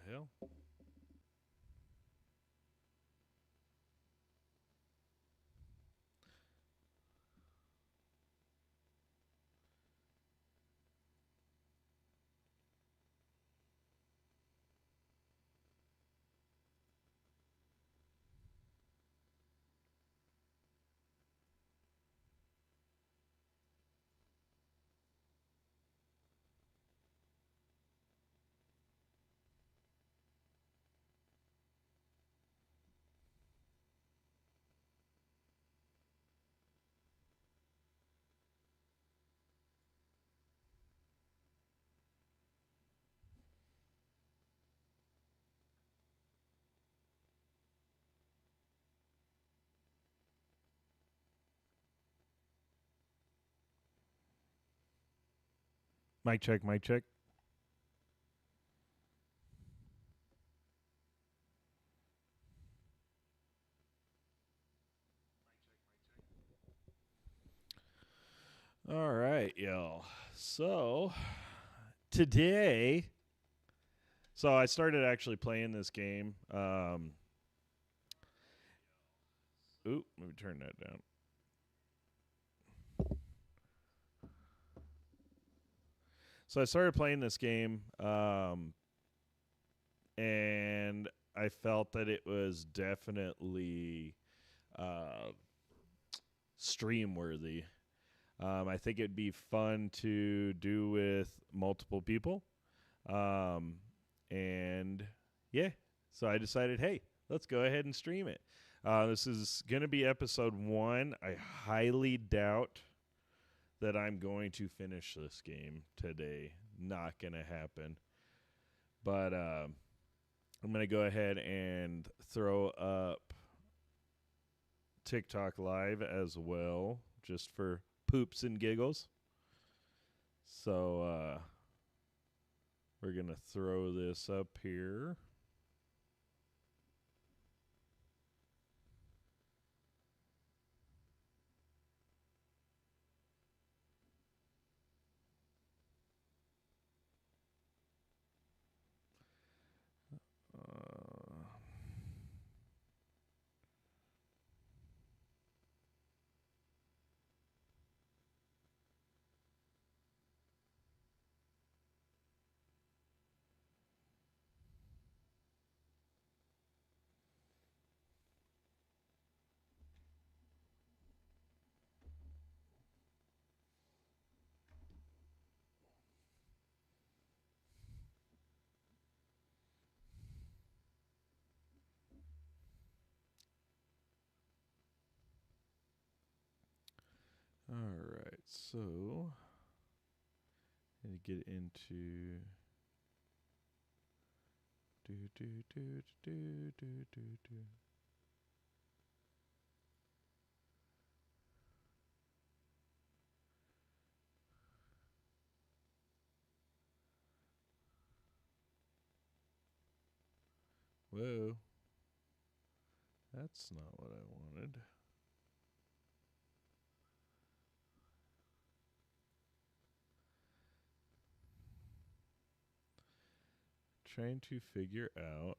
hell? Mic check, mic check. All right, y'all. So today, I started actually playing this game. Let me turn that down. So I started playing this game, and I felt that it was definitely uh, stream worthy. I think it'd be fun to do with multiple people. Um, and yeah, so I decided, hey, let's go ahead and stream it. This is going to be episode 1. I highly doubt that I'm going to finish this game today. Not going to happen. But I'm going to go ahead and throw up TikTok live as well, just for poops and giggles. So we're going to throw this up here. All right, so and get into do. Whoa, that's not what I wanted. Trying to figure out.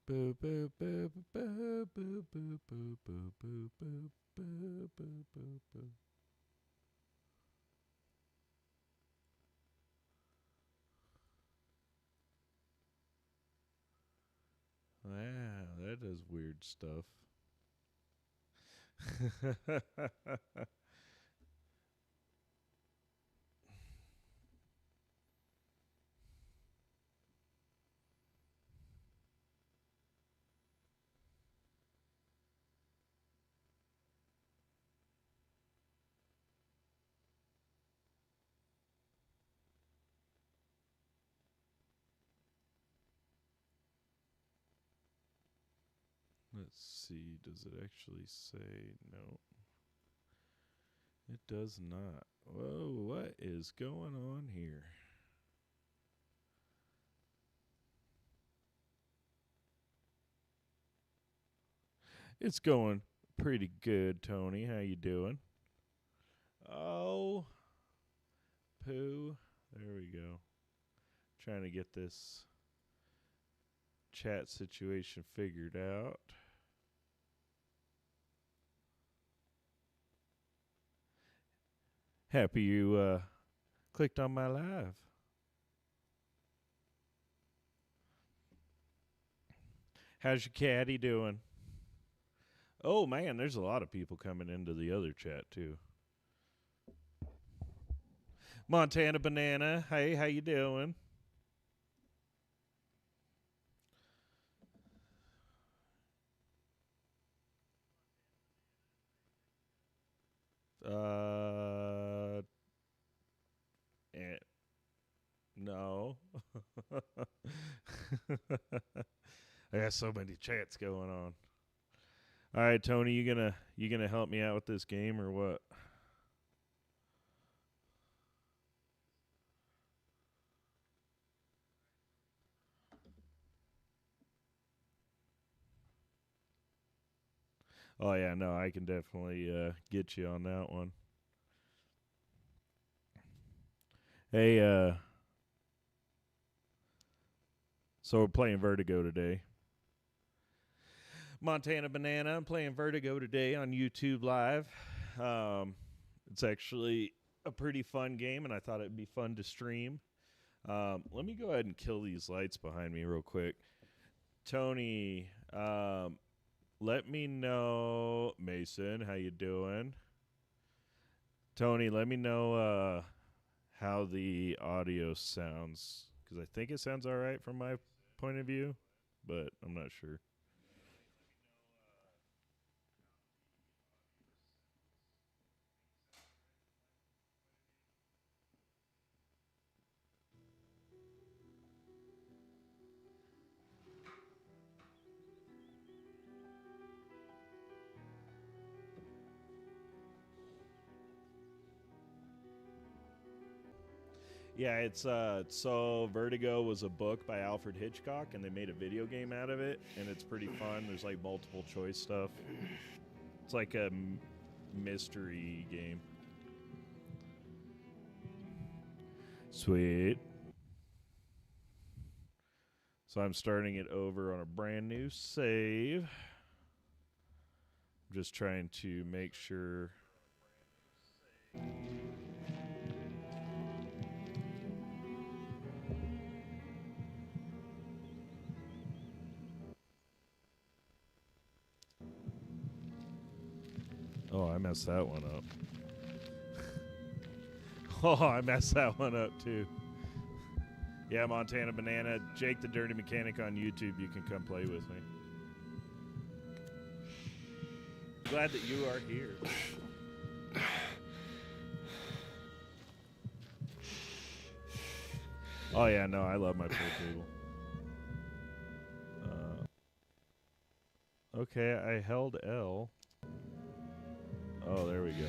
Boo boo boo boo boo boo boo boo boo boo boo boo boo boo. Wow, that is weird stuff. Let's see, does it actually say no? It does not. Whoa, what is going on here? It's going pretty good, Tony. How you doing? Oh, poo. There we go. Trying to get this chat situation figured out. Happy you clicked on my live. How's your caddy doing? Oh man, there's a lot of people coming into the other chat too. Montana Banana, hey, how you doing? Eh, no. I got so many chats going on. All right, Tony, you gonna help me out with this game or what? Oh yeah, no, I can definitely get you on that one. Hey, so we're playing Vertigo today. Montana Banana, I'm playing Vertigo today on YouTube Live. It's actually a pretty fun game, and I thought it'd be fun to stream. Let me go ahead and kill these lights behind me real quick. Tony, let me know. Mason, how you doing? Tony, let me know how the audio sounds, because I think it sounds all right from my point of view, but I'm not sure. Yeah, it's so Vertigo was a book by Alfred Hitchcock, and they made a video game out of it, and it's pretty fun. There's like multiple choice stuff. It's like a mystery game. Sweet. So I'm starting it over on a brand new save. I'm just trying to make sure. Oh, I messed that one up. Oh, I messed that one up too. Yeah, Montana Banana, Jake the Dirty Mechanic on YouTube. You can come play with me. Glad that you are here. Oh yeah, no, I love my pool table. Okay, I held L. Oh, there we go.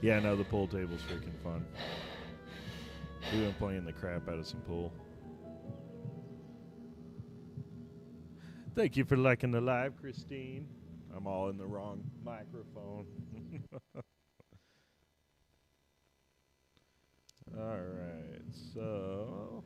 Yeah, no, the pool table's freaking fun. We've been playing the crap out of some pool. Thank you for liking the live, Christine. I'm all in the wrong microphone. All right, so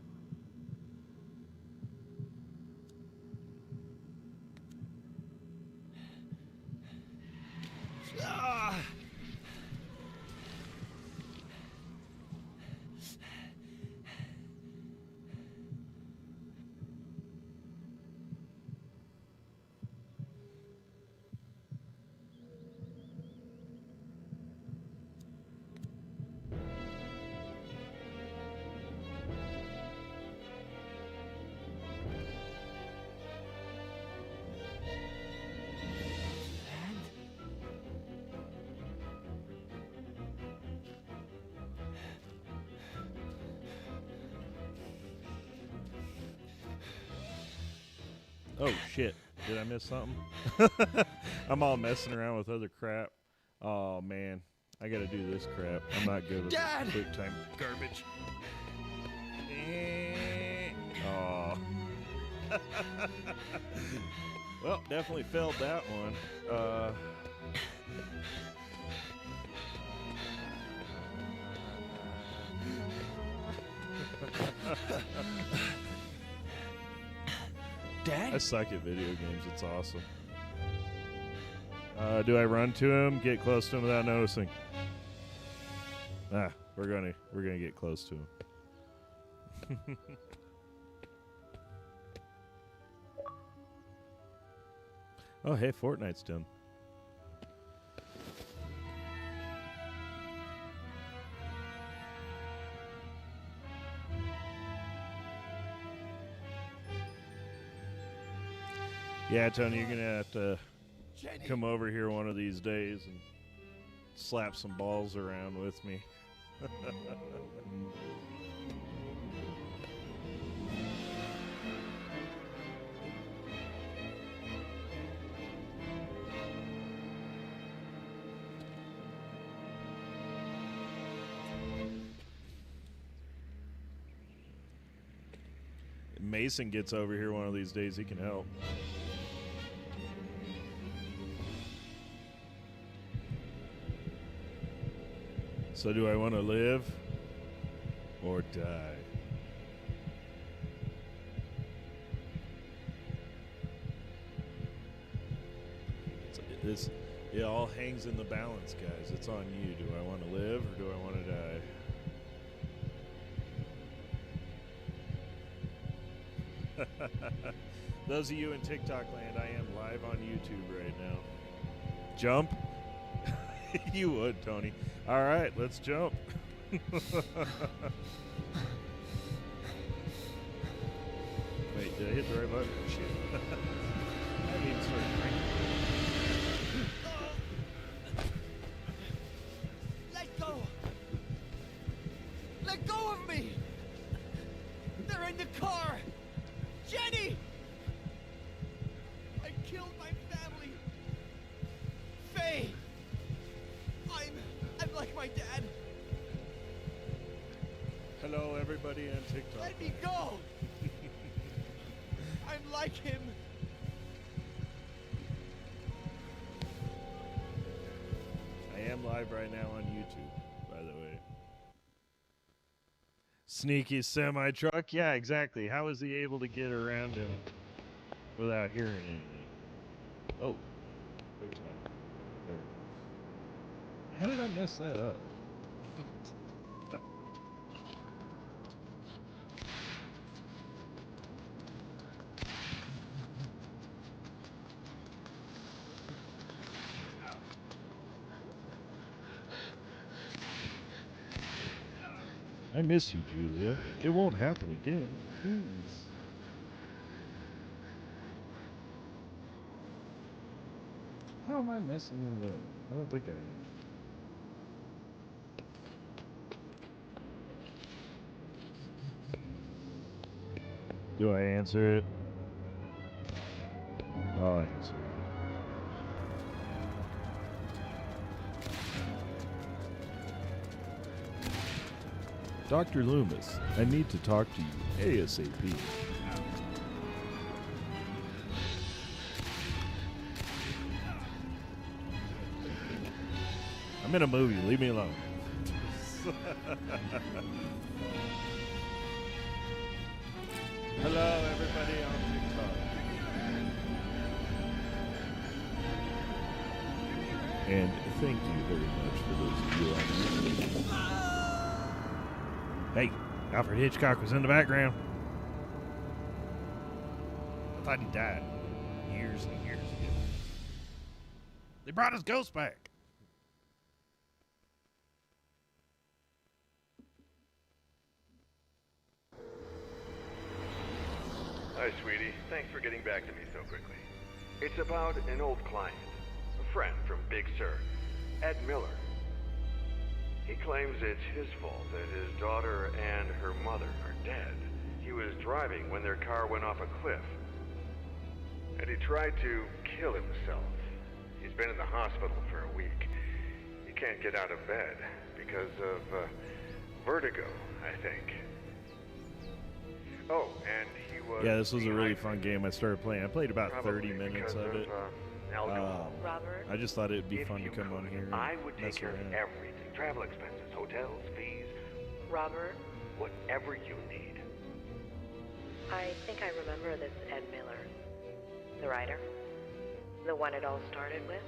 oh shit. Did I miss something? I'm all messing around with other crap. Oh, man. I gotta do this crap. I'm not good with quick time garbage. Oh. Well, definitely failed that one. Dad? I suck at video games. It's awesome. Do I run to him? Get close to him without noticing? We're gonna get close to him. Oh, hey, Fortnite's done. Yeah, Tony, you're gonna have to come over here one of these days and slap some balls around with me. Mason gets over here one of these days, he can help. So do I want to live or die? It all hangs in the balance, guys. It's on you. Do I want to live or do I want to die? Those of you in TikTok land, I am live on YouTube right now. Jump? You would, Tony. All right, let's jump. Wait, did I hit the right button? Shit. I didn't even start cranking. Let go! Let go of me! They're in the car! Jenny! I killed my family! Faye! I'm like my dad. Hello, everybody on TikTok. Let me go! I'm like him. I am live right now on YouTube, by the way. Sneaky semi-truck? Yeah, exactly. How is he able to get around him without hearing anything? Oh, there's one. There. How did I mess that up? I miss you, Julia. It won't happen again. Please. How am I messing it up? I don't think I am. Do I answer it? I'll answer it. Dr. Loomis, I need to talk to you ASAP. I'm in a movie, leave me alone. Hello, everybody on TikTok. And thank you very much for those of you on YouTube. Hey, Alfred Hitchcock was in the background. I thought he died years and years ago. They brought his ghost back. Hi, sweetie. Thanks for getting back to me so quickly. It's about an old client, a friend from Big Sur, Ed Miller. He claims it's his fault that his daughter and her mother are dead. He was driving when their car went off a cliff. and he tried to kill himself. He's been in the hospital for a week. He can't get out of bed because of vertigo, I think. Oh, and he was... Yeah, this was a really fun game I started playing. I played about 30 minutes of it. Robert? I just thought it'd be fun to If you come on could, here and I would mess take care of around. everything. Travel expenses, hotels, fees, Robert? whatever you need. I think I remember this Ed Miller. The writer? The one it all started with?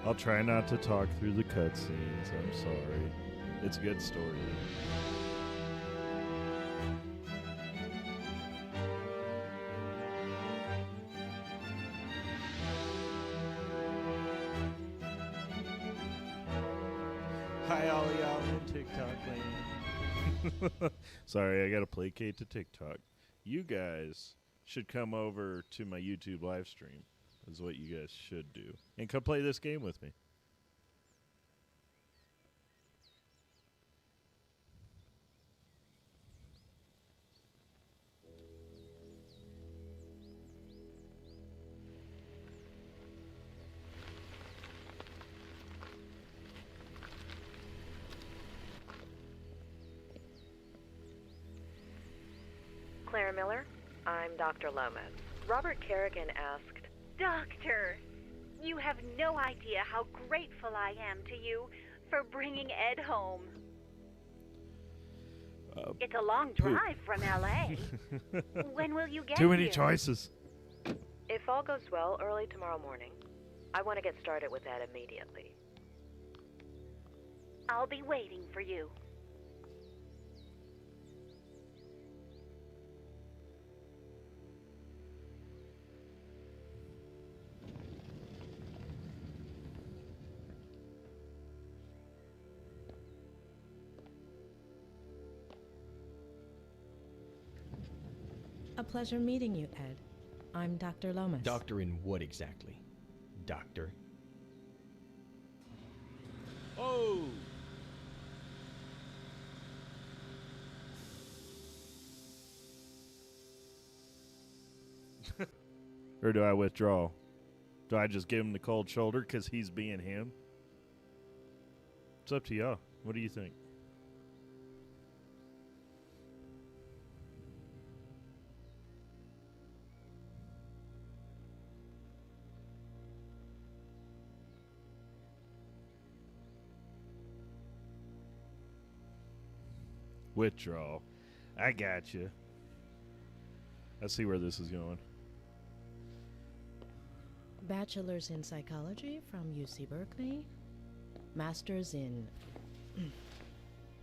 I'll try not to talk through the cutscenes. I'm sorry. It's a good story. Hi, all y'all in TikTok land. Sorry, I gotta placate to TikTok. You guys should come over to my YouTube live stream. Is what you guys should do. And come play this game with me. Claire Miller? I'm Dr. Lomas. Robert Kerrigan asked... Doctor, you have no idea how grateful I am to you for bringing Ed home. It's a long drive from L.A. When will you get Too many here? choices. If all goes well, early tomorrow morning. I want to get started with that immediately. I'll be waiting for you. A pleasure meeting you, Ed. I'm Dr. Lomas. Doctor in what exactly? Doctor? Oh! Or do I withdraw? Do I just give him the cold shoulder because he's being him? It's up to y'all. What do you think? Withdraw. I got you. I see where this is going. Bachelor's in psychology from UC Berkeley. Master's in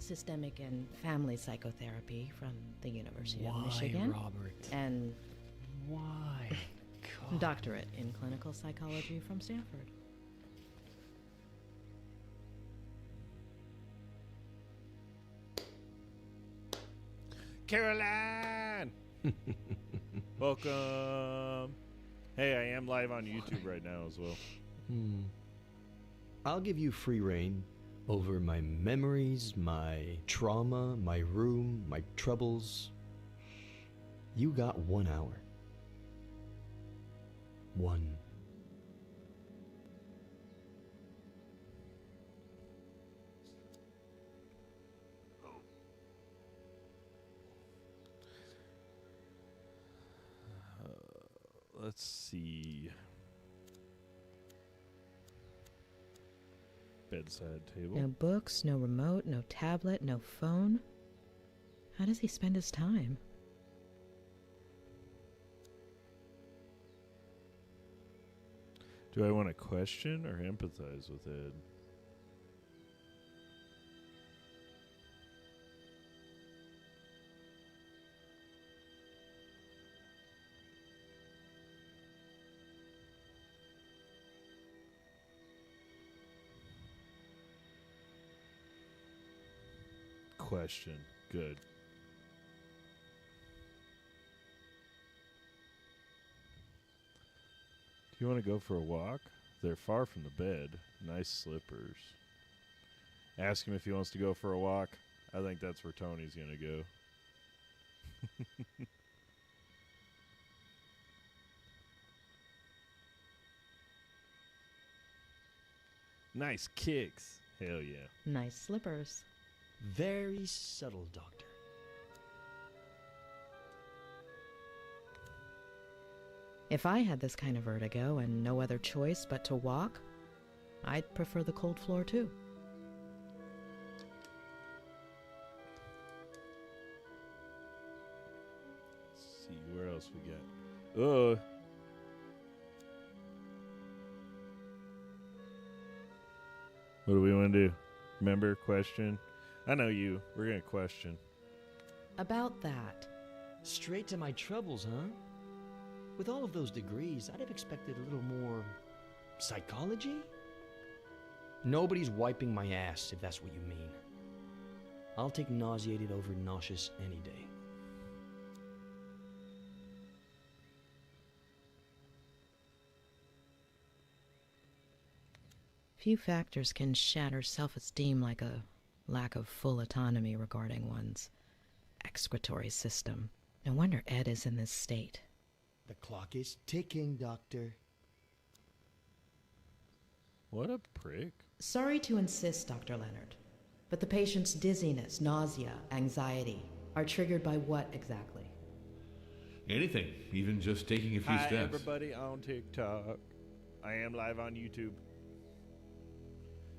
systemic and family psychotherapy from the University of Michigan. Robert? And Why? God. doctorate in clinical psychology from Stanford. Caroline! Welcome. Hey, I am live on YouTube right now as well. I'll give you free reign over my memories, my trauma, my room, my troubles. You got 1 hour. 1. Let's see. Bedside table. No books, no remote, no tablet, no phone. How does he spend his time? Do I want to question or empathize with Ed? Question. Good. Do you want to go for a walk? They're far from the bed. Nice slippers. Ask him if he wants to go for a walk. I think that's where Tony's going to go. Nice kicks. Hell yeah. Nice slippers. Very subtle, Doctor. If I had this kind of vertigo and no other choice but to walk, I'd prefer the cold floor too. Let's see where else we got. What do we want to do? Remember, question? I know you. We're going to question. About that. Straight to my troubles, huh? With all of those degrees, I'd have expected a little more psychology? Nobody's wiping my ass, if that's what you mean. I'll take nauseated over nauseous any day. Few factors can shatter self-esteem like a lack of full autonomy regarding one's excretory system. No wonder Ed is in this state. The clock is ticking, Doctor. What a prick. Sorry to insist, Dr. Leonard, but the patient's dizziness, nausea, anxiety are triggered by what exactly? Anything, even just taking a few Hi, steps. everybody on TikTok. I am live on YouTube.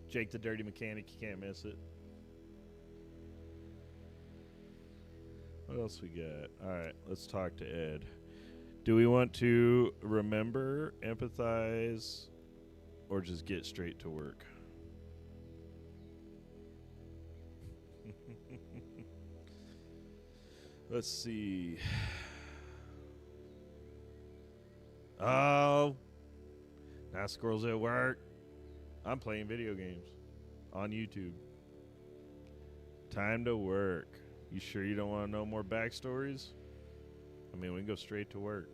Jake the Dirty Mechanic, you can't miss it. What else we got? All right, let's talk to Ed. Do we want to remember, empathize, or just get straight to work? Let's see. Oh, now squirrels at work. I'm playing video games on YouTube. Time to work. You sure you don't want to know more backstories? I mean, we can go straight to work.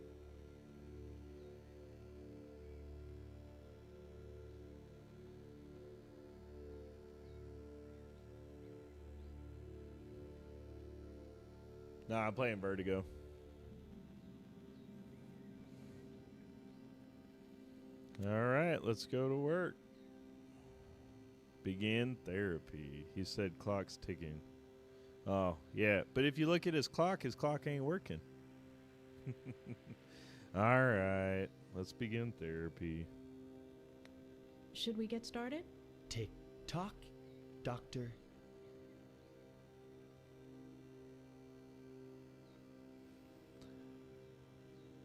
Nah, I'm playing Vertigo. All right, let's go to work. Begin therapy. He said clock's ticking. Oh, yeah. But if you look at his clock ain't working. All right. Let's begin therapy. Should we get started? Tick-tock, Doctor.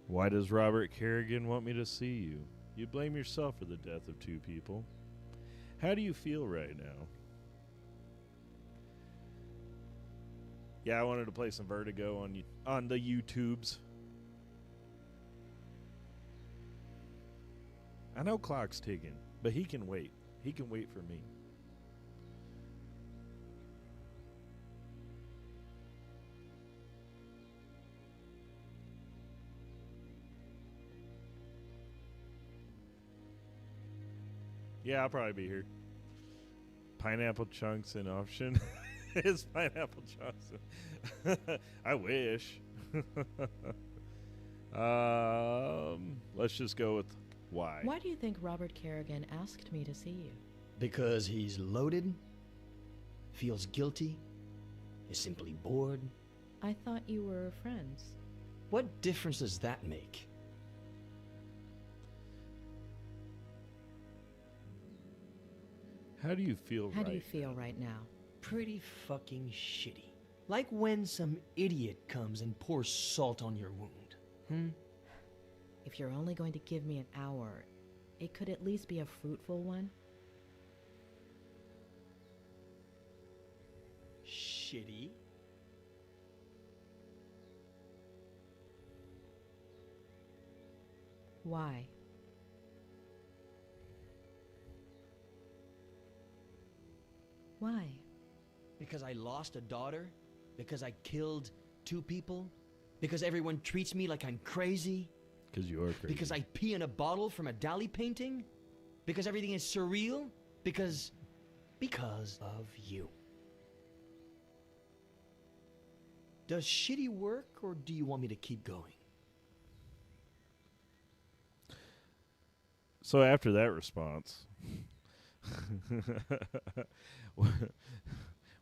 Why does Robert Kerrigan want me to see you? You blame yourself for the death of 2 people. How do you feel right now? Yeah, I wanted to play some Vertigo on the YouTubes. I know clock's ticking, but he can wait. He can wait for me. Yeah, I'll probably be here. Pineapple chunks an option. It's pineapple chunks. I wish. Let's just go with why. Why do you think Robert Kerrigan asked me to see you? Because he's loaded, feels guilty, is simply bored. I thought you were friends. What difference does that make? How do you feel How do you feel right now? Pretty fucking shitty. Like when some idiot comes and pours salt on your wound. If you're only going to give me an hour, it could at least be a fruitful one. Shitty? Why? Why? Because I lost a daughter? Because I killed 2 people? Because everyone treats me like I'm crazy? Because you are crazy. Because I pee in a bottle from a Dali painting? Because everything is surreal? Because of you. Does shitty work, or do you want me to keep going? So after that response,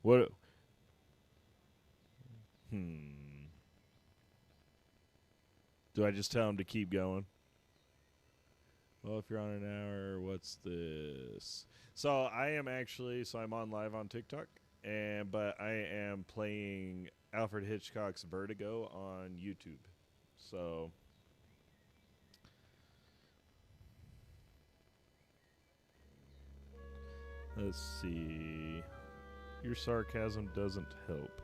what? Do I just tell him to keep going? Well, if you're on an hour, what's this? So I am actually, I'm on live on TikTok, but I am playing Alfred Hitchcock's Vertigo on YouTube. So let's see. Your sarcasm doesn't help.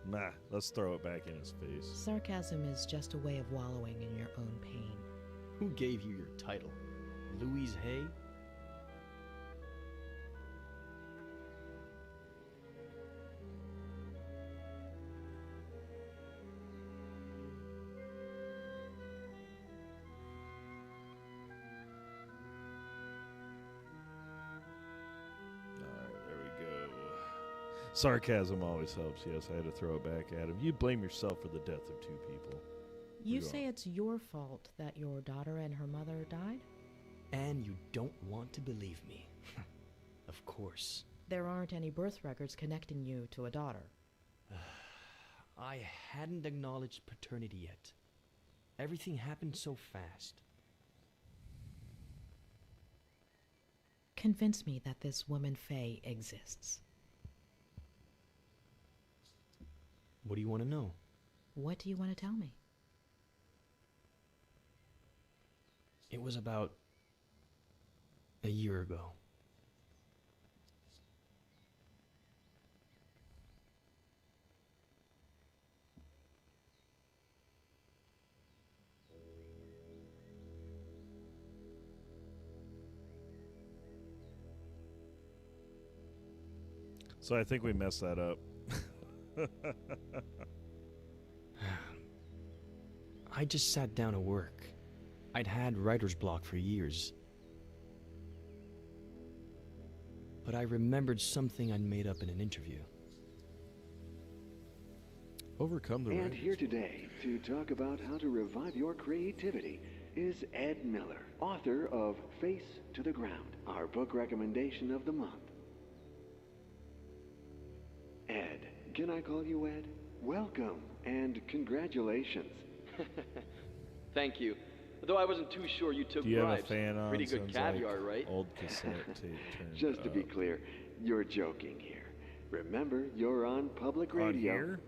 Nah, let's throw it back in his face. Sarcasm is just a way of wallowing in your own pain. Who gave you your title? Louise Hay? Sarcasm always helps. Yes, I had to throw it back at him. You blame yourself for the death of two people. You say it's your fault that your daughter and her mother died? And you don't want to believe me. Of course. There aren't any birth records connecting you to a daughter. I hadn't acknowledged paternity yet. Everything happened so fast. Convince me that this woman Faye exists. What do you want to know? What do you want to tell me? It was about a year ago. So I think we messed that up. I just sat down to work. I'd had writer's block for years. But I remembered something I'd made up in an interview. Overcome the And writers' here today to talk about how to revive your creativity is Ed Miller, author of Face to the Ground, our book recommendation of the month. Ed, can I call you Ed? Welcome and congratulations. Thank you. Though I wasn't too sure you took Do you have a bribes. fan on? Pretty good Sounds caviar, like right? Old cassette tape turned Just to be up. clear, you're joking here. Remember, you're on public On radio. here?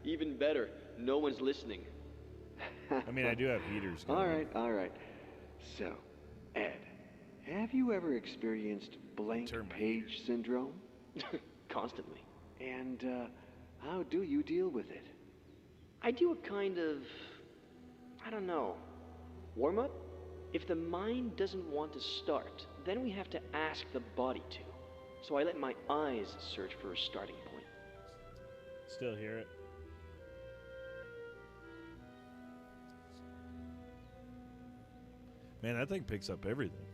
Even better, no one's listening. I mean, I do have heaters going. All right. So, Ed, have you ever experienced blank Turn my page syndrome? Constantly. And how do you deal with it? I do a kind of, I don't know, warm-up? If the mind doesn't want to start, then we have to ask the body to. So I let my eyes search for a starting point. Still hear it? Man, that thing picks up everything.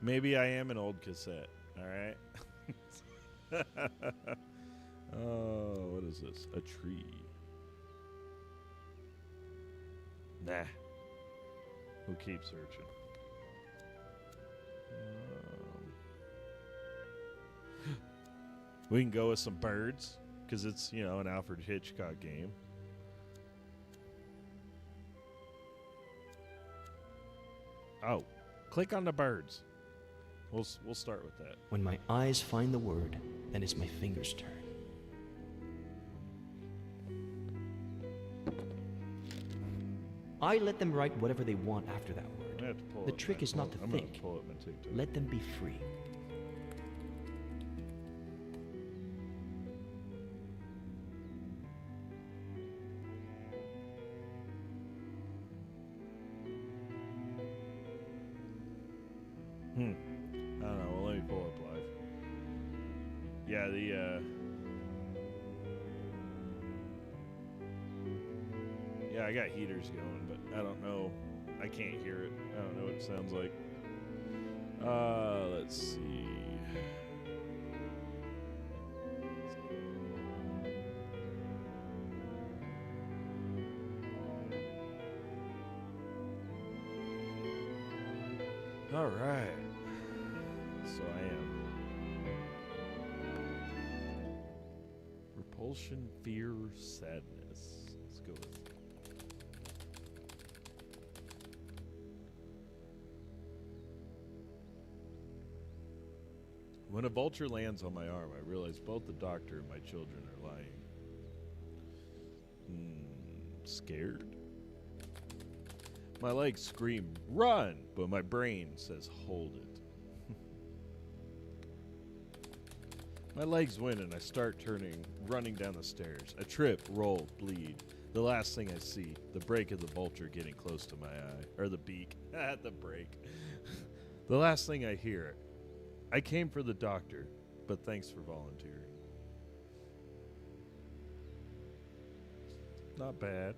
Maybe I am an old cassette, alright? Oh, what is this? A tree. Nah. We'll keep searching. We can go with some birds, because it's, you know, an Alfred Hitchcock game. Oh, click on the birds. We'll start with that. When my eyes find the word, then it's my fingers' turn. I let them write whatever they want after that I word. have to pull The up trick my- is not to I'm gonna think. pull up my TikTok. Let them be free. I don't know. Well, let me pull up live. Yeah, Yeah, I got heaters going, but I don't know. I can't hear it. I don't know what it sounds like. Let's see. All right. So I am. Repulsion, fear, sadness. Let's go with. When a vulture lands on my arm, I realize both the doctor and my children are lying. Scared? My legs scream, run! But my brain says, hold it. My legs win and I start running down the stairs. I trip, roll, bleed. The last thing I see, the break of the vulture getting close to my eye. Or the beak. The break. The last thing I hear, I came for the doctor, but thanks for volunteering. Not bad.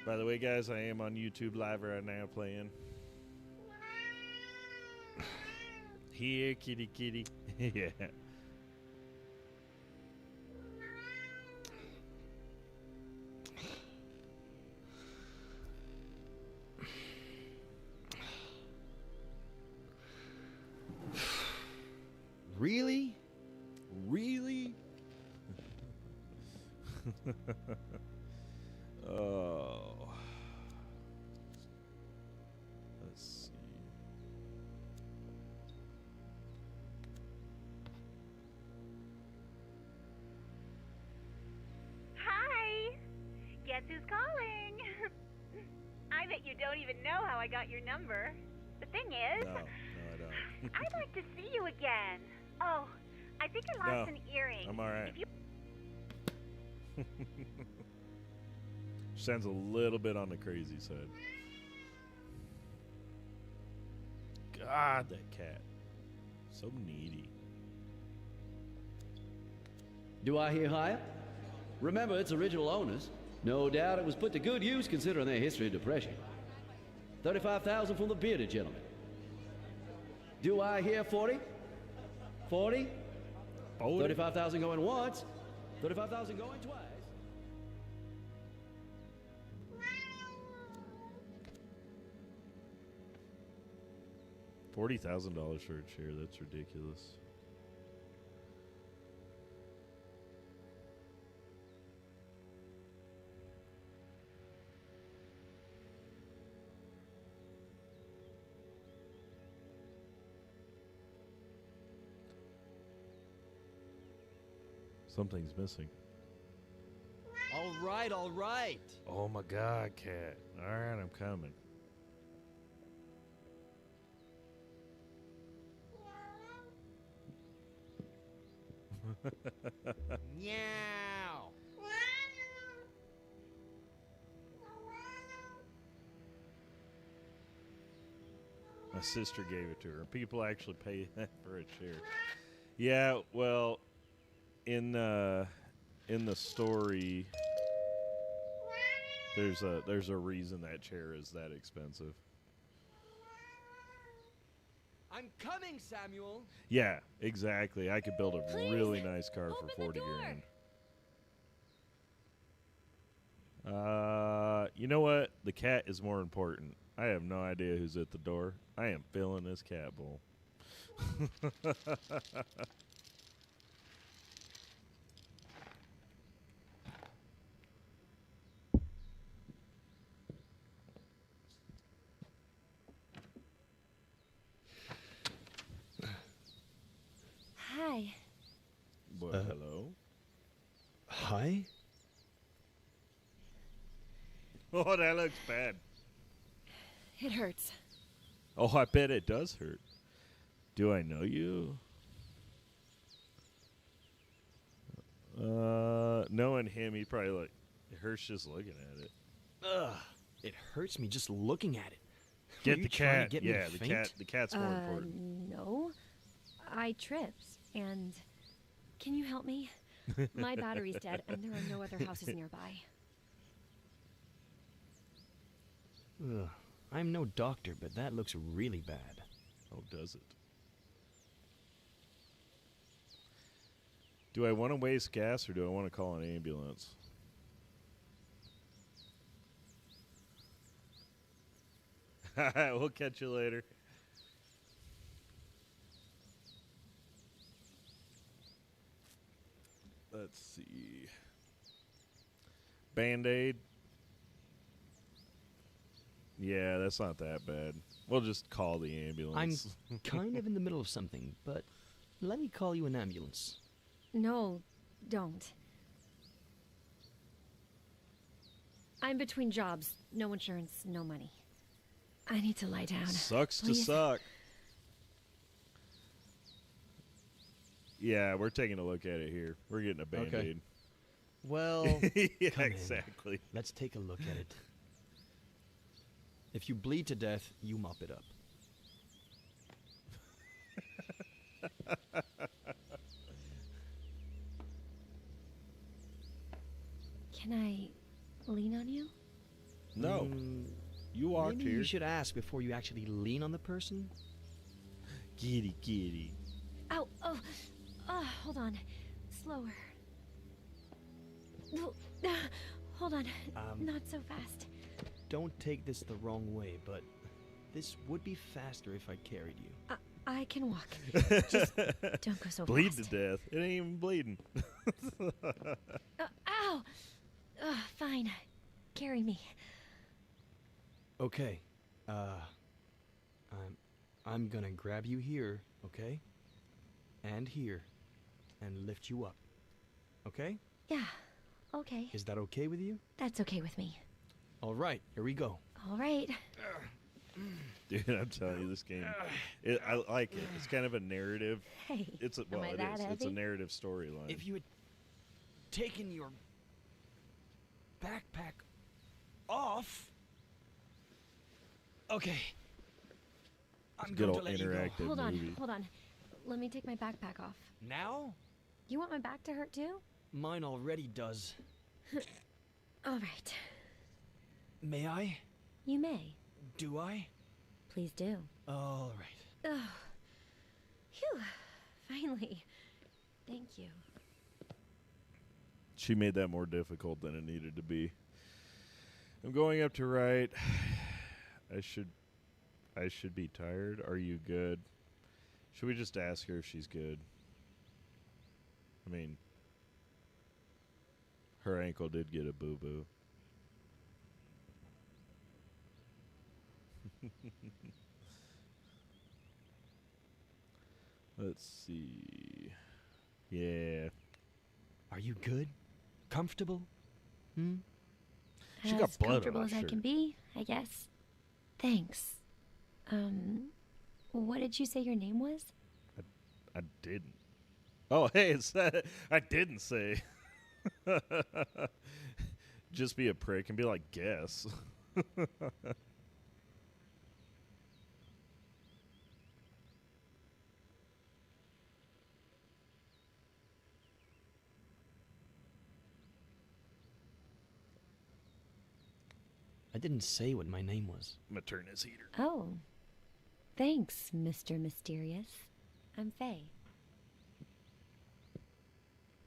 By the way, guys, I am on YouTube Live right now playing. Here, kitty, kitty. Yeah. Really? Really? Oh. Let's see. Hi! Guess who's calling? I bet you don't even know how I got your number. The thing is, No, I don't. I'd like to see you again. Oh, I think I lost an earring. I'm all right. If you Sounds a little bit on the crazy side. God, that cat. So needy. Do I hear higher? Remember its original owners. No doubt it was put to good use considering their history of depression. 35,000 from the bearded gentleman. Do I hear 40? 40? 35,000 going once. 35,000 going twice. $40,000 for a chair. That's ridiculous. Something's missing. All right, all right. Oh my God, cat. All right, I'm coming. Meow. My sister gave it to her. People actually pay for a chair. Yeah, well, in the story, there's a reason that chair is that expensive. I'm coming, Samuel. Yeah, exactly. I could build a really nice car for 40 grand. You know what? The cat is more important. I have no idea who's at the door. I am filling this cat bowl. Hi. Well, hello. Hi? Oh, that looks bad. It hurts. Oh, I bet it does hurt. Do I know you? knowing him, he probably like it hurts just looking at it. Ugh, it hurts me just looking at it. Get Were the you trying to cat. get me Yeah, to the faint? cat. The cat's more important. No. I tripped, and... Can you help me? My battery's dead, and there are no other houses nearby. Ugh, I'm no doctor, but that looks really bad. Oh, does it? Do I want to waste gas or do I want to call an ambulance? We'll catch you later. Let's see. Band-Aid. Yeah, that's not that bad. We'll just call the I'm ambulance. kind of in the middle of something, but let me call you an ambulance. No, don't. I'm between jobs. No insurance, no money. I need to lie down. Sucks to Please? suck. Yeah, we're taking a look at it here. We're getting a Band-Aid. Okay. Well, Yeah, come in. exactly. Let's take a look at it. If you bleed to death, you mop it up. Can I lean on you? No. You walked Maybe here. you should ask before you actually lean on the person. Kitty, kitty. Ow, oh, hold on. Slower. Hold on. Not so fast. Don't take this the wrong way, but this would be faster if I carried you. I can walk. Just don't go so Bleed fast. to death. It ain't even bleeding. Ow! Fine. Carry me. Okay. I'm gonna grab you here, okay? And here. And lift you up. Okay? Yeah. Okay. Is that okay with you? That's okay with me. All right, here we go. All right. Dude, I'm telling you, this game, I like it. It's kind of a narrative. Hey, It's a, am well, I it that is. It's a heavy? narrative storyline. If you had taken your backpack off. Okay. I'm Good going to old let you go. interactive Hold movie. on. Hold on. Let me take my backpack off. Now? You want my back to hurt too? Mine already does. All right. May I? You may. Do I? Please do. All right. Oh. Phew. Finally. Thank you. She made that more difficult than it needed to be. I'm going up to right. I should be tired. Are you good? Should we just ask her if she's good? I mean, her ankle did get a boo-boo. Let's see. Yeah. Are you good? Comfortable? She got As blood on comfortable her as I can shirt. be, I guess. Thanks. What did you say your name was? I didn't. Oh, hey, it's I didn't say. Just be a prick and be like, guess. I didn't say what my name was. Maternus heater. Oh. Thanks, Mr. Mysterious. I'm Faye.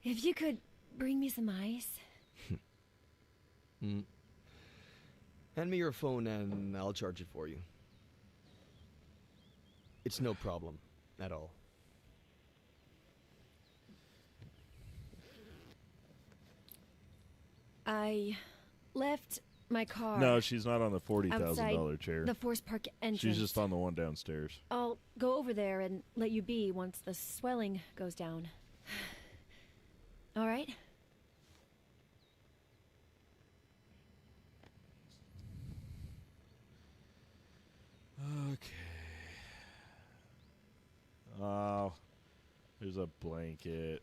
If you could bring me some ice. Hand me your phone and I'll charge it for you. It's no problem at all. I left my car. No, she's not on the $40,000 outside chair. the Force Park entrance. She's just on the one downstairs. I'll go over there and let you be once the swelling goes down. All right? Okay. Oh, there's a blanket.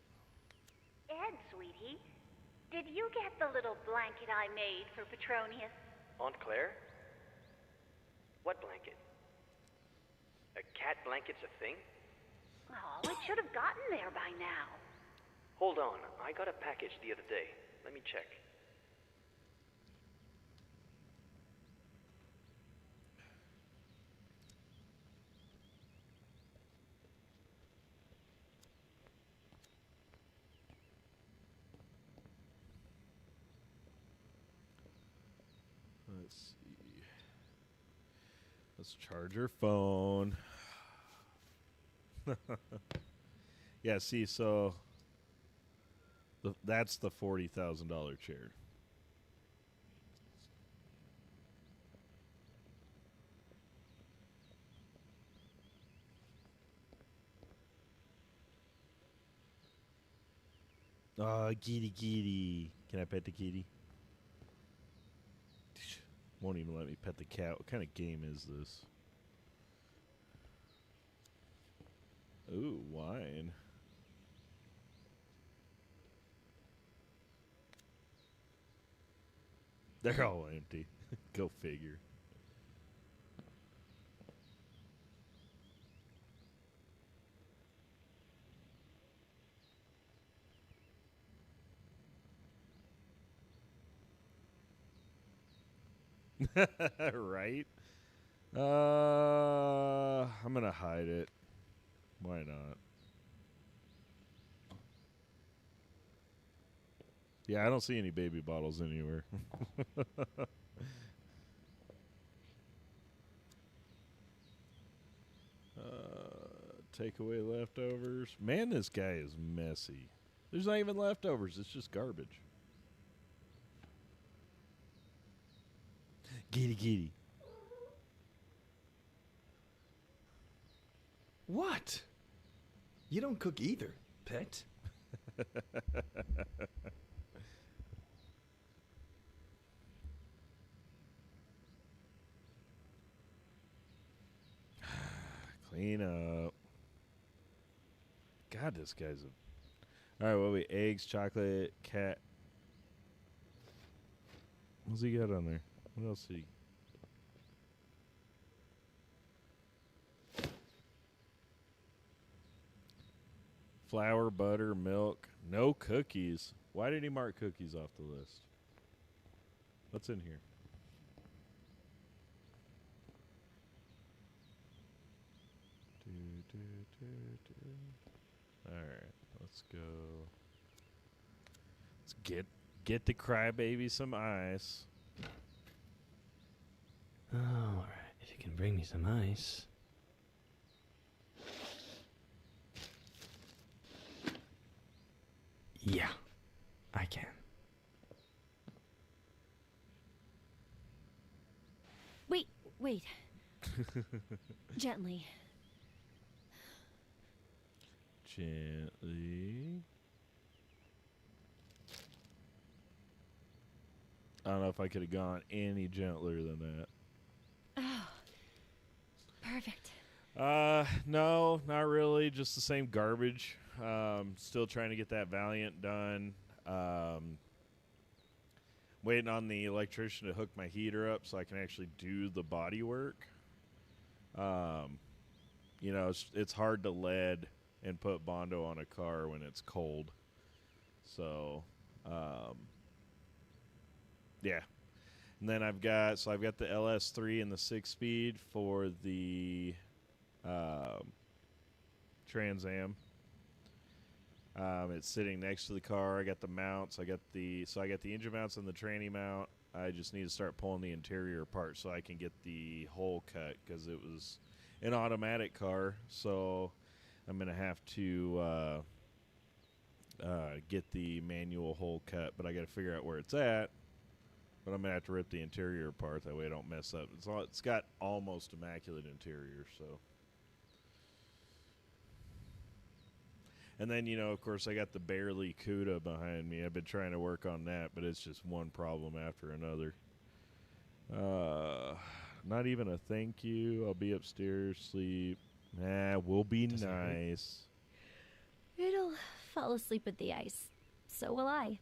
Ed, sweetie, Did you get the little blanket I made for Petronius? Aunt Claire? What blanket? A cat blanket's a thing? Oh, it should have gotten there by now. Hold on, I got a package the other day. Let me check. Let's see. Let's charge her phone. Yeah, see, so that's the $40,000 chair. Oh, kitty, kitty. Can I pet the kitty? Won't even let me pet the cat. What kind of game is this? Ooh, wine. They're all empty. Go figure. Right? I'm gonna hide it. Why not? Yeah, I don't see any baby bottles anywhere. Takeaway leftovers. Man, this guy is messy. There's not even leftovers. It's just garbage. Giddy, giddy. What? You don't cook either, pet. Clean up. God, this guy's a... All right, what we eggs, chocolate, cat. What's he got on there? What else he... Flour, butter, milk. No cookies. Why did he mark cookies off the list? What's in here? Alright, let's go. Let's get the crybaby some ice. Alright, if you can bring me some ice. Yeah, I can. Wait. Gently. Gently. I don't know if I could have gone any gentler than that. Oh, perfect. No, not really. Just the same garbage. Still trying to get that Valiant done. Waiting on the electrician to hook my heater up so I can actually do the body work. You know, it's hard to lead and put Bondo on a car when it's cold. So, yeah. And then I've got the LS3 and the 6-speed for the Trans Am. It's sitting next to the car. I got the mounts. I got the engine mounts and the tranny mount. I just need to start pulling the interior apart so I can get the hole cut because it was an automatic car. So I'm gonna have to get the manual hole cut, but I got to figure out where it's at. But I'm gonna have to rip the interior apart that way I don't mess up. It's got almost immaculate interior, so. And then, you know, of course, I got the barely CUDA behind me. I've been trying to work on that, but it's just one problem after another. Not even a thank you. I'll be upstairs, sleep. We'll be nice. It'll fall asleep with the ice. So will I.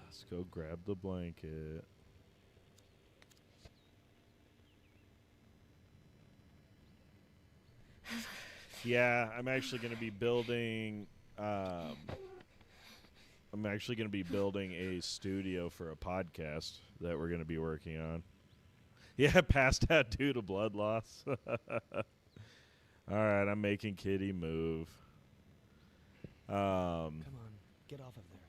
Let's go grab the blanket. Yeah, I'm actually going to be building. I'm actually going to be building a studio for a podcast that we're going to be working on. Yeah, passed out due to blood loss. All right, I'm making Kitty move. Come on, get off of there.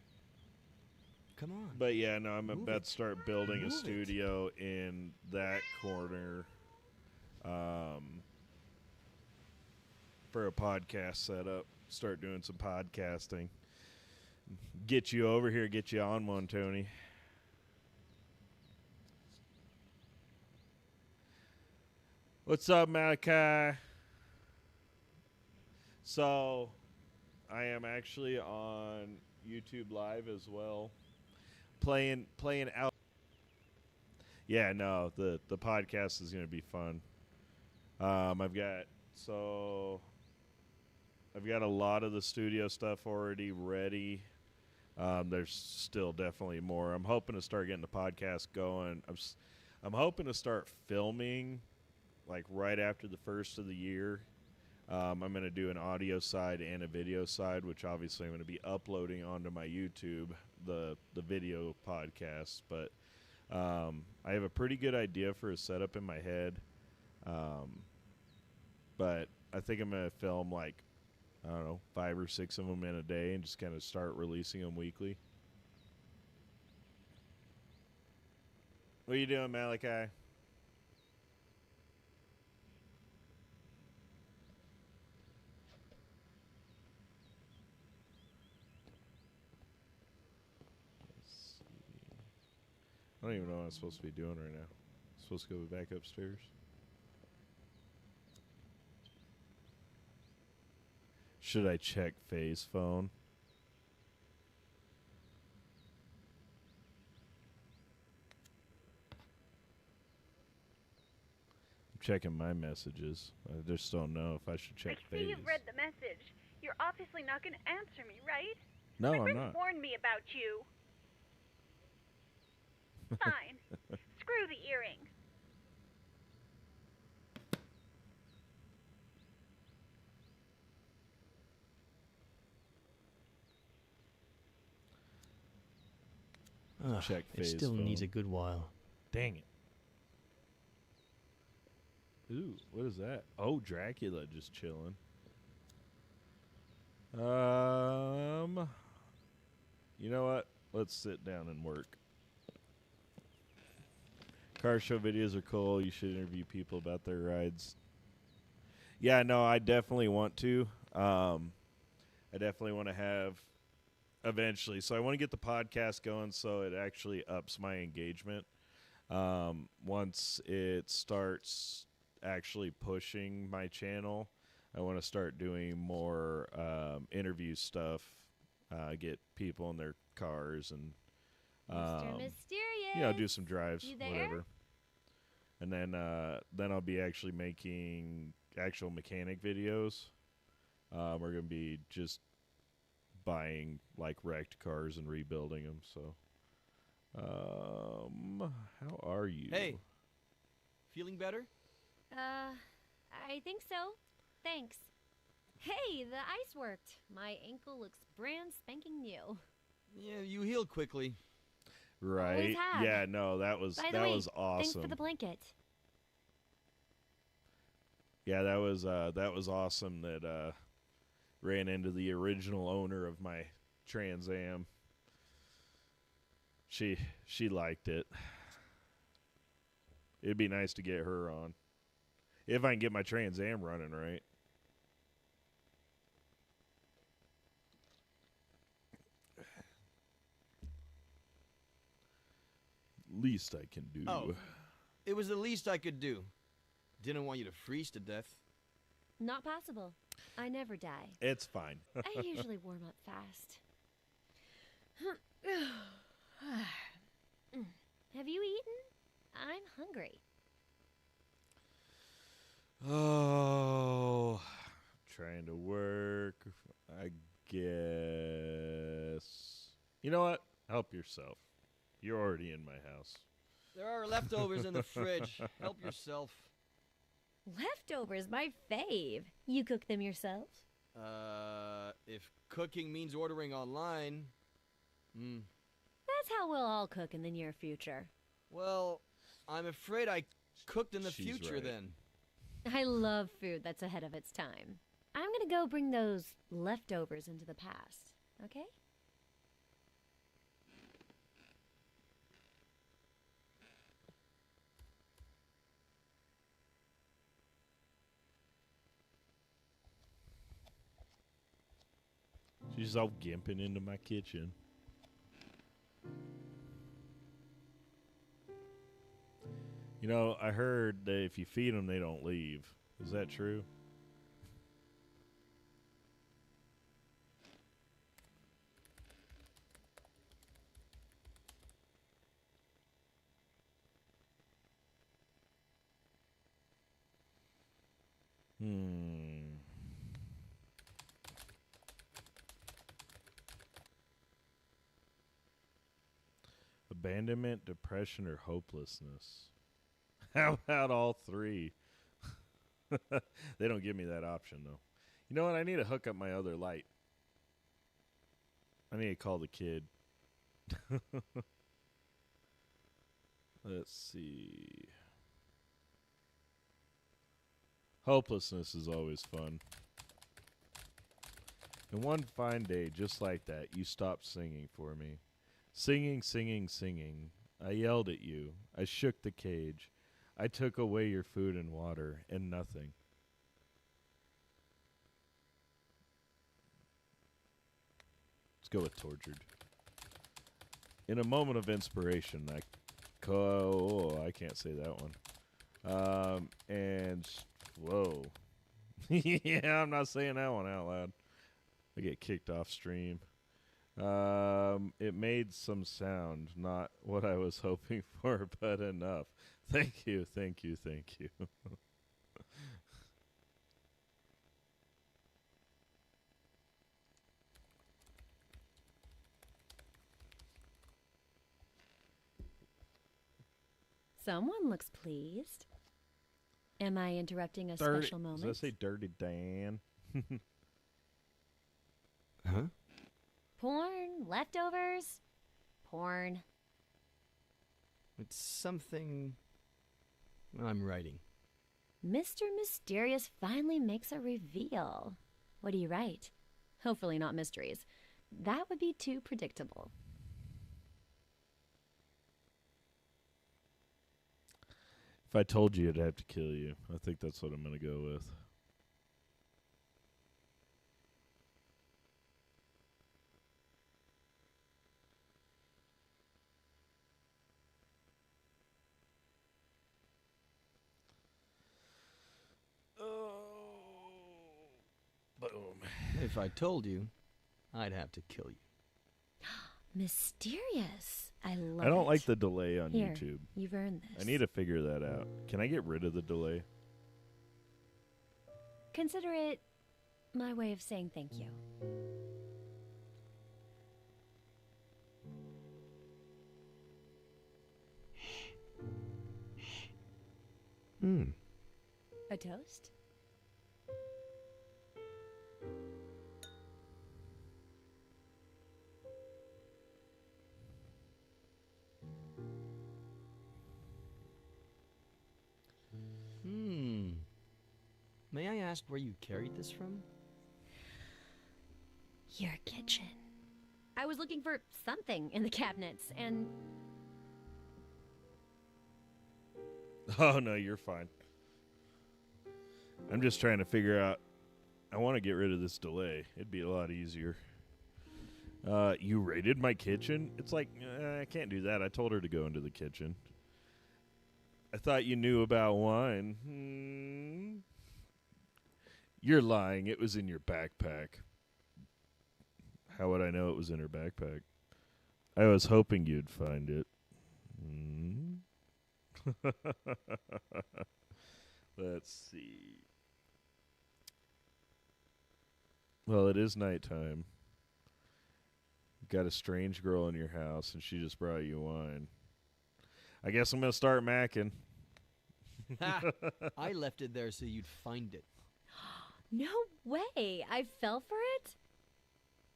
Come on. But yeah, no, I'm Move about it. to start building a Move it. studio in that corner. For a podcast setup, start doing some podcasting. Get you over here, get you on one, Tony. What's up, Malachi? So, I am actually on YouTube Live as well, playing out. Yeah, no, the podcast is going to be fun. I've got a lot of the studio stuff already ready. There's still definitely more. I'm hoping to start getting the podcast going. I'm hoping to start filming like right after the first of the year. I'm going to do an audio side and a video side, which obviously I'm going to be uploading onto my YouTube, the video podcast. But I have a pretty good idea for a setup in my head. But I think I'm going to film like, I don't know, 5 or 6 of them in a day and just kind of start releasing them weekly. What are you doing, Malachi? Let's see. I don't even know what I'm supposed to be doing right now. I'm supposed to go back upstairs. Should I check Faye's phone? I'm checking my messages. I just don't know if I should check I see Faye's. you've read the message. You're obviously not going to answer me, right? No, My I'm friend not. warned me about you. Fine. Screw the earring. Check It Faye's still needs phone. a good while. Dang it. Ooh, what is that? Oh, Dracula just chilling. You know what? Let's sit down and work. Car show videos are cool. You should interview people about their rides. Yeah, no, I definitely want to. I definitely want to have eventually. So I want to get the podcast going so it actually ups my engagement. Once it starts actually pushing my channel, I want to start doing more interview stuff, get people in their cars and Mr. Mysterious. do some drives, You there? whatever. And then I'll be actually making actual mechanic videos. We're going to be just buying like wrecked cars and rebuilding them. So, how are you? Hey, feeling better? I think so. Thanks. Hey, the ice worked. My ankle looks brand spanking new. Yeah, you healed quickly. Right? Always have. Yeah, no, that was By the way, was awesome. thanks for the blanket. Yeah, that was awesome that ran into the original owner of my Trans Am. She liked it. It'd be nice to get her on. If I can get my Trans Am running right. Least I can do. Oh, it was the least I could do. Didn't want you to freeze to death. Not possible. I never die. It's fine. I usually warm up fast. Have you eaten? I'm hungry. Oh, trying to work. I guess. You know what? Help yourself. You're already in my house. There are leftovers in the fridge. Help yourself. Leftovers, my fave. You cook them yourself? If cooking means ordering online. That's how we'll all cook in the near future. Well, I'm afraid I cooked in the She's future right. then. I love food that's ahead of its time. I'm gonna go bring those leftovers into the past, okay? She's all gimping into my kitchen. You know, I heard that if you feed them, they don't leave. Is that true? Abandonment, depression, or hopelessness? How about all three? They don't give me that option, though. You know what? I need to hook up my other light. I need to call the kid. Let's see. Hopelessness is always fun. And one fine day, just like that, you stopped singing for me. Singing, singing, singing. I yelled at you. I shook the cage. I took away your food and water, and nothing. Let's go with tortured. In a moment of inspiration, I can't say that one. Whoa. Yeah, I'm not saying that one out loud. I get kicked off stream. It made some sound, not what I was hoping for, but enough. Thank you, thank you, thank you. Someone looks pleased. Am I interrupting a special moment? Does that say Dirty Dan? Huh? Porn? Leftovers? Porn. It's something I'm writing. Mr. Mysterious finally makes a reveal. What do you write? Hopefully not mysteries. That would be too predictable. If I told you, I'd have to kill you. I think that's what I'm going to go with. Boom. If I told you, I'd have to kill you. Mysterious. I love it. I don't like the delay on Here, YouTube. You've earned this. I need to figure that out. Can I get rid of the delay? Consider it my way of saying thank you. A toast? May I ask where you carried this from? Your kitchen. I was looking for something in the cabinets, and Oh, no, you're fine. I'm just trying to figure out. I want to get rid of this delay. It'd be a lot easier. You raided my kitchen? It's like, I can't do that. I told her to go into the kitchen. I thought you knew about wine. You're lying. It was in your backpack. How would I know it was in her backpack? I was hoping you'd find it. Let's see. Well, it is nighttime. You've got a strange girl in your house, and she just brought you wine. I guess I'm going to start macking. Ha! I left it there so you'd find it. No way! I fell for it?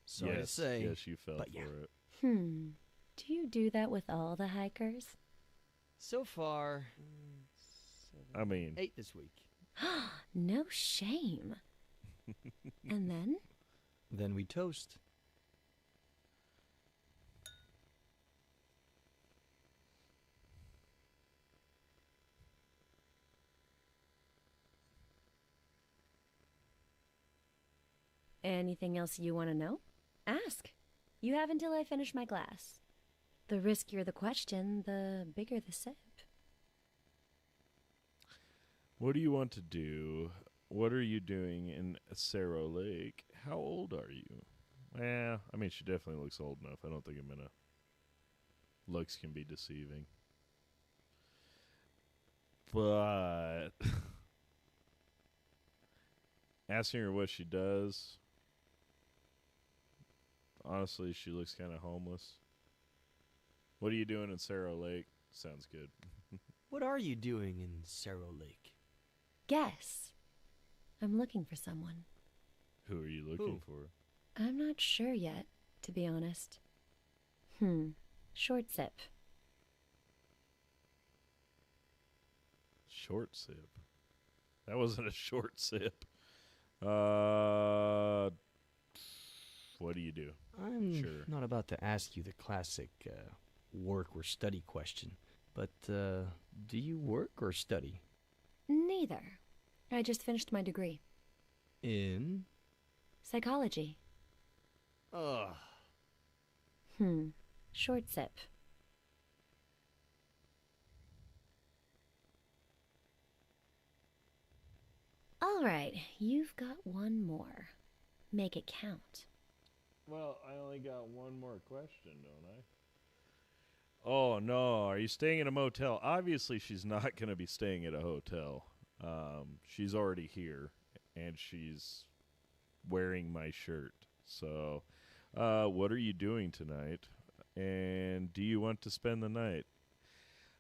Sorry to say. Yes, you fell but for yeah. it. Do you do that with all the hikers? So far, 8 this week. No shame. And then? Then we toast. Anything else you want to know? Ask. You have until I finish my glass. The riskier the question, the bigger the sip. What do you want to do? What are you doing in Cerro Lake? How old are you? Well, I mean, she definitely looks old enough. I don't think I'm gonna. Looks can be deceiving. But asking her what she does, honestly, she looks kind of homeless. What are you doing in Cerro Lake? Sounds good. What are you doing in Cerro Lake? Guess. I'm looking for someone. Who are you looking for? I'm not sure yet, to be honest. Short sip. Short sip. That wasn't a short sip. What do you do? I'm not about to ask you the classic work or study question, but do you work or study? Neither. I just finished my degree. In? Psychology. Ugh. Short sip. All right, you've got one more. Make it count. Well, I only got one more question, don't I? Oh, no. Are you staying in a motel? Obviously, she's not going to be staying at a hotel. She's already here, and she's wearing my shirt. So, what are you doing tonight? And do you want to spend the night?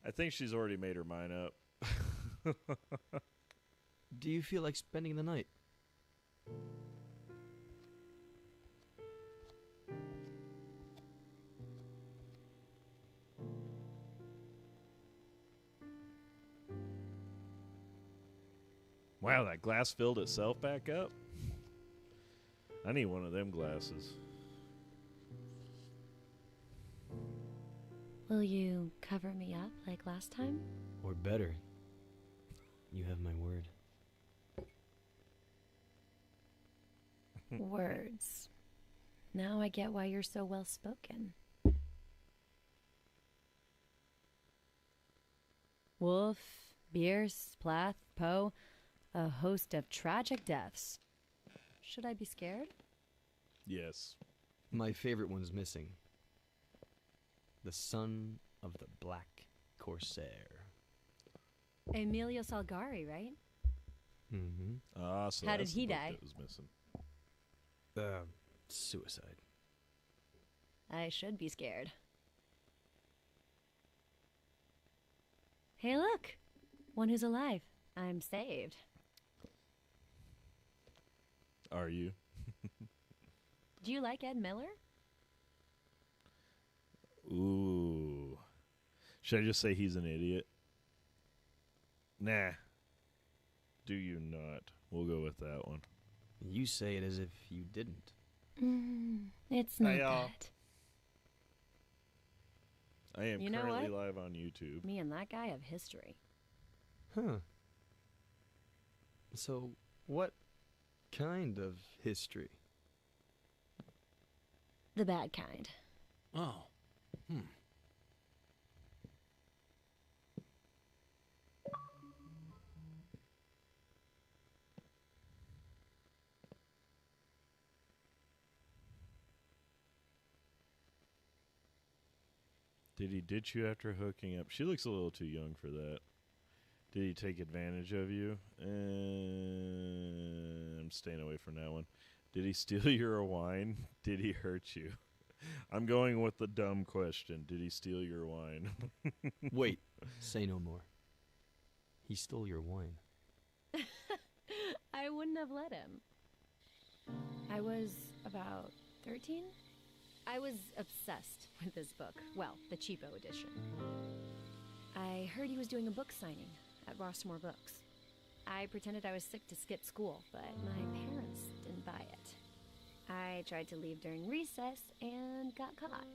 I think she's already made her mind up. Do you feel like spending the night? Wow, that glass filled itself back up? I need one of them glasses. Will you cover me up like last time? Or better. You have my word. Words. Now I get why you're so well spoken. Wolf, Bierce, Plath, Poe, a host of tragic deaths. Should I be scared? Yes. My favorite one's missing. The son of the Black Corsair. Emilio Salgari, right? Mm-hmm. Ah, so How that's did he the book die? that was missing. Suicide. I should be scared. Hey, look! One who's alive. I'm saved. Are you? Do you like Ed Miller? Ooh. Should I just say he's an idiot? Nah. Do you not? We'll go with that one. You say it as if you didn't. It's not Hey, y'all. that. I am You know currently what? live on YouTube. Me and that guy have history. Huh. So, what kind of history? The bad kind. Oh. Did he ditch you after hooking up? She looks a little too young for that. Did he take advantage of you? I'm staying away from that one. Did he steal your wine? Did he hurt you? I'm going with the dumb question. Did he steal your wine? Wait, say no more. He stole your wine. I wouldn't have let him. I was about 13. I was obsessed with this book. Well, the cheapo edition. I heard he was doing a book signing at Rossmore Books. I pretended I was sick to skip school, but my parents didn't buy it. I tried to leave during recess and got caught.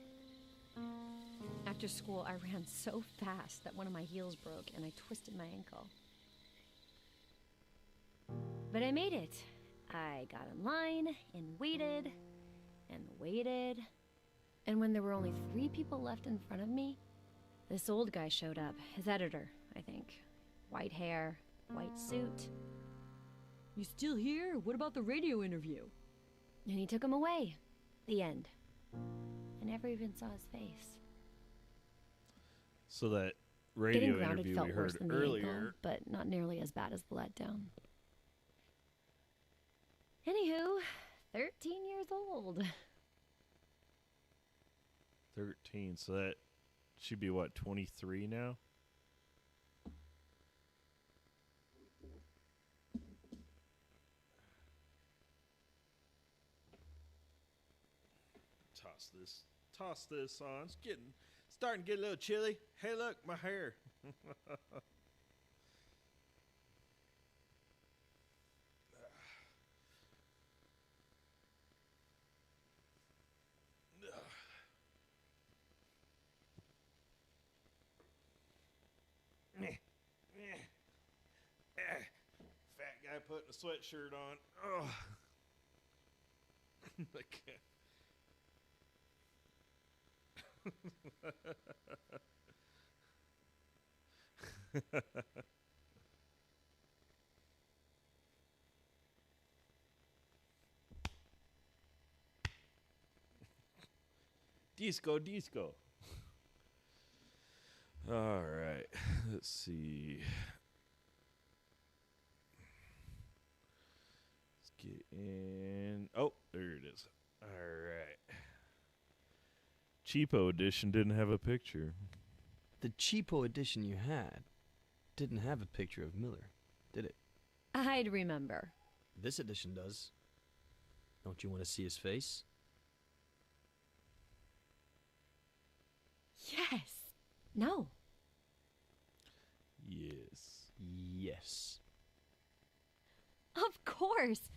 After school, I ran so fast that one of my heels broke and I twisted my ankle. But I made it. I got in line and waited and waited. And when there were only 3 people left in front of me, this old guy showed up. His editor, I think. White hair, white suit. You still here? What about the radio interview? And he took him away. The end. I never even saw his face. So that radio Getting grounded interview felt we worse heard than the earlier. ankle, but not nearly as bad as the letdown. Anywho, 13 years old. 13. So that should be what, 23 now? Toss this on. It's starting to get a little chilly. Hey, look, my hair. Fat guy putting a sweatshirt on. Oh. Disco. All right. Let's see. Let's get in. Oh, there it is. All right. Cheapo edition didn't have a picture. The cheapo edition you had didn't have a picture of Miller, did it? I'd remember. This edition does. Don't you want to see his face? Yes. No. Yes. Yes. Of course.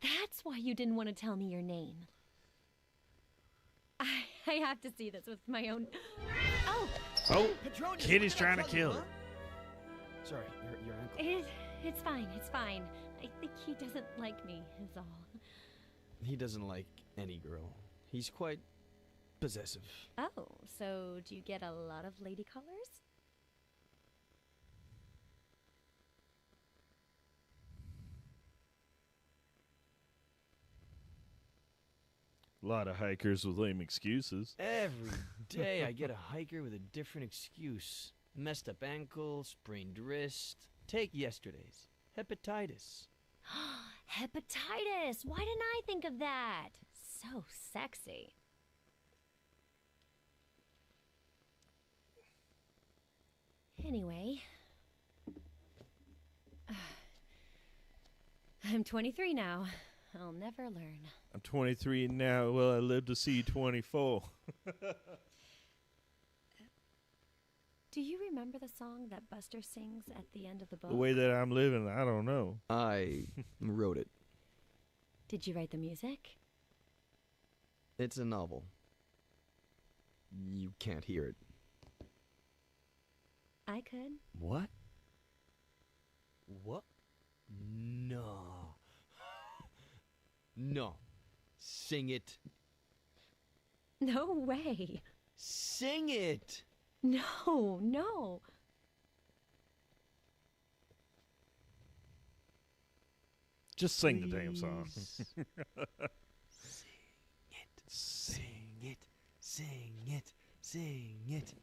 That's why you didn't want to tell me your name. I have to see this with my own... Oh! Oh! Kitty's trying to kill her. Sorry, your ankle. It's fine, it's fine. I think he doesn't like me, is all. He doesn't like any girl. He's quite possessive. Oh, so do you get a lot of lady callers? A lot of hikers with lame excuses. Every day I get a hiker with a different excuse. Messed up ankle, sprained wrist. Take yesterday's. Hepatitis. Hepatitis! Why didn't I think of that? So sexy. Anyway. I'm 23 now. I'll never learn. I'm 23 now. Well, I live to see 24. Do you remember the song that Buster sings at the end of the book? The way that I'm living, I don't know. I wrote it. Did you write the music? It's a novel. You can't hear it. I could. What? What? No. No. Sing it. No way. Sing it. No. Just sing the damn song. Sing it. Sing it. Sing it.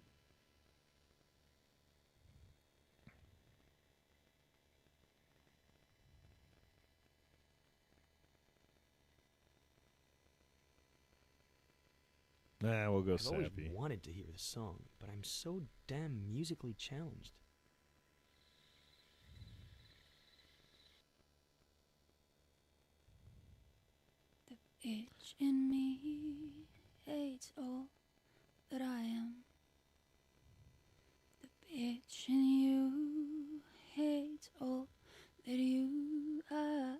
Nah, we'll go I've always sappy. wanted to hear the song, but I'm so damn musically challenged. The itch in me hates all that I am. The bitch in you hates all that you are.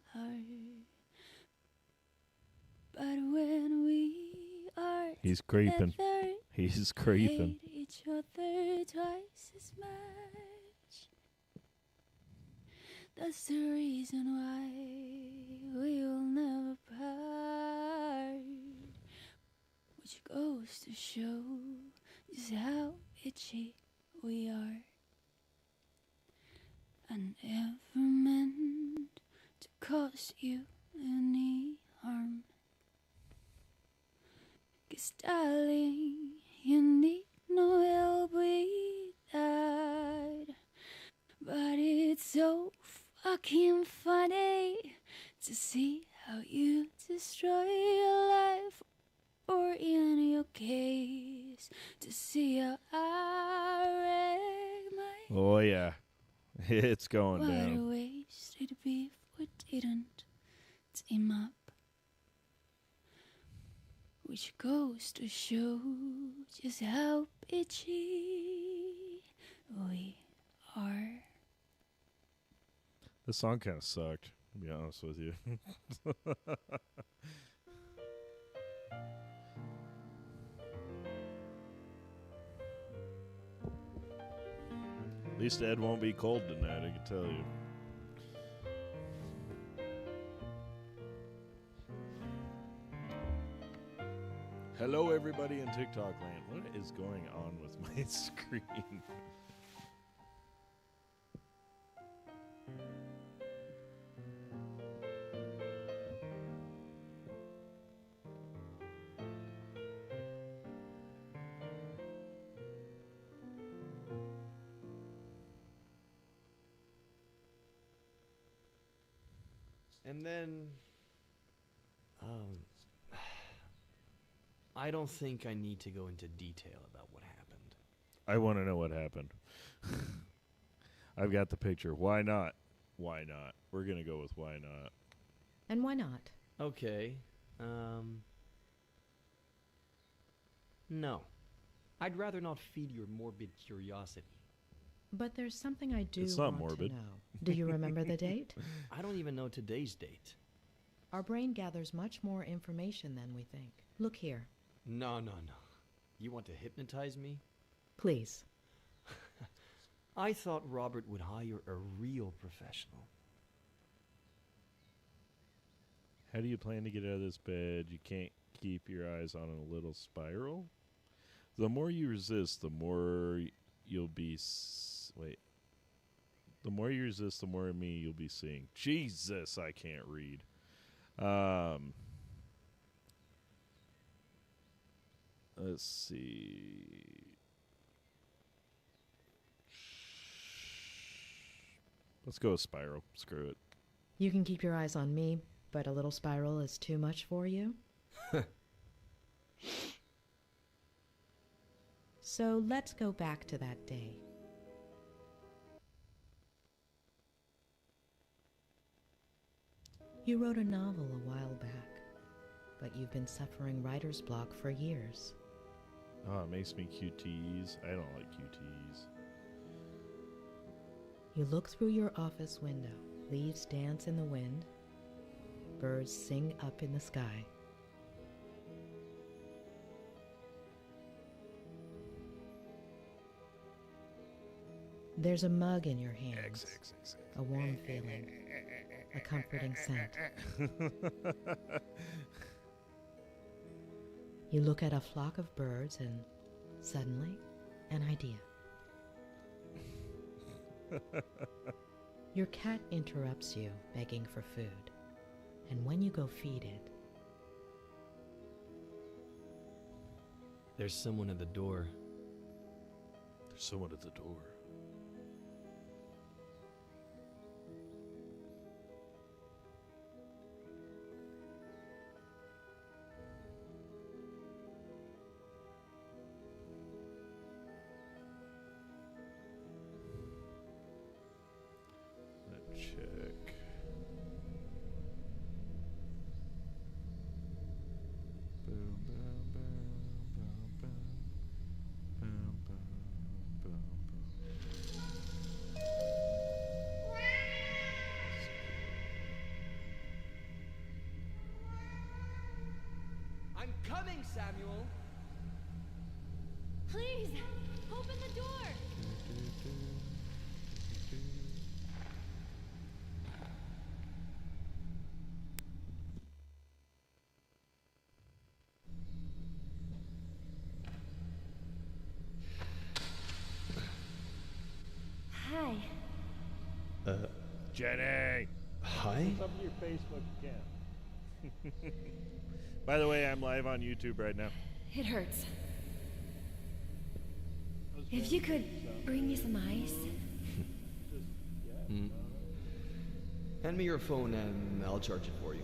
But when we are He's creeping. together, He's creeping. hate each other twice as much. That's the reason why we will never part. Which goes to show just how itchy we are. I never meant to cause you any harm. 'Cause darling, you need no help with that. But it's so fucking funny to see how you destroy your life. Or in your case, to see how I wreck my... Oh, yeah. It's going What a down. wasted beef we didn't team up. Which goes to show just how bitchy we are. This song kind of sucked, to be honest with you. At least Ed won't be cold tonight, I can tell you. Hello, everybody in TikTok land. What is going on with my screen? And then, I don't think I need to go into detail about what happened. I want to know what happened. I've got the picture. Why not? Why not? We're going to go with why not. And why not? Okay, no. I'd rather not feed your morbid curiosity. But there's something I do It's not want morbid. to know. Do you remember the date? I don't even know today's date. Our brain gathers much more information than we think. Look here. No. You want to hypnotize me? Please. I thought Robert would hire a real professional. How do you plan to get out of this bed? You can't keep your eyes on a little spiral? The more you resist, the more you'll be... Wait. The more you resist, the more of me you'll be seeing. Jesus, I can't read. Let's see. Let's go with spiral. Screw it. You can keep your eyes on me, but a little spiral is too much for you? So let's go back to that day. You wrote a novel a while back, but you've been suffering writer's block for years. Oh, it makes me QTs. I don't like QTs. You look through your office window. Leaves dance in the wind. Birds sing up in the sky. There's a mug in your hands. A warm feeling. A comforting scent. You look at a flock of birds and suddenly, an idea. Your cat interrupts you, begging for food. And when you go feed it, There's someone at the door. There's someone at the door. I'm coming, Samuel. Please, open the door. Hi. Jenny! Hi? What's up with your Facebook account? By the way, I'm live on YouTube right now. It hurts. If you could bring me some ice. Hand me your phone and I'll charge it for you.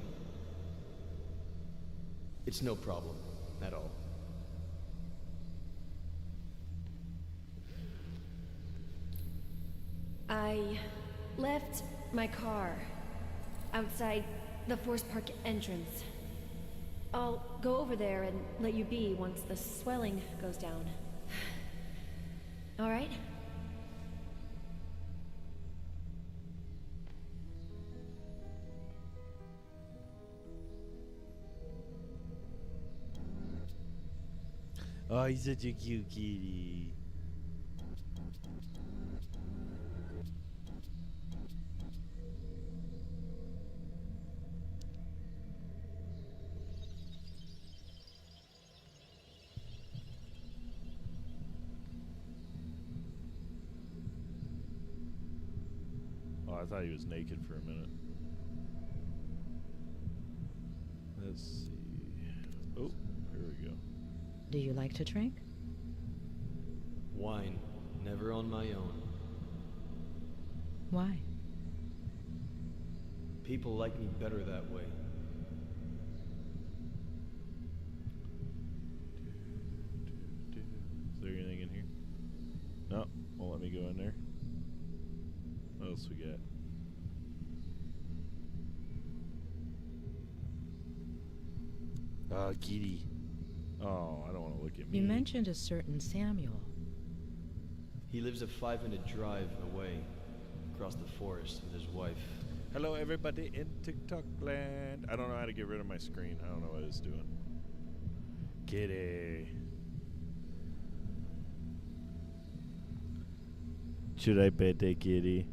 It's no problem at all. I left my car outside the Forest Park entrance. I'll go over there and let you be once the swelling goes down. All right? Oh, he's such a cute kitty. Oh, I thought he was naked for a minute. Let's see. Oh, here we go. Do you like to drink? Wine, never on my own. Why? People like me better that way. Is there anything in here? No, won't let me go in there. What else we got? Kitty. Oh, I don't want to look at me. You mentioned a certain Samuel. He lives a 5-minute drive away, across the forest with his wife. Hello, everybody in TikTok land. I don't know how to get rid of my screen. I don't know what it's doing. Kitty. Should I pet the kitty?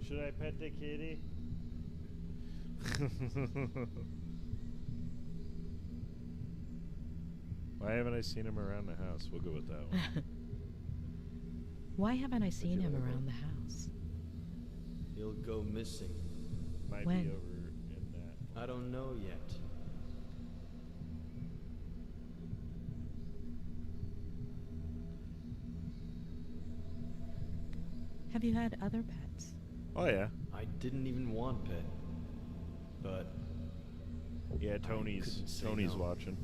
Should I pet the kitty? Why haven't I seen him around the house? We'll go with that one. Why haven't I seen him around the house? He'll go missing. Might When? be over in that. I don't know yet. Have you had other pets? Oh yeah. I didn't even want pet. But Yeah, couldn't Tony's say no. watching.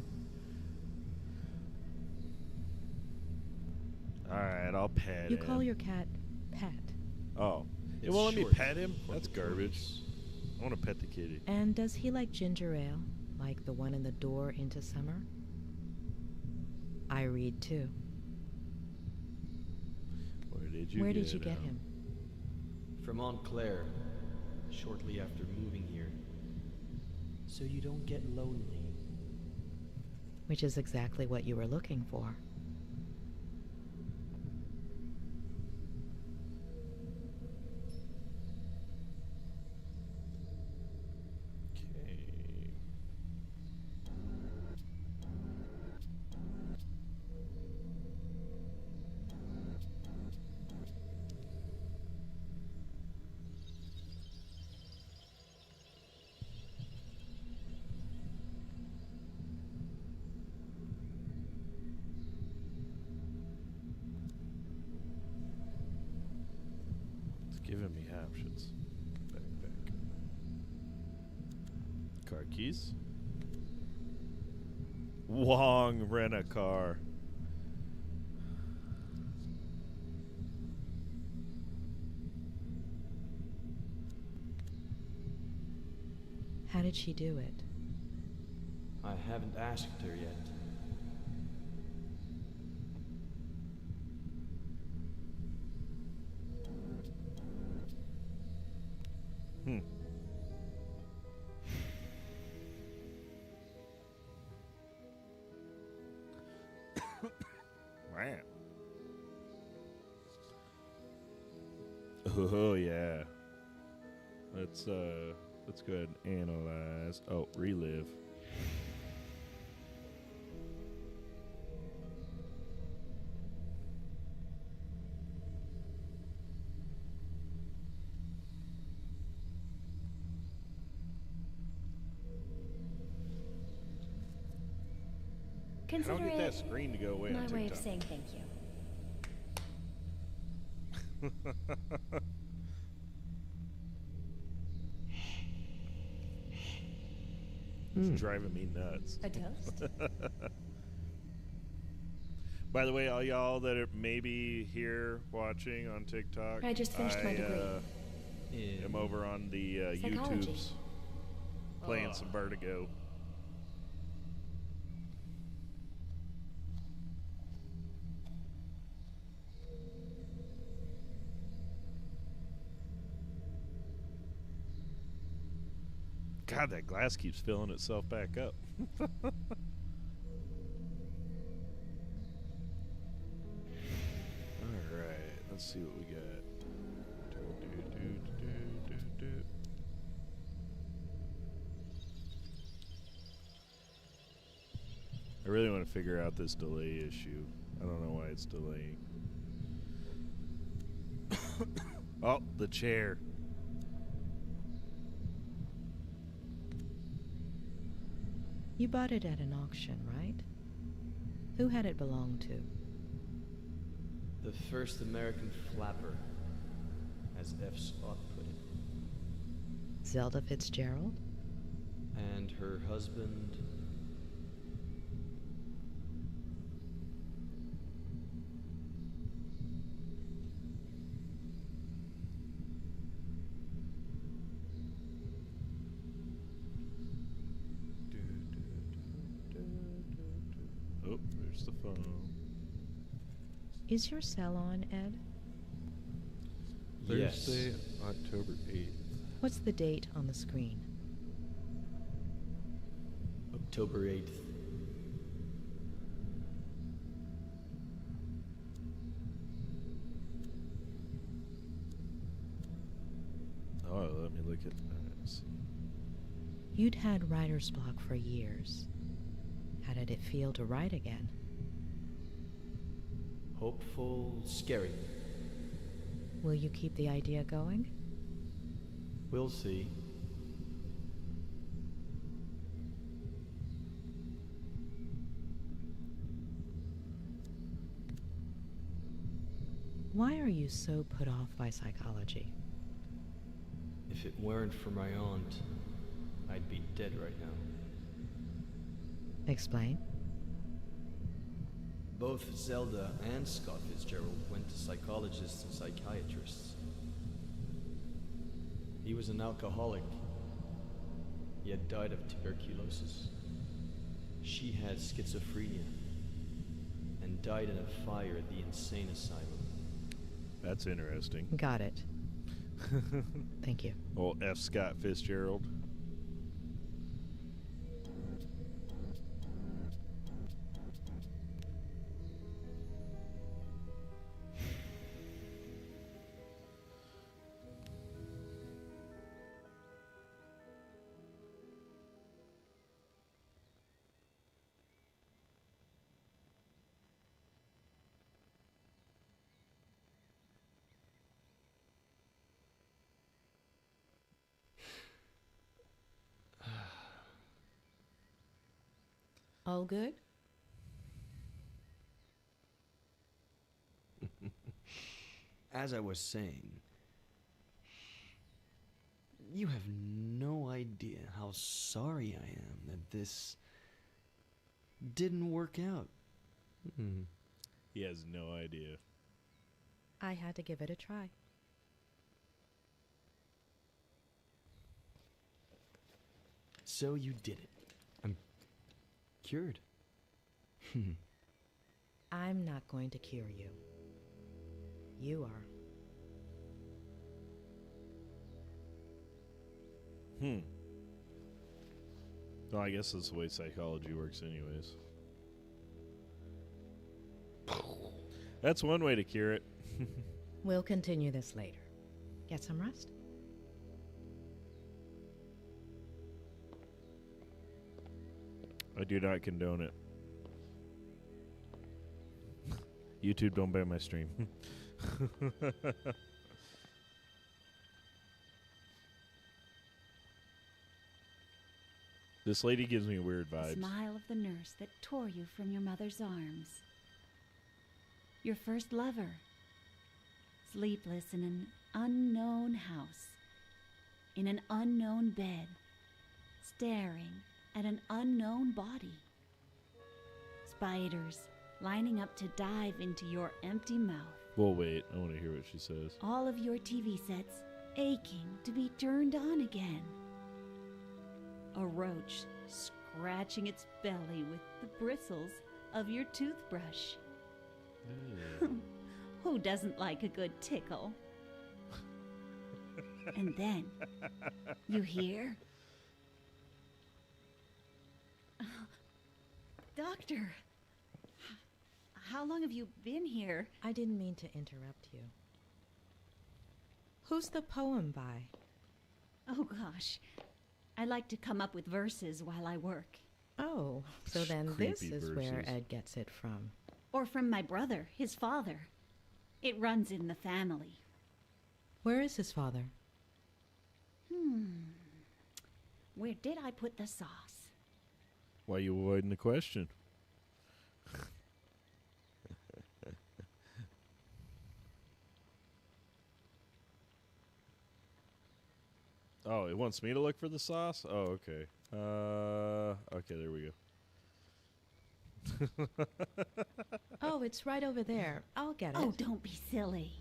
Alright, I'll pet You him. call your cat Pet. Oh. It It's won't let me short pet him? for That's garbage. performance. I want to pet the kitty. And does he like ginger ale, like the one in the door into summer? I read too. Where did you Where get did you get him? From Aunt Claire, shortly after moving here. So you don't get lonely. Which is exactly what you were looking for. Okay. It's giving me options. Backpack. Car keys. Wong, rent a car. How did she do it? I haven't asked her yet. Wow. Oh yeah. Let's go ahead and analyze. Oh, relive. Consider I don't get it that screen to go away my on way of TikTok. saying thank you. It's driving me nuts. A toast? By the way, all y'all that are maybe here watching on TikTok, I just finished my degree. I'm over on the Psychology. YouTubes playing some Vertigo. God, that glass keeps filling itself back up. Alright, let's see what we got. I really want to figure out this delay issue. I don't know why it's delaying. Oh, the chair. You bought it at an auction, right? Who had it belong to? The first American flapper, as F. Scott put it. Zelda Fitzgerald? And her husband... Oh, there's the phone. Is your cell on, Ed? Thursday, October 8th. What's the date on the screen? October 8th. Oh, let me look at that. You'd had writer's block for years. How did it feel to write again? Hopeful, scary. Will you keep the idea going? We'll see. Why are you so put off by psychology? If it weren't for my aunt, I'd be dead right now. Explain. Both Zelda and Scott Fitzgerald went to psychologists and psychiatrists. He was an alcoholic. He had died of tuberculosis. She had schizophrenia and died in a fire at the insane asylum. That's interesting. Got it. Thank you. Old F. Scott Fitzgerald. All good? As I was saying, you have no idea how sorry I am that this didn't work out. He has no idea. I had to give it a try. So you did it. I'm cured. I'm not going to cure you. You are. Well, I guess that's the way psychology works anyways. That's one way to cure it. We'll continue this later. Get some rest? I do not condone it. YouTube, don't ban my stream. This lady gives me weird The vibes. smile of the nurse that tore you from your mother's arms. Your first lover. Sleepless in an unknown house. In an unknown bed. Staring at an unknown body. Spiders lining up to dive into your empty mouth. Well, wait. I want to hear what she says. All of your TV sets aching to be turned on again. A roach scratching its belly with the bristles of your toothbrush. Who doesn't like a good tickle? And then, you hear? Doctor, how long have you been here? I didn't mean to interrupt you. Who's the poem by? Oh, gosh. I like to come up with verses while I work. Oh, so then this Creepy is where verses. Ed gets it from. Or from my brother, his father. It runs in the family. Where is his father? Where did I put the sauce? Why are you avoiding the question? Oh, it wants me to look for the sauce? Oh, okay. Okay, there we go. Oh, it's right over there. I'll get it. Oh, don't be silly.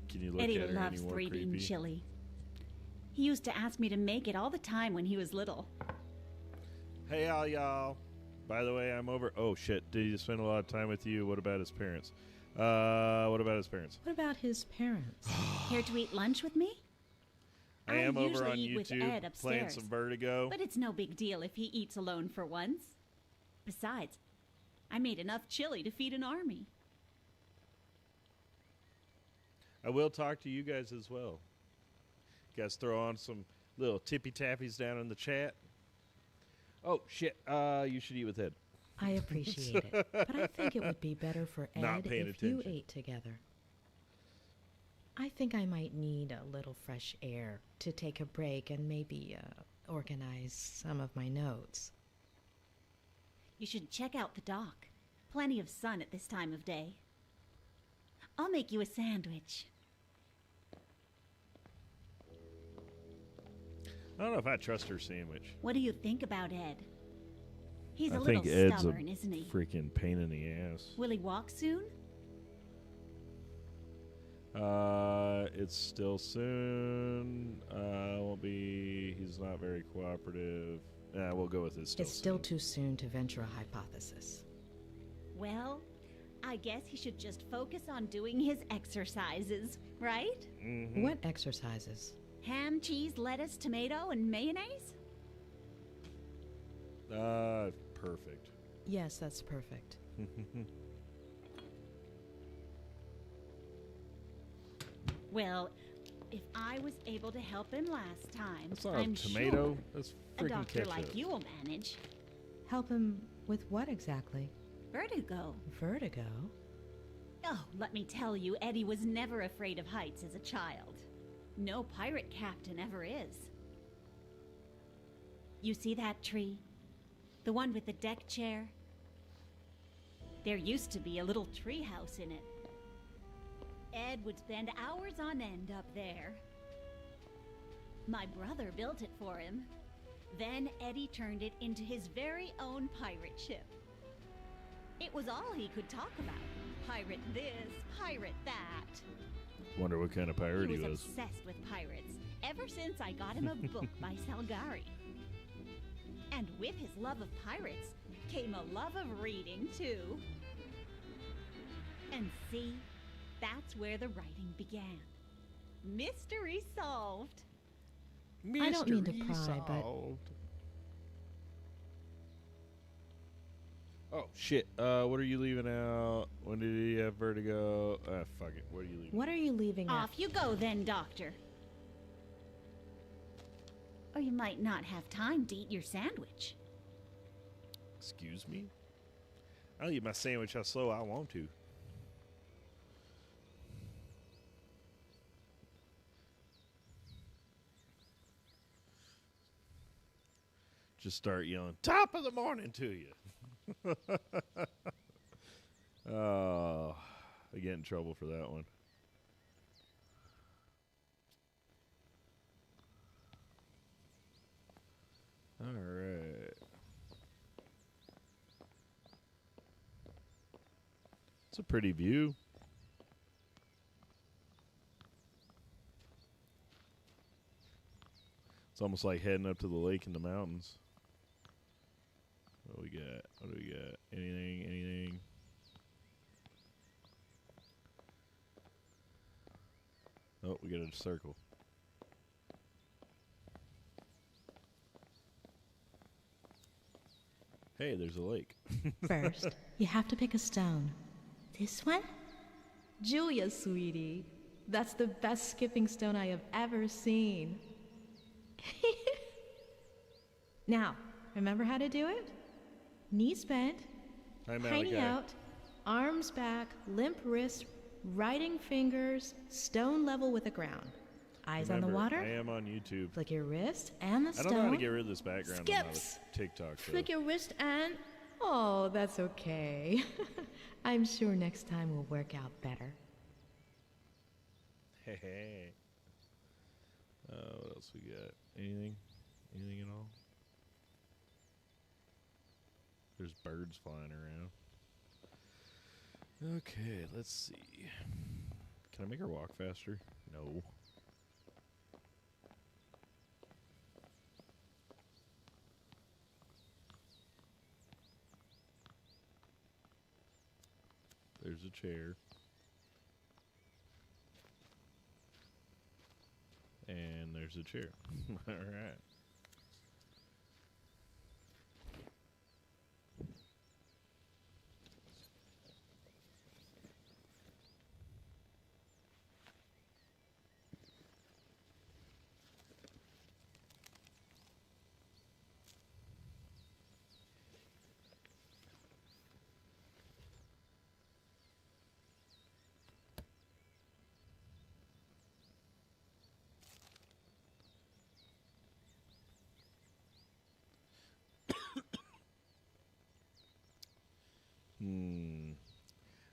Can you look Eddie at her loves any more three-bean creepy? chili. He used to ask me to make it all the time when he was little. Hey, all y'all. By the way, I'm over. Oh, shit. Did he spend a lot of time with you? What about his parents? What about his parents? What about his parents? Care to eat lunch with me? I am over on usually eat with Ed YouTube playing upstairs, some Vertigo. But it's no big deal if he eats alone for once. Besides, I made enough chili to feed an army. I will talk to you guys as well. You guys throw on some little tippy tappies down in the chat. Oh, shit. You should eat with Ed. I appreciate it, but I think it would be better for Not Ed paying if you attention. ate together. I think I might need a little fresh air to take a break and maybe organize some of my notes. You should check out the dock. Plenty of sun at this time of day. I'll make you a sandwich. I don't know if I trust her sandwich. What do you think about Ed? He's I a little think Ed's stubborn, a isn't he? freaking pain in the ass. Will he walk soon? It's still soon. Won't be. He's not very cooperative. We'll go with it. It's still too soon to venture a hypothesis. Well, I guess he should just focus on doing his exercises, right? Mm-hmm. What exercises? Ham, cheese, lettuce, tomato, and mayonnaise? Perfect. Yes, that's perfect. Well, if I was able to help him last time, That's not I'm a tomato. sure That's a freaking doctor ketchup. like you will manage. Help him with what exactly? Vertigo. Vertigo? Oh, let me tell you, Eddie was never afraid of heights as a child. No pirate captain ever is. You see that tree? The one with the deck chair? There used to be a little tree house in it. Ed would spend hours on end up there. My brother built it for him. Then Eddie turned it into his very own pirate ship. It was all he could talk about. Pirate this, pirate that. Wonder what kind of pirate He he was was. obsessed with pirates ever since I got him a book by Salgari. And with his love of pirates came a love of reading, too. And see, that's where the writing began. Mystery solved. I don't mean to pry, but oh shit! What are you leaving out? When did he have vertigo? Fuck it. What are you leaving? What are you leaving out? Off you go then, Doctor. Or you might not have time to eat your sandwich. Excuse me? I'll eat my sandwich how slow I want to. Just start yelling, top of the morning to you. Oh, I get in trouble for that one. All right. It's a pretty view. It's almost like heading up to the lake in the mountains. What do we got? What do we got? Anything? Anything? Oh, we got a circle. Hey, there's a lake. First, you have to pick a stone. This one? Julia, sweetie. That's the best skipping stone I have ever seen. Now, remember how to do it? Knees bent, hiney out, arms back, limp wrist, writing fingers, stone level with the ground. Eyes on the water. I am on YouTube. Flick your wrist and the stone. I don't know how to get rid of this background. Skips. On TikTok. Flick your wrist and... Oh, that's okay. I'm sure next time will work out better. Hey, hey. What else we got? Anything? Anything at all? There's birds flying around. Okay, let's see. Can I make her walk faster? No. There's a chair. And there's a chair. All right.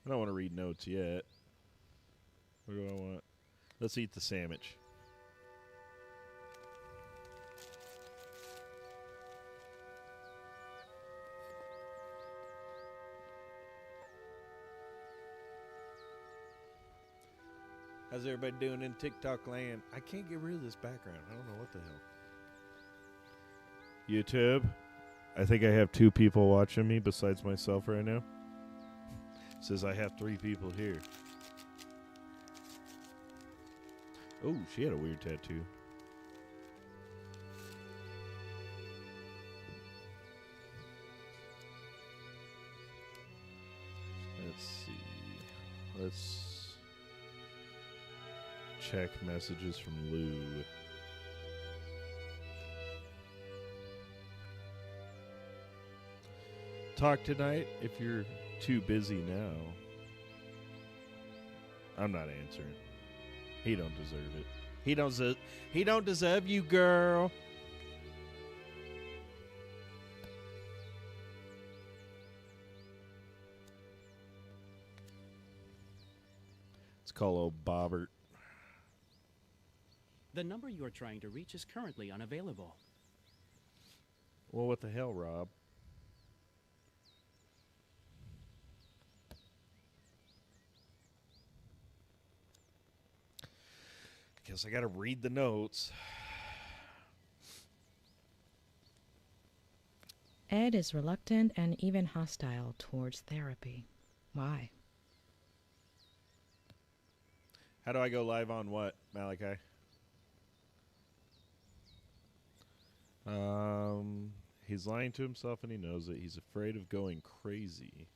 I don't want to read notes yet. What do I want? Let's eat the sandwich. How's everybody doing in TikTok land? I can't get rid of this background. I don't know what the hell. YouTube. I think I have 2 people watching me besides myself right now. Says I have 3 people here. Oh, she had a weird tattoo. Let's see. Let's check messages from Lou. Talk tonight if you're too busy now. I'm not answering. He don't deserve it. He don't deserve you, girl. Let's call old Bobbert. The number you are trying to reach is currently unavailable. Well, what the hell, Rob? Guess I gotta read the notes. Ed is reluctant and even hostile towards therapy. Why? How do I go live on what, Malachi? He's lying to himself and he knows it. He's afraid of going crazy.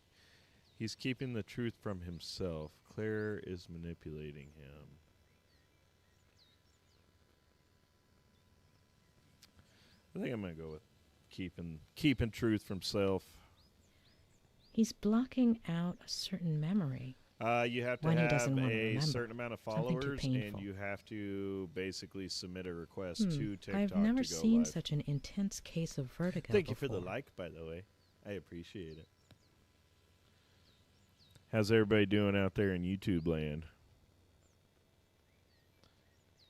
He's keeping the truth from himself. Claire is manipulating him. I think I'm going to go with keeping truth from self. He's blocking out a certain memory. You have to have a certain amount of followers, and you have to basically submit a request to TikTok. I've never to go seen live. such an intense case of vertigo Thank you before. for the like, by the way. I appreciate it. How's everybody doing out there in YouTube land?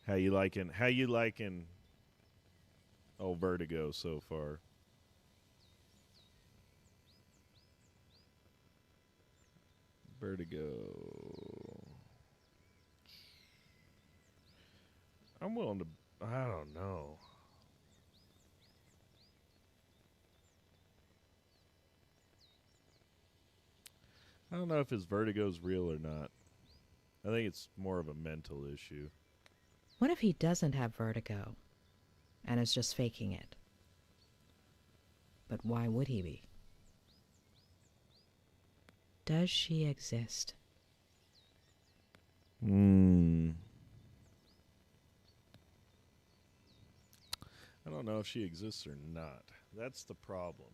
How you liking old Vertigo so far? Vertigo. I'm willing to, I don't know. I don't know if his vertigo's real or not. I think it's more of a mental issue. What if he doesn't have vertigo and is just faking it? But why would he be? Does she exist? I don't know if she exists or not. That's the problem.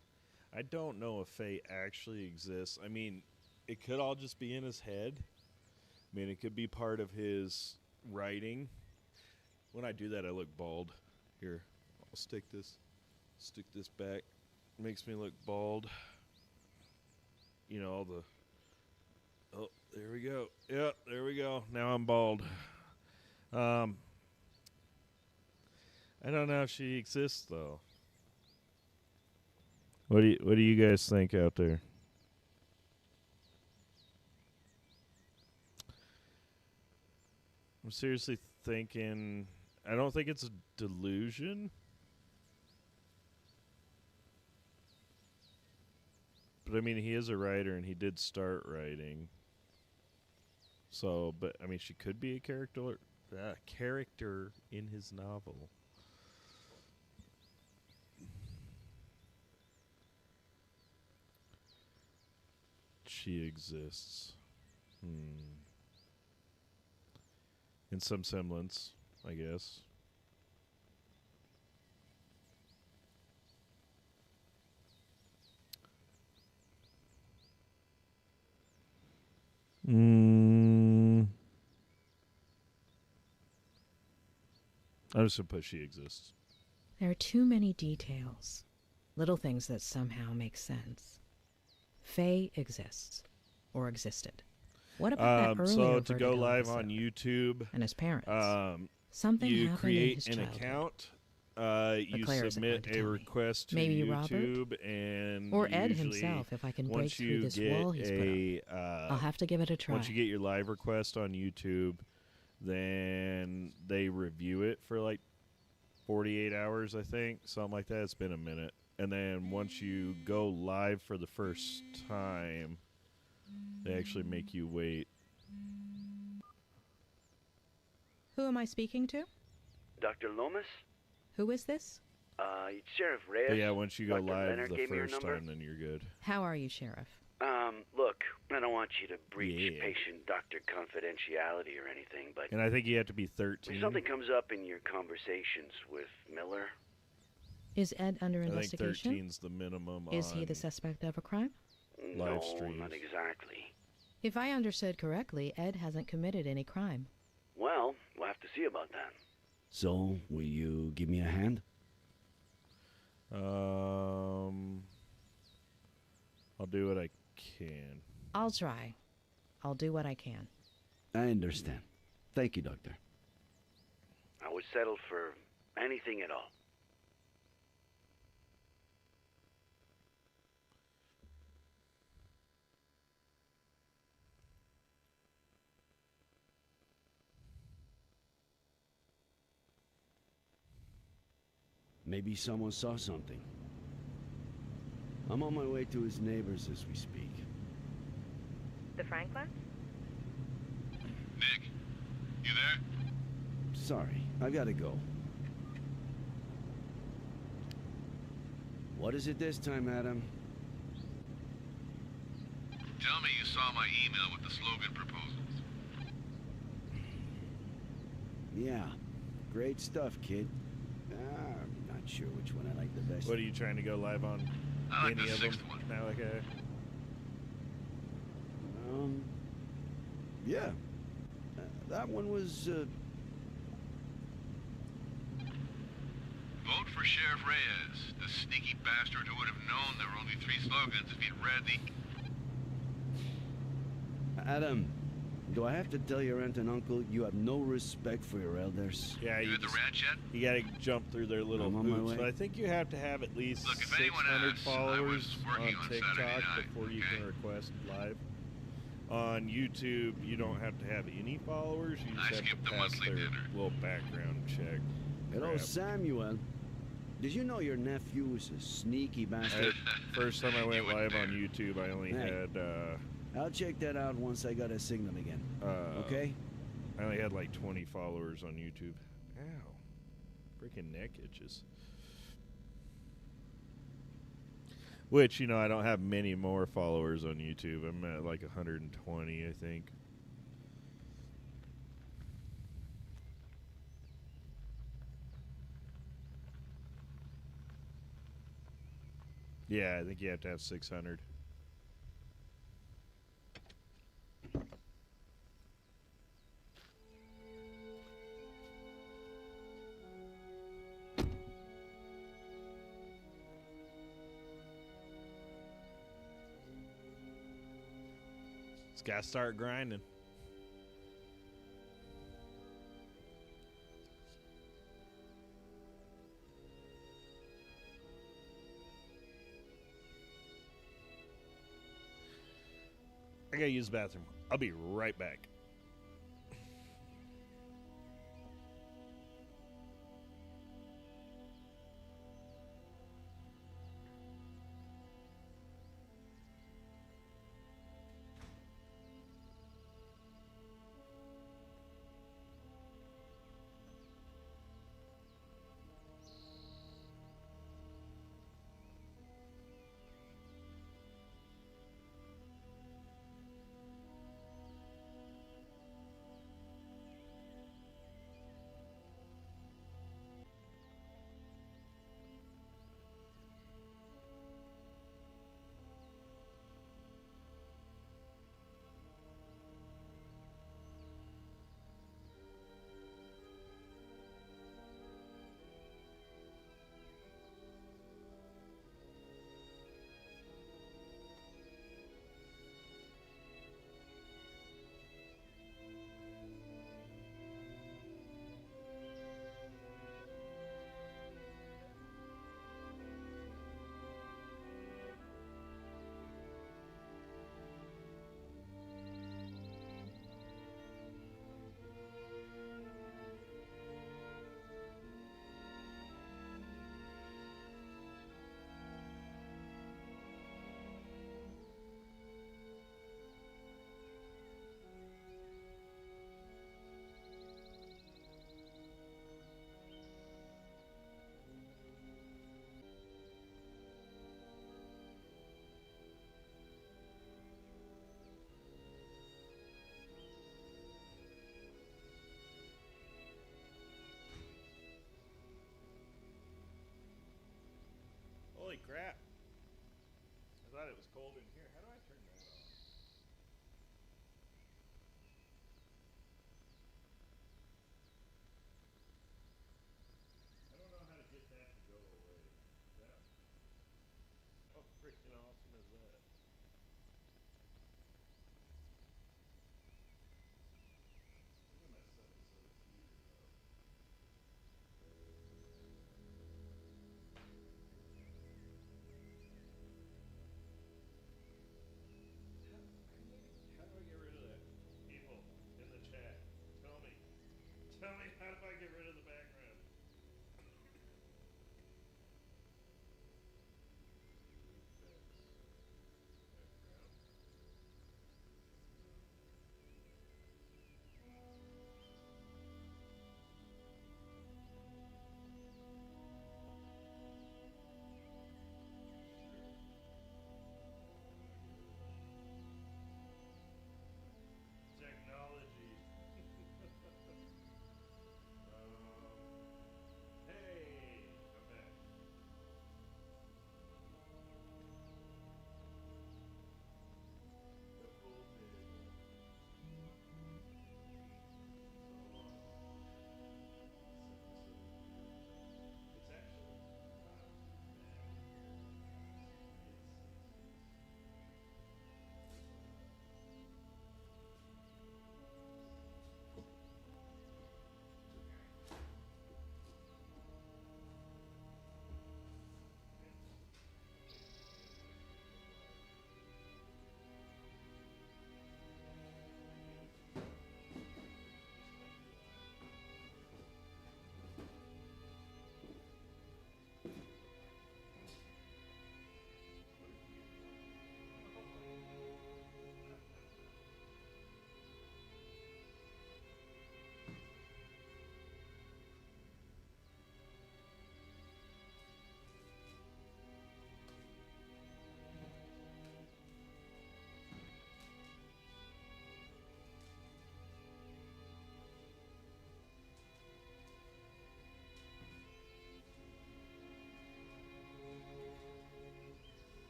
I don't know if Faye actually exists. I mean, it could all just be in his head. I mean, it could be part of his writing. When I do that, I look bald. Here, I'll stick this back. Makes me look bald. You know, all the... Oh, there we go. Yep, there we go. Now I'm bald. I don't know if she exists, though. What do you guys think out there? I'm seriously thinking... I don't think it's a delusion. But, I mean, he is a writer, and he did start writing. So, but, I mean, she could be a character in his novel. She exists. In some semblance, I guess. I'm just going to put she exists. There are too many details. Little things that somehow make sense. Faye exists. Or existed. What about that earlier so to go Vertigo live episode? on YouTube And his parents. Something you happened create in his an childhood. account. You Claire isn't submit going to a tell me. request to Maybe YouTube, Robert? and Or Ed usually himself, if I can break once through you this get wall he's put up. I'll have to give it a try. Once you get your live request on YouTube, then they review it for like 48 hours, I think, something like that. It's been a minute. And then once you go live for the first time, they actually make you wait. Who am I speaking to? Dr. Lomas? Who is this? It's Sheriff Reyes. But yeah, once you go Dr. live Leonard the gave me your first number. time, then you're good. How are you, Sheriff? Look, I don't want you to breach Yeah. patient-doctor confidentiality or anything, but... And I think you have to be 13. If something comes up in your conversations with Miller... Is Ed under I think investigation? 13's the minimum Is he on the suspect of a crime? live No, streams. not exactly. If I understood correctly, Ed hasn't committed any crime. Well, we'll have to see about that. So, will you give me a hand? I'll do what I can. I'll try. I'll do what I can. I understand. Thank you, Doctor. I would settle for anything at all. Maybe someone saw something. I'm on my way to his neighbors as we speak. The Franklins? Nick, you there? Sorry, I gotta go. What is it this time, Adam? Tell me you saw my email with the slogan proposals. Yeah, great stuff, kid. I'm not sure which one I like the best. What are you trying to go live on? I like any the of sixth them one. now? Okay. Yeah. That one was, Vote for Sheriff Reyes, the sneaky bastard who would have known there were only 3 slogans if he'd read the... Adam, do I have to tell your aunt and uncle you have no respect for your elders? Yeah, You at the ranch yet? You gotta jump through their little I'm on my hoops. way. But I think you have to have at least Look, if anyone 600 asks, I followers was working on on Saturday TikTok night, before you can request live. On YouTube, you don't have to have any followers. You just I have skipped to the pass monthly their dinner. little background check. Hello, crap. Samuel. Did you know your nephew is a sneaky bastard? First time I went live on YouTube, I only Hey. had I'll check that out once I got a signal again. Okay? I only had like 20 followers on YouTube. Ow. Freaking neck itches. Which, you know, I don't have many more followers on YouTube. I'm at like 120, I think. Yeah, I think you have to have 600. Just gotta start grinding. I gotta use the bathroom. I'll be right back.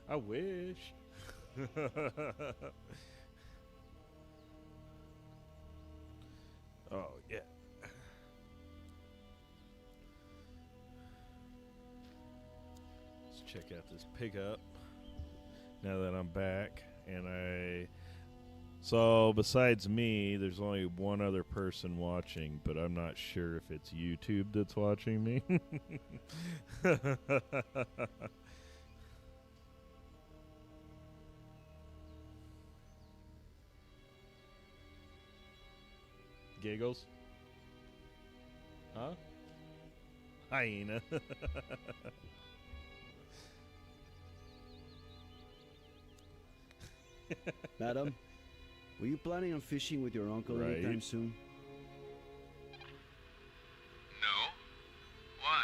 I wish. Oh, yeah. Let's check out this pickup now that I'm back. So besides me, there's only one other person watching, but I'm not sure if it's YouTube that's watching me. Giggles? Huh? Hyena. Madam, were you planning on fishing with your uncle anytime soon? No. Why?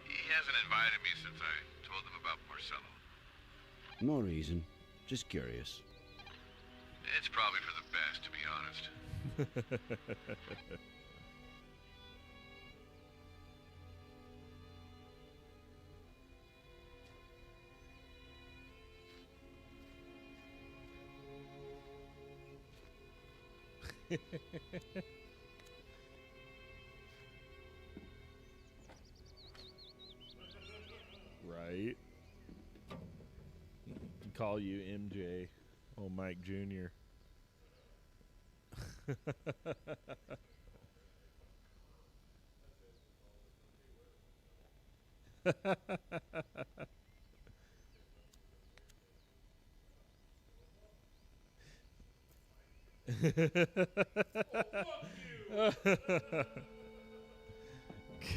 He hasn't invited me since I told him about Marcelo. No reason. Just curious. It's probably for the best, to be honest. Right. Call you MJ. Oh, Mike Jr.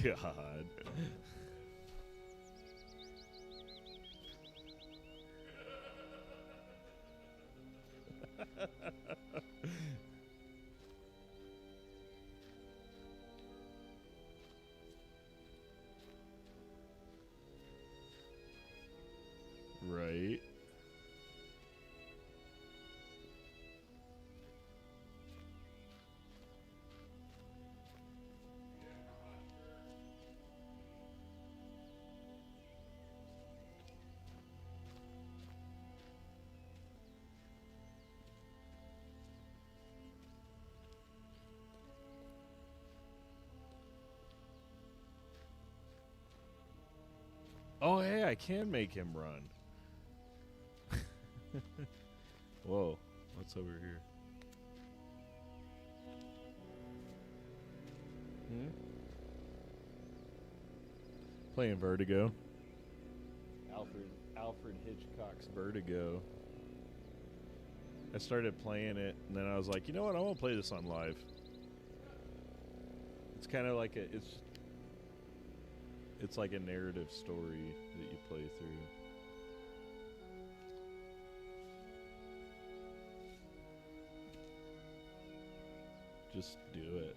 God. Right. Oh, hey, I can make him run. Whoa, what's over here? Playing Vertigo. Alfred Hitchcock's Vertigo. I started playing it, and then I was like, you know what? I want to play this on live. It's kind of like it's like a narrative story that you play through. Just do it.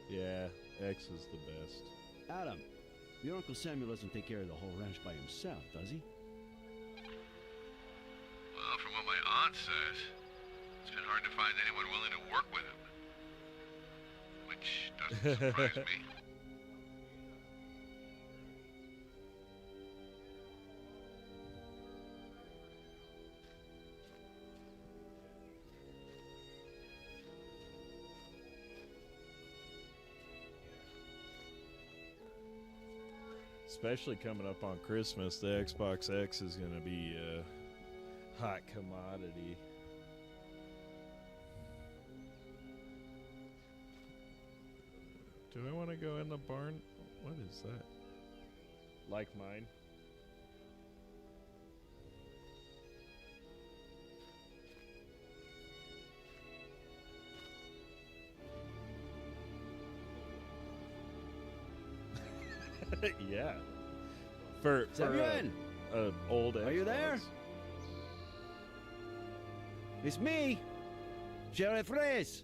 Yeah, X is the best. Adam, your Uncle Samuel doesn't take care of the whole ranch by himself, does he? Well, from what my aunt says, it's been hard to find anyone willing to work with him. Which doesn't surprise me. Especially coming up on Christmas, the Xbox X is going to be a hot commodity. Do I want to go in the barn? What is that? Like mine? Yeah. For old Xbox. Are you there? It's me, Sheriff Reyes.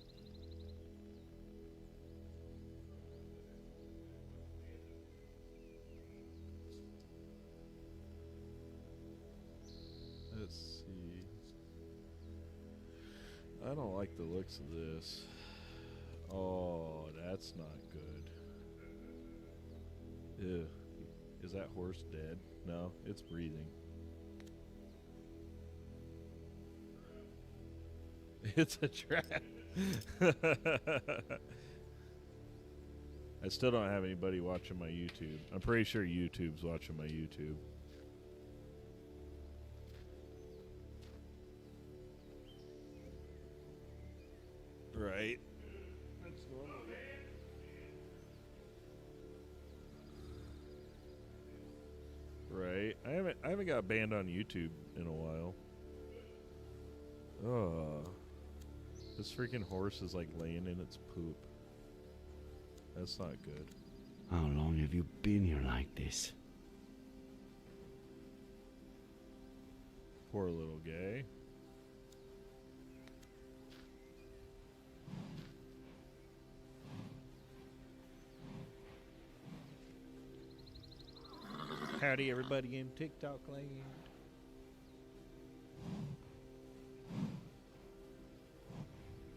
Let's see. I don't like the looks of this. Oh, that's not good. Ew. Is that horse dead? No, it's breathing. It's a trap. I still don't have anybody watching my YouTube. I'm pretty sure YouTube's watching my YouTube. Right. That's normal. Right. I haven't got banned on YouTube in a while. Oh. This freaking horse is like laying in its poop. That's not good. How long have you been here like this? Poor little guy. Howdy, everybody in TikTok land.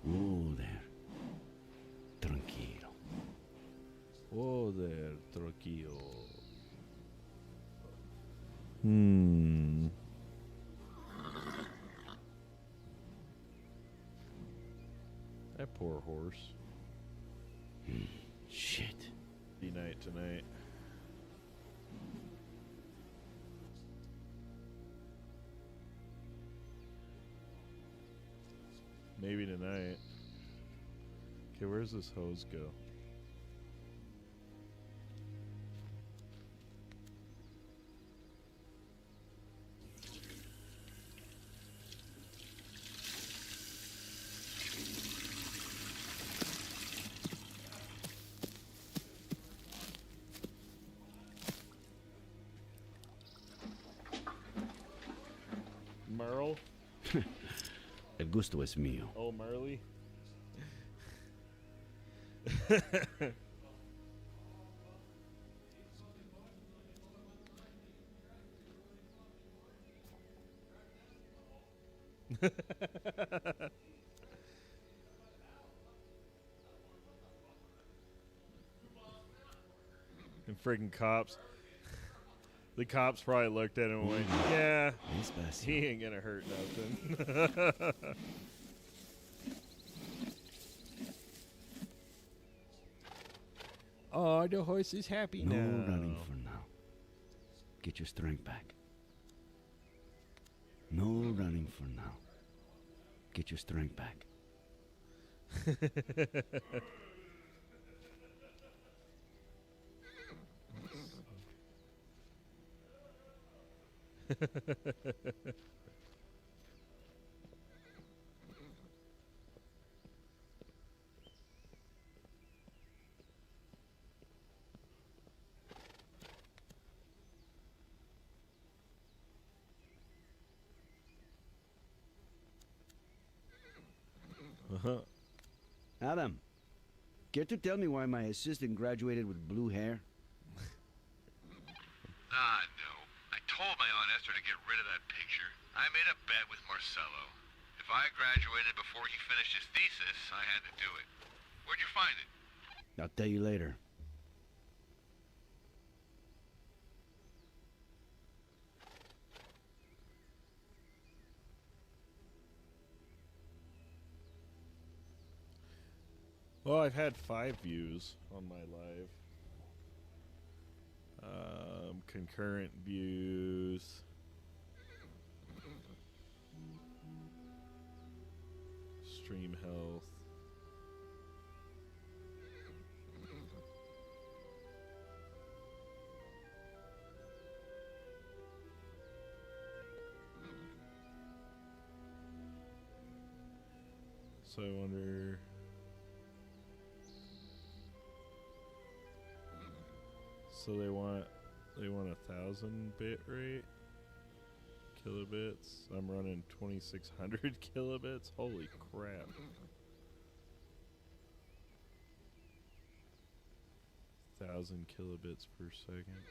Oh, there. Tranquilo. Oh, there, tranquilo. That poor horse. Shit. Night tonight. Maybe tonight. Okay, where's this hose go? Merle? El gusto es mío. Oh, Marley? And friggin' cops. The cops probably looked at him and went, yeah, he ain't gonna hurt nothing. Oh, the horse is happy No now. running for now. Get your strength back. No running for now. Get your strength back. Adam, care to tell me why my assistant graduated with blue hair? No. I told my Aunt Esther to get rid of that picture. I made a bet with Marcello. If I graduated before he finished his thesis, I had to do it. Where'd you find it? I'll tell you later. Well, I've had 5 views on my live. Concurrent views. Stream health. So I wonder. So they want 1,000 bit rate kilobits. I'm running 2,600 kilobits. Holy crap! 1,000 kilobits per second.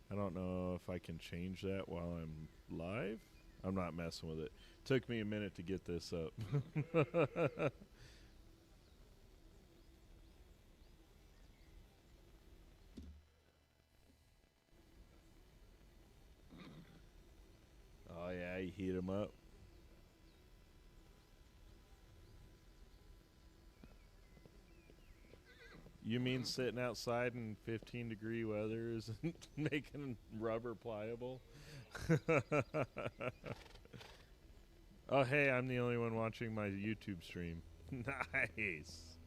I don't know if I can change that while I'm live. I'm not messing with it. Took me a minute to get this up. heat them up. You mean sitting outside in 15-degree weather isn't making rubber pliable? Oh, hey, I'm the only one watching my YouTube stream. Nice.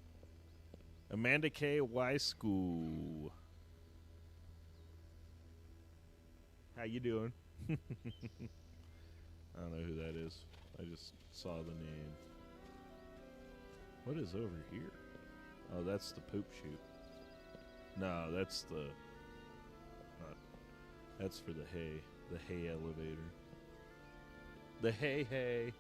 Amanda K. Weisku. How you doing? I don't know who that is. I just saw the name. What is over here? Oh, that's the poop chute. No, that's the... that's for the hay. The hay elevator. The hay.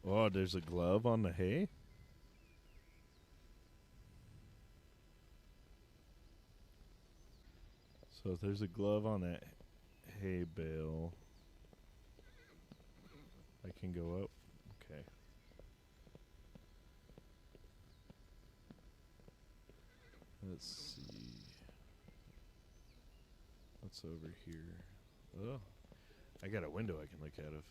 Oh, there's a glove on the hay? So if there's a glove on that hay bale, I can go up. Okay. Let's see. What's over here? Oh, I got a window I can look out of.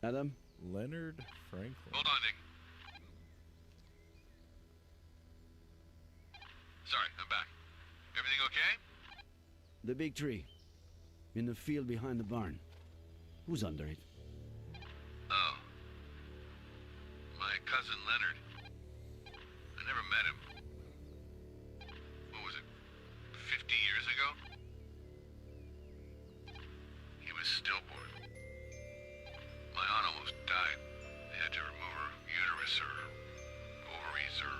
Adam? Leonard Franklin. Hold on, Nick. Sorry, I'm back. Everything okay? The big tree. In the field behind the barn. Who's under it? Oh. My cousin Leonard. I never met him. What was it? 50 years ago? He was stillborn. My aunt almost died. They had to remove her uterus or ovaries or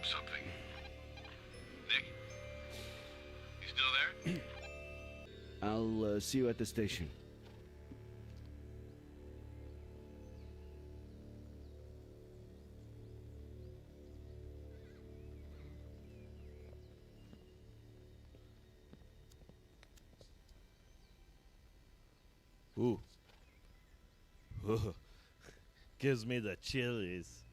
something. Nick? You still there? I'll see you at the station. Ooh. Gives me the chillies.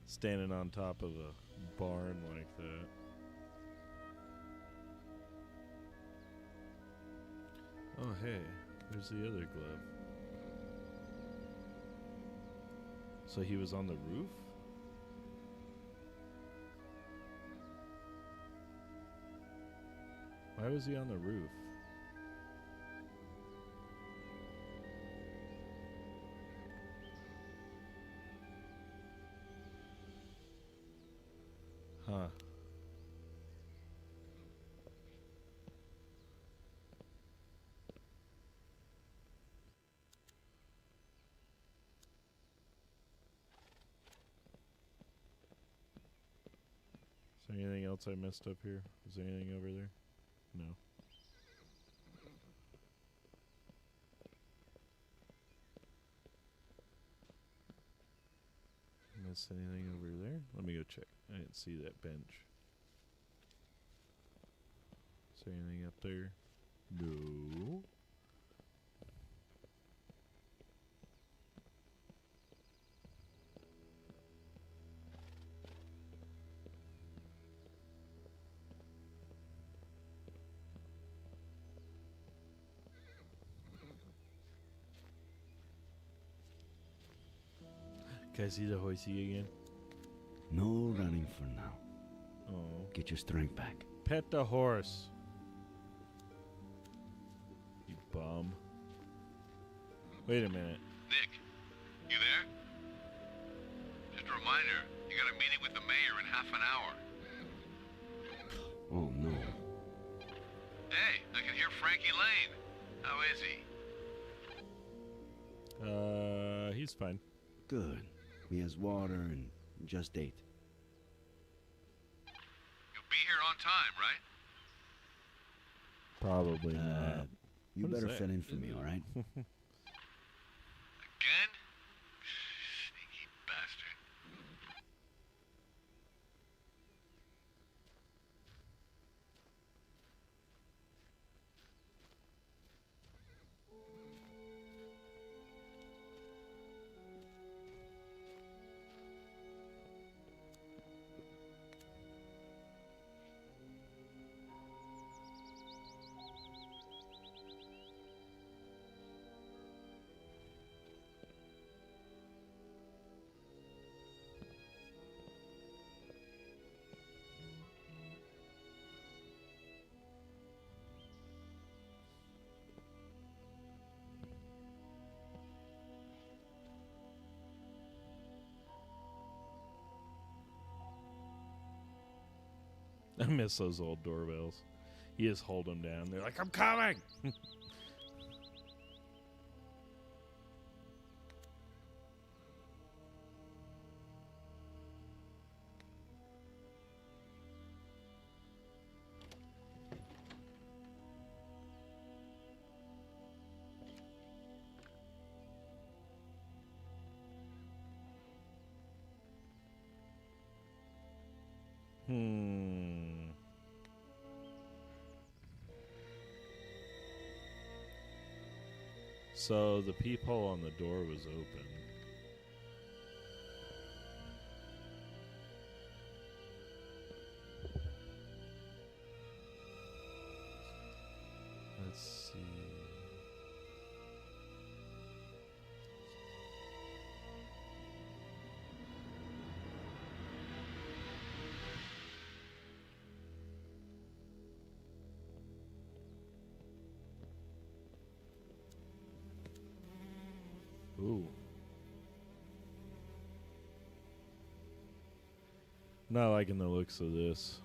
Standing on top of a barn like that. Oh, hey, there's the other glove. So he was on the roof? Why was he on the roof? Huh. Is there anything else I messed up here? Is there anything over there? No. Miss anything over there? Let me go check. I didn't see that bench. Is there anything up there? No. Can I see the horsey again? No running for now. Oh. Get your strength back. Pet the horse. You bum. Wait a minute. Nick, you there? Just a reminder, you got a meeting with the mayor in half an hour. Oh, no. Hey, I can hear Frankie Lane. How is he? He's fine. Good. He has water and just ate. You'll be here on time, right? Probably not. You What is better that? fill in for me, all right? Again? Sneaky bastard. I miss those old doorbells. You just hold them down. They're like, I'm coming! So the peephole on the door was open. Let's see. Ooh. Not liking the looks of this.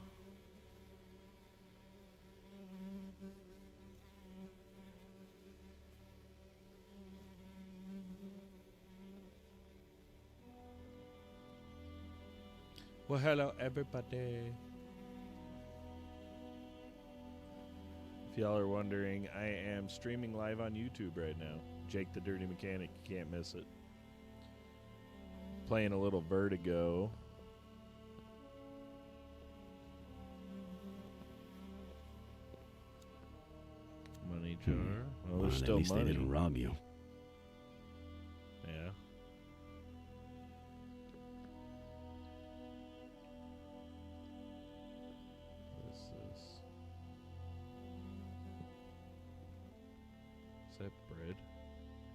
Well, hello, everybody. If y'all are wondering, I am streaming live on YouTube right now. Jake the Dirty Mechanic, you can't miss it. Playing a little Vertigo. Money jar. Oh, there's still at least money. They didn't rob you. Yeah. What is this? Is that bread?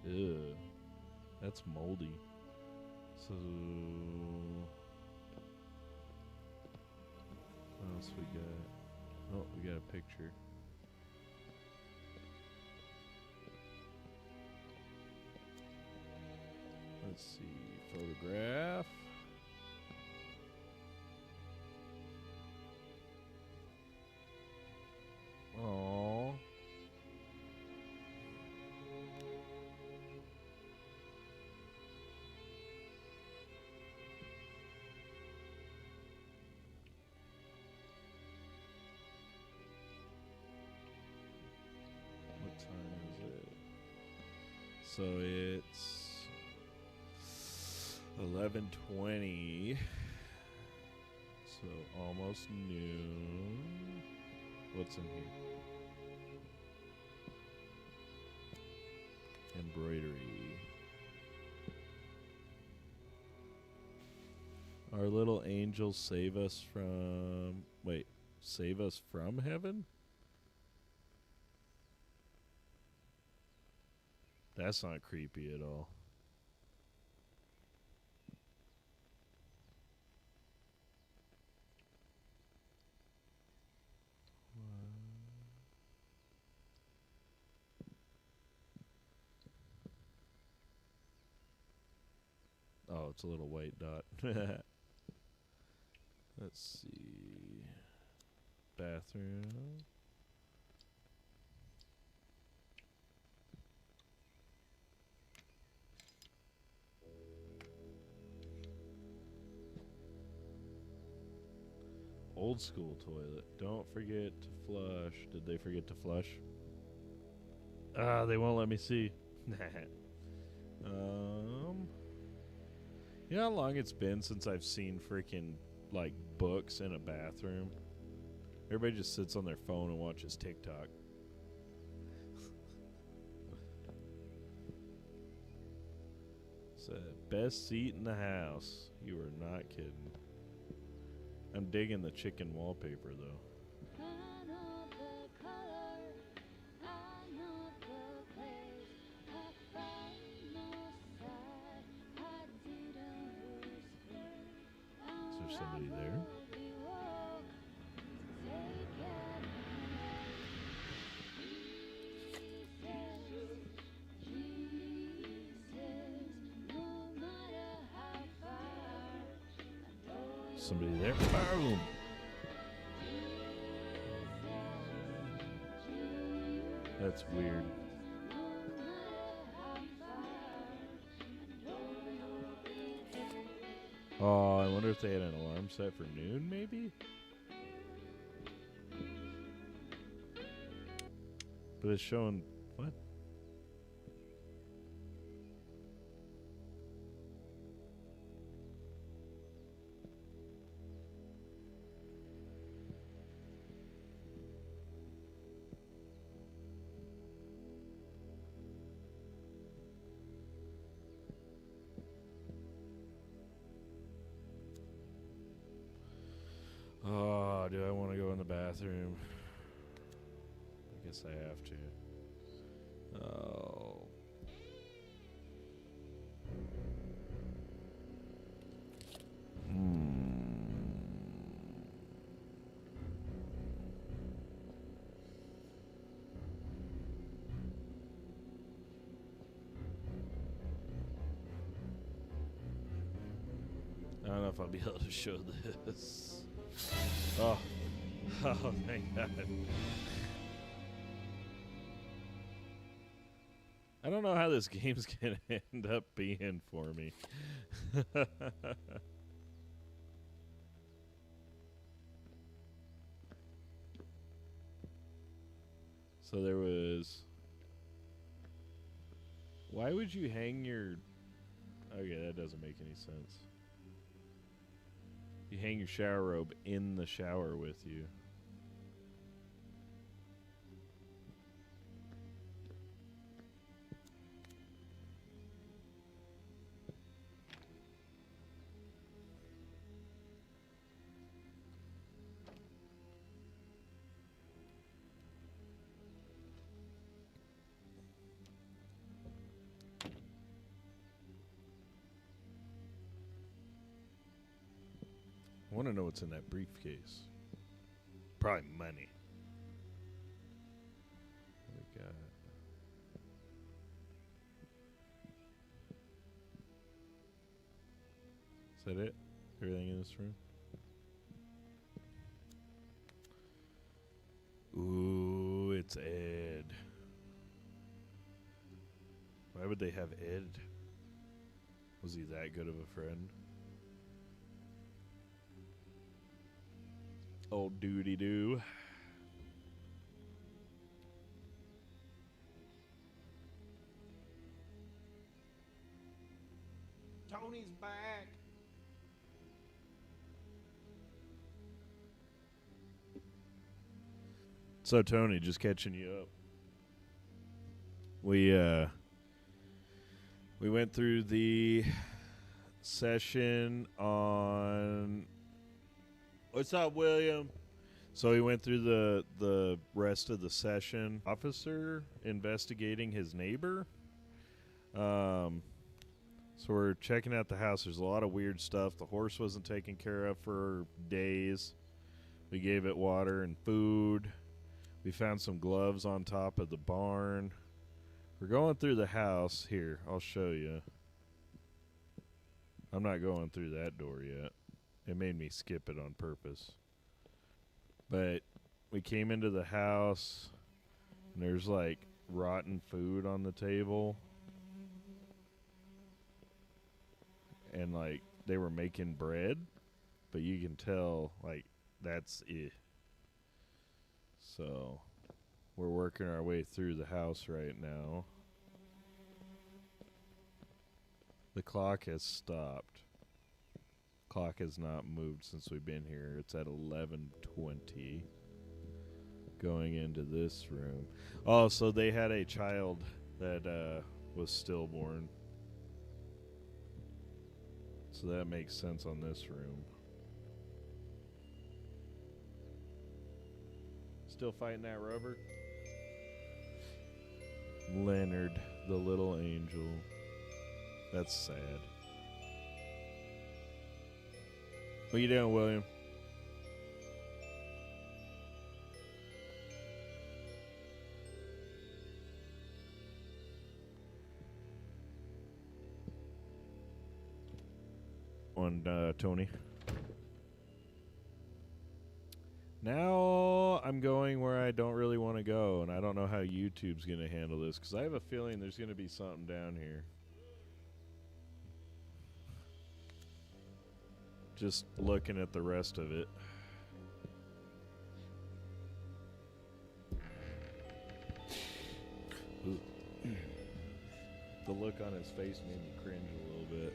Ew. That's moldy. So, what else we got? Oh, we got a picture. Let's see, photograph. Oh. What time is it? So it's 11:20, so almost noon. What's in here? Embroidery. Our little angels save us from... Wait, save us from heaven? That's not creepy at all. Oh, it's a little white dot. Let's see. Bathroom. Old school toilet. Don't forget to flush. Did they forget to flush? Ah, they won't let me see. You know how long it's been since I've seen freaking, like, books in a bathroom? Everybody just sits on their phone and watches TikTok. It's the best seat in the house. You are not kidding. I'm digging the chicken wallpaper, though. Is there somebody there? Somebody there? Boom! That's weird. Oh, I wonder if they had an alarm set for noon, maybe? But it's showing... What? Oh, do I want to go in the bathroom? I guess I have to. Oh. I don't know if I'll be able to show this. Oh. Oh, thank God. I don't know how this game's going to end up being for me. So there was... Why would you hang your... Okay, that doesn't make any sense. You hang your shower robe in the shower with you. I want to know what's in that briefcase. Probably money. What we got? Is that it? Everything in this room? Ooh, it's Ed. Why would they have Ed? Was he that good of a friend? Old doody-doo. Tony's back. So Tony, just catching you up. We went through the session on... What's up, William? So we went through the rest of the session. Officer investigating his neighbor. So we're checking out the house. There's a lot of weird stuff. The horse wasn't taken care of for days. We gave it water and food. We found some gloves on top of the barn. We're going through the house. Here, I'll show you. I'm not going through that door yet. It made me skip it on purpose. But we came into the house, and there's like rotten food on the table. And like they were making bread, but you can tell like that's it. So we're working our way through the house right now. The clock has stopped. Clock has not moved since we've been here. It's at 11:20. Going into this room. Oh, so they had a child that was stillborn. So that makes sense on this room. Still fighting that rubber? Leonard, the little angel. That's sad. What you doing, William? On Tony. Now I'm going where I don't really want to go, and I don't know how YouTube's going to handle this, because I have a feeling there's going to be something down here. Just looking at the rest of it. Ooh. The look on his face made me cringe a little bit.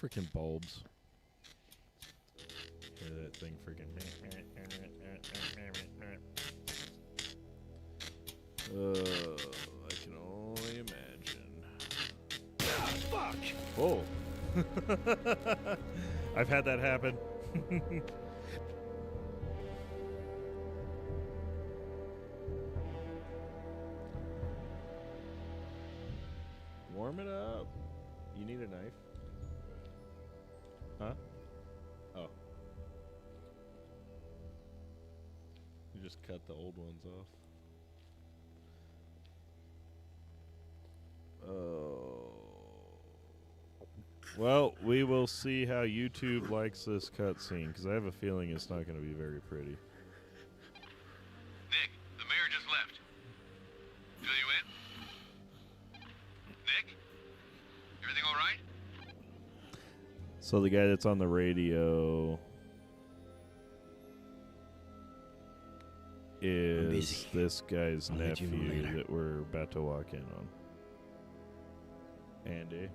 Freaking bulbs. Hear that thing freaking. I can only imagine. Ah, fuck! Oh. I've had that happen. Warm it up. You need a knife? Huh? Oh. You just cut the old ones off. Oh. Well, we will see how YouTube likes this cutscene, because I have a feeling it's not going to be very pretty. Nick, the mayor just left. Fill you in? Nick? Everything all right? So the guy that's on the radio is this guy's nephew that we're about to walk in on. Andy.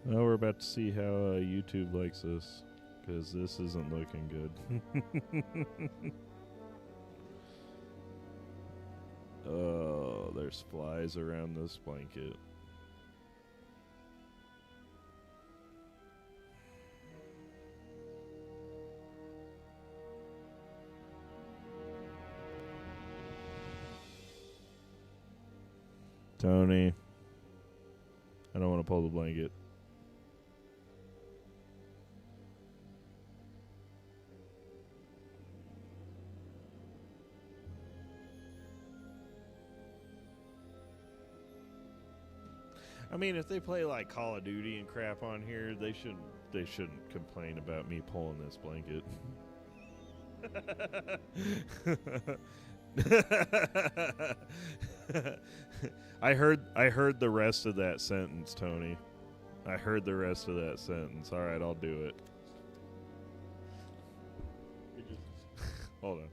Well, we're about to see how YouTube likes this, because this isn't looking good. Oh, there's flies around this blanket. Tony, I don't want to pull the blanket. I mean, if they play like Call of Duty and crap on here, they shouldn't complain about me pulling this blanket. I heard the rest of that sentence, Tony. I heard the rest of that sentence. All right, I'll do it. Hold on.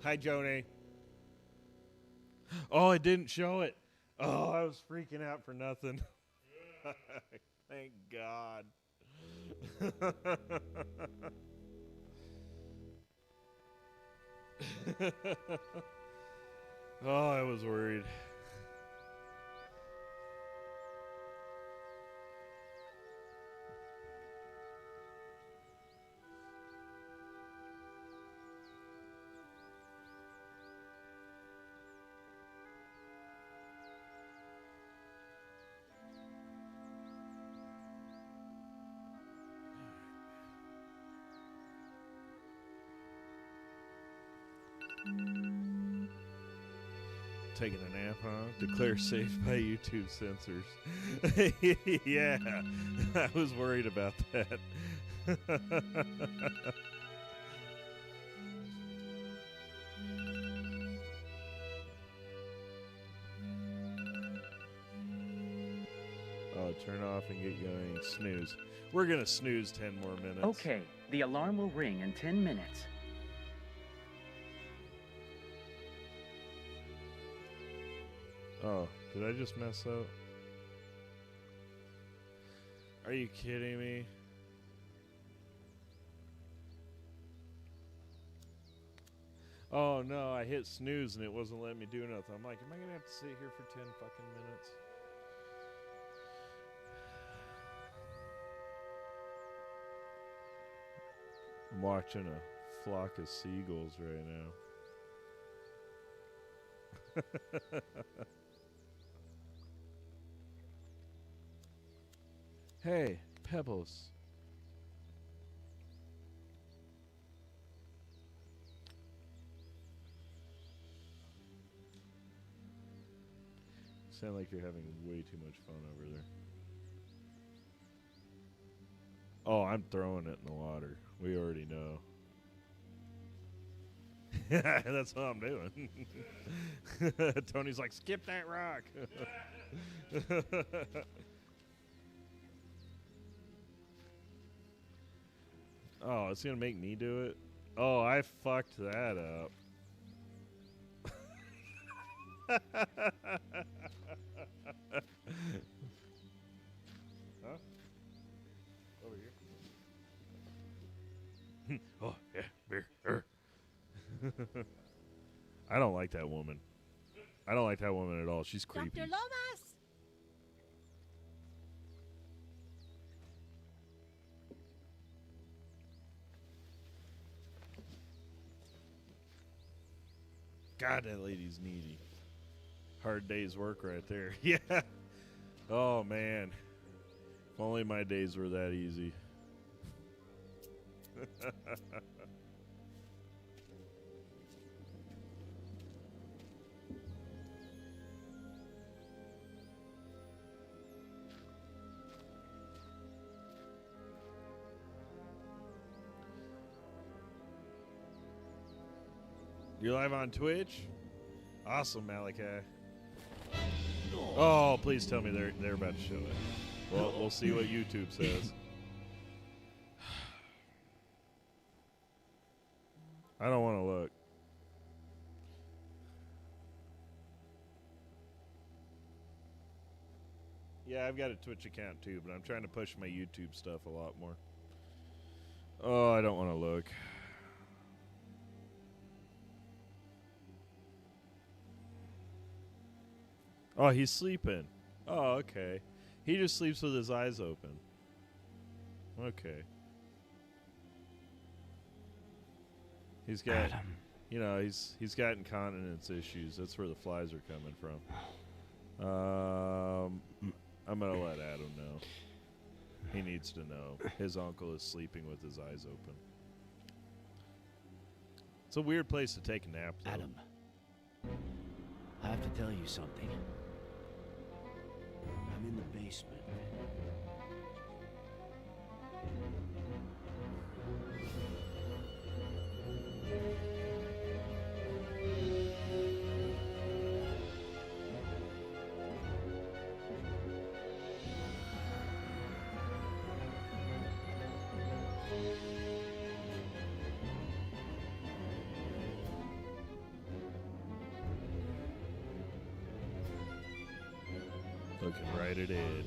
Hi, Joni. Oh, it didn't show it. Oh, I was freaking out for nothing. Thank God. Oh, I was worried. Taking a nap, huh? Declare safe by YouTube censors. Yeah, I was worried about that. Oh, turn off and get going. Snooze. We're going to snooze 10 more minutes. Okay, the alarm will ring in 10 minutes. Oh, did I just mess up? Are you kidding me? Oh no, I hit snooze and it wasn't letting me do nothing. I'm like, am I gonna have to sit here for 10 fucking minutes? I'm watching a flock of seagulls right now. Hey, Pebbles. Sound like you're having way too much fun over there. Oh, I'm throwing it in the water. We already know. That's what I'm doing. Tony's like, skip that rock. Oh, it's going to make me do it? Oh, I fucked that up. Huh? Over here. Oh, yeah, beer. I don't like that woman. I don't like that woman at all. She's creepy. Dr. Lomas! God, that lady's needy. Hard day's work right there. Yeah. Oh, man. If only my days were that easy. You're live on Twitch? Awesome, Malachi. Oh, please tell me they're about to show it. Well, we'll see what YouTube says. I don't want to look. Yeah, I've got a Twitch account too, but I'm trying to push my YouTube stuff a lot more. Oh, I don't want to look. Oh, he's sleeping. Oh, okay. He just sleeps with his eyes open. Okay. He's got, Adam. you know, he's got incontinence issues. That's where the flies are coming from. I'm gonna let Adam know. He needs to know. His uncle is sleeping with his eyes open. It's a weird place to take a nap, though. Adam, I have to tell you something. I'm in the basement. Looking right at Ed.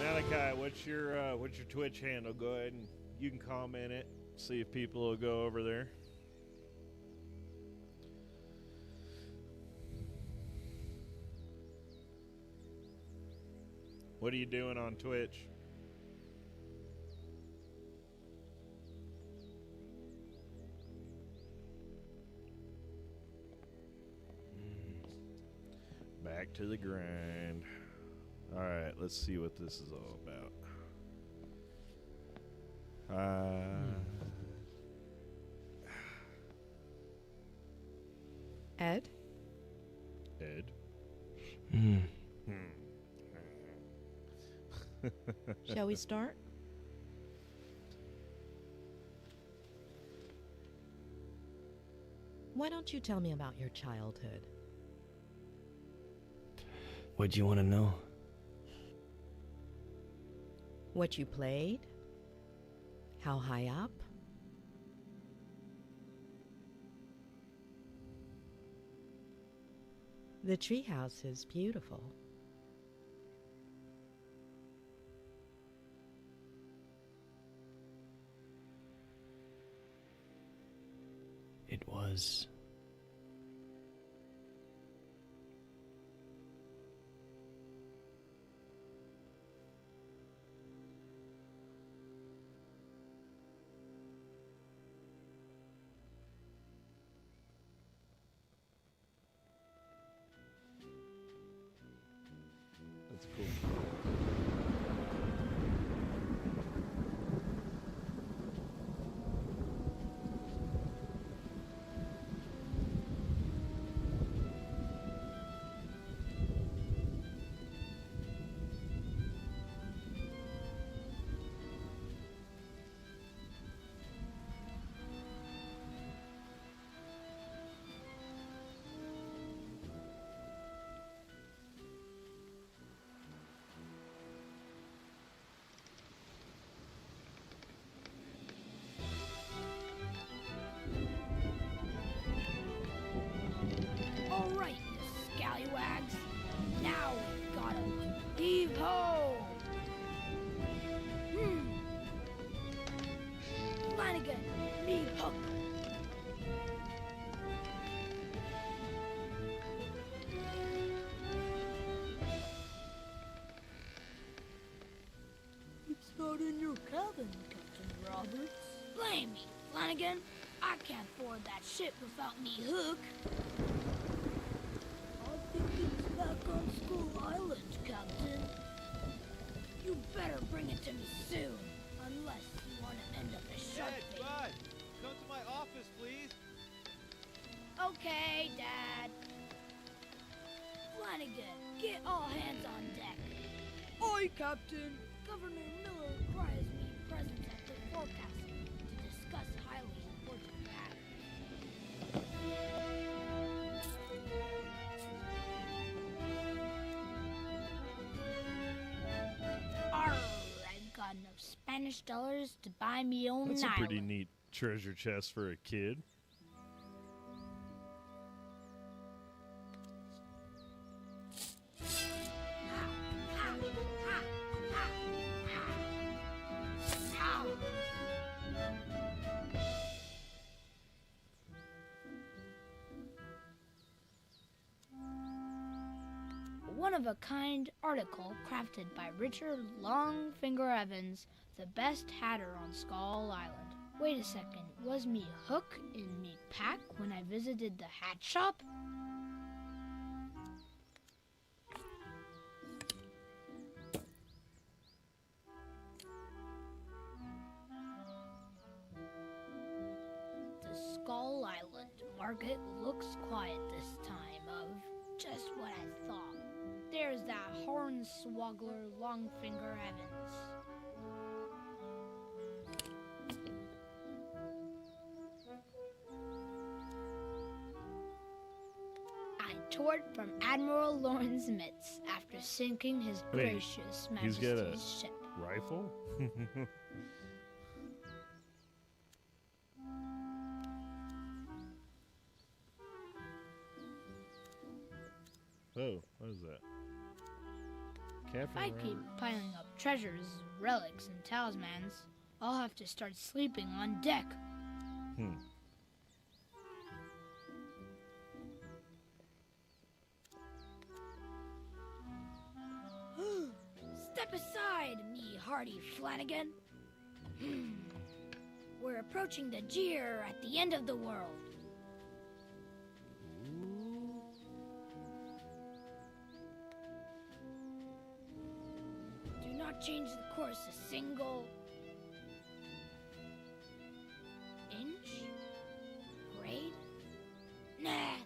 Malachi, what's your Twitch handle? Go ahead and you can comment it. See if people will go over there. What are you doing on Twitch? Back to the grind. All right, let's see what this is all about. Ed? Ed? Shall we start? Why don't you tell me about your childhood? What do you want to know? What you played? How high up? The treehouse is beautiful. was. That's cool. All right, you scallywags. Now we've got 'em. Heave ho! Flanagan, me hook. It's not in your cabin, Captain Roberts. Blame me, Flanagan. I can't board that ship without me hook. I think it's back on Skull Island, Captain. You better bring it to me soon, unless you want to end up as shark Dad, bait. Bud, come to my office, please. Okay, Dad. Flanagan, get all hands on deck. Aye, Captain. Governor Miller requires me present at the forecastle to discuss highly important matters. Arr, I've got enough Spanish dollars to buy me own That's a island. pretty neat treasure chest for a kid. One-of-a-kind article crafted by Richard Longfinger Evans, the best hatter on Skull Island. Wait a second, was me hook in me pack when I visited the hat shop? The Skull Island market looks quiet this time of just what I thought. There's that hornswoggler Longfinger Evans. I toured from Admiral Lawrence Mitz after sinking his Wait, gracious he's got a majesty's ship. rifle? Oh, what is that? If I keep piling up treasures, relics, and talismans, I'll have to start sleeping on deck. Step aside, me hardy Flanagan. We're approaching the jeer at the end of the world. Do not change the course a single inch? Grade? Nah.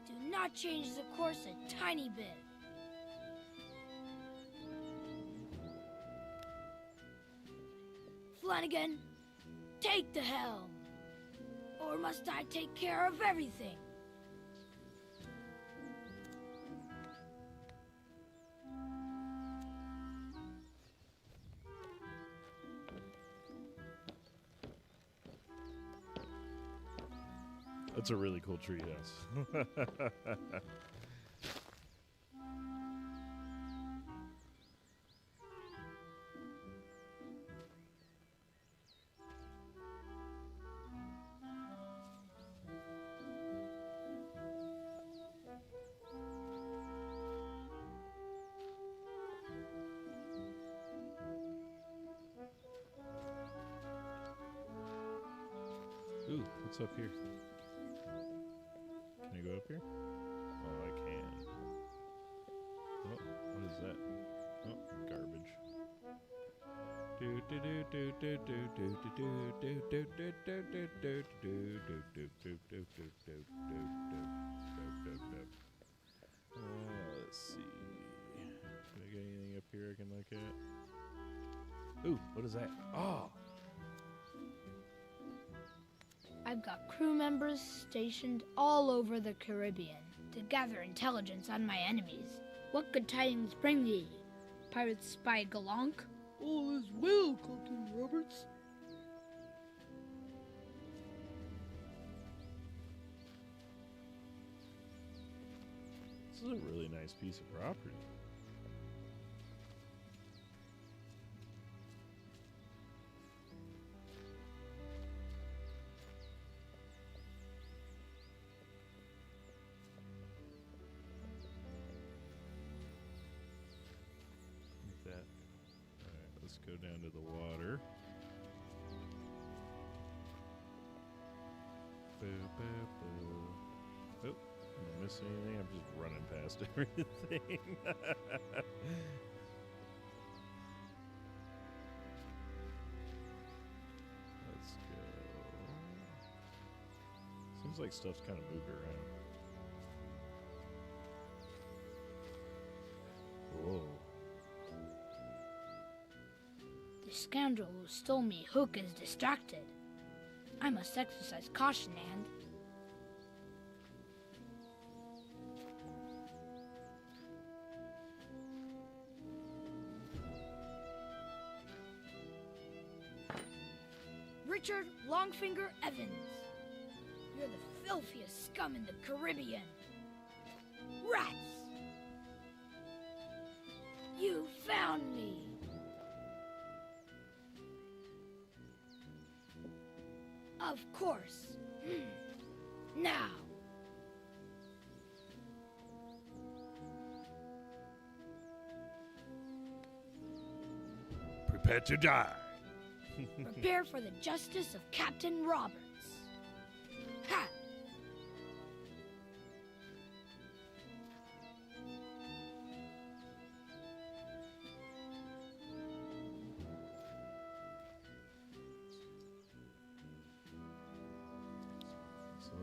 Do not change the course a tiny bit. Flanagan, take the helm. Or must I take care of everything? That's a really cool treehouse. Ooh, what's up here? Can I go up here? Oh, I can. Oh, what is that? Oh, garbage. Let's see. Can I get anything up here I can look at? Ooh, what is that? Oh! I've got crew members stationed all over the Caribbean to gather intelligence on my enemies. What good tidings bring ye, pirate spy Galank? All is well, Captain Roberts. This is a really nice piece of property. Go down to the water. Boo, boo, boo. Oh, did I miss anything? I'm just running past everything. Let's go. Seems like stuff's kind of moved around. Whoa. The scoundrel who stole me Hook is distracted. I must exercise caution and... Richard Longfinger Evans. You're the filthiest scum in the Caribbean. Rats! You found me! Of course. Now. Prepare to die. Prepare for the justice of Captain Roberts. Ha!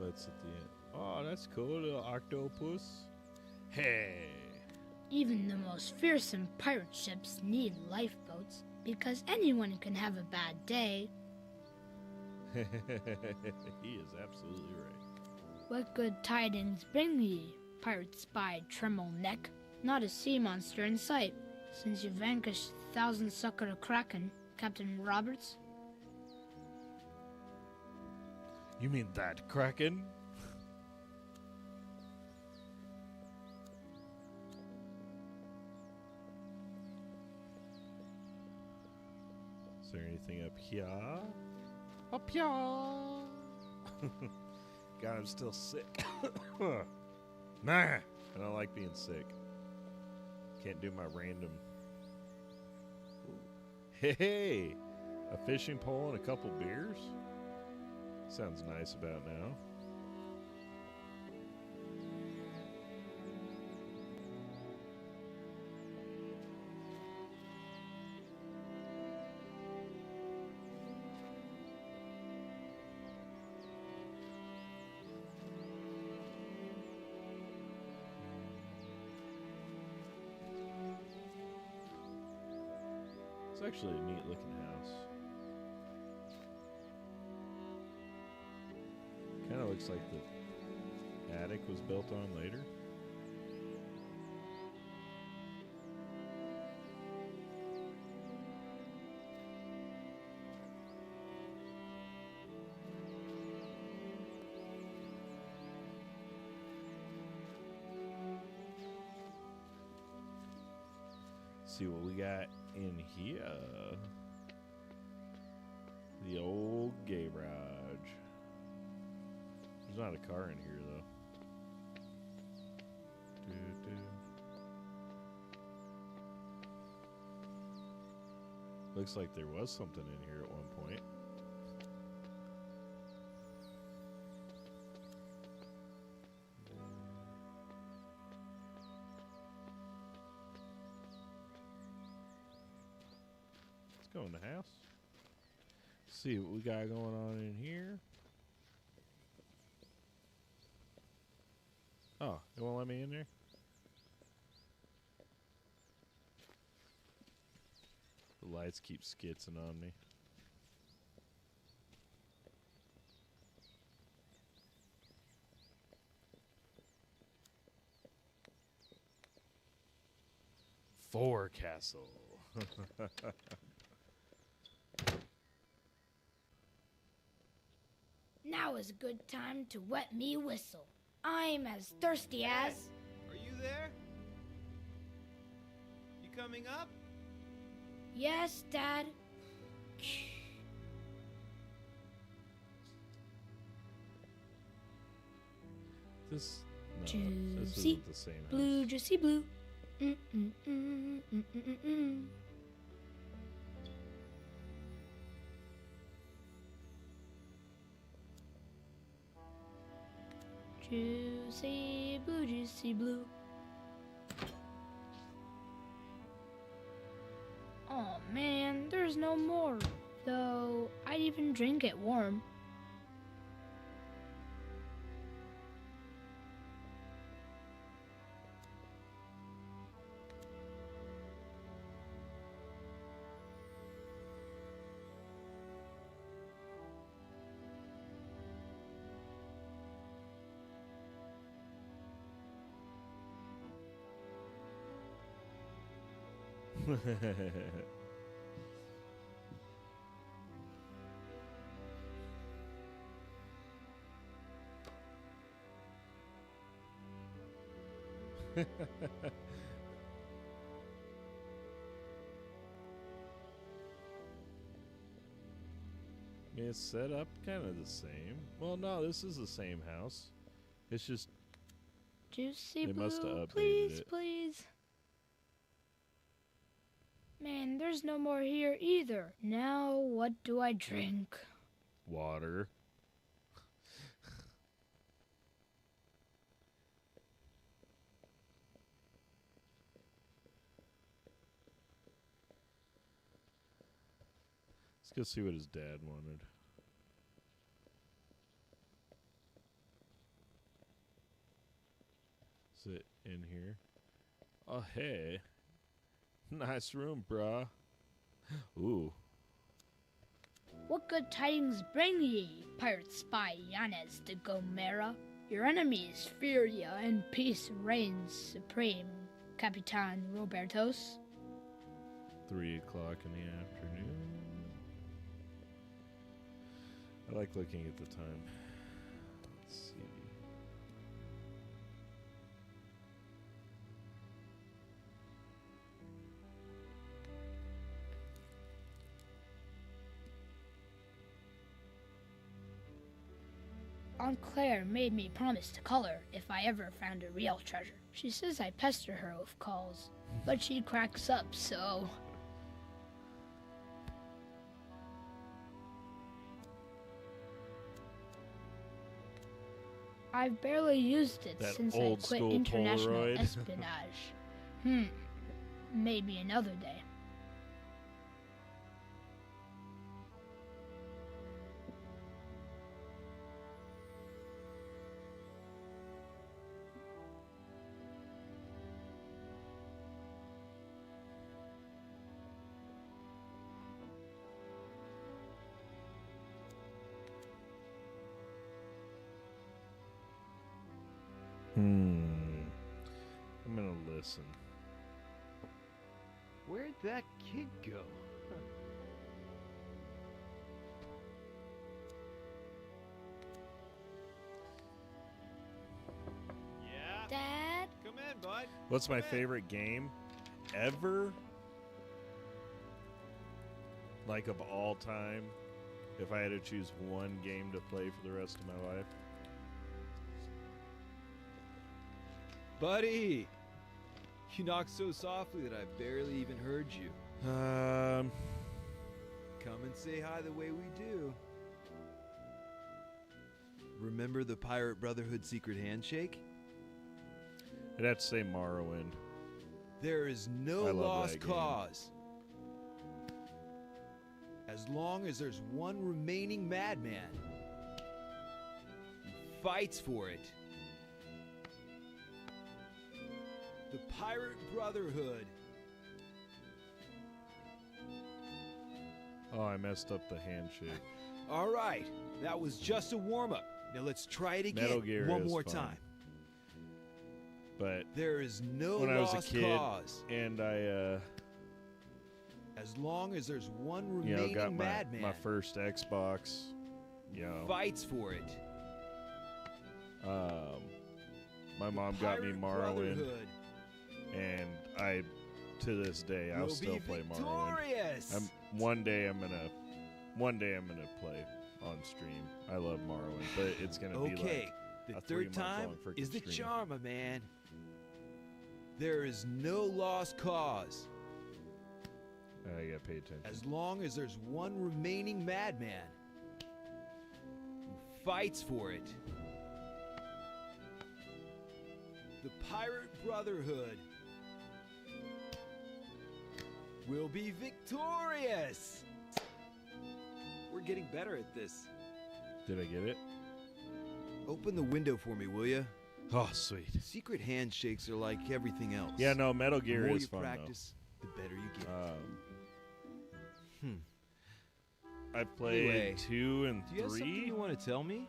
That's at the end. Oh, that's cool, little octopus. Hey. Even the most fearsome pirate ships need lifeboats because anyone can have a bad day. He is absolutely right. What good tidings bring ye, pirate spy Tremble Neck? Not a sea monster in sight since you vanquished thousand-sucker Kraken, Captain Roberts. You mean that Kraken? Is there anything up here? Up here! God, I'm still sick. Nah, I don't like being sick. Can't do my random. Hey, a fishing pole and a couple beers? Sounds nice about now. It's actually a neat looking house. Kind of looks like the attic was built on later. See what we got in here. The old garage. There's not a car in here though. Looks like there was something in here at one point. go in the house. See what we got going on in here. Oh, it won't let me in there? The lights keep skitzing on me. Forecastle. Now is a good time to wet me whistle. I'm as thirsty as... Are you there? You coming up? Yes, Dad. This Juicy isn't the same blue, house. juicy blue. Juicy blue, juicy blue. Oh man, there's no more. Though I'd even drink it warm. It's set up kind of the same. Well, no, this is the same house. It's just Juicy they must have blue, updated please, it. please. Man, there's no more here either. Now, what do I drink? Water. Let's go see what his dad wanted. Is it in here? Oh, hey. Nice room, brah. Ooh. What good tidings bring ye, pirate spy Yanez de Gomera? Your enemies fear ya, and peace reigns supreme, Capitan Robertos. 3 o'clock in the afternoon. I like looking at the time. Let's see. Aunt Claire made me promise to call her if I ever found a real treasure. She says I pester her with calls, but she cracks up, so... I've barely used it That since I old quit school international Polaroid. espionage. Maybe another day. I'm gonna listen. Where'd that kid go? Yeah? Dad? Come in, bud. What's my favorite game ever? Like of all time, if I had to choose one game to play for the rest of my life. Buddy! You knocked so softly that I barely even heard you. Come and say hi the way we do. Remember the Pirate Brotherhood secret handshake? I'd have to say Morrowind. There is I no love lost that game. cause. As long as there's one remaining madman who fights for it. The Pirate Brotherhood. Oh, I messed up the handshake. All right, that was just a warm-up. Now let's try it again Metal Gear one is more fun. time. But there is no when I was a lost kid cause. and I as long as there's one remaining got madman my first Xbox, fights for it. My mom got me Morrowind, and I, to this day, I'll still play Morrowind. One day I'm gonna play on stream. I love Morrowind, but it's gonna be like the a third 3-month time long freaking is the stream. charm, my man. There is no lost cause. I gotta pay attention. As long as there's one remaining madman who fights for it. The Pirate Brotherhood will be victorious. We're getting better at this. Did I get it? Open the window for me, will you? Oh, sweet. Secret handshakes are like everything else. Yeah, no, Metal Gear the more is you fun, practice, the better you get. I've played Anyway, 2 and 3. Do you have something you want to tell me?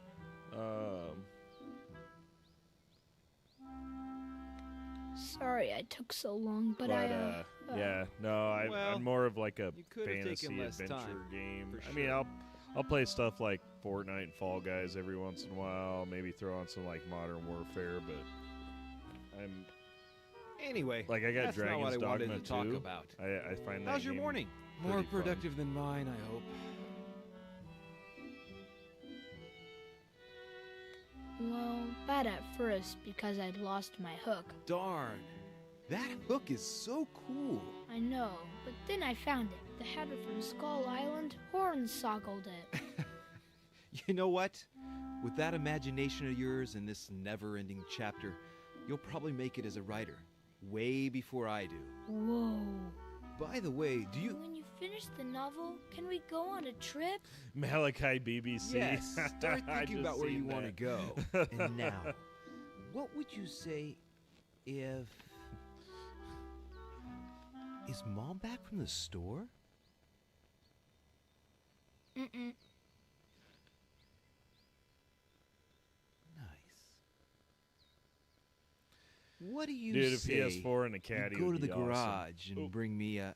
Sorry I took so long, but yeah, no, I'm more of like a you could have fantasy taken less adventure time, game. for I mean, sure. I'll play stuff like Fortnite and Fall Guys every once in a while. Maybe throw on some like Modern Warfare, but I'm Anyway, like I got that's not Dragon's what I wanted Dogma to talk 2. about. I find that How's your game morning? pretty More fun. productive than mine, I hope. well, bad at first because I'd lost my hook. Darn. That hook is so cool. I know, but then I found it. The hatter from Skull Island hornsoggled it. You know what? With that imagination of yours and this never-ending chapter, you'll probably make it as a writer. Way before I do. Whoa. By the way, do you... When you finish the novel, can we go on a trip? Malachi BBC. Yes, start I thinking just about where you seen want to that. go. And now, what would you say if... Is Mom back from the store? Mm-mm. What do you Dude, a say PS4 and a caddy you go would to be the awesome. garage and Oh. bring me a...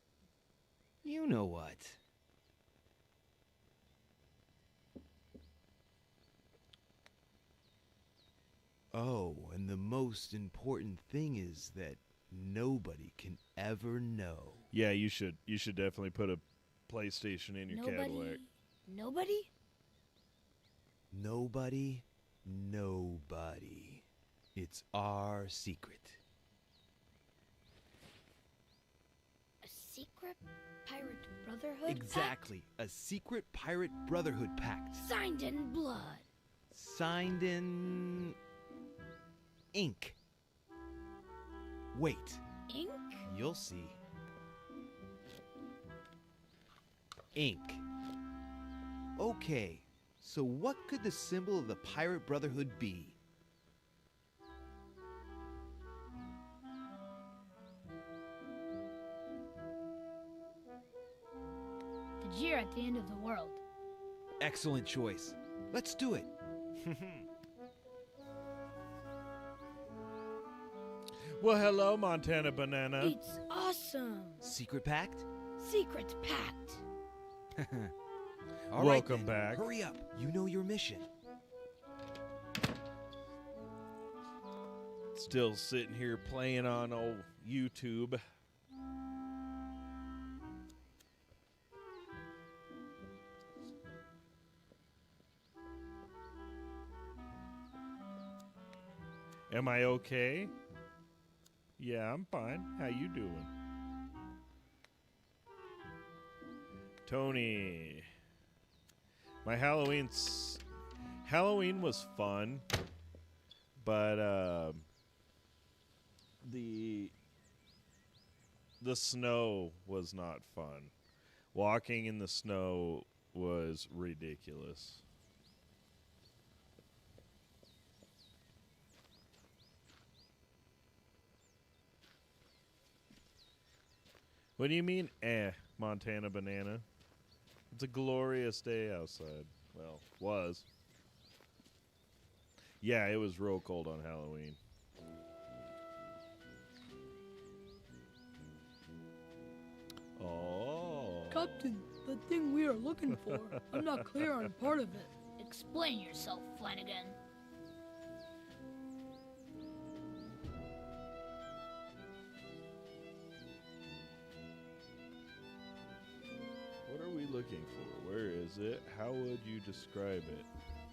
You know what? Oh, and the most important thing is that nobody can ever know. Yeah, you should definitely put a PlayStation in your Cadillac. Nobody? Nobody, nobody. It's our secret. A secret pirate brotherhood Exactly. A secret pirate brotherhood pact. pact? Signed in blood. Signed in... ink. Wait. Ink? You'll see. Ink. Okay, so what could the symbol of the pirate brotherhood be? The jeer at the end of the world. Excellent choice. Let's do it. Well, hello, Montana Banana. It's awesome. Secret pact? Secret pact. All right, Welcome then. back. Hurry up. You know your mission. Still sitting here playing on old YouTube. Am I okay? Yeah, I'm fine. How you doing? Tony. My Halloween was fun, but the snow was not fun. Walking in the snow was ridiculous. What do you mean, Montana banana? It's a glorious day outside. Well, was. Yeah, it was real cold on Halloween. Oh. Captain, the thing we are looking for. I'm not clear on part of it. Explain yourself, Flanagan. What are we looking for? Where is it? How would you describe it?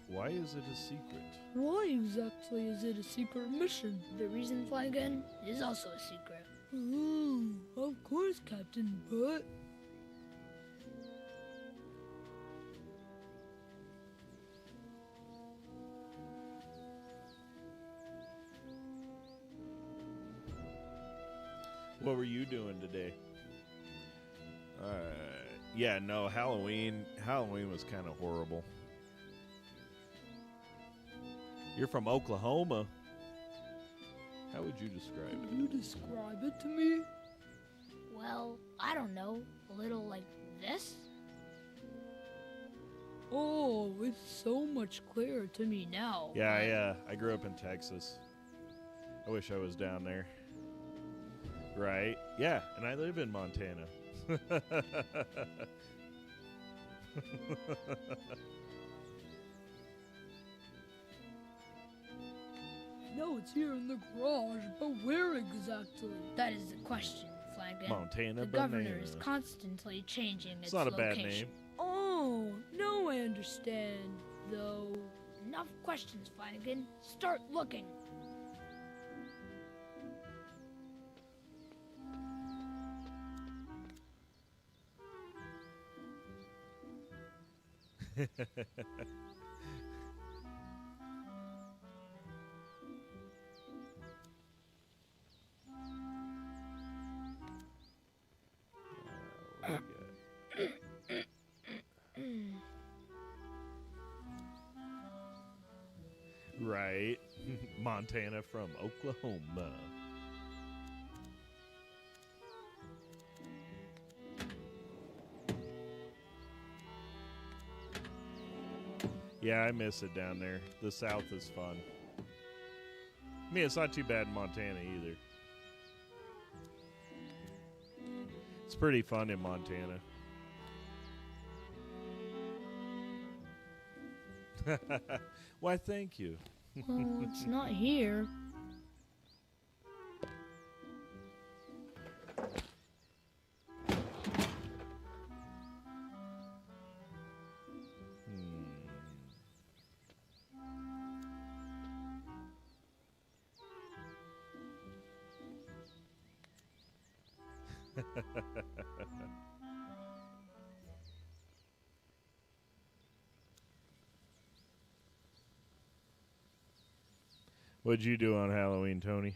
Why is it a secret? Why exactly is it a secret mission? The reason, Flanagan, is also a secret. Of course, Captain, but... What were you doing today? Yeah, no, Halloween was kind of horrible. You're from Oklahoma. How would you describe it? Can you describe it to me? Well, I don't know. A little like this? Oh, it's so much clearer to me now. Yeah, I grew up in Texas. I wish I was down there. Right? Yeah, and I live in Montana. No, it's here in the garage, but where exactly? That is the question, Flanagan. Montana The banana. governor is constantly changing its It's not a bad location. name. Oh, no, I understand, though. Enough questions, Flanagan. Start looking. Right. Montana from Oklahoma. Yeah, I miss it down there. The South is fun. I mean, it's not too bad in Montana either. It's pretty fun in Montana. Why, thank you. Oh, it's not here. What'd you do on Halloween, Tony?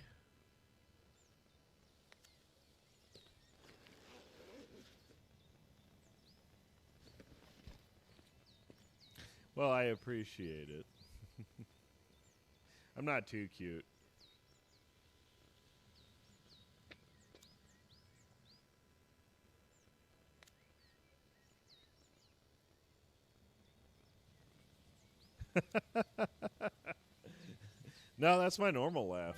Well, I appreciate it. I'm not too cute. No, that's my normal laugh.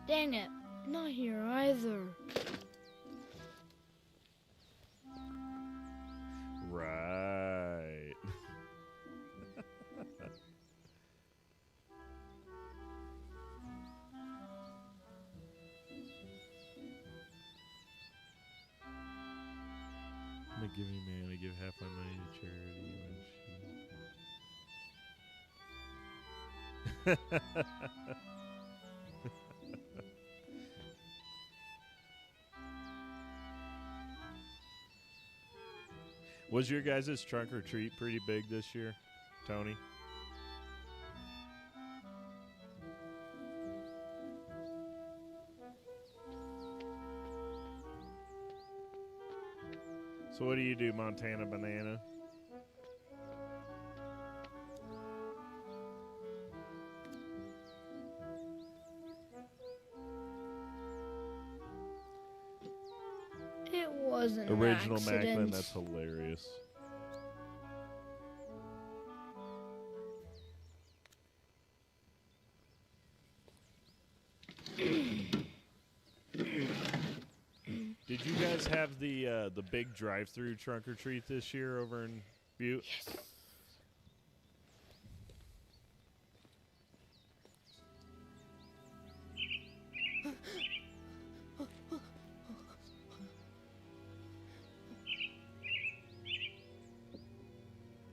Dang it, not here either. Right. I'm a giving man. I give half my money to charity. Was your guys' trunk or treat pretty big this year, Tony? So what do you do, Montana Banana? It wasn't Original an accident. Macklin, that's hilarious. Did you guys have the big drive-through trunk or treat this year over in Butte? Yes.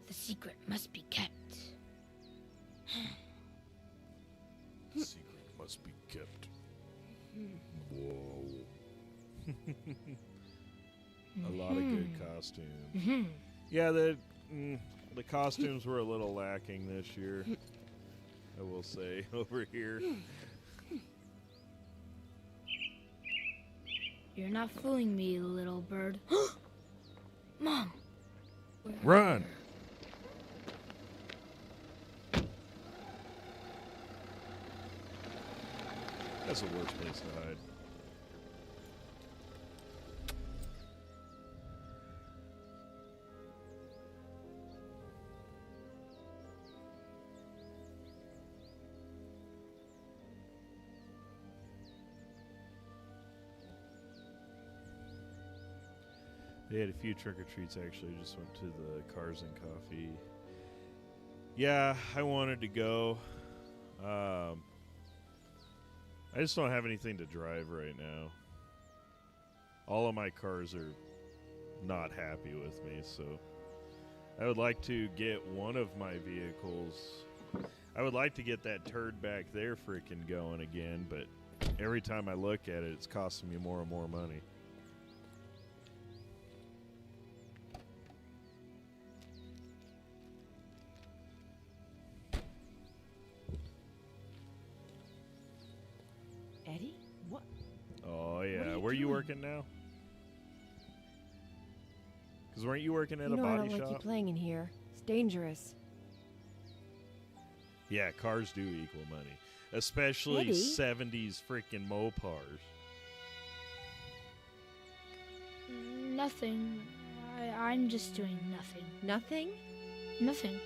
The secret must be kept. The secret must be kept. Whoa. A lot of good costumes. Yeah, the costumes were a little lacking this year, I will say, over here. You're not fooling me, little bird. Mom! Run! That's the worst place to hide. They had a few trick-or-treats, actually. Just went to the Cars and Coffee. Yeah, I wanted to go. I just don't have anything to drive right now. All of my cars are not happy with me, so I would like to get one of my vehicles. I would like to get that turd back there freaking going again, but every time I look at it, it's costing me more and more money. Eddie? What? Oh, yeah. What are you Where are you doing? working now? Because weren't you working at You a know I body don't shop? like you playing in here. It's dangerous. Yeah, cars do equal money. Especially Eddie? 70s freaking Mopars. Nothing. I'm just doing nothing. Nothing? Nothing.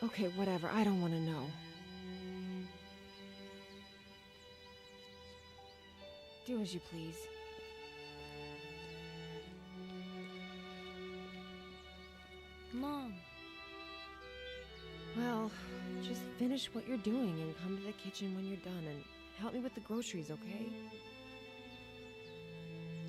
Okay, whatever. I don't want to know. Do as you please. Mom. Well, just finish what you're doing and come to the kitchen when you're done and help me with the groceries, okay?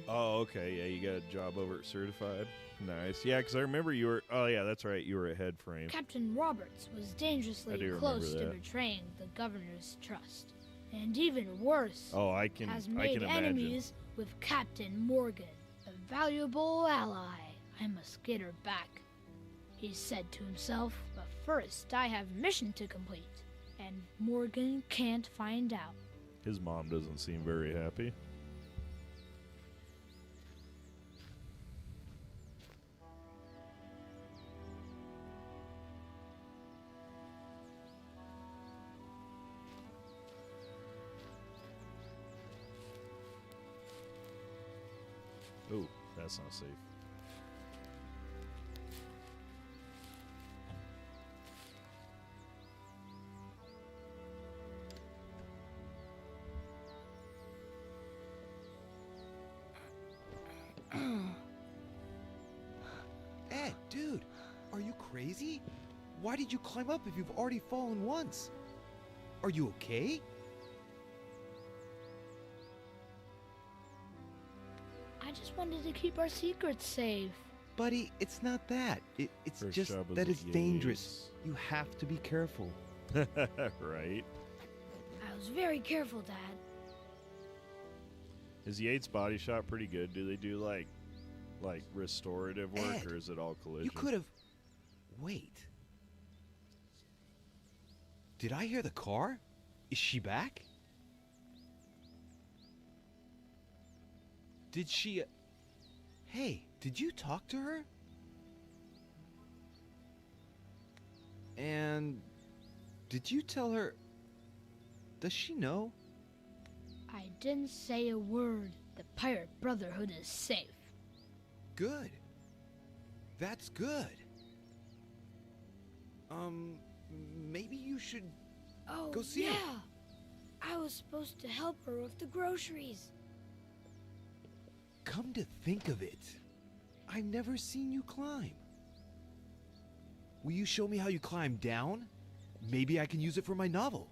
Oh, okay. Yeah, you got a job over at Certified. Nice. Yeah, because I remember you were... Oh, yeah, that's right. You were at Head Frame. Captain Roberts was I dangerously do close to remember that. betraying the governor's trust. And even worse, Oh, I can made imagine. enemies with Captain Morgan, a valuable ally. I must get her back, he said to himself. But first, I have a mission to complete, and Morgan can't find out. His mom doesn't seem very happy. Oh, that's not safe. Ed, dude, are you crazy? Why did you climb up if you've already fallen once? Are you okay? I just wanted to keep our secrets safe. Buddy, it's not that. It's First just job as that a it's dangerous. You have to be careful. Right. I was very careful, Dad. Is Yates Body Shop pretty good? Do they do like restorative work, Ed, or is it all collision? You could have... Wait. Did I hear the car? Is she back? Did she... Hey, did you talk to her? And... did you tell her... Does she know? I didn't say a word. The Pirate Brotherhood is safe. Good. That's good. Maybe you should go see her. I was supposed to help her with the groceries. Come to think of it, I've never seen you climb. Will you show me how you climb down? Maybe I can use it for my novel.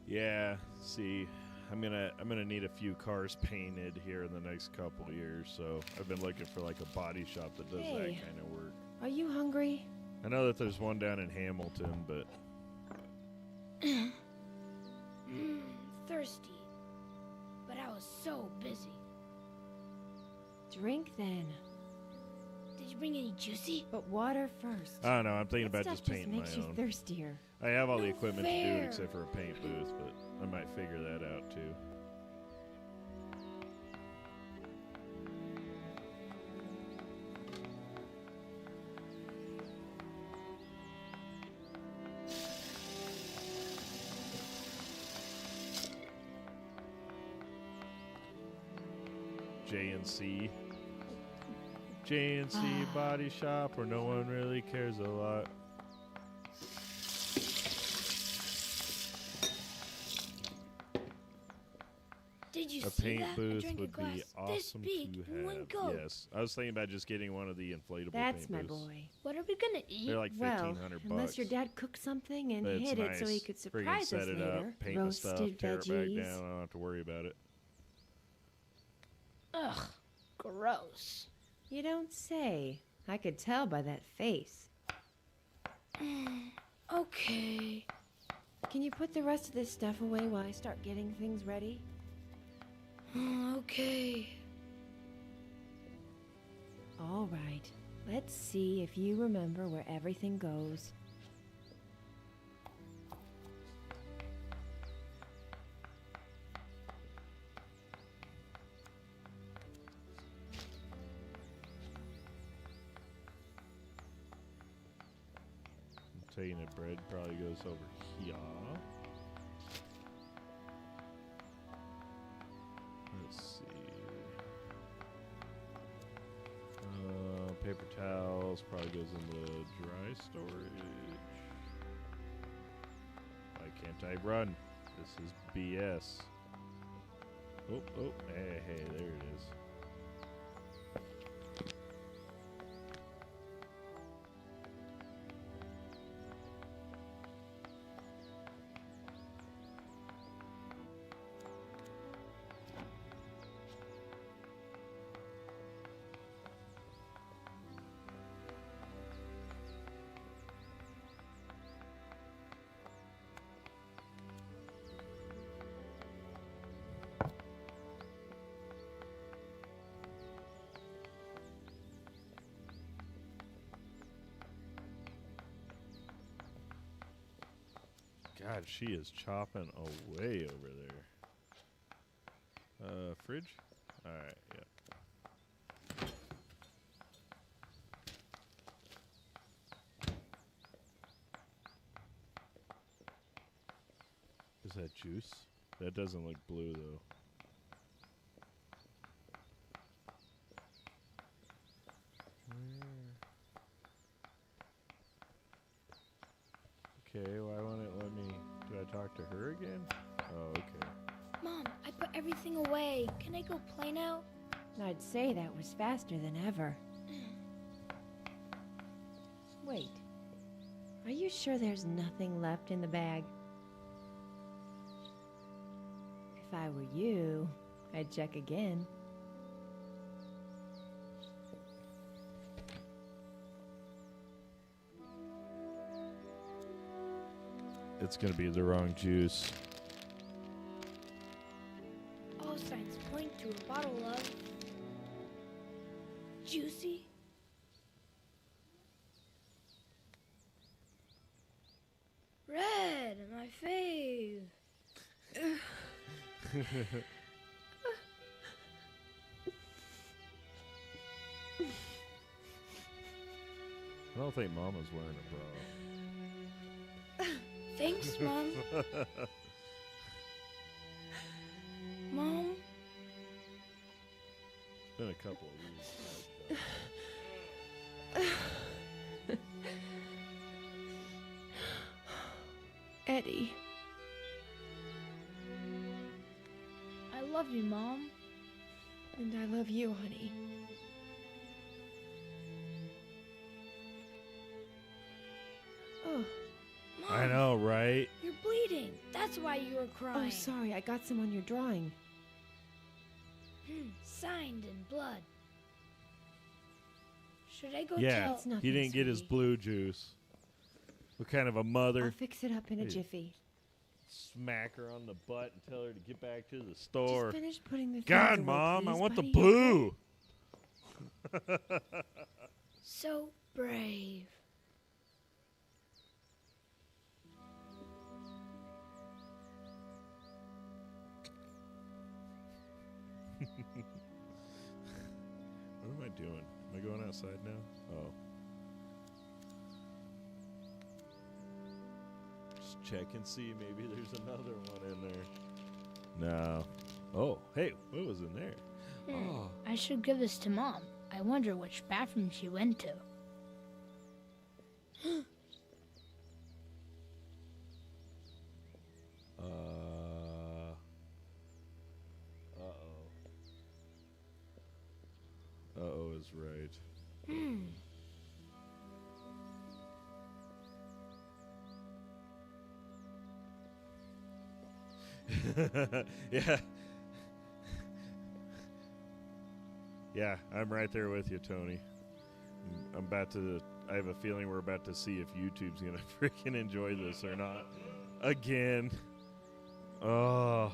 Yeah, see, I'm gonna need a few cars painted here in the next couple years, so I've been looking for like a body shop that does that kind of work. Are you hungry? I know that there's one down in Hamilton, but Thirsty. But I was so busy. Drink then. Did you bring any juicy? But water first. I don't know. I'm thinking That about stuff just painting makes my you own. thirstier. I have all the No equipment to do fair. it except for a paint booth, but I might figure that out too. J&C body shop where no one really cares a lot. Did you A see paint that? I booth drank a would glass be this awesome big to in one have. go. Yes, I was thinking about just getting one of the inflatable That's paint my booths. boy. What are we gonna eat? They're like Well, 1,500 bucks. unless your dad cooked something and But it's hid nice. it so he could Friggin' surprise set us it later. up, paint the Roasted stuff, tear it back veggies. down. I don't have to worry about it. Ugh, gross. You don't say. I could tell by that face. Okay. Can you put the rest of this stuff away while I start getting things ready? Okay. All right. Let's see if you remember where everything goes. Taking bread probably goes over here. Let's see. Paper towels probably goes in the dry storage. Why can't I run? This is BS. Oh, hey, there it is. God, she is chopping away over there. Fridge? Alright, yeah. Is that juice? That doesn't look blue, though. Okay, why won't it let me... Do I talk to her again? Oh, okay. Mom, I put everything away. Can I go play now? I'd say that was faster than ever. Wait. Are you sure there's nothing left in the bag? If I were you, I'd check again. It's gonna be the wrong juice. All signs point to a bottle of juicy I don't think Mama's wearing a bra. Thanks, Mom. Mom? It's been a couple of weeks. Eddie. I love you, Mom. And I love you, honey. Oh. Mom, I know, right? you're bleeding. That's why you were crying. Oh, sorry. I got some on your drawing. Signed in blood. Should I go Yeah, tell... he didn't get his blue juice. What kind of a mother? I'll fix it up in a jiffy. Smack her on the butt and tell her to get back to the store. Just finish putting the God, things away, Mom, I please, want buddy. the blue. So brave. What am I doing? Am I going outside now? Oh. Just check and see. Maybe there's another one in there. No. Oh, hey, what was in there? Oh. I should give this to Mom. I wonder which bathroom she went to. Uh-oh is right. Yeah. Yeah, I'm right there with you, Tony. I have a feeling we're about to see if YouTube's gonna freaking enjoy this or not. Again. Oh.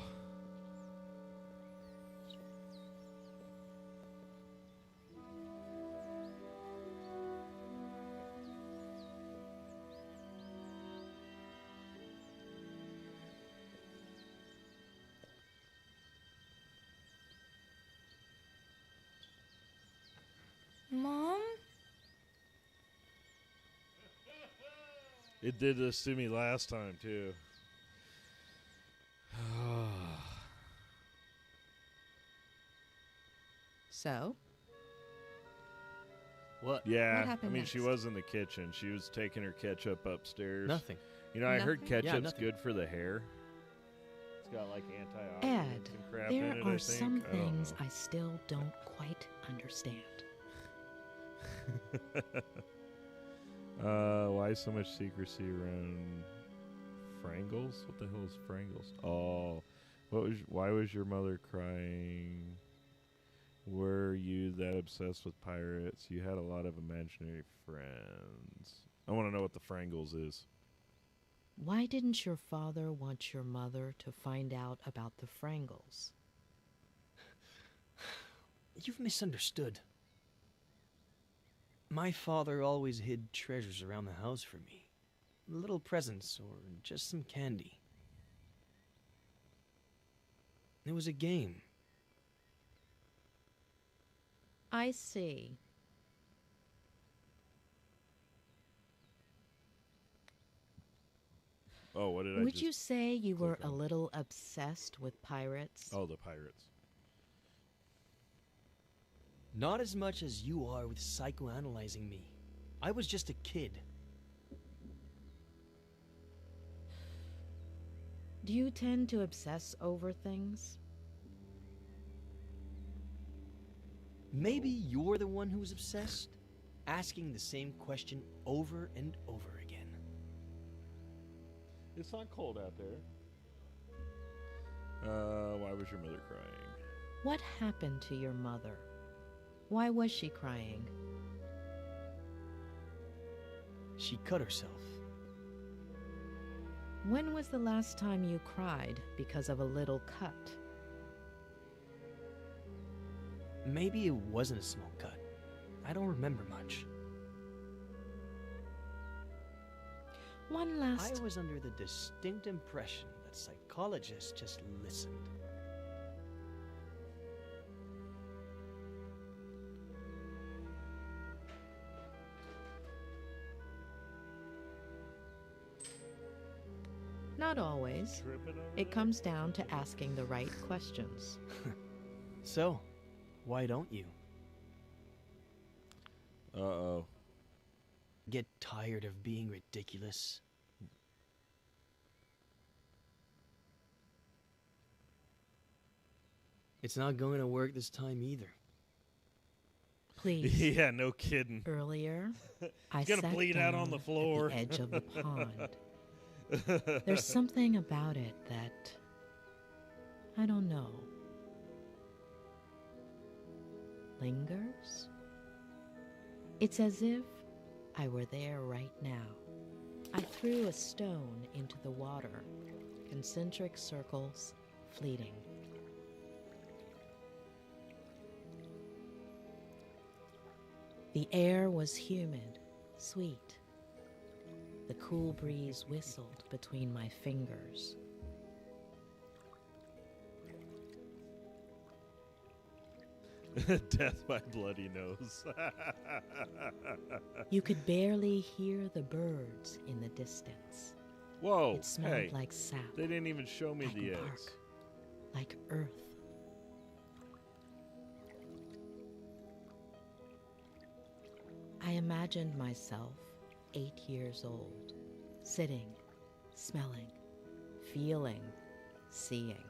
Mom? It did this to me last time, too. So? What? Yeah, What happened I mean, next? she was in the kitchen. She was taking her ketchup upstairs. Nothing. You know, I heard Nothing? ketchup's nothing. good for the hair. It's got like antioxidants Ed, and crap there in it, I are think. some I don't things know. I still don't quite understand. Why so much secrecy around Frangles? What the hell is Frangles? Oh, why was your mother crying? Were you that obsessed with pirates? You had a lot of imaginary friends. I want to know what the Frangles is. Why didn't your father want your mother to find out about the Frangles? You've misunderstood. My father always hid treasures around the house for me. Little presents or just some candy. It was a game. I see. Oh, what did I Would just you say you were click a on? little obsessed with pirates? Oh, the pirates. Not as much as you are with psychoanalyzing me. I was just a kid. Do you tend to obsess over things? Maybe you're the one who's obsessed, asking the same question over and over again. It's not cold out there. Why was your mother crying? What happened to your mother? Why was she crying? She cut herself. When was the last time you cried because of a little cut? Maybe it wasn't a small cut. I don't remember much. One last... I was under the distinct impression that psychologists just listened. Not always. It comes down to asking the right questions. So, why don't you? Uh-oh. Get tired of being ridiculous? It's not going to work this time either. Please. Yeah, no kidding. Earlier, I He's gonna sat bleed down out on the floor. at the edge of the pond. There's something about it that I don't know. Lingers? It's as if I were there right now. I threw a stone into the water, concentric circles, fleeting. The air was humid, sweet. The cool breeze whistled between my fingers. Death by bloody nose. You could barely hear the birds in the distance. Whoa, It smelled hey, like sap. They didn't even show me like the bark, eggs. like earth. I imagined myself 8 years old, sitting, smelling, feeling, seeing.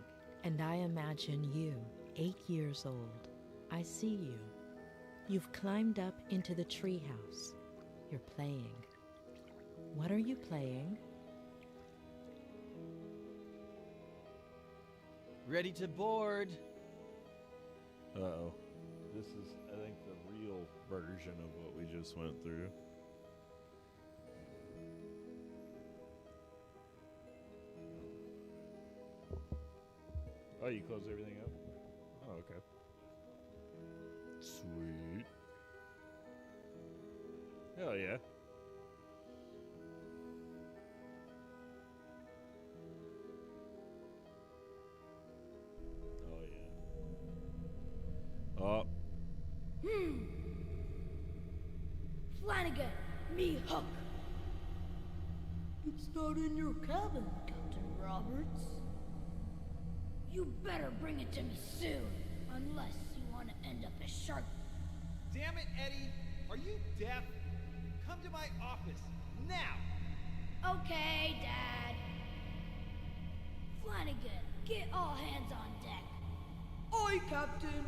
And I imagine you, 8 years old. I see you. You've climbed up into the treehouse. You're playing. What are you playing? Ready to board. Uh-oh. This is, I think, the real version of what we just went through. Oh, you closed everything up? Oh, okay. Sweet. Hell yeah. Oh, yeah. Oh. Flanagan, me Hook. It's not in your cabin, Captain Roberts. You better bring it to me soon, unless you want to end up as shark. Damn it, Eddie! Are you deaf? Come to my office, now! Okay, Dad. Flanagan, get all hands on deck. Aye, Captain.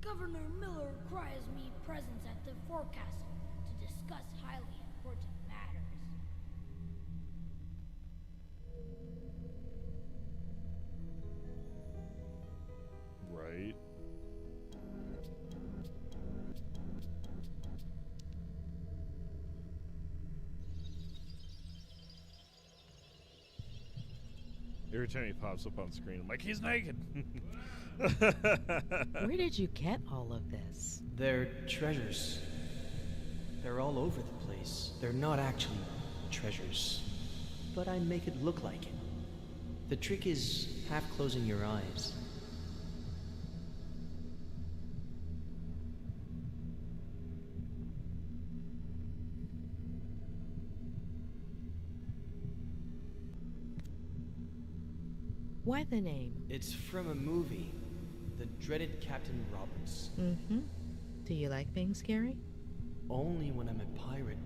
Governor Miller requires me presence at the forecastle to discuss highly important matters. Right. Every time he pops up on screen, I'm like, he's naked. Where did you get all of this? They're treasures. They're all over the place. They're not actually treasures, but I make it look like it. The trick is half closing your eyes. Why the name? It's from a movie, The Dreaded Captain Roberts. Mm-hmm. Do you like being scary? Only when I'm a pirate.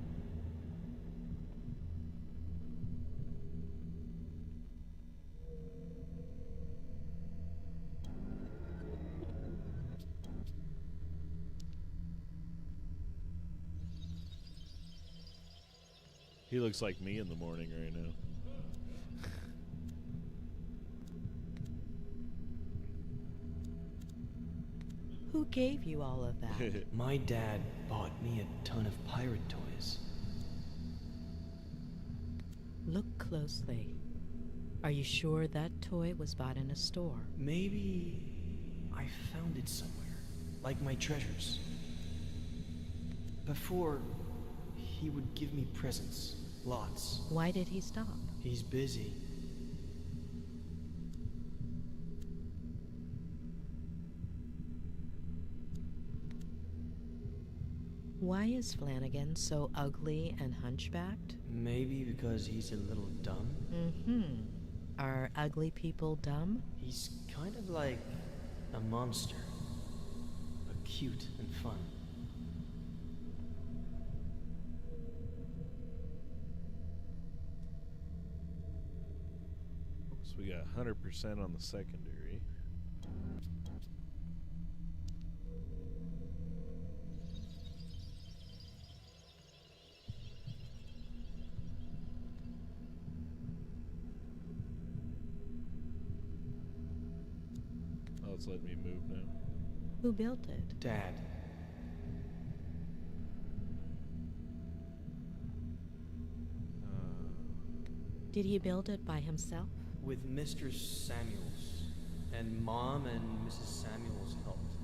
He looks like me in the morning right now. Who gave you all of that? My dad bought me a ton of pirate toys. Look closely. Are you sure that toy was bought in a store? Maybe I found it somewhere, like my treasures. Before, he would give me presents, lots. Why did he stop? He's busy. Why is Flanagan so ugly and hunchbacked? Maybe because he's a little dumb? Mm-hmm. Are ugly people dumb? He's kind of like a monster, but cute and fun. So we got 100% on the secondary. Oh, it's letting me move now. Who built it? Dad. Did he build it by himself? With Mr. Samuels. And Mom and Mrs. Samuels helped.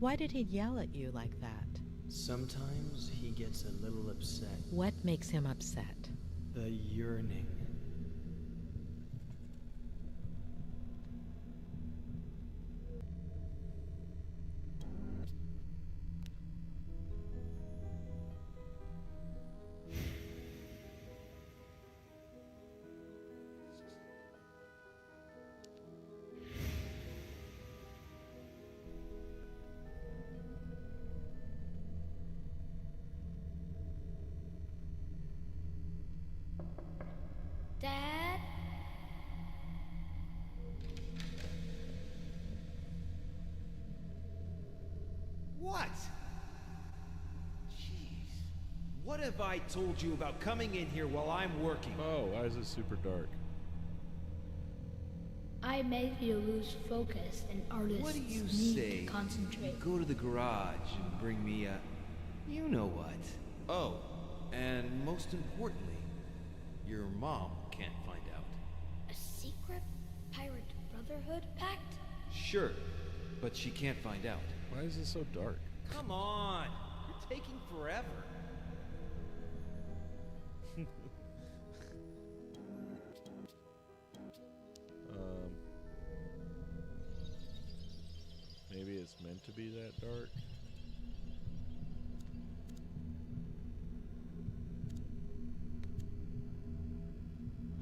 Why did he yell at you like that? Sometimes he gets a little upset. What makes him upset? The yearning. Dad? What? Jeez. What have I told you about coming in here while I'm working? Oh, why is it super dark? I made you lose focus, and artists What do you need say? to concentrate. Go to the garage and bring me a... You know what. Oh, and most importantly, your mom can't find out. A secret pirate brotherhood pact? Sure, but she can't find out. Why is it so dark? Come on! You're taking forever. Maybe it's meant to be that dark.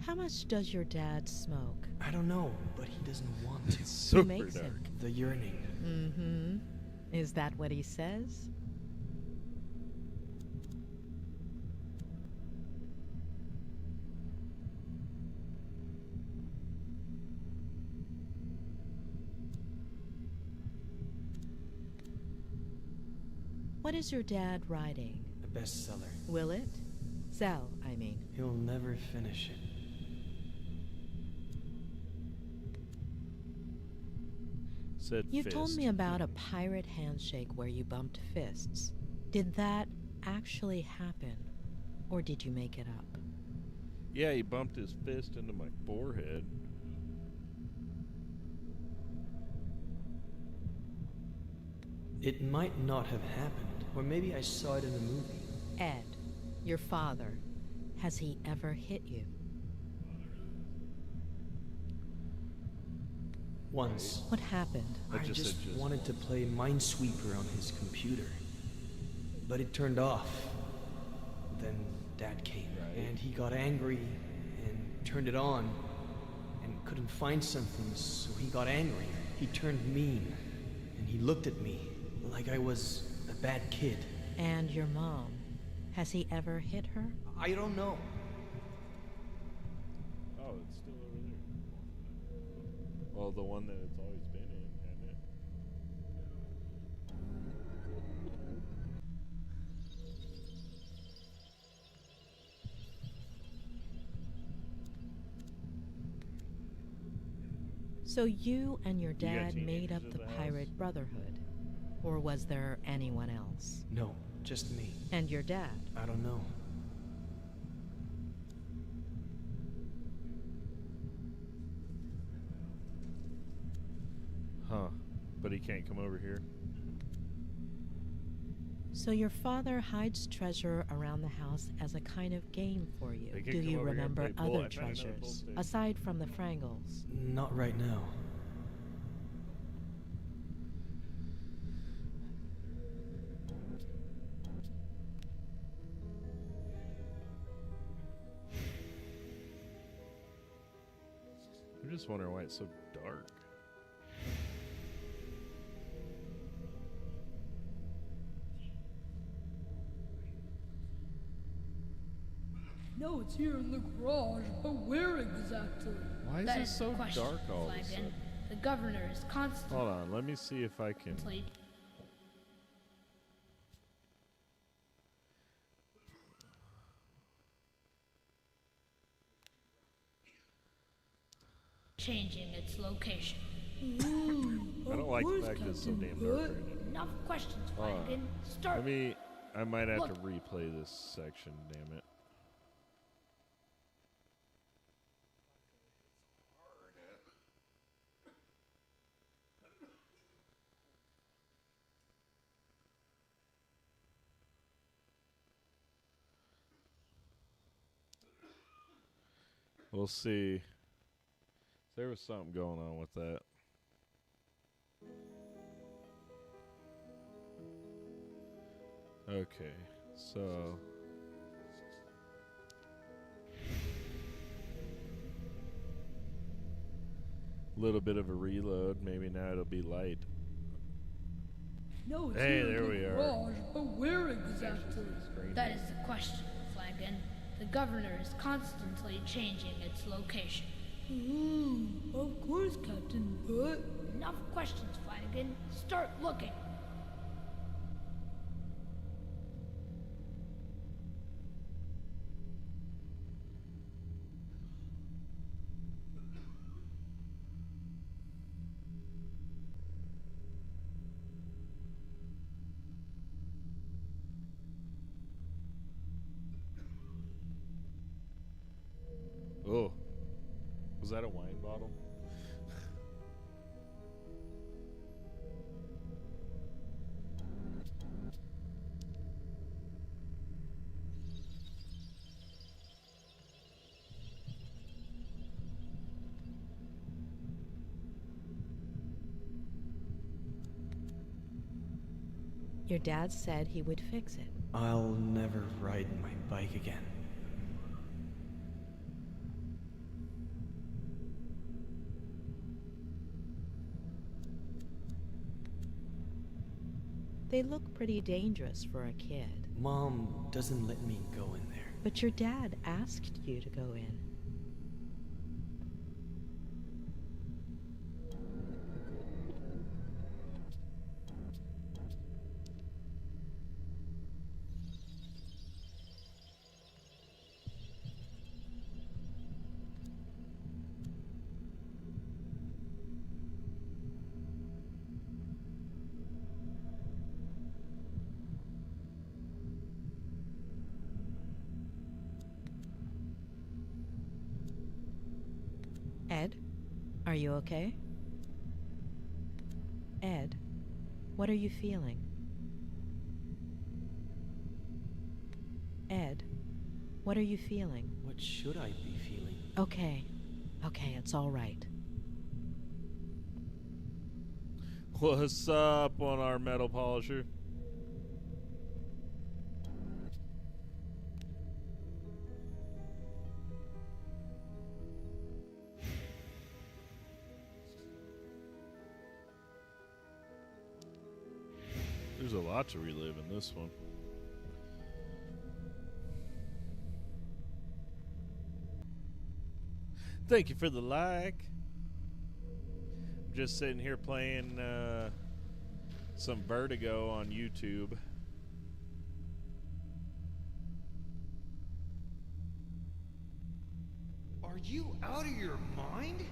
How much does your dad smoke? I don't know, but he doesn't want to. It's super makes dark. him? The yearning. Mm-hmm. Is that what he says? What is your dad writing? A bestseller. Will it? Sell, I mean. He'll never finish it. Said You've told fist. me about a pirate handshake where you bumped fists. Did that actually happen? Or did you make it up? Yeah, he bumped his fist into my forehead. It might not have happened, or maybe I saw it in a movie. Ed, your father, has he ever hit you? Once. What happened? I just wanted to play Minesweeper on his computer. But it turned off. Then Dad came, and he got angry and turned it on and couldn't find something, so he got angry. He turned mean, and he looked at me like I was a bad kid. And your mom, has he ever hit her? I don't know. Oh, it's still over there. Well, the one that it's always been in, hasn't it? So you and your You got dad made teenagers up in the the house? Pirate Brotherhood? Or was there anyone else? No, just me. And your dad? I don't know. Huh. But he can't come over here. So your father hides treasure around the house as a kind of game for you. Do you remember other treasures, aside from the Frangles? Not right now. I'm just wondering why it's so dark. No, it's here in the garage, but where exactly? Why is it so dark all of a sudden? The governor is constantly... Hold on, let me see if I can... changing its location. I don't like the fact that it's so damn dark right now. Enough questions, Flanagan. Start. I might have to replay this section, damn it. We'll see. There was something going on with that. Okay, so... little bit of a reload. Maybe now it'll be light. No, it's hey, here there in we the are. garage, but where exactly? That is the question, Flanagan. The governor is constantly changing its location. Of course, Captain, but... Enough questions, Flanagan. Start looking. Oh. Was that a wine bottle? Your dad said he would fix it. I'll never ride my bike again. They look pretty dangerous for a kid. Mom doesn't let me go in there. But your dad asked you to go in. Ed, are you okay? Ed, what are you feeling? Ed, what are you feeling? What should I be feeling? Okay, it's all right. What's up on our metal polisher? There's a lot to relive in this one. Thank you for the like. I'm just sitting here playing some Vertigo on YouTube. Are you out of your mind?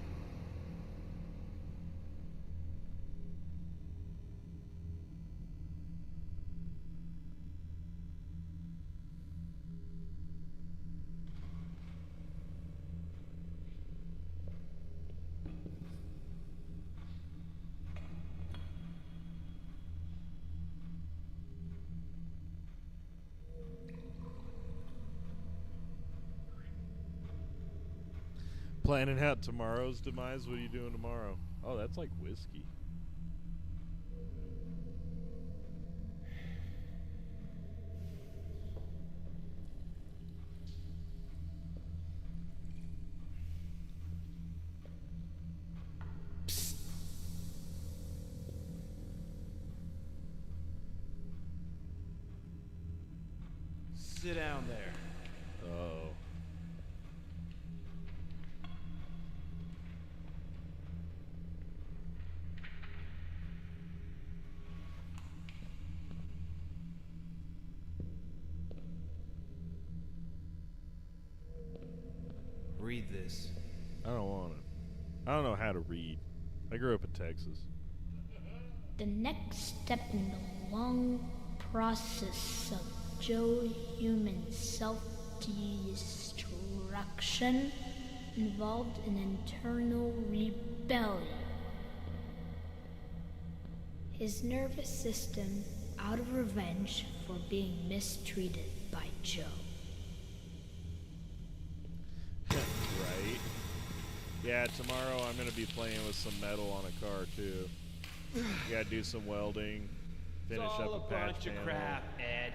Planning out tomorrow's demise? What are you doing tomorrow? Oh, that's like whiskey. Sit down there. Oh. Read this. I don't want it. I don't know how to read. I grew up in Texas. The next step in the long process of Joe human self-destruction involved an internal rebellion. His nervous system out of revenge for being mistreated by Joe. Right. Yeah, tomorrow I'm going to be playing with some metal on a car, too. Gotta do some welding, finish It's all up a a patch bunch of panel, crap, Ed.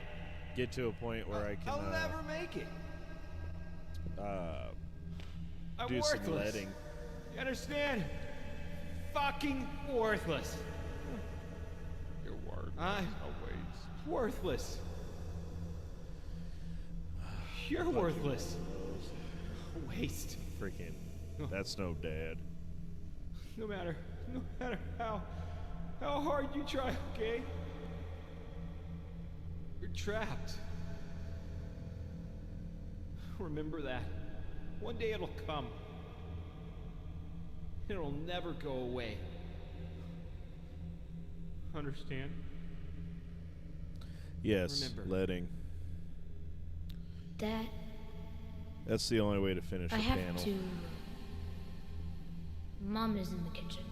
get to a point where I can I'll never make it. I'm do some worthless. leading. You understand? Fucking worthless. You're worthless. I'm worthless. You're worthless. Waste. Freaking, that's no dad. No matter how hard you try, okay? You're trapped. Remember that. One day it'll come. It'll never go away. Understand? Yes, Remember. leading. Dad, That's the only way to finish I a have panel. to. Mom is in the kitchen.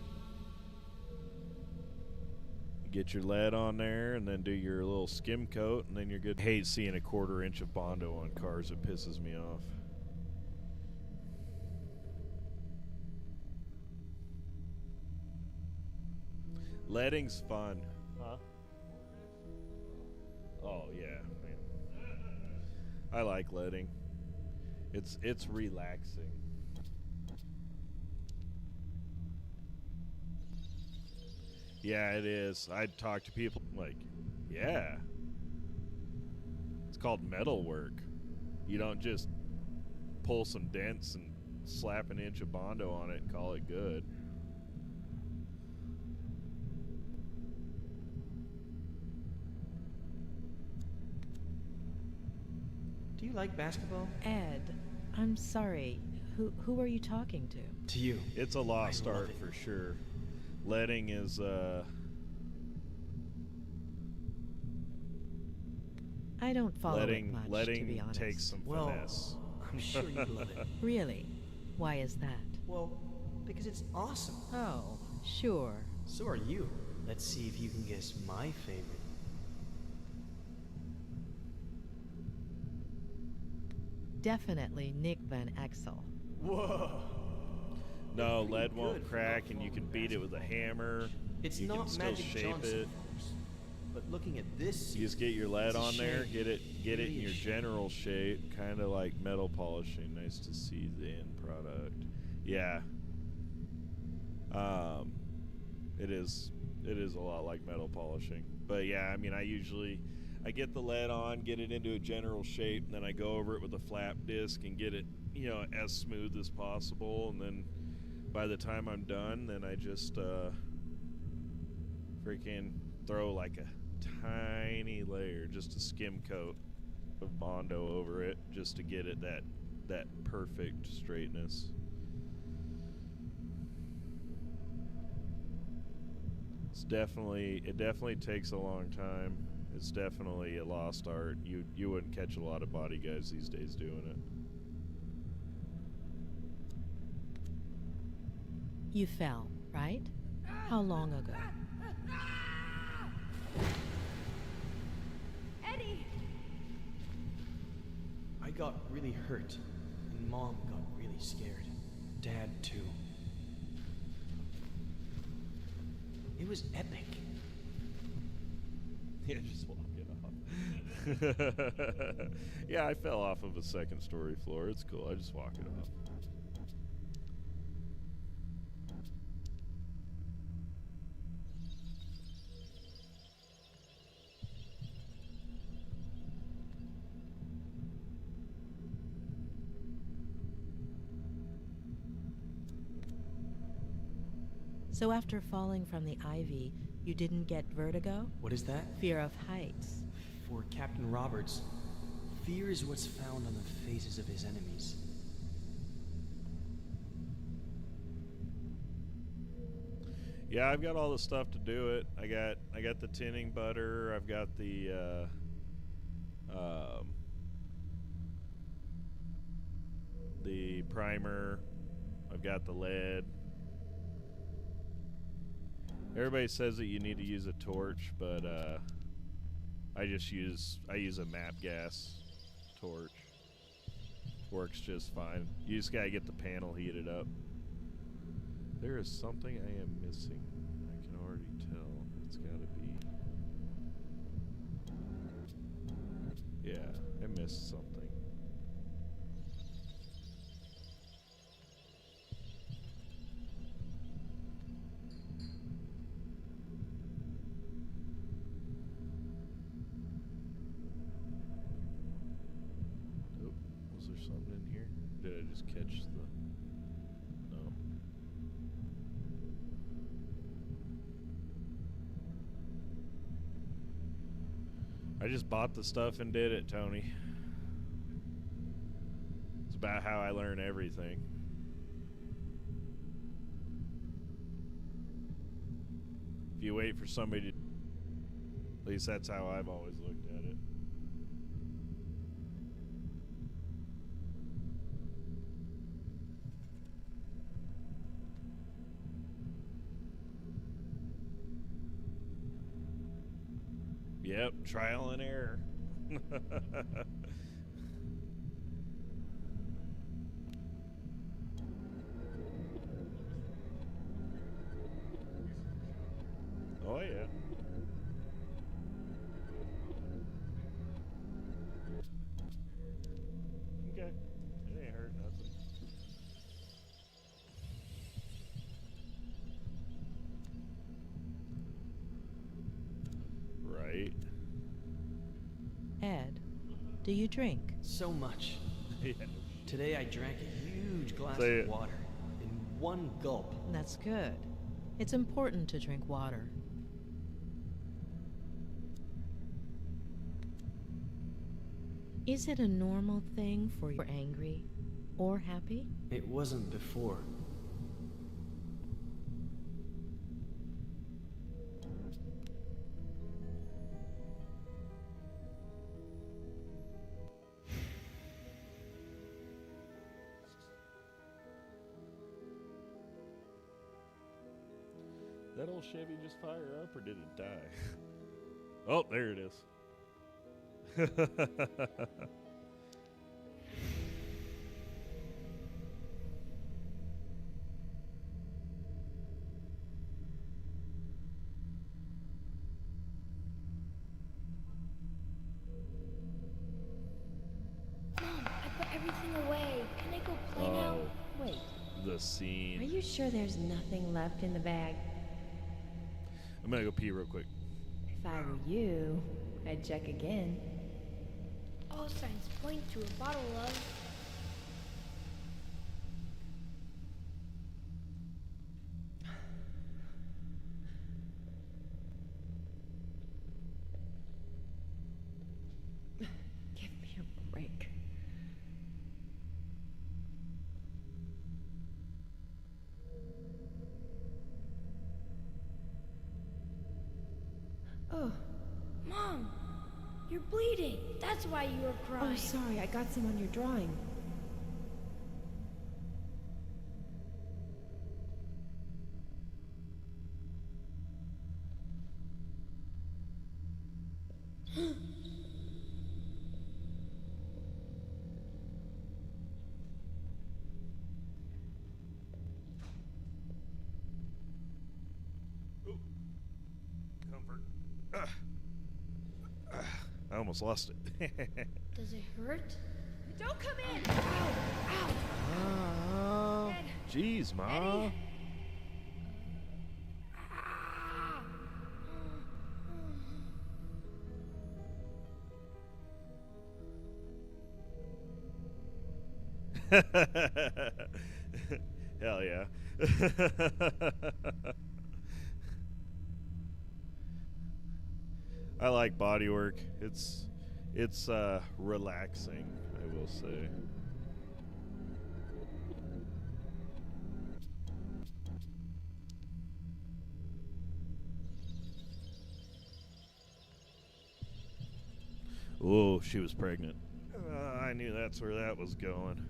Get your lead on there and then do your little skim coat and then you're good. I hate seeing a 1/4 inch of Bondo on cars. It pisses me off. Leading's fun. Huh? Oh yeah, man. I like leading. It's relaxing. Yeah, it is. I'd talk to people like, yeah. It's called metal work. You don't just pull some dents and slap an inch of Bondo on it and call it good. Do you like basketball? Ed, I'm sorry. Who are you talking to? To you. It's a lost art for sure. Leading is I don't follow letting it much, letting to be honest. takes some Well, finesse. I'm sure you'd love it. Really? Why is that? Well, because it's awesome. Oh, sure. So are you. Let's see if you can guess my favorite. Definitely Nick Van Exel. Whoa. No, lead good won't for crack, not and you can falling beat it with a hammer. It's you not can still Magic shape Johnson, it. of course. But looking at this, You just get your lead it's a on there, shame. get it Really in a your shame. general shape, kind of like metal polishing. Nice to see the end product. Yeah. It is a lot like metal polishing. But yeah, I mean, I get the lead on, get it into a general shape, and then I go over it with a flap disc and get it, as smooth as possible. And then by the time I'm done, then I just freaking throw like a tiny layer, just a skim coat of Bondo over it, just to get it that perfect straightness. It definitely takes a long time. It's definitely a lost art. You wouldn't catch a lot of body guys these days doing it. You fell, right? How long ago? Eddie! I got really hurt, and Mom got really scared. Dad, too. It was epic. Yeah, just walk it off. Yeah, I fell off of a second-story floor. It's cool. I just walk it off. So after falling from the ivy, you didn't get vertigo? What is that? Fear of heights. For Captain Roberts, fear is what's found on the faces of his enemies. Yeah, I've got all the stuff to do it. I got the tinning butter. I've got the primer. I've got the lead. Everybody says that you need to use a torch, but I use a map gas torch. Works just fine. You just gotta get the panel heated up. There is something I am missing. I can already tell. It's gotta be. Yeah, I missed something. Was there something in here? Did I just catch the... No. I just bought the stuff and did it, Tony. It's about how I learn everything. If you wait for somebody to... At least that's how I've always looked at it. Yep, trial and error. Oh yeah. Okay. It ain't hurt nothing. Right. Ed, do you drink? So much. Yeah. Today I drank a huge glass Say of it. water in one gulp. That's good. It's important to drink water. Is it a normal thing for you angry or happy? It wasn't before. That old Chevy just fire up or did it die? Oh, there it is. Mom, I put everything away. Can I go play now? Wait, The scene. are you sure there's nothing left in the bag? I'm gonna go pee real quick. If I were you, I'd check again. All signs point to a bottle of... Give me a break. Oh, Mom, you're bleeding. That's why you were crying. oh, sorry, I got some on your drawing. almost lost it. Does it hurt? Don't come in! Ow! Oh, jeez, Ma. Hell yeah. I like body work. It's relaxing, I will say. Oh, she was pregnant. I knew that's where that was going.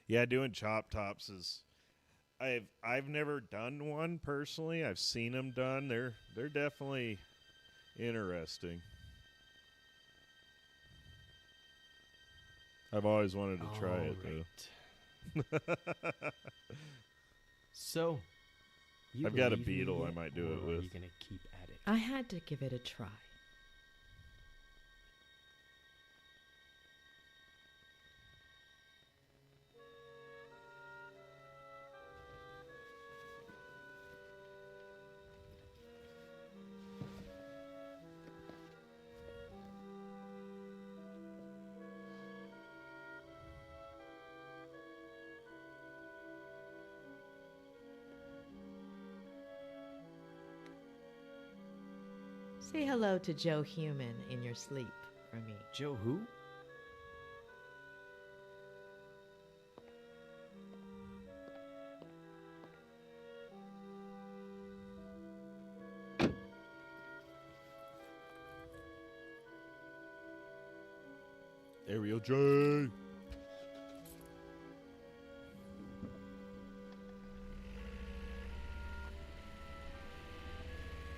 Yeah, doing chop tops is I've never done one personally. I've seen them done. They're definitely interesting. I've always wanted to try it though. So, I've got a believe me beetle I yet, might do or it are with. you gonna keep at it? I had to give it a try. Say hello to Joe Human in your sleep for me. Joe who? Ariel J.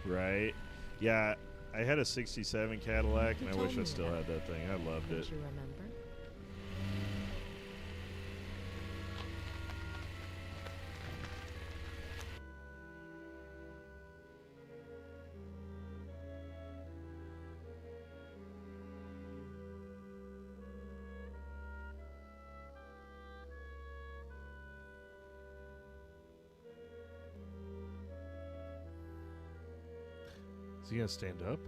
Right. Yeah, I had a 67 Cadillac, and I wish I still had that thing. I loved it. Don't you remember? Is he gonna stand up?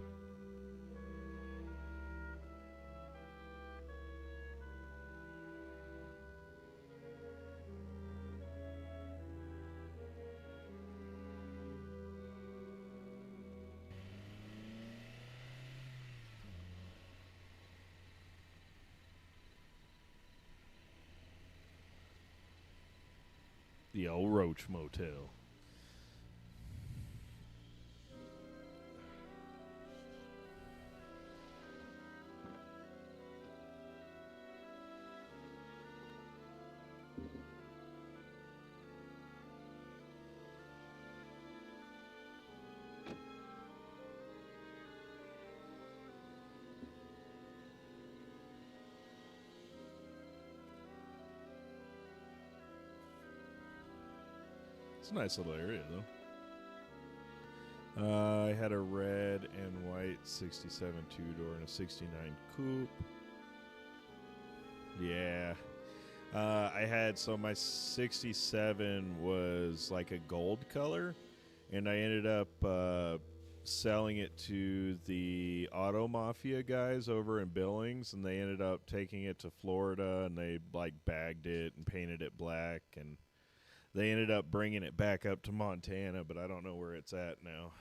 The old Roach Motel. It's a nice little area, though. I had a red and white 67 two-door and a 69 coupe. Yeah. I had, so my 67 was like a gold color, and I ended up selling it to the Auto Mafia guys over in Billings, and they ended up taking it to Florida, and they like bagged it and painted it black, and they ended up bringing it back up to Montana, but I don't know where it's at now.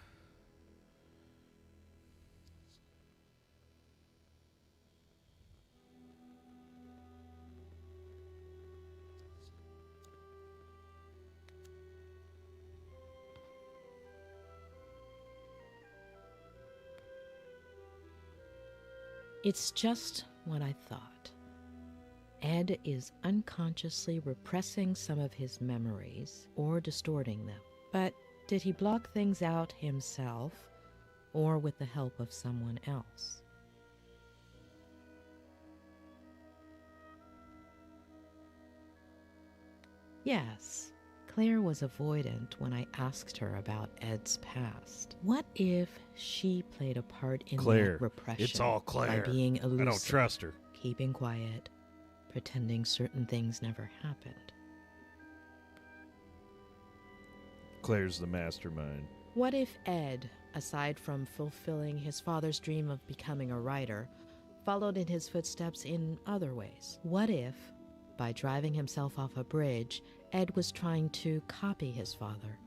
It's just what I thought. Ed is unconsciously repressing some of his memories or distorting them. But did he block things out himself or with the help of someone else? Yes, Claire was avoidant when I asked her about Ed's past. What if she played a part in Claire. that repression? It's all Claire. By being elusive, I don't trust her. keeping quiet, pretending certain things never happened. Claire's the mastermind. What if Ed, aside from fulfilling his father's dream of becoming a writer, followed in his footsteps in other ways? What if, by driving himself off a bridge, Ed was trying to copy his father?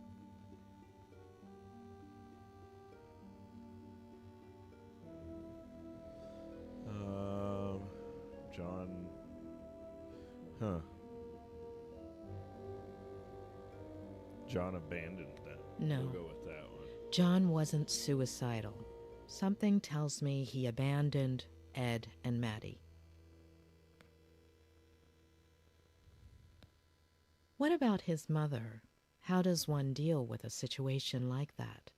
John. Huh. John abandoned them. No. We'll go with that one. John wasn't suicidal. Something tells me he abandoned Ed and Maddie. What about his mother? How does one deal with a situation like that?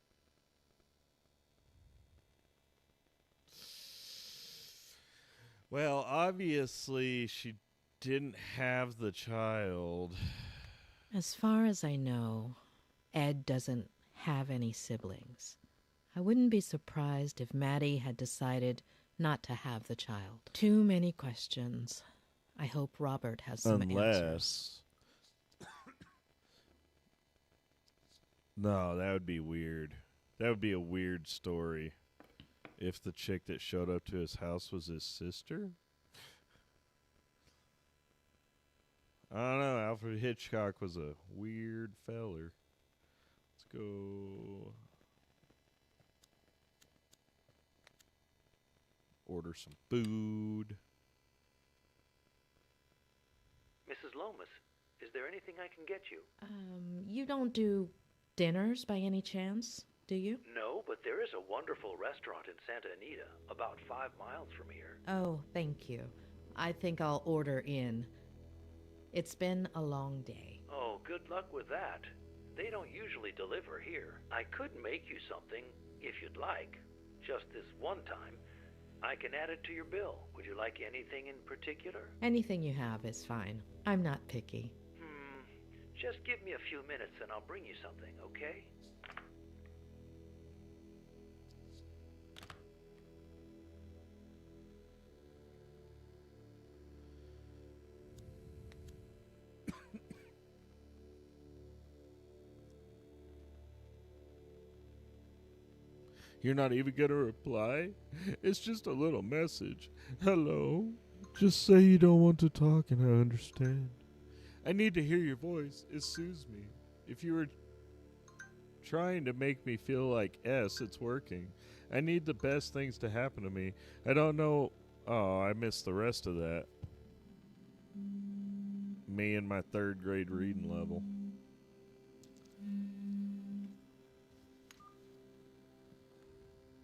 Well, obviously, she didn't have the child. As far as I know, Ed doesn't have any siblings. I wouldn't be surprised if Maddie had decided not to have the child. Too many questions. I hope Robert has some answers. No, that would be weird. That would be a weird story. If the chick that showed up to his house was his sister? I don't know. Alfred Hitchcock was a weird feller. Let's go order some food. Mrs. Lomas, is there anything I can get you? You don't do dinners by any chance, do you? No, but there is a wonderful restaurant in Santa Anita, about 5 miles from here. Oh, thank you. I think I'll order in. It's been a long day. Oh, good luck with that. They don't usually deliver here. I could make you something, if you'd like. Just this one time. I can add it to your bill. Would you like anything in particular? Anything you have is fine. I'm not picky. Just give me a few minutes and I'll bring you something, okay? You're not even going to reply? It's just a little message. Hello? Just say you don't want to talk and I understand. I need to hear your voice. It soothes me. If you were trying to make me feel like S, it's working. I need the best things to happen to me. I don't know. Oh, I missed the rest of that. Me and my 3rd grade reading level.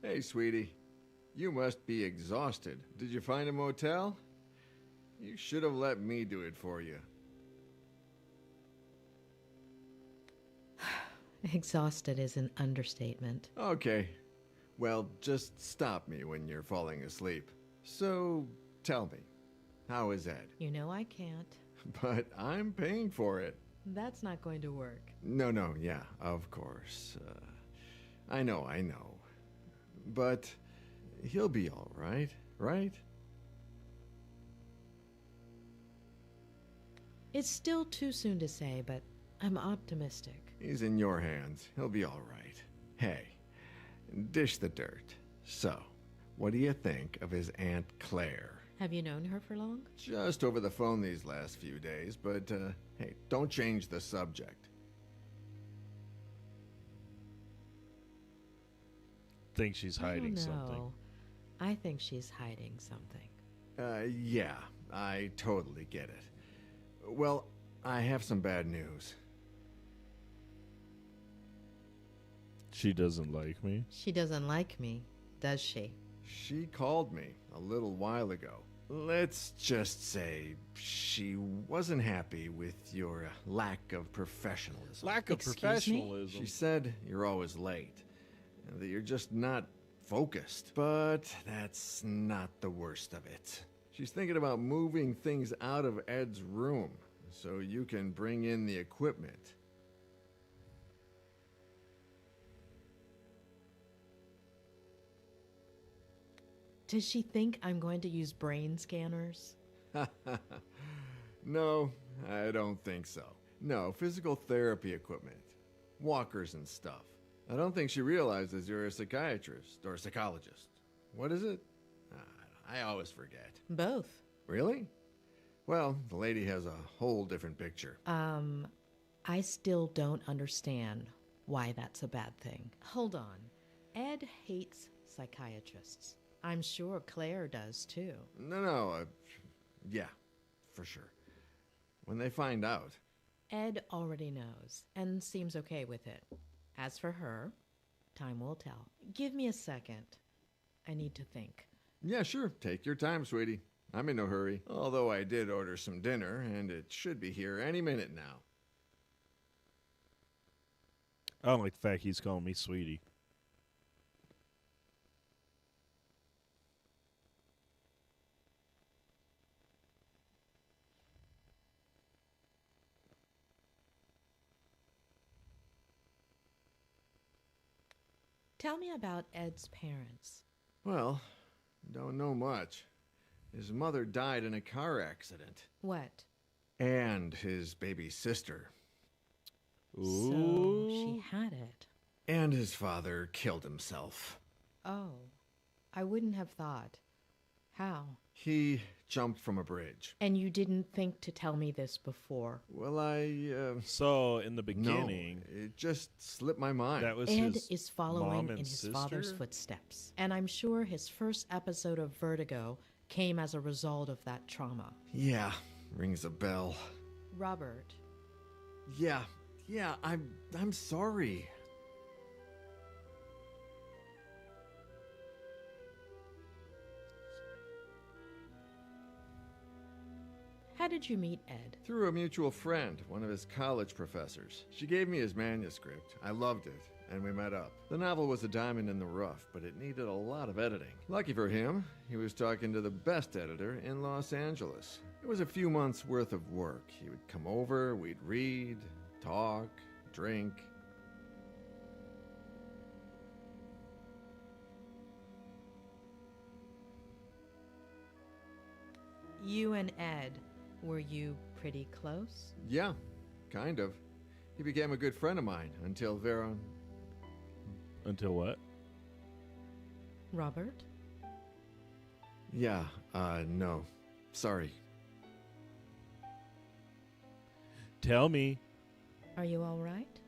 Hey, sweetie. You must be exhausted. Did you find a motel? You should have let me do it for you. Exhausted is an understatement. Okay. Well, just stop me when you're falling asleep. So, tell me, how is Ed? You know I can't. But I'm paying for it. That's not going to work. No, yeah, of course. I know. But he'll be all right, right? It's still too soon to say, but I'm optimistic. He's in your hands. He'll be all right. Hey, dish the dirt. So, what do you think of his Aunt Claire? Have you known her for long? Just over the phone these last few days, but, hey, don't change the subject. Think she's hiding something. I think she's hiding something. Yeah, I totally get it. Well, I have some bad news. She doesn't like me? She doesn't like me, does she? She called me a little while ago. Let's just say she wasn't happy with your lack of professionalism. Lack of professionalism. She said you're always late, and that you're just not focused. But that's not the worst of it. She's thinking about moving things out of Ed's room so you can bring in the equipment. Does she think I'm going to use brain scanners? No, I don't think so. No, physical therapy equipment. Walkers and stuff. I don't think she realizes you're a psychiatrist or a psychologist. What is it? I always forget. Both. Really? Well, the lady has a whole different picture. I still don't understand why that's a bad thing. Hold on. Ed hates psychiatrists. I'm sure Claire does too. No, yeah, for sure. When they find out. Ed already knows and seems okay with it. As for her, time will tell. Give me a second. I need to think. Yeah, sure. Take your time, sweetie. I'm in no hurry. Although I did order some dinner, and it should be here any minute now. I don't like the fact he's calling me sweetie. Tell me about Ed's parents. Well, don't know much. His mother died in a car accident. What? And his baby sister. So she had it. And his father killed himself. Oh, I wouldn't have thought. How? He jumped from a bridge. And you didn't think to tell me this before? Well, So, in the beginning... No, it just slipped my mind. That was Ed his is following mom in and his sister? father's footsteps. And I'm sure his first episode of Vertigo came as a result of that trauma. Yeah, rings a bell. Robert. Yeah, I'm sorry. How did you meet Ed? Through a mutual friend, one of his college professors. She gave me his manuscript. I loved it, and we met up. The novel was a diamond in the rough, but it needed a lot of editing. Lucky for him, he was talking to the best editor in Los Angeles. It was a few months' worth of work. He would come over, we'd read, talk, drink. You and Ed, were you pretty close? Yeah, kind of. He became a good friend of mine until Vera... Until what? Robert? Yeah, no. Sorry. Tell me. Are you all right?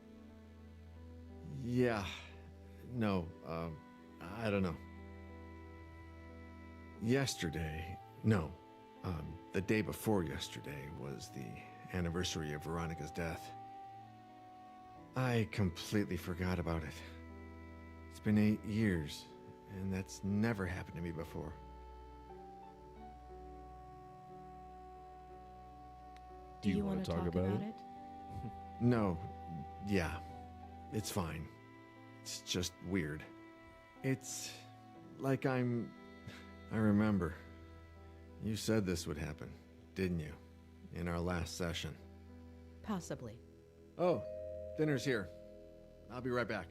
Yeah. No, I don't know. Yesterday... No. The day before yesterday was the anniversary of Veronica's death. I completely forgot about it. It's been 8 years, and that's never happened to me before. Do you want to talk about it? No. Yeah. It's fine. It's just weird. It's like I remember. You said this would happen, didn't you? In our last session. Possibly. Oh, dinner's here. I'll be right back.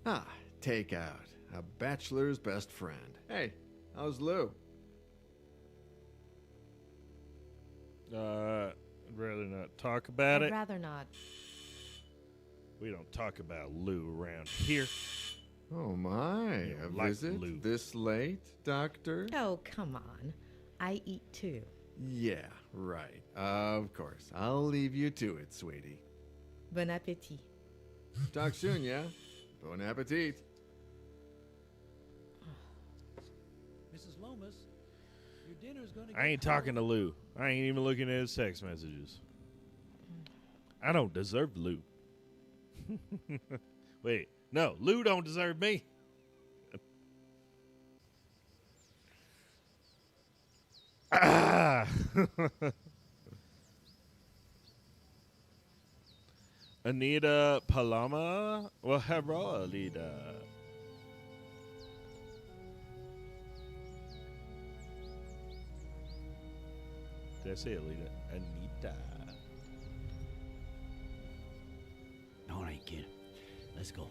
Ah, takeout. A bachelor's best friend. Hey, how's Lou? I'd rather not talk about I'd it. rather not. We don't talk about Lou around here. Oh my, a like visit Lou. this late, Doctor? Oh, come on. I eat too. Yeah, right. Of course. I'll leave you to it, sweetie. Bon appetit. Talk soon, yeah? Bon appetit. Mrs. Lomas, your dinner's gonna I ain't talking to Lou. I ain't even looking at his text messages. I don't deserve Lou. Wait, no, Lou don't deserve me. Ah! Anita Paloma? Well, hello, Anita. Did I say Alita? Anita. All right, kid. Let's go.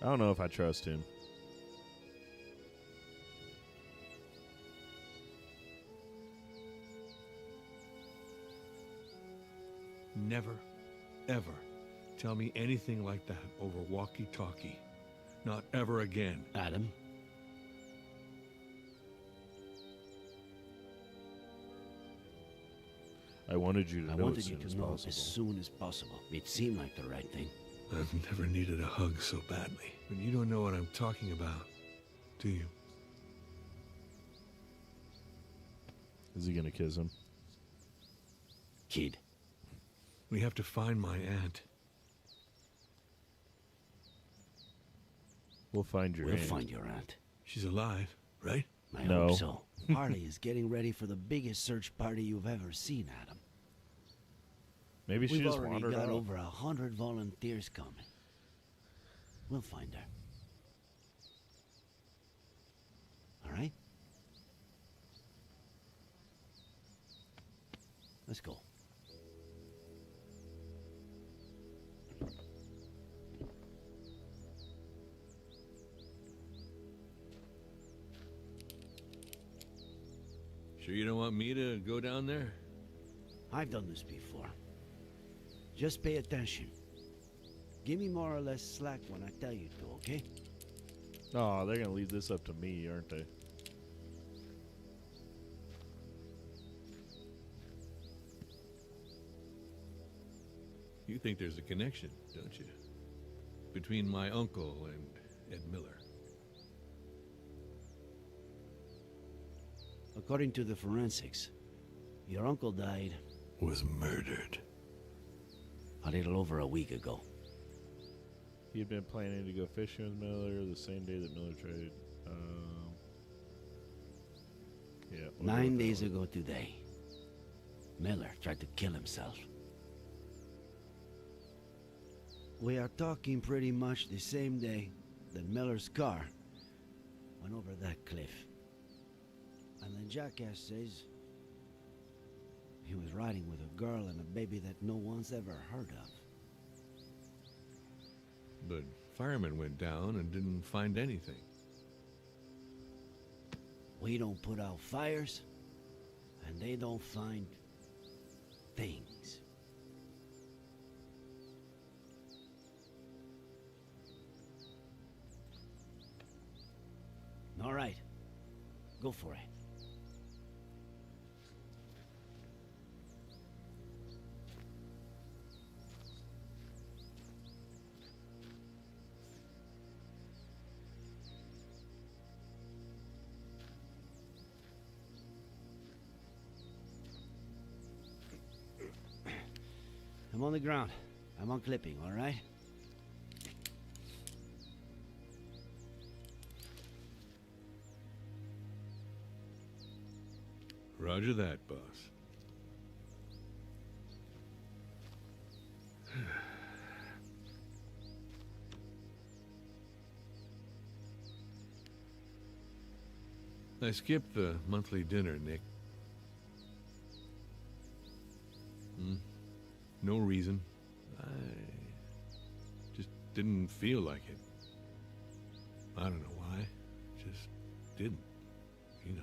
I don't know if I trust him. Never, ever tell me anything like that over walkie-talkie. Not ever again. Adam? I wanted you to know wanted as you soon to as know possible. as soon as possible. It seemed like the right thing. I've never needed a hug so badly. But you don't know what I'm talking about, do you? Is he gonna kiss him? Kid. We have to find my aunt. We'll find your We'll aunt. find your aunt. She's alive, right? I No. hope so. Harley is getting ready for the biggest search party you've ever seen, Adam. Maybe she We've just already wandered got out. over 100 volunteers coming. We'll find her. All right? Let's go. Sure you don't want me to go down there? I've done this before. Just pay attention. Give me more or less slack when I tell you to, okay? Oh, they're gonna leave this up to me, aren't they? You think there's a connection, don't you? Between my uncle and Ed Miller. According to the forensics, your uncle died... Was murdered. A little over a week ago. He had been planning to go fishing with Miller the same day that Miller tried. Yeah. we'll go 9 with that days one. ago today, Miller tried to kill himself. We are talking pretty much the same day that Miller's car went over that cliff. And the jackass says he was riding with a girl and a baby that no one's ever heard of. But firemen went down and didn't find anything. We don't put out fires, and they don't find things. All right, go for it. I'm on the ground. I'm on clipping, all right? Roger that, boss. I skipped the monthly dinner, Nick. No reason. I just didn't feel like it. I don't know why. Just didn't, you know.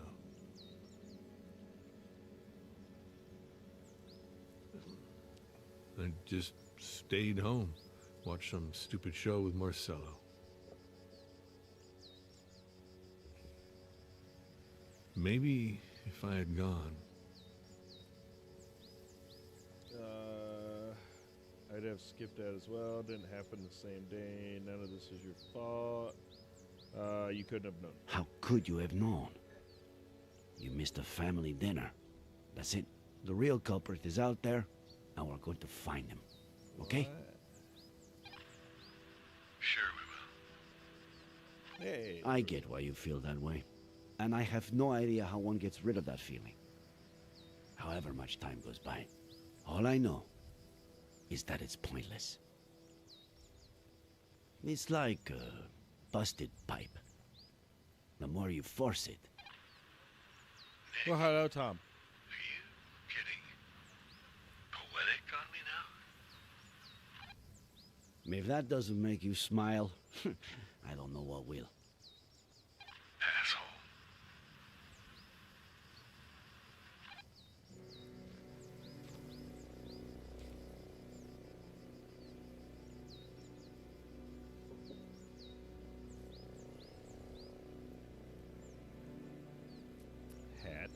I just stayed home, watched some stupid show with Marcello. Maybe if I had gone, I'd have skipped that as well. Didn't happen the same day. None of this is your fault. You couldn't have known. How could you have known? You missed a family dinner. That's it. The real culprit is out there, and we're going to find him. Okay? Sure we will. Hey. I get why you feel that way. And I have no idea how one gets rid of that feeling. However much time goes by, all I know is that it's pointless. It's like a busted pipe. The more you force it. Well, hello, Tom. Are you getting poetic on me now? If that doesn't make you smile, I don't know what will. Asshole. Hat.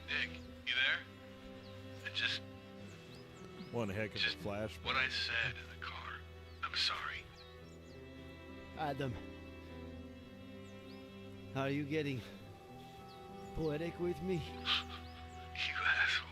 Nick, you there? I just... One heck of a flash. What I said in the car. I'm sorry. Adam, are you getting poetic with me? You asshole.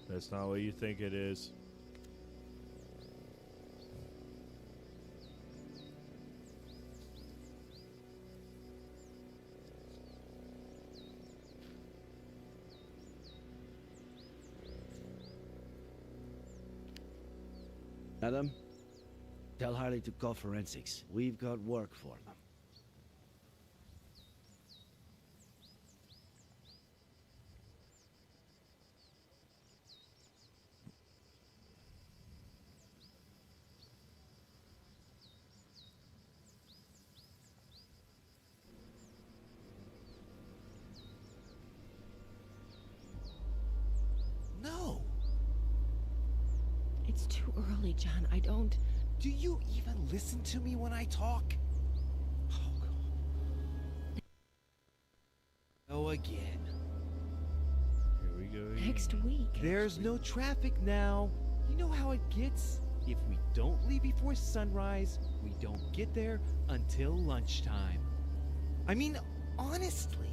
That's not what you think it is. Adam, tell Harley to call forensics. We've got work for them. No! It's too early, John. I don't... Do you even listen to me when I talk? Oh, God. Oh, again. Here we go again. Next week. There's no traffic now. You know how it gets? If we don't leave before sunrise, we don't get there until lunchtime. I mean, honestly.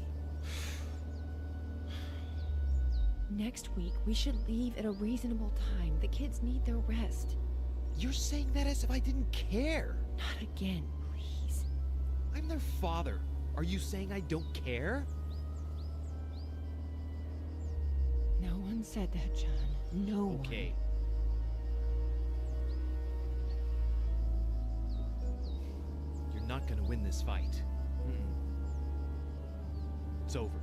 Next week, we should leave at a reasonable time. The kids need their rest. You're saying that as if I didn't care. Not again, please. I'm their father. Are you saying I don't care? No one said that, John. No one. Okay. You're not gonna win this fight. It's over.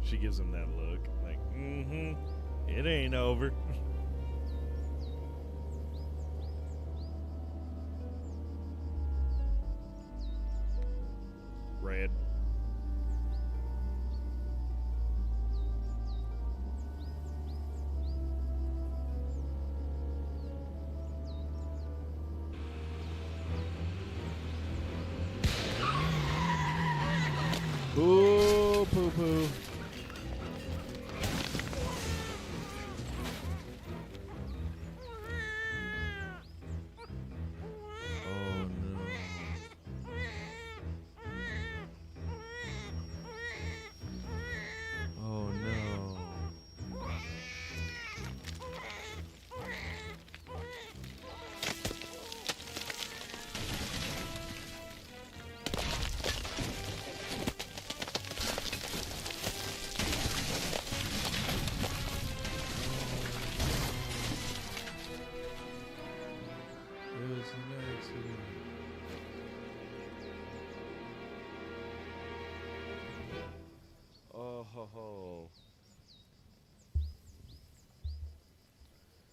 She gives him that look, like, it ain't over. Red. Ooh, poo-poo.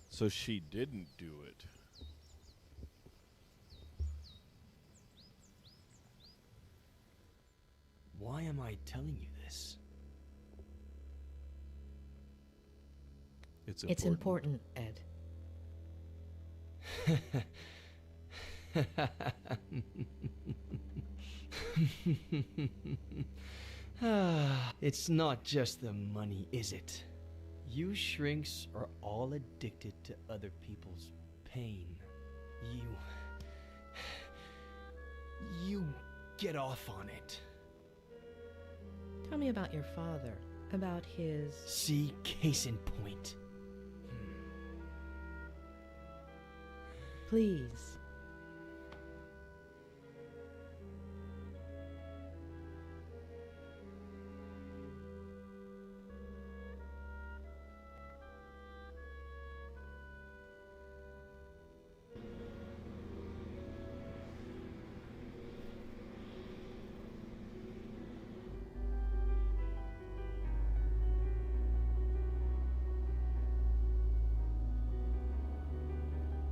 So she didn't do it. Why am I telling you this? It's important, Ed. It's not just the money, is it? You shrinks are all addicted to other people's pain. You get off on it. Tell me about your father, about his... See, case in point. Please.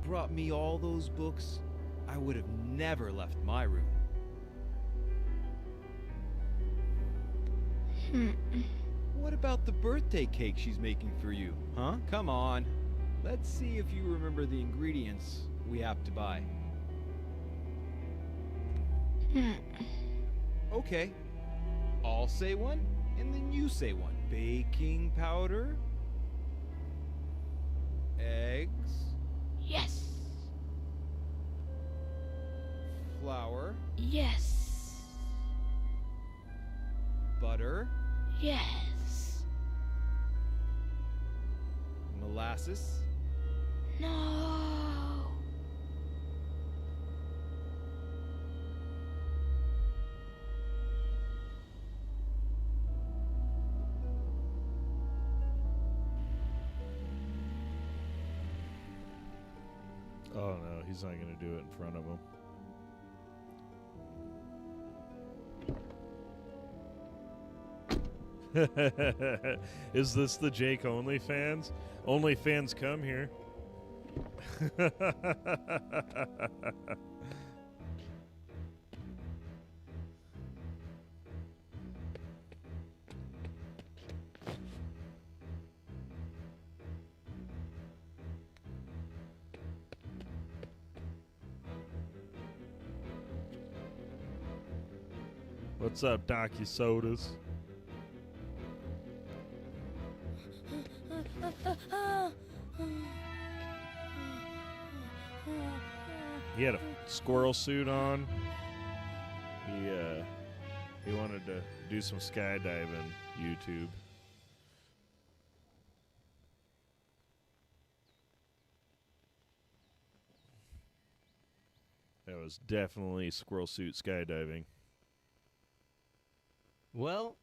Brought me all those books, I would have never left my room. What about the birthday cake she's making for you, huh? Come on. Let's see if you remember the ingredients we have to buy. Okay. I'll say one, and then you say one. Baking powder. Eggs. Yes. Flour. Yes. Butter. Yes. Molasses. No. Oh no, he's not going to do it in front of him. Is this the Jake OnlyFans? OnlyFans come here. What's up, docu-sodas? He had a squirrel suit on. He wanted to do some skydiving. YouTube. That was definitely squirrel suit skydiving. Well,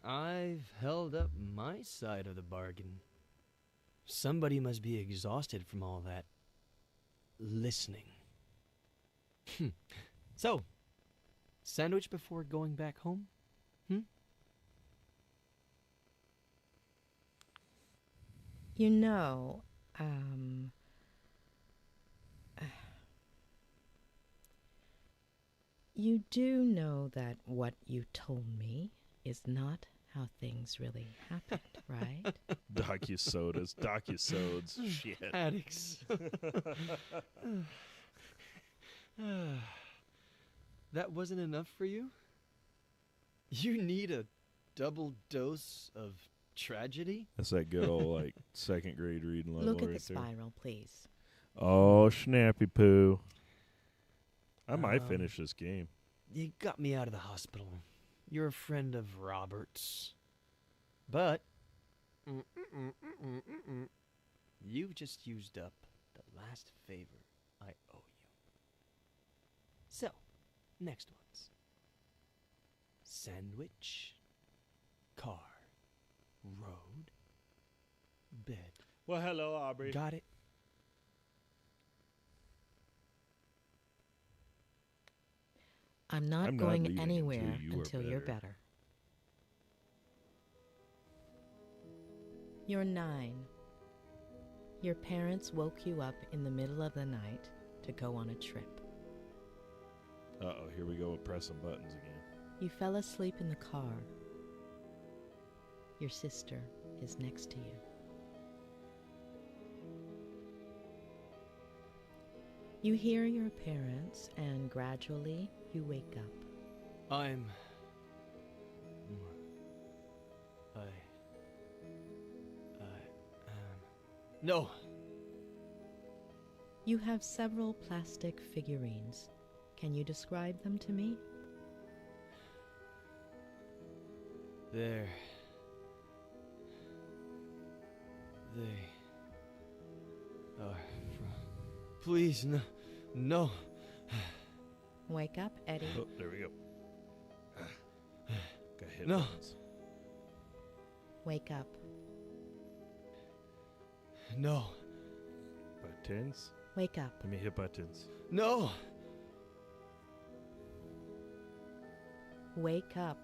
I've held up my side of the bargain. Somebody must be exhausted from all that listening. So, sandwich before going back home? You know, you do know that what you told me is not how things really happened, right? Docu-sodas, docu-sods, shit. Addicts. That wasn't enough for you? You need a double dose of tragedy? That's that good old, like, second grade reading level. Look at right the spiral, please. Oh, snappy poo. I might finish this game. You got me out of the hospital. You're a friend of Robert's. But you've just used up the last favor I owe you. So, next ones. Sandwich, car, road, bed. Well, hello, Aubrey. Got it? I'm not going anywhere until you're better. You're 9. Your parents woke you up in the middle of the night to go on a trip. Uh-oh, here we go with pressing buttons again. You fell asleep in the car. Your sister is next to you. You hear your parents, and gradually you wake up. No. You have several plastic figurines. Can you describe them to me? They are please, no. Wake up, Eddie. Oh, there we go. Got hit No. buttons. Wake up. No. Buttons? Wake up. Let me hit buttons. No. Wake up.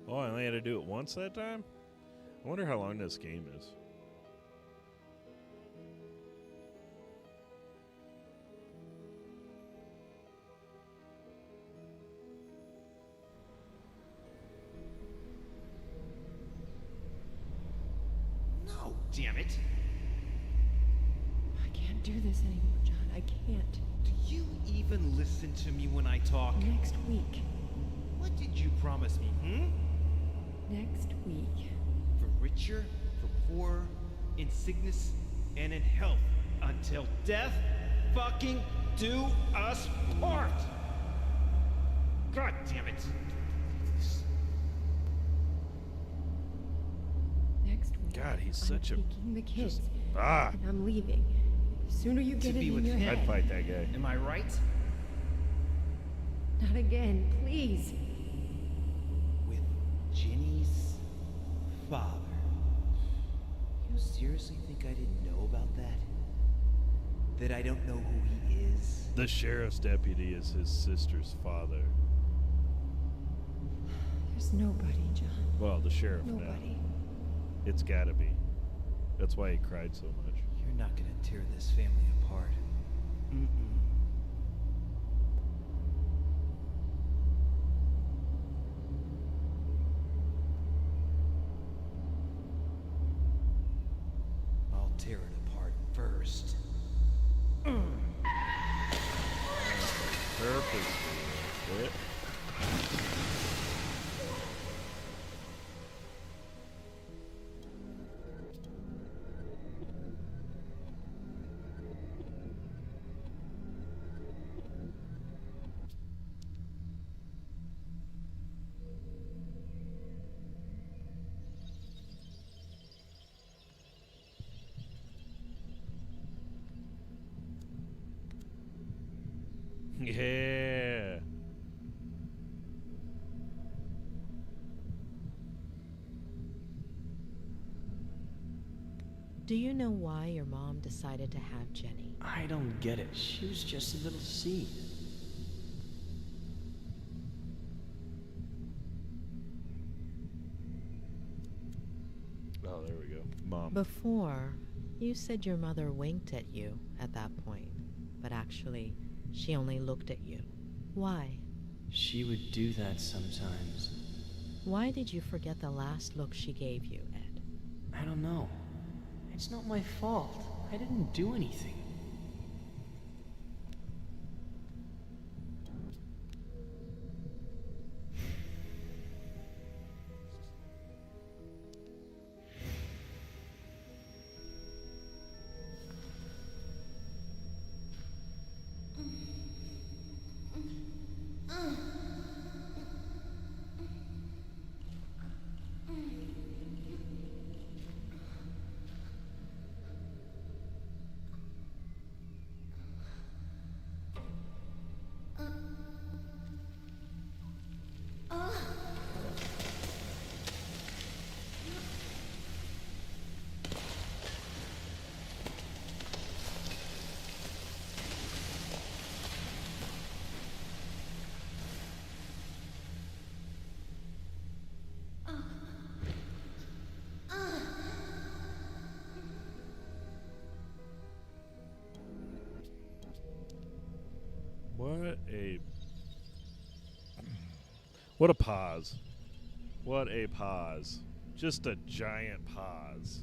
Oh, I only had to do it once that time? I wonder how long this game is. No, damn it. I can't do this anymore, John. I can't. Do you even listen to me when I talk? Next week. What did you promise me, Next week. For richer, for poorer, in sickness and in health, until death fucking do us part! God damn it! Next week. God, he's I'm such a... taking the kids. Ah! And I'm leaving. The sooner you get it in your head. I'd fight that guy. Am I right? Not again, please. With Ginny's father. You seriously think I didn't know about that? That I don't know who he is? The sheriff's deputy is his sister's father. There's nobody, John. Well, the sheriff now. Nobody. It's gotta be. That's why he cried so much. You're not gonna tear this family apart. I'll tear it apart first. Purposely, it. Yeah. Do you know why your mom decided to have Jenny? I don't get it. She was just a little seed. Oh, there we go. Mom. Before, you said your mother winked at you at that point, but actually, she only looked at you. Why? She would do that sometimes. Why did you forget the last look she gave you, Ed? I don't know. It's not my fault. I didn't do anything. What a pause. What a pause. Just a giant pause.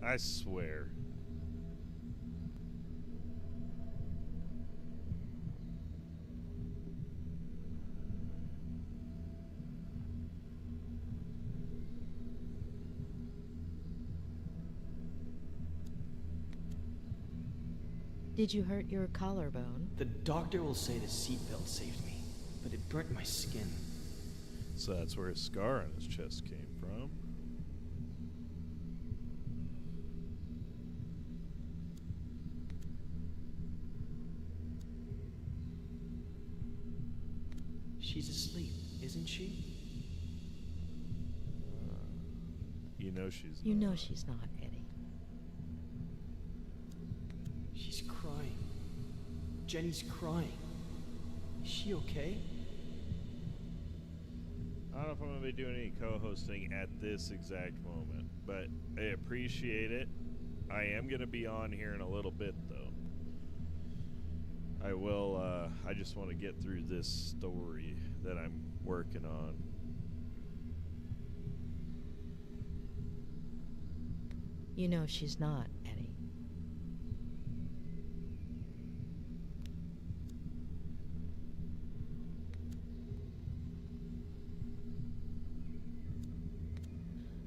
I swear. Did you hurt your collarbone? The doctor will say the seatbelt saved me, but it burnt my skin. So that's where his scar on his chest came from. She's asleep, isn't she? You know she's You know she's not, Eddie. She's crying. Jenny's crying. Is she okay? I don't know if I'm going to be doing any co-hosting at this exact moment, but I appreciate it. I am going to be on here in a little bit, though. I will, I just want to get through this story that I'm working on. You know she's not, Eddie.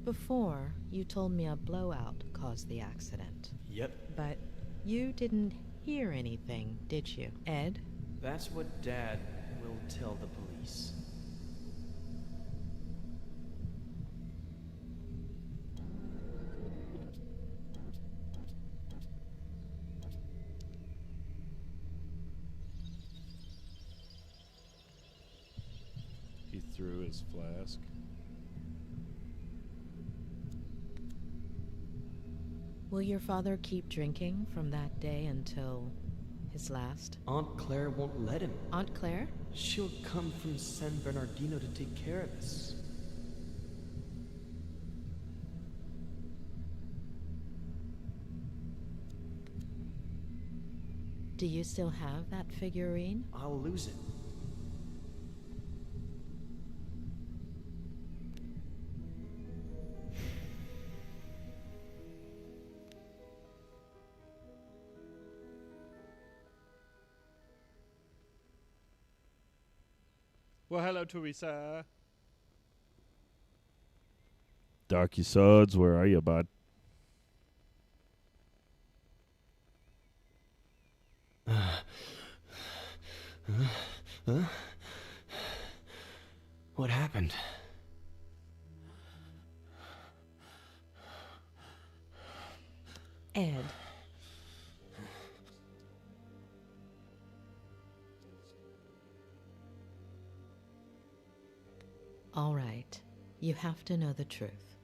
Before, you told me a blowout caused the accident. Yep. But you didn't hear anything, did you, Ed? That's what Dad will tell the police. He threw his flask. Will your father keep drinking from that day until his last? Aunt Claire won't let him. Aunt Claire? She'll come from San Bernardino to take care of us. Do you still have that figurine? I'll lose it. Well, hello, Teresa. Darky Suds, where are you, bud? Huh? What happened? Ed. All right. You have to know the truth.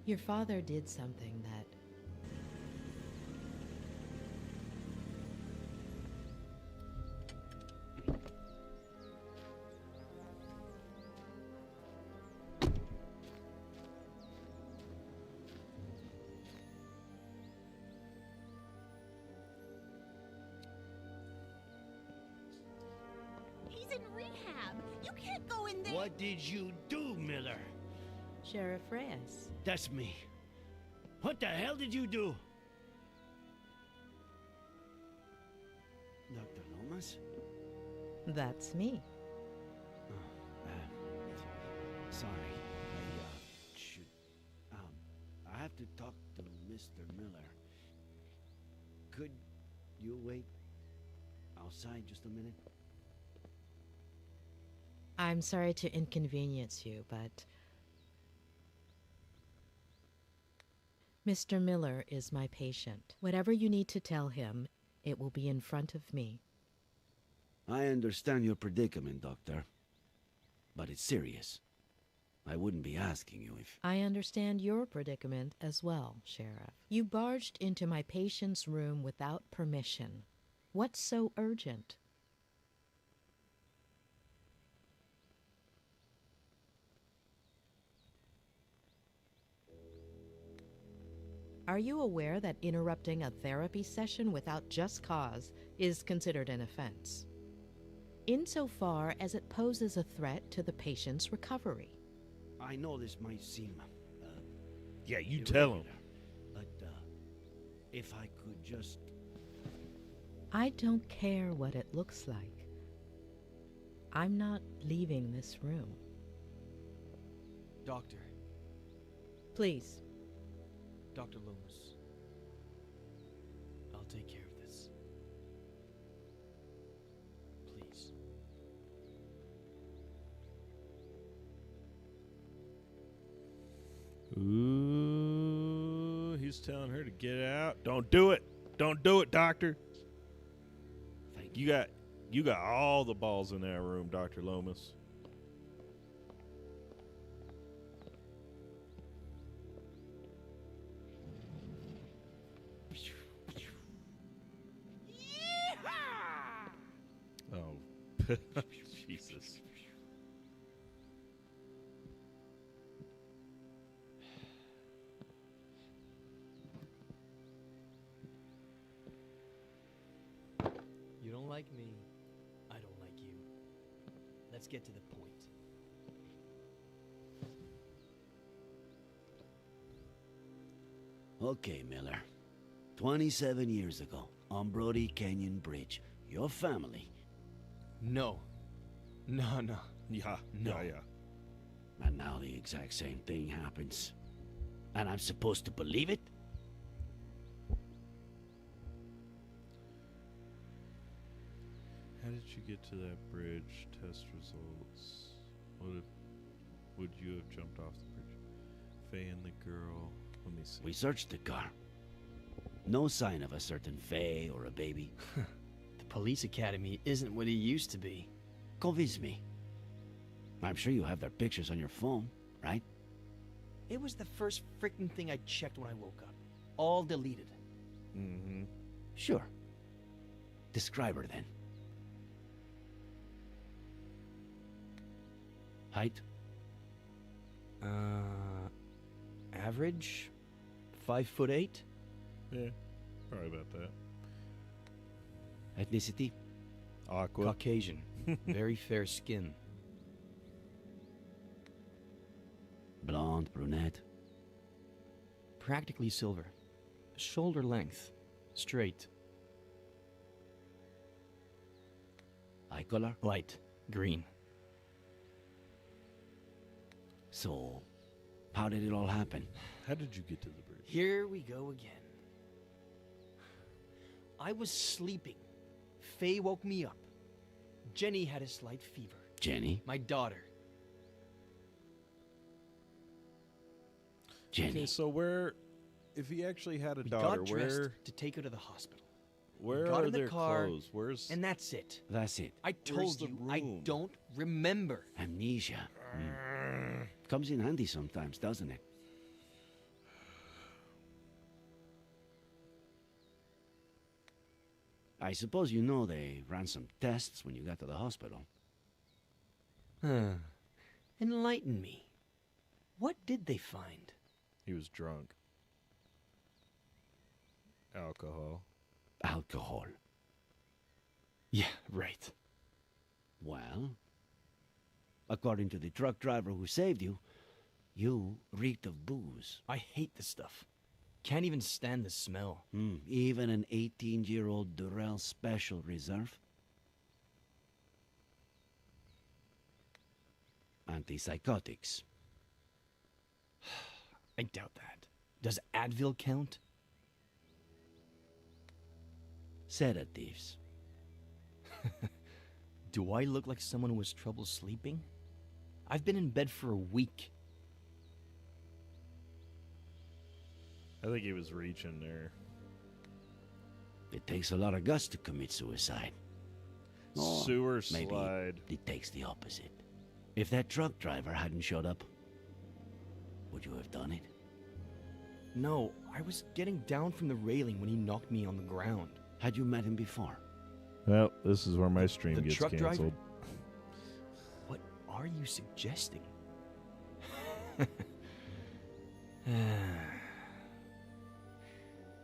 Your father did something that... He's in rehab. You can't go in there. What did you do, Miller? Sheriff Reyes. That's me. What the hell did you do? Dr. Lomas? That's me. Sorry. I have to talk to Mr. Miller. Could you wait outside just a minute? I'm sorry to inconvenience you, but... Mr. Miller is my patient. Whatever you need to tell him, it will be in front of me. I understand your predicament, Doctor. But it's serious. I wouldn't be asking you if... I understand your predicament as well, Sheriff. You barged into my patient's room without permission. What's so urgent? Are you aware that interrupting a therapy session without just cause is considered an offense? Insofar as it poses a threat to the patient's recovery. I know this might seem... yeah, you tell him. But, if I could just... I don't care what it looks like. I'm not leaving this room. Doctor. Please. Dr. Lomas. I'll take care of this. Please. Ooh, he's telling her to get out. Don't do it. Don't do it, doctor. Thank you. You got all the balls in that room, Dr. Lomas. Oh, Jesus. You don't like me, I don't like you. Let's get to the point. Okay, Miller. 27 years ago, on Brody Canyon Bridge, your family... No. No. Yeah. No. Yeah. And now the exact same thing happens. And I'm supposed to believe it? How did you get to that bridge? Test results. Would you have jumped off the bridge? Faye and the girl. Let me see. We searched the car. No sign of a certain Faye or a baby. The police academy isn't what it used to be. Convince me. I'm sure you have their pictures on your phone, right? It was the first freaking thing I checked when I woke up. All deleted. Mm-hmm. Sure. Describe her then. Height? Average? 5'8"? Yeah, probably about that. Ethnicity? Aqua. Caucasian. Very fair skin. Blonde, brunette? Practically silver. Shoulder length. Straight. Eye color? Light. Green. So, how did it all happen? How did you get to the bridge? Here we go again. I was sleeping. Faye woke me up. Jenny had a slight fever. Jenny? My daughter. Jenny. Okay, so where, if he actually had a We daughter, got dressed where, to take her to the hospital. where got are in the their car, clothes? Where's? And that's it. That's it. I Where's told the you I room? don't remember. Amnesia. Comes in handy sometimes, doesn't it? I suppose you know they ran some tests when you got to the hospital. Enlighten me. What did they find? He was drunk. Alcohol. Alcohol. Yeah, right. Well, according to the truck driver who saved you, you reeked of booze. I hate this stuff. Can't even stand the smell. Even an 18-year-old Durrell Special Reserve? Antipsychotics. I doubt that. Does Advil count? Sedatives. Do I look like someone who has trouble sleeping? I've been in bed for a week. I think he was reaching there. It takes a lot of guts to commit suicide. Or Sewer maybe slide. it takes the opposite. If that truck driver hadn't showed up, would you have done it? No, I was getting down from the railing when he knocked me on the ground. Had you met him before? Well, this is where my stream The gets truck driver? canceled. What are you suggesting?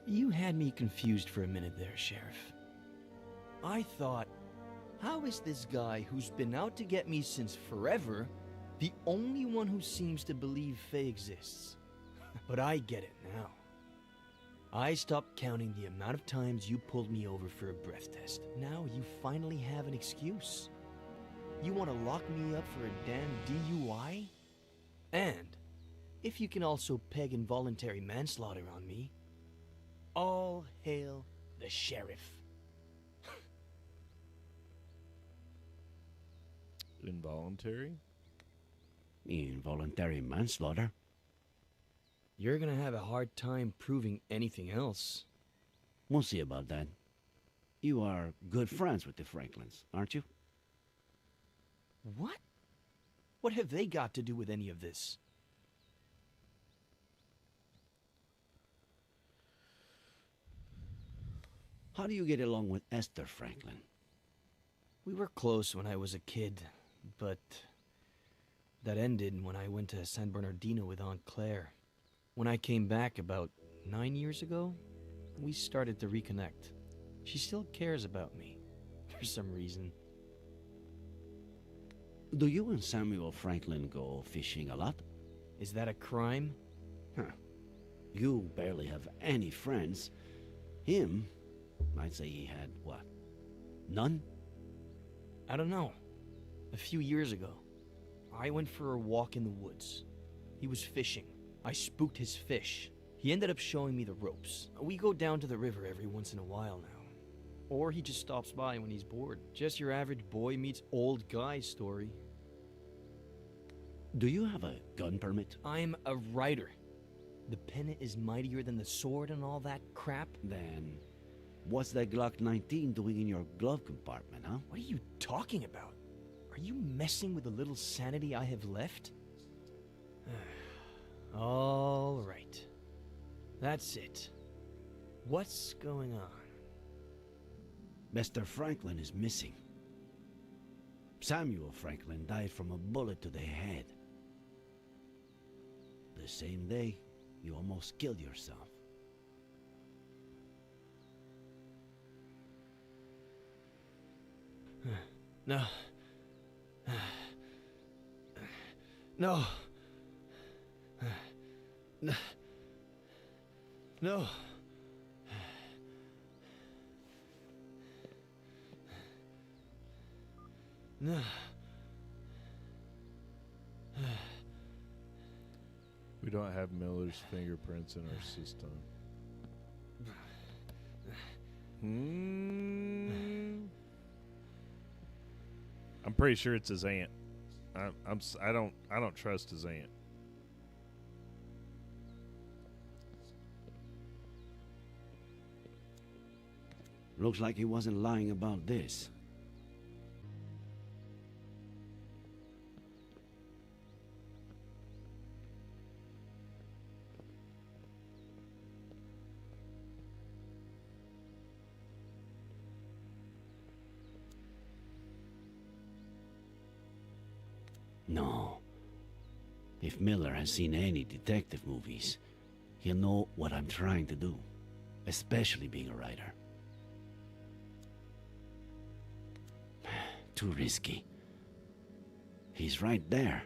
You had me confused for a minute there, Sheriff. I thought, how is this guy who's been out to get me since forever the only one who seems to believe Faye exists? But I get it now. I stopped counting the amount of times you pulled me over for a breath test. Now you finally have an excuse. You want to lock me up for a damn DUI? And if you can also peg involuntary manslaughter on me, all hail the sheriff. Involuntary? Involuntary manslaughter? You're gonna have a hard time proving anything else. We'll see about that. You are good friends with the Franklins, aren't you? What? What have they got to do with any of this? How do you get along with Esther Franklin? We were close when I was a kid, but that ended when I went to San Bernardino with Aunt Claire. When I came back about 9 years ago, we started to reconnect. She still cares about me, for some reason. Do you and Samuel Franklin go fishing a lot? Is that a crime? Huh. You barely have any friends. Him, I'd say he had, what, none? I don't know. A few years ago, I went for a walk in the woods. He was fishing. I spooked his fish. He ended up showing me the ropes. We go down to the river every once in a while now. Or he just stops by when he's bored. Just your average boy meets old guy story. Do you have a gun permit? I'm a writer. The pen is mightier than the sword and all that crap. Then, what's that Glock 19 doing in your glove compartment, huh? What are you talking about? Are you messing with the little sanity I have left? All right. That's it. What's going on? Mr. Franklin is missing. Samuel Franklin died from a bullet to the head. The same day you almost killed yourself. No. No. No. No. No. We don't have Miller's fingerprints in our system. I'm pretty sure it's his aunt. I don't trust his aunt. Looks like he wasn't lying about this. No. If Miller has seen any detective movies, he'll know what I'm trying to do, especially being a writer. Too risky. He's right there,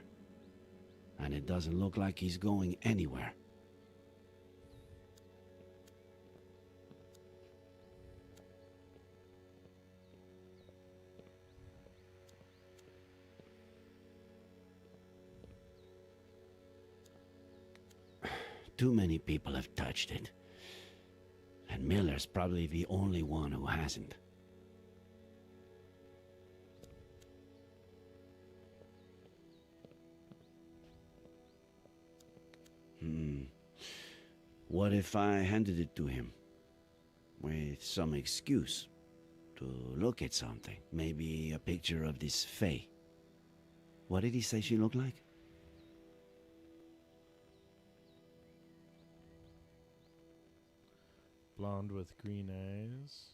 and it doesn't look like he's going anywhere. Too many people have touched it, and Miller's probably the only one who hasn't. What if I handed it to him with some excuse to look at something? Maybe a picture of this Faye. What did he say she looked like? Blonde with green eyes.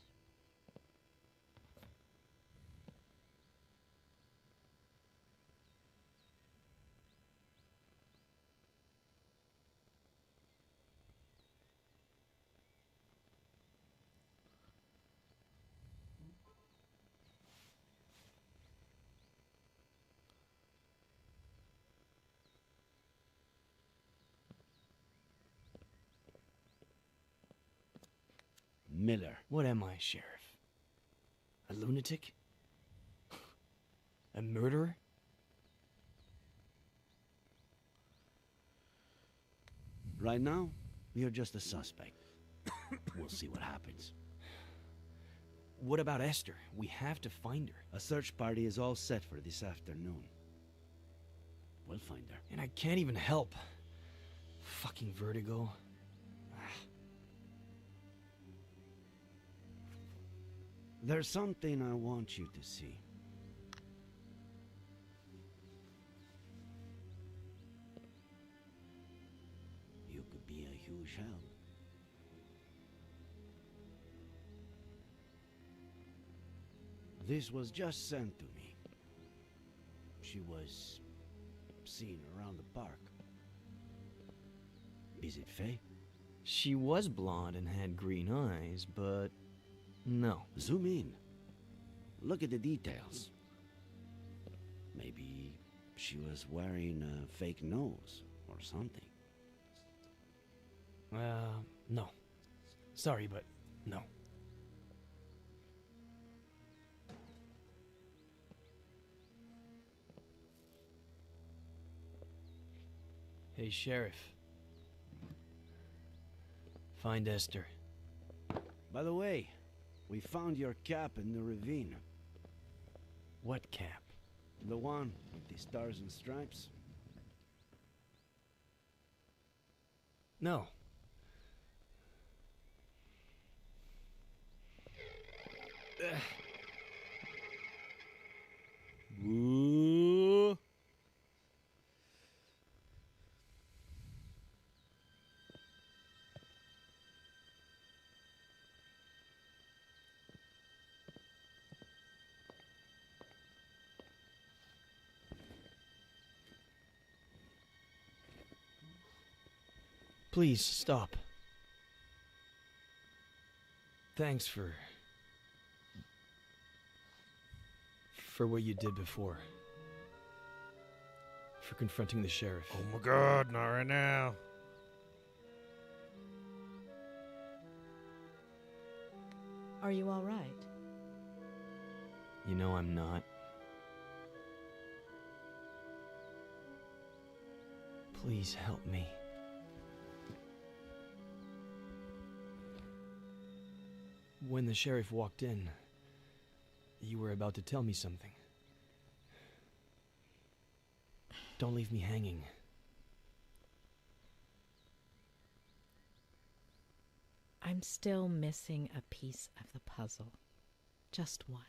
Miller. What am I, Sheriff? A lunatic? A murderer? Right now, you're just a suspect. We'll see what happens. What about Esther? We have to find her. A search party is all set for this afternoon. We'll find her. And I can't even help. Fucking Vertigo. There's something I want you to see. You could be a huge help. This was just sent to me. She was seen around the park. Is it Faye? She was blonde and had green eyes, but no. Zoom in. Look at the details. Maybe she was wearing a fake nose or something. No. Sorry, but no. Hey, Sheriff. Find Esther. By the way, we found your cap in the ravine. What cap? The one with the stars and stripes? No. Ooh. Please, stop. Thanks for what you did before. For confronting the sheriff. Oh my God, not right now. Are you all right? You know I'm not. Please help me. When the sheriff walked in, you were about to tell me something. Don't leave me hanging. I'm still missing a piece of the puzzle. Just one.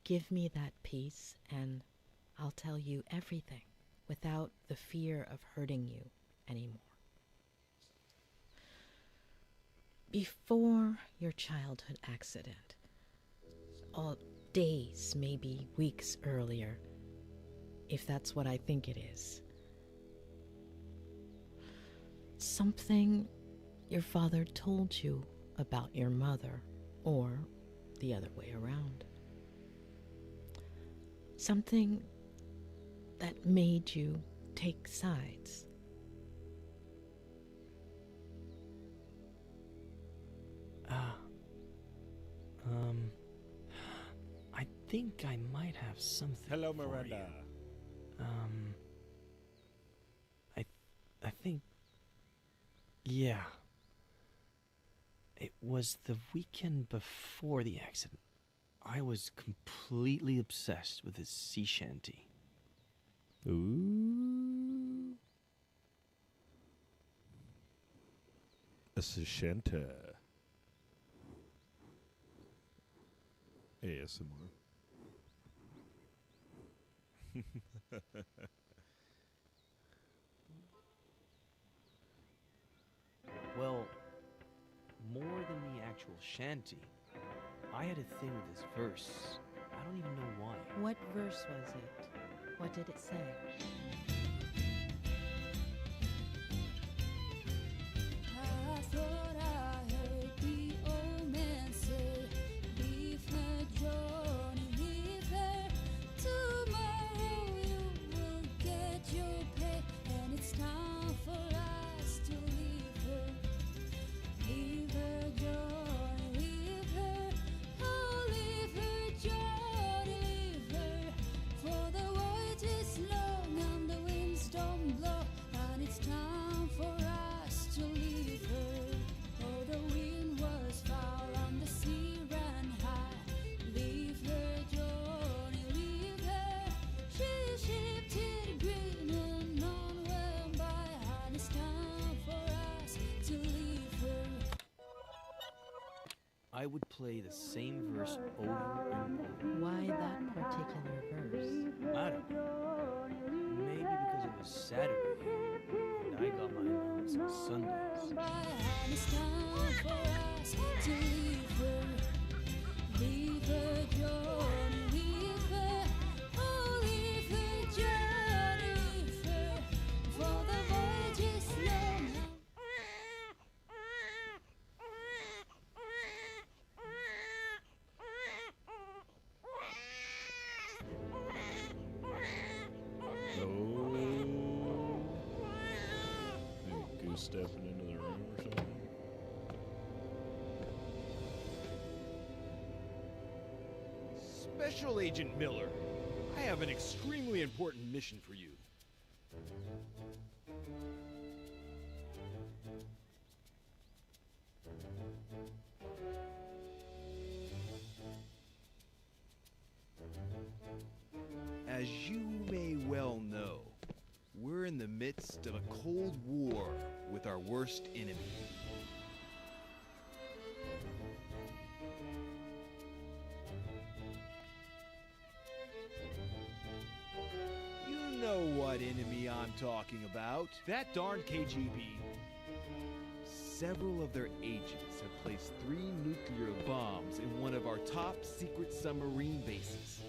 Give me that piece and I'll tell you everything without the fear of hurting you anymore. Before your childhood accident, all days, maybe weeks earlier, if that's what I think it is, something your father told you about your mother, or the other way around. Something that made you take sides. I think I might have something. Hello, for Miranda. you. I think, yeah. It was the weekend before the accident. I was completely obsessed with his sea shanty. Ooh. A sashenta. ASMR. Well, more than the actual shanty, I had a thing with his verse. I don't even know why. What verse was it? What did it say? I thought I heard the old man say, leave her, Johnny, leave her. Tomorrow you will get your pay, and it's time for us to leave her. Leave her, Johnny, leave her. Oh, leave her, Johnny, leave her. For the voyage is long and the winds don't blow, and it's time for us to leave her. Oh, the wind was foul and the sea ran high. Leave her, Johnny, leave her. She shipped it green and none went by, and it's time for us to leave her. I would play the same verse over and over. Why that particular verse? I don't know. Maybe because it was Saturday, and I got my allowance on Sundays. And it's time for us to leave her. Leave her, Johnny, leave her. Oh, leave her, Johnny, leave her. For the voyage is long. Maybe goose stepping into the room or something. Special Agent Miller, I have an extremely important mission for you. As you may well know, we're in the midst of a Cold War with our worst enemy. You know what enemy I'm talking about. That darn KGB. Several of their agents have placed 3 nuclear bombs in one of our top secret submarine bases.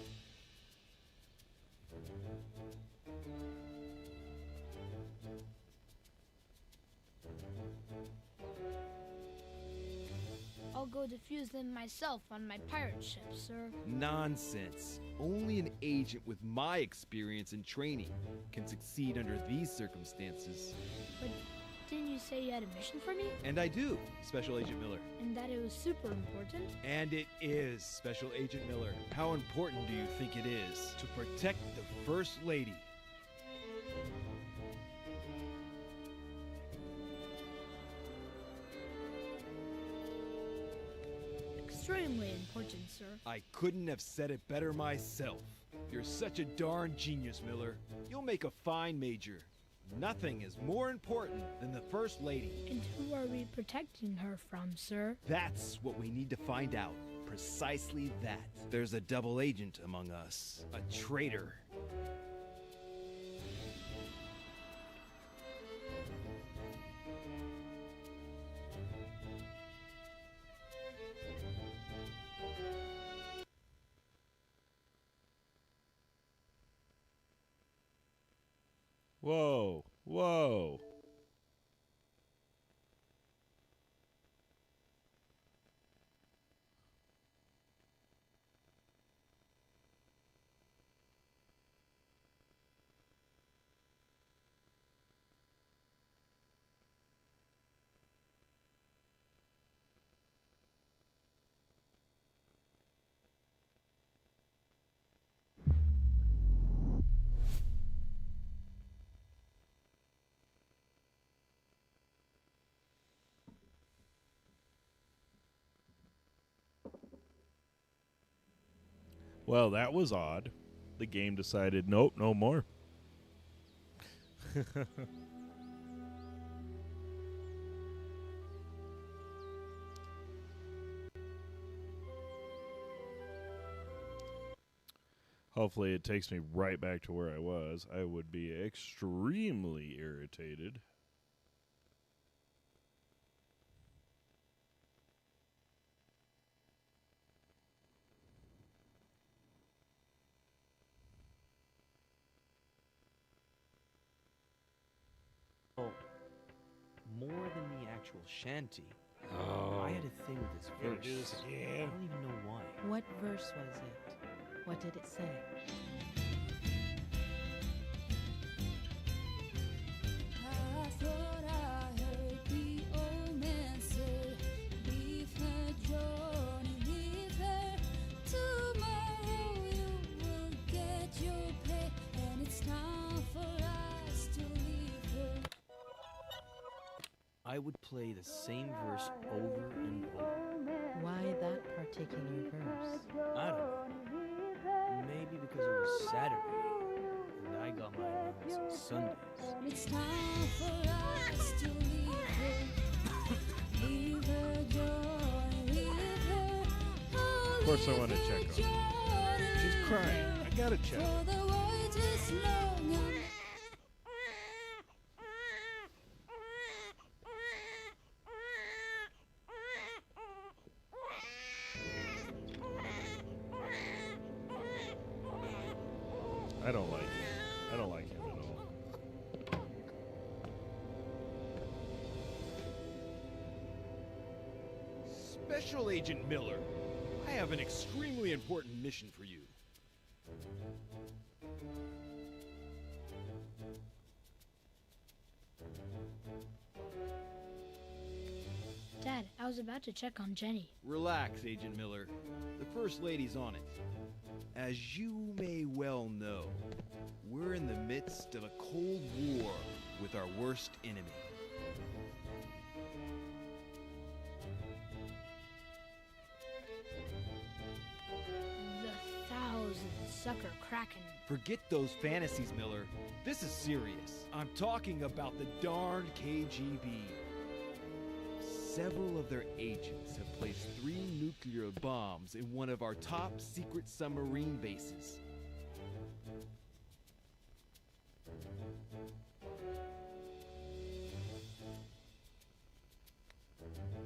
I'll go defuse them myself on my pirate ship, sir. Nonsense. Only an agent with my experience and training can succeed under these circumstances. But didn't you say you had a mission for me? And I do, Special Agent Miller. And that it was super important? And it is, Special Agent Miller. How important do you think it is to protect the First Lady? Extremely important, sir. I couldn't have said it better myself. You're such a darn genius, Miller. You'll make a fine major. Nothing is more important than the First Lady. And who are we protecting her from, sir? That's what we need to find out. Precisely that. There's a double agent among us. A traitor. Whoa, whoa. Well, that was odd. The game decided, nope, no more. Hopefully it takes me right back to where I was. I would be extremely irritated. More than the actual shanty. Oh. I had a thing with this Gotta verse. do this again. I don't even know why. What verse was it? What did it say? I thought I heard the old man say, leave her, Johnny, leave her. Tomorrow you will get your pay, and it's time for us to leave her. I would play the same verse over and over. Why that particular verse? I don't know. Maybe because it was Saturday and I got my allowance on Sundays. And it's time for us to leave her. Leave her, Johnny, leave her. Of course I want to check on her. She's crying. I gotta check. For the voyage is long and I don't like him. I don't like him at all. Special Agent Miller, I have an extremely important mission for you. Dad, I was about to check on Jenny. Relax, Agent Miller. The First Lady's on it. As you may well know, we're in the midst of a Cold War with our worst enemy. The thousand sucker kraken. Forget those fantasies, Miller. This is serious. I'm talking about the darned KGB. Several of their agents have placed 3 nuclear bombs in one of our top secret submarine bases.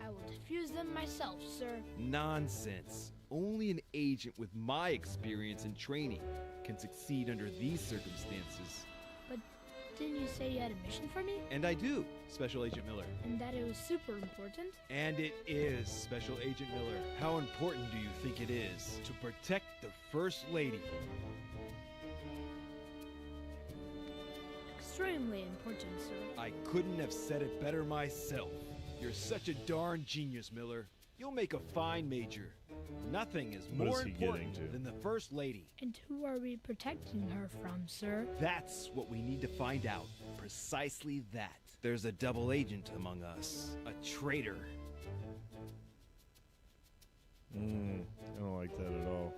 I will defuse them myself, sir. Nonsense. Only an agent with my experience and training can succeed under these circumstances. But Didn't you say you had a mission for me? And I do, Special Agent Miller. And that it was super important? And it is, Special Agent Miller. How important do you think it is to protect the First Lady? Extremely important, sir. I couldn't have said it better myself. You're such a darn genius, Miller. You'll make a fine major. Nothing is What more is he getting important to? than the First Lady. And who are we protecting her from, sir? That's what we need to find out. Precisely that. There's a double agent among us. A traitor. I don't like that at all.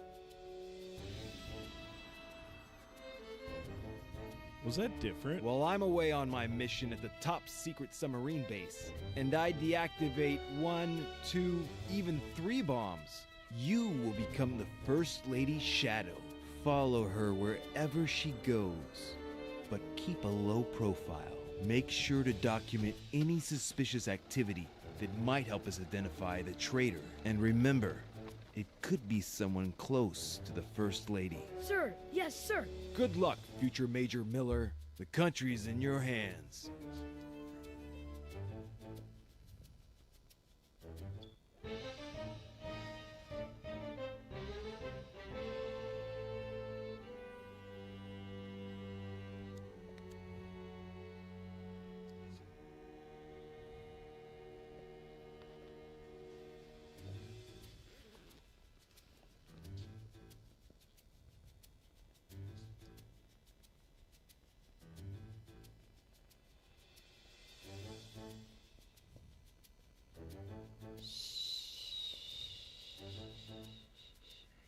Was that different? Well, I'm away on my mission at the top secret submarine base, and I deactivate 1, 2, even 3 bombs. You will become the First Lady's shadow. Follow her wherever she goes, but keep a low profile. Make sure to document any suspicious activity that might help us identify the traitor. And remember, it could be someone close to the First Lady. Sir, yes, sir. Good luck, future Major Miller. The country's in your hands.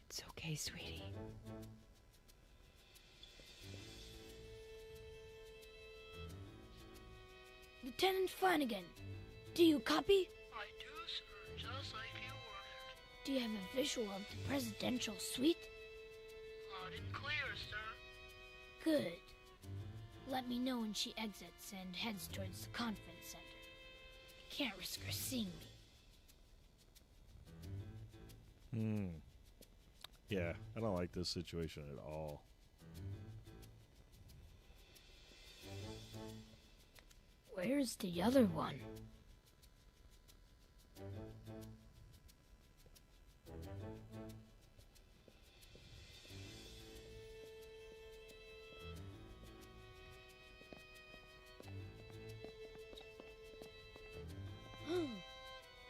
It's okay, sweetie. Lieutenant Flanagan, do you copy? I do, sir, just like you ordered. Do you have a visual of the presidential suite? Loud and clear, sir. Good. Let me know when she exits and heads towards the conference center. I can't risk her seeing me. Yeah, I don't like this situation at all. Where's the other one?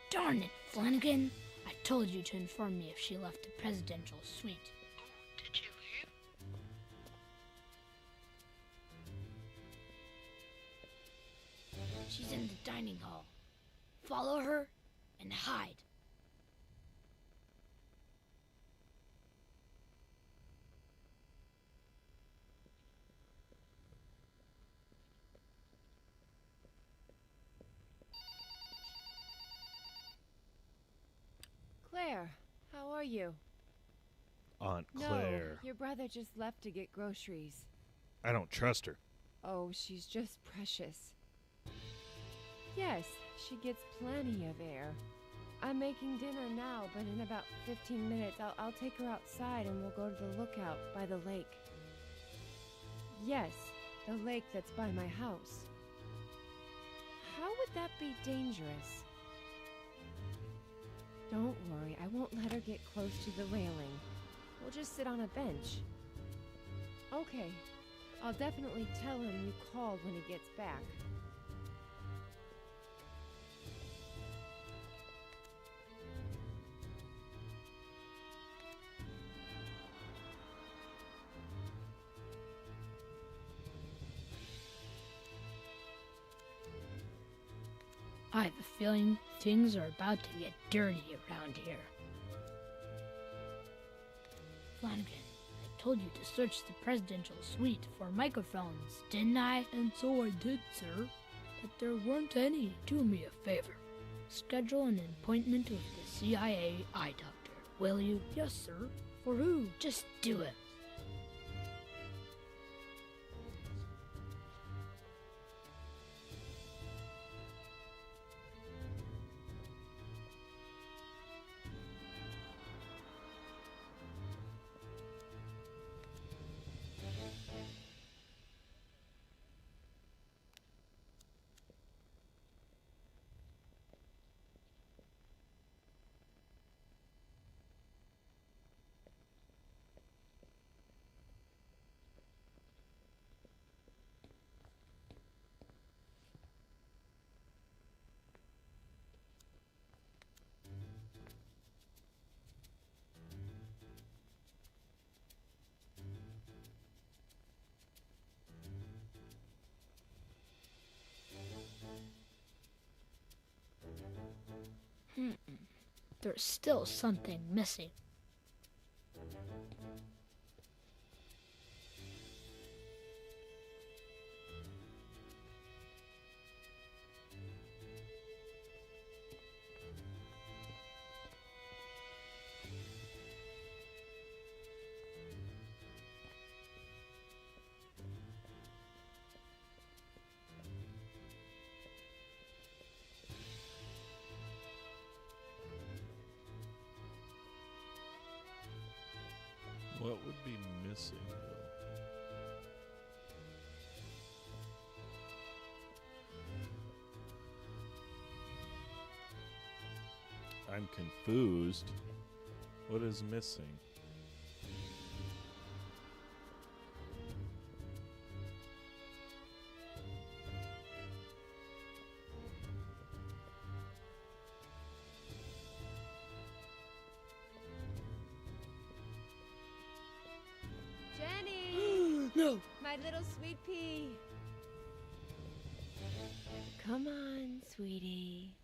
Darn it, Flanagan. I told you to inform me if she left the presidential suite. Did you leave? She's in the dining hall. Follow her and hide. Claire, how are you? Aunt Claire. No, your brother just left to get groceries. I don't trust her. Oh, she's just precious. Yes, she gets plenty of air. I'm making dinner now, but in about 15 minutes I'll take her outside and we'll go to the lookout by the lake. Yes, the lake that's by my house. How would that be dangerous? Don't worry, I won't let her get close to the railing. We'll just sit on a bench. Okay, I'll definitely tell him you called when he gets back. I have a feeling things are about to get dirty around here. Flanagan, I told you to search the presidential suite for microphones, didn't I? And so I did, sir. But there weren't any. Do me a favor. Schedule an appointment with the CIA eye doctor, will you? Yes, sir. For who? Just do it. There's still something missing. What would be missing, though? I'm confused. What is missing? No! My little sweet pea. Come on, sweetie.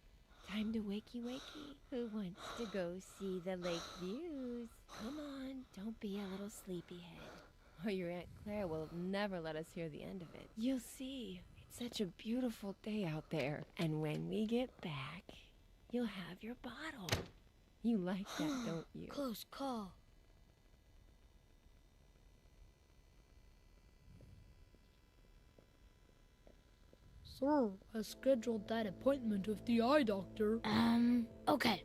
Time to wakey wakey. Who wants to go see the lake views? Come on, don't be a little sleepyhead. Or your Aunt Claire will never let us hear the end of it. You'll see. It's such a beautiful day out there. And when we get back, you'll have your bottle. You like that, don't you? Close call. Sir, I scheduled that appointment with the eye doctor. Okay.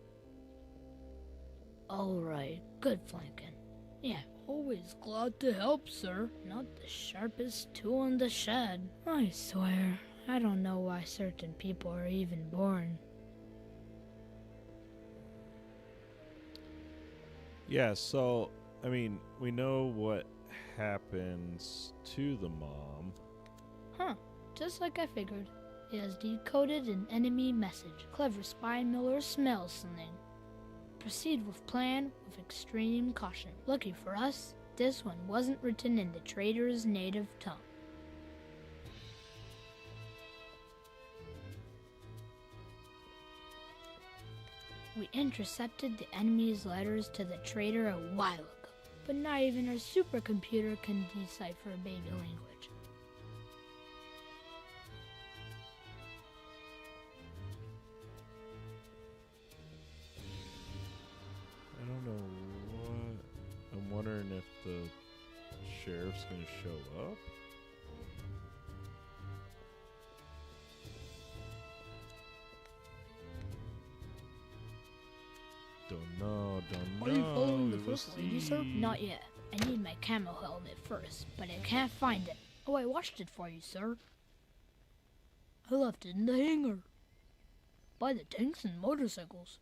Alright, good flanking. Yeah, always glad to help, sir. Not the sharpest tool in the shed. I swear, I don't know why certain people are even born. Yeah, so, I mean, we know what happens to the mom. Huh. Just like I figured. It has decoded an enemy message. Clever spy Miller smells something. Proceed with plan with extreme caution. Lucky for us, this one wasn't written in the traitor's native tongue. We intercepted the enemy's letters to the traitor a while ago, but not even our supercomputer can decipher baby language. I don't know what. I'm wondering if the sheriff's gonna show up. Don't know. Are you following the first lady, sir? Not yet. I need my camo helmet first, but I can't find it. Oh, I washed it for you, sir. I left it in the hangar. By the tanks and motorcycles.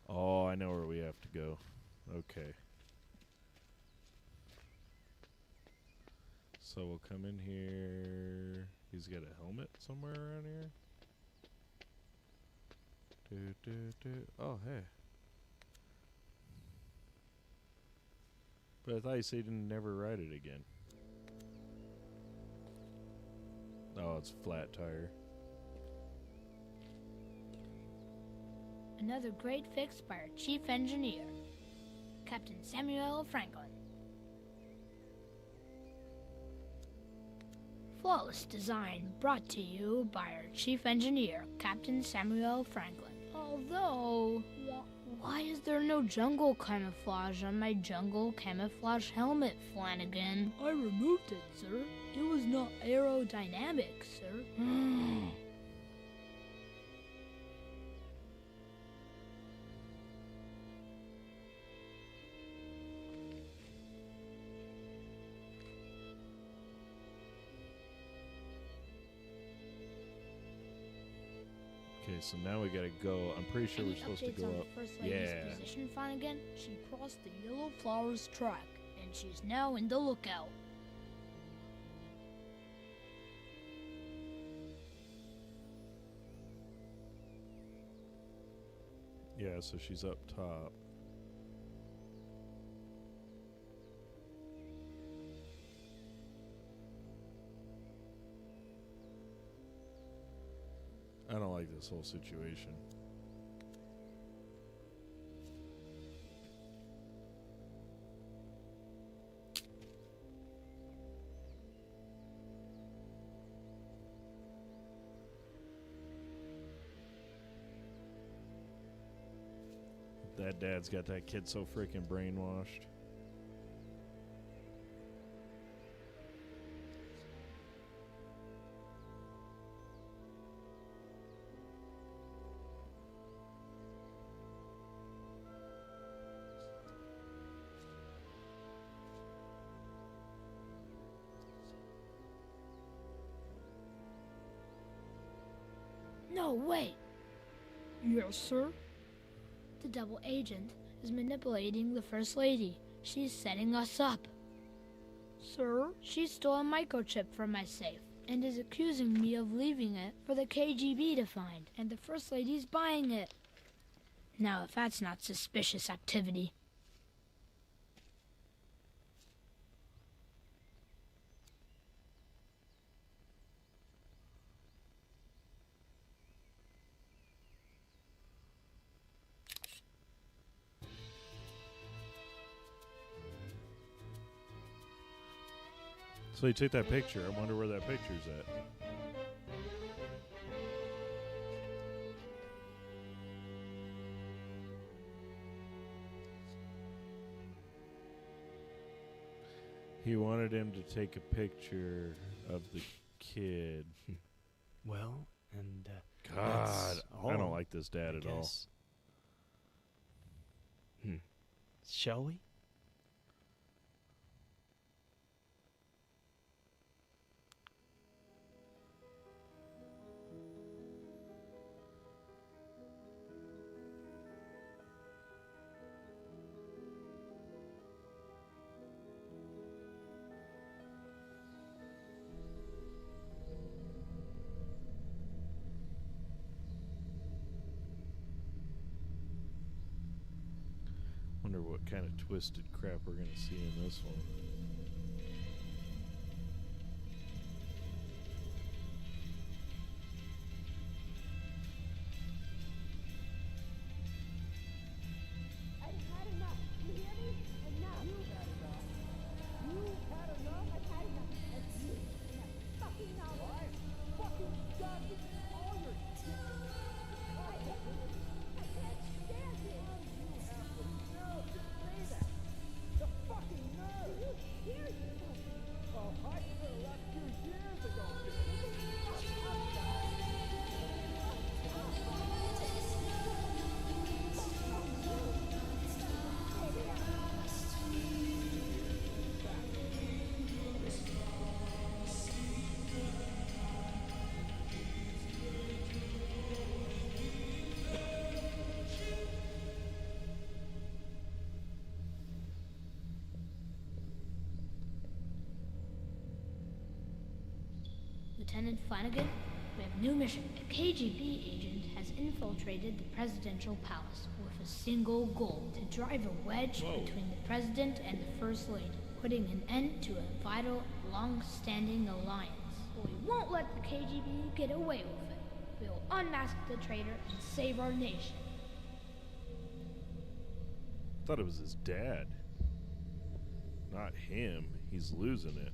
Oh, I know where we have to go. Okay. So we'll come in here. He's got a helmet somewhere around here. Oh, hey. But I thought you said you never ride it again. Oh, it's flat tire. Another great fix by our chief engineer, Captain Samuel Franklin. Flawless design brought to you by our chief engineer, Captain Samuel Franklin. Although, why is there no jungle camouflage on my jungle camouflage helmet, Flanagan? I removed it, sir. It was not aerodynamic, sir. Okay, so now we gotta go. I'm pretty sure we're supposed to go on up. The First Lady's Yeah. position, Flanagan? She crossed the Yellow Flowers track, and she's now in the lookout. Yeah, so she's up top. I don't like this whole situation. That dad's got that kid so freaking brainwashed. No, wait. Yes, sir? The double agent is manipulating the First Lady. She's setting us up. Sir, she stole a microchip from my safe and is accusing me of leaving it for the KGB to find, and the First Lady's buying it. Now, if that's not suspicious activity. So he took that picture. I wonder where that picture's at. He wanted him to take a picture of the kid. Well, and God, I don't all, like this dad at all. Shall we? Wonder what kind of twisted crap we're gonna see in this one. I've had enough. You hear me? Enough. You've had enough. You've had enough. I've had enough. That's you. Enough. Fucking now. Why? Fucking done with all your shit. I can't stand it. You have the nerve to say that. The fucking nerve. Do you hear yourself? Oh, I could have left you years ago. Lieutenant Flanagan, we have new mission. A KGB agent has infiltrated the presidential palace with a single goal: to drive a wedge between the president and the First Lady, putting an end to a vital, long-standing alliance. But we won't let the KGB get away with it. We will unmask the traitor and save our nation. Thought it was his dad. Not him. He's losing it.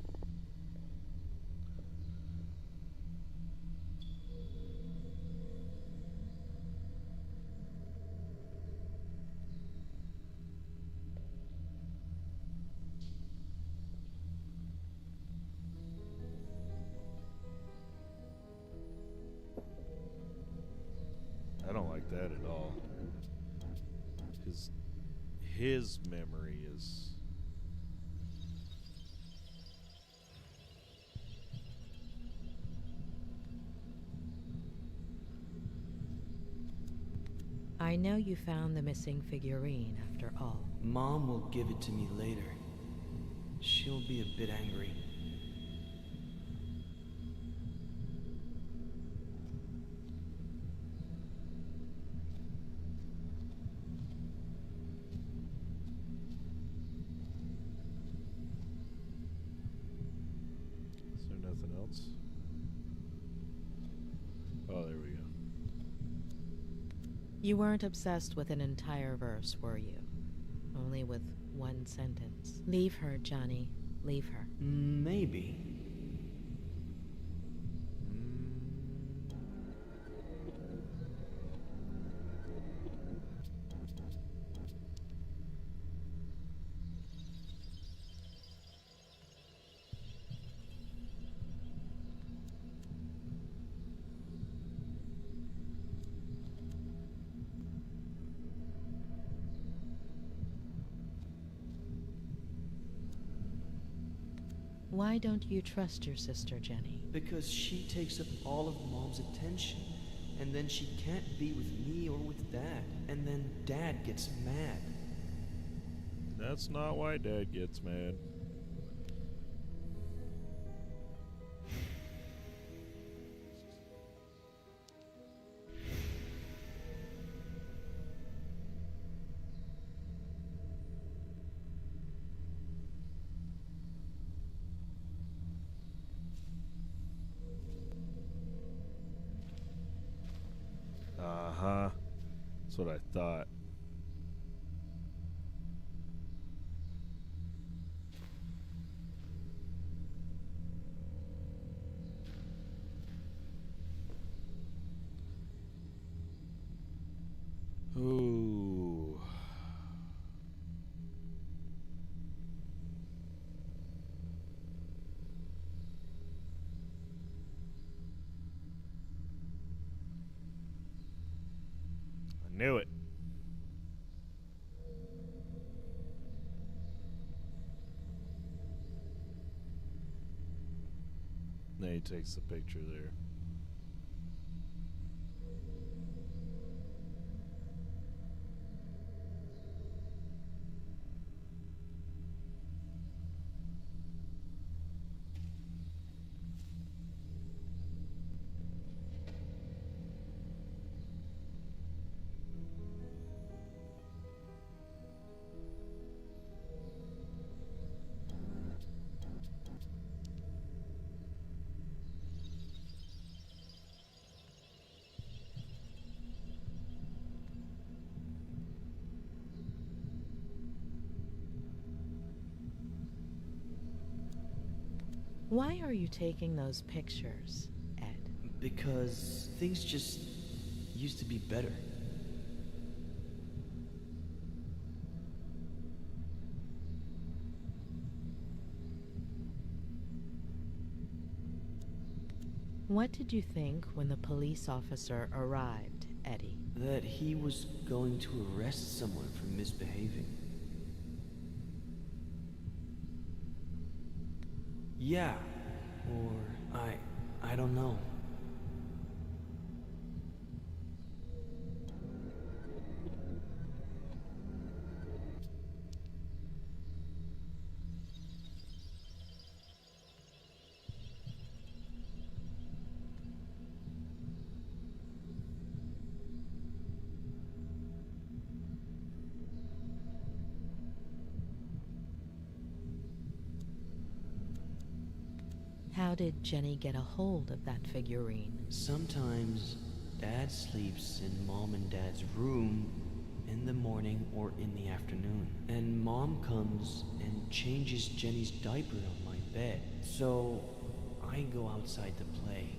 I don't like that at all. His memory is... I know you found the missing figurine after all. Mom will give it to me later. She'll be a bit angry. Is there nothing else? Oh, there we go. You weren't obsessed with an entire verse, were you? Only with one sentence. Leave her, Johnny. Leave her. Maybe. Why don't you trust your sister, Jenny? Because she takes up all of Mom's attention, and then she can't be with me or with Dad, and then Dad gets mad. That's not why Dad gets mad. Uh-huh. That's what I thought. Ooh. I knew it. Then he takes the picture there. Why are you taking those pictures, Ed? Because things just used to be better. What did you think when the police officer arrived, Eddie? That he was going to arrest someone for misbehaving. Yeah, or I don't know. How did Jenny get a hold of that figurine? Sometimes Dad sleeps in Mom and Dad's room in the morning or in the afternoon. And Mom comes and changes Jenny's diaper on my bed. So I go outside to play.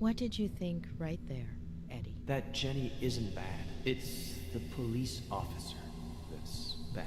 What did you think right there, Eddie? That Jenny isn't bad. It's the police officer that's bad.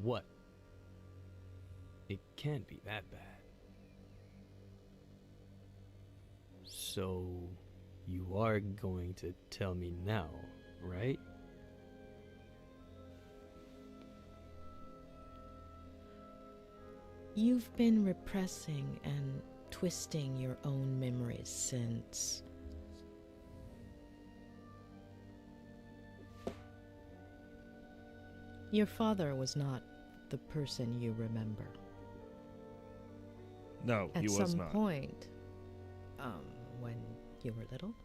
What? It can't be that bad. So, you are going to tell me now, right? You've been repressing and twisting your own memories since... Your father was not the person you remember. No, he was not. At some point, when you were little,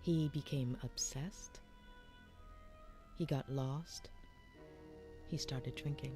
he became obsessed. He got lost. He started drinking.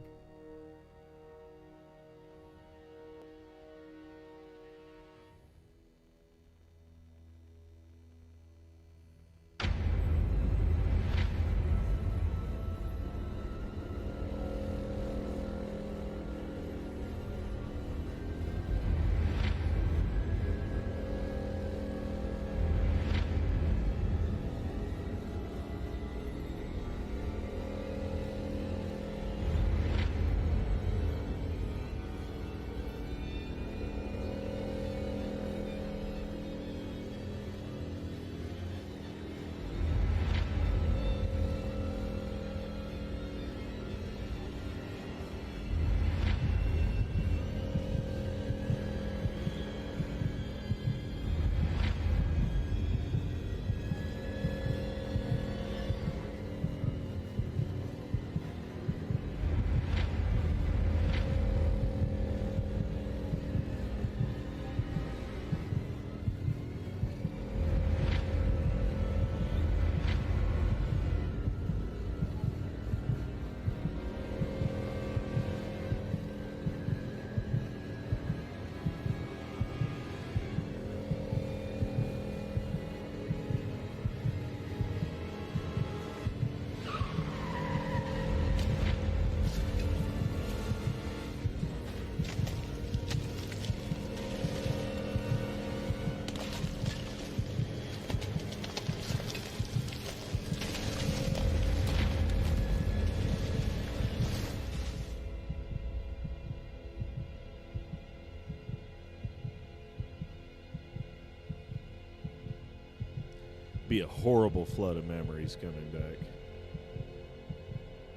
Be a horrible flood of memories coming back.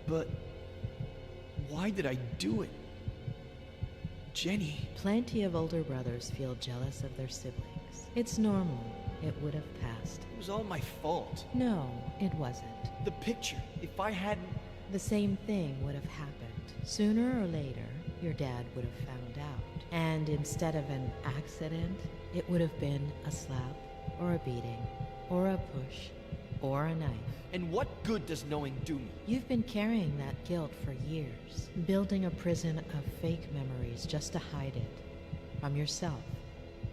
But why did I do it? Jenny. Plenty of older brothers feel jealous of their siblings. It's normal. It would have passed. It was all my fault. No, it wasn't. The picture. If I hadn't... The same thing would have happened. Sooner or later, your dad would have found out. And instead of an accident, it would have been a slap or a beating or a push or a knife. And what good does knowing do me? You've been carrying that guilt for years, building a prison of fake memories just to hide it. From yourself,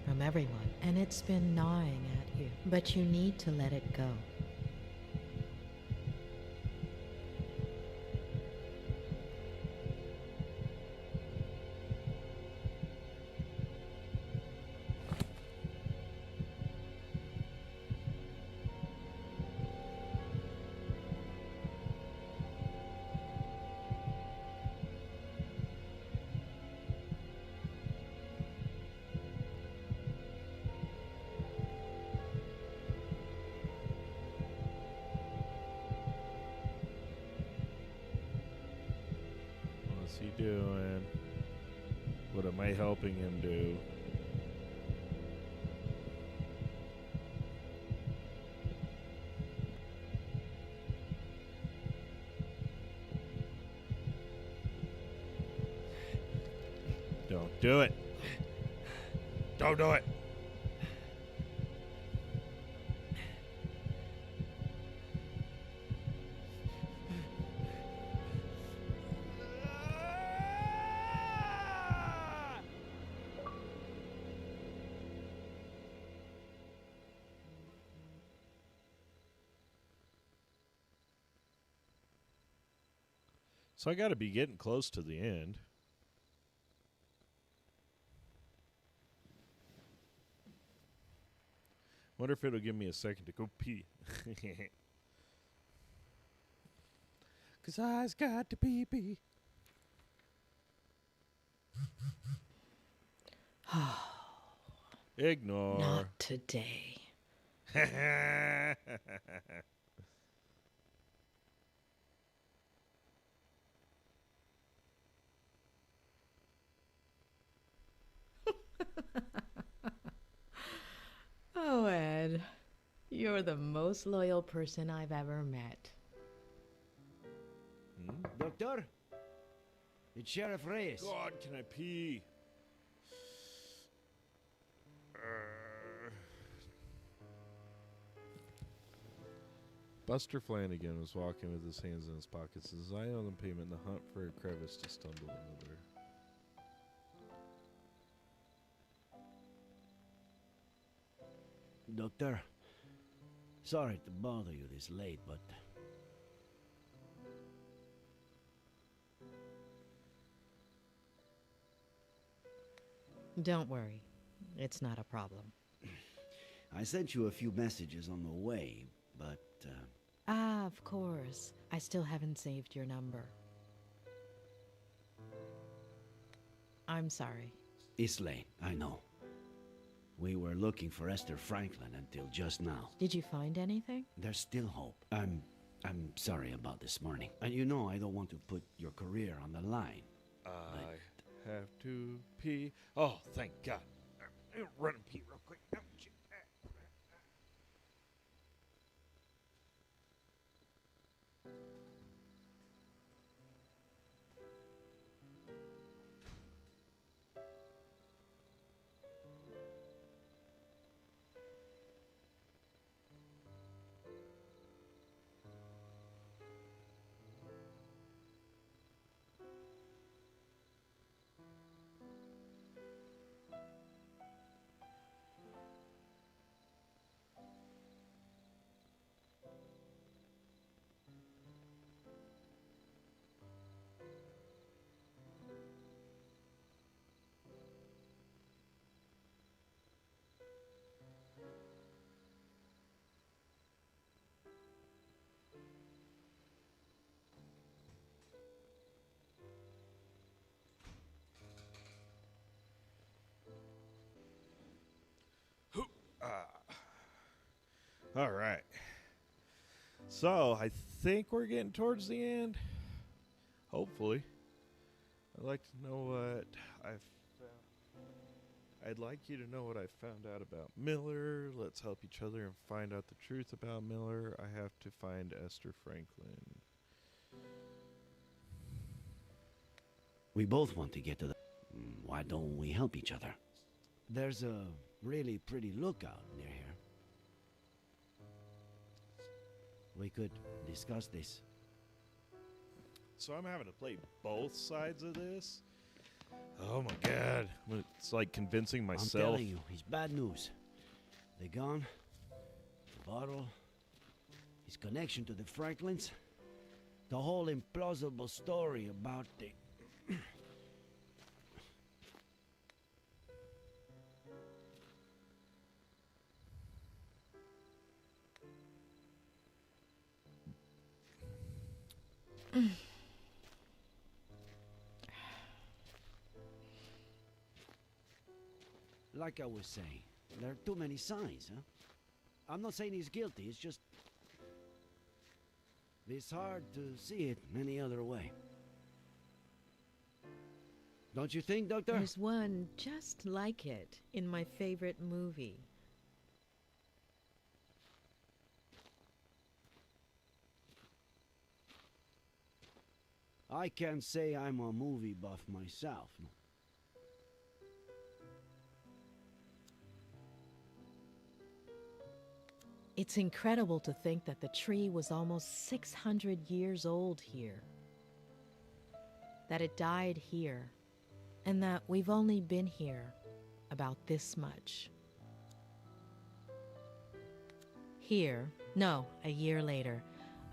from everyone. And it's been gnawing at you. But you need to let it go. What's he doing? What am I helping him do? Don't do it. Don't do it. So I got to be getting close to the end. Wonder if it'll give me a second to go pee. 'Cause I's got to pee. Ignore. Not today. You're the most loyal person I've ever met. Doctor? It's Sheriff Reyes. God, can I pee? Buster Flanagan was walking with his hands in his pockets, his eye on the pavement in the hunt for a crevice to stumble under. Doctor, sorry to bother you this late, but Don't worry. It's not a problem. I sent you a few messages on the way, but Ah, of course. I still haven't saved your number. I'm sorry. it's late, I know. We were looking for Esther Franklin until just now. Did you find anything? There's still hope. I'm sorry about this morning. And you know I don't want to put your career on the line. I have to pee. Oh, thank God. Run and pee real quick. All right. So I think we're getting towards the end. Hopefully. I'd like to know what I've found. I'd like you to know what I found out about Miller. Let's help each other and find out the truth about Miller. I have to find Esther Franklin. We both want to get to the... Why don't we help each other? There's a really pretty lookout near here. We could discuss this. So I'm having to play both sides of this? Oh my God. It's like convincing myself. I'm telling you, it's bad news. The gun, the bottle, his connection to the Franklins, the whole implausible story about the... Like I was saying, there are too many signs, huh? I'm not saying he's guilty, it's just... It's hard to see it any other way. Don't you think, Doctor? There's one just like it in my favorite movie. I can't say I'm a movie buff myself. It's incredible to think that the tree was almost 600 years old here. That it died here. And that we've only been here about this much. Here, no, a year later,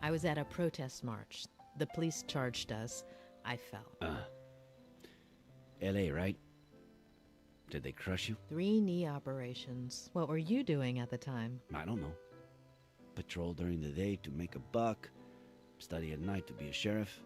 I was at a protest march. The police charged us. I fell. L.A., right? Did they crush you? 3 knee operations. What were you doing at the time? I don't know. Patrol during the day to make a buck. Study at night to be a sheriff.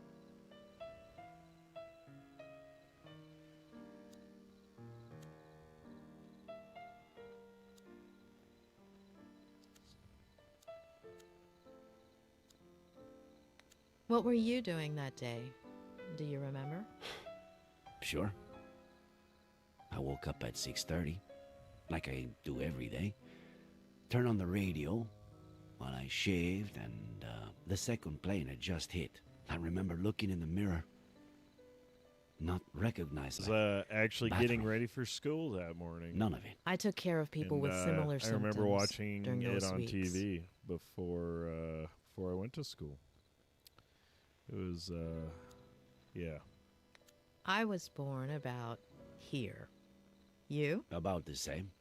What were you doing that day? Do you remember? Sure. I woke up at 6:30, like I do every day. Turn on the radio, Well, I shaved, and the second plane had just hit. I remember looking in the mirror, not recognizing. Actually getting ready for school that morning. None of it. I took care of people with similar symptoms. I remember watching during it those on weeks. TV before I went to school. It was, yeah. I was born about here. You? About the same.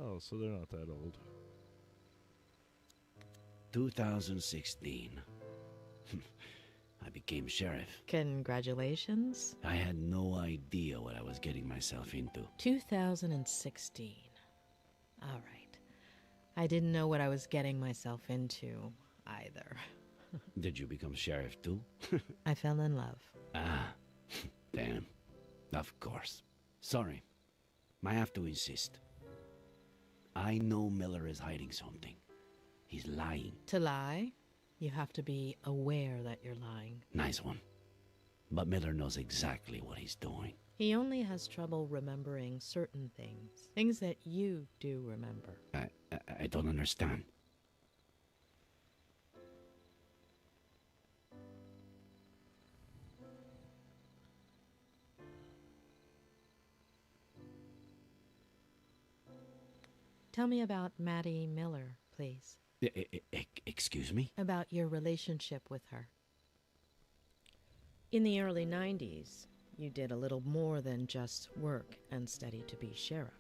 Oh, so they're not that old. 2016. I became sheriff. Congratulations. I had no idea what I was getting myself into. 2016. All right. I didn't know what I was getting myself into either. Did you become sheriff too? I fell in love. Ah, damn. Of course. Sorry. I have to insist. I know Miller is hiding something. He's lying. To lie, you have to be aware that you're lying. Nice one. But Miller knows exactly what he's doing. He only has trouble remembering certain things. Things that you do remember. I don't understand. Tell me about Maddie Miller, please. Excuse me? About your relationship with her. In the early 90s, you did a little more than just work and study to be sheriff.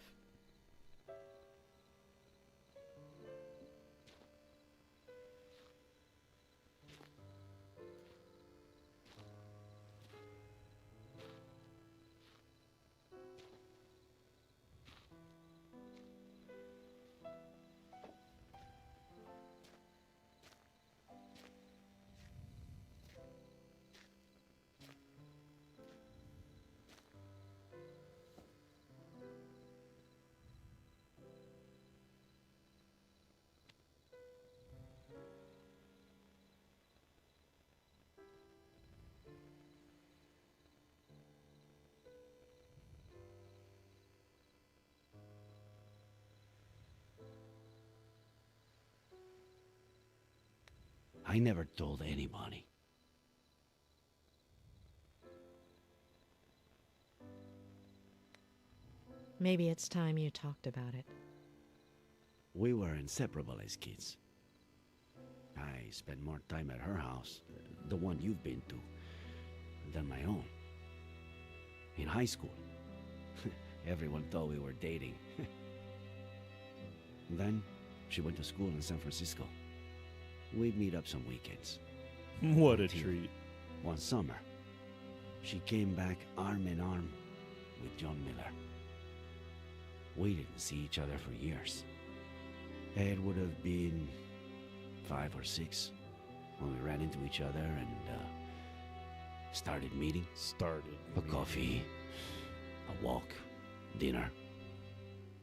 I never told anybody. Maybe it's time you talked about it. We were inseparable as kids. I spent more time at her house, the one you've been to, than my own. In high school, everyone thought we were dating. Then, she went to school in San Francisco. We'd meet up some weekends. What a treat. One summer, she came back arm in arm with John Miller. We didn't see each other for years. It would have been 5 or 6 when we ran into each other and started meeting. A coffee, a walk, dinner,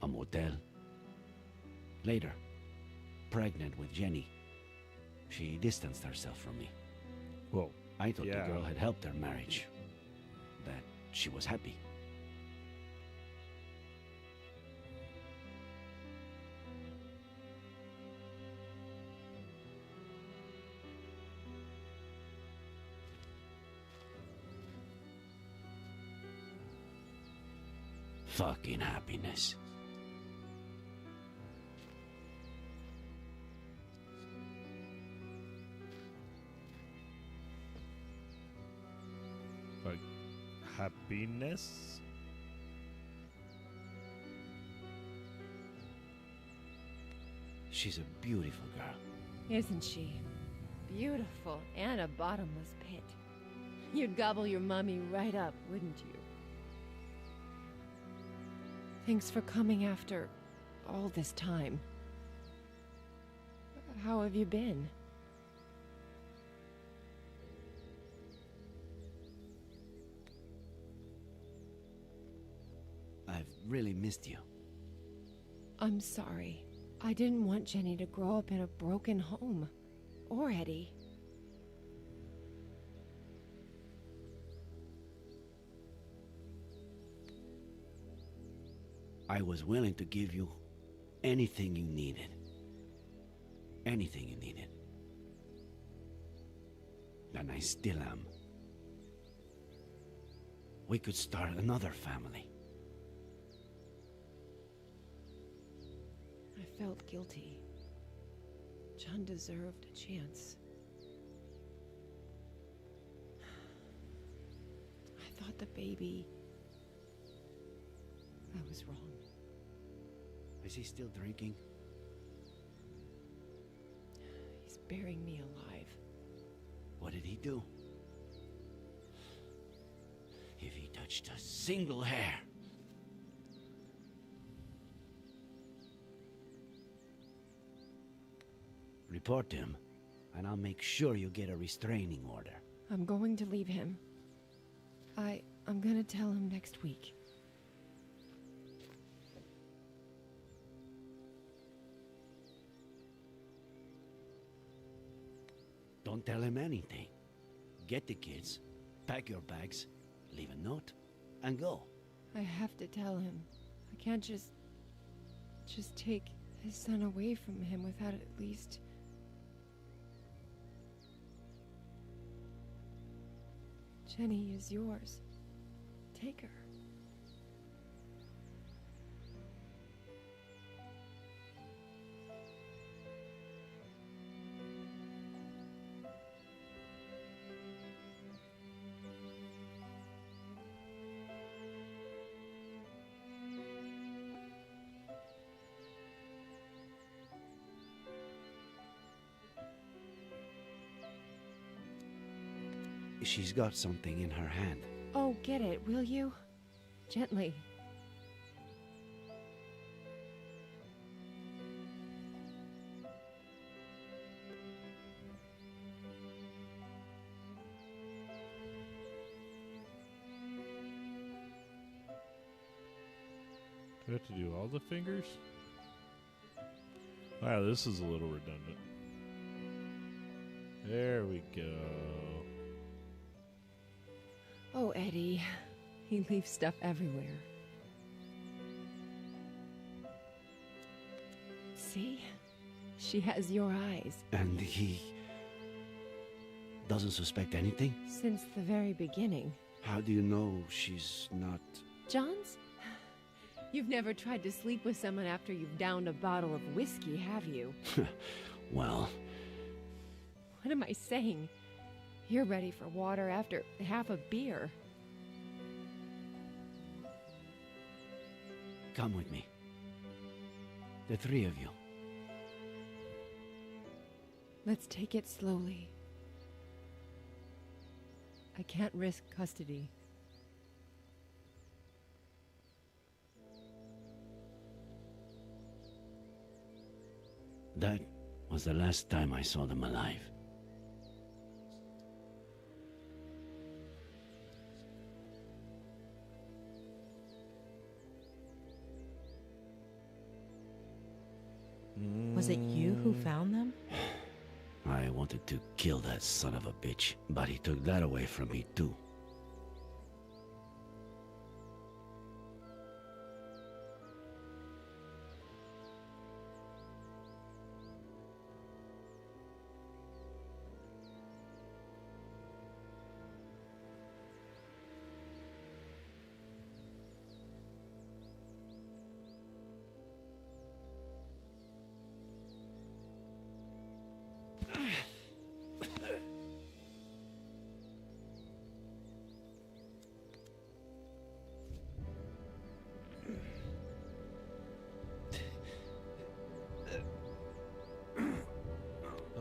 a motel. Later, pregnant with Jenny, she distanced herself from me. Well, I thought the girl had helped their marriage, that she was happy. Fucking happiness. Like happiness? She's a beautiful girl. Isn't she? Beautiful and a bottomless pit. You'd gobble your mummy right up, wouldn't you? Thanks for coming after all this time. How have you been? I've really missed you. I'm sorry. I didn't want Jenny to grow up in a broken home. Or Eddie. I was willing to give you anything you needed. Anything you needed. And I still am. We could start another family. I felt guilty. John deserved a chance. I thought the baby... I was wrong. Is he still drinking? He's burying me alive. What did he do? If he touched a single hair... Report him, and I'll make sure you get a restraining order. I'm going to leave him. I'm gonna tell him next week. Don't tell him anything. Get the kids, pack your bags, leave a note, and go. I have to tell him. I can't just take his son away from him without at least... Jenny is yours. Take her. She's got something in her hand. Oh, get it, will you? Gently. Do I have to do all the fingers? Wow, this is a little redundant. There we go. Oh, Eddie. He leaves stuff everywhere. See? She has your eyes. And he... doesn't suspect anything? Since the very beginning. How do you know she's not... John's? You've never tried to sleep with someone after you've downed a bottle of whiskey, have you? Well... What am I saying? You're ready for water after half a beer. Come with me. The three of you. Let's take it slowly. I can't risk custody. That was the last time I saw them alive. Was it you who found them? I wanted to kill that son of a bitch, but he took that away from me too.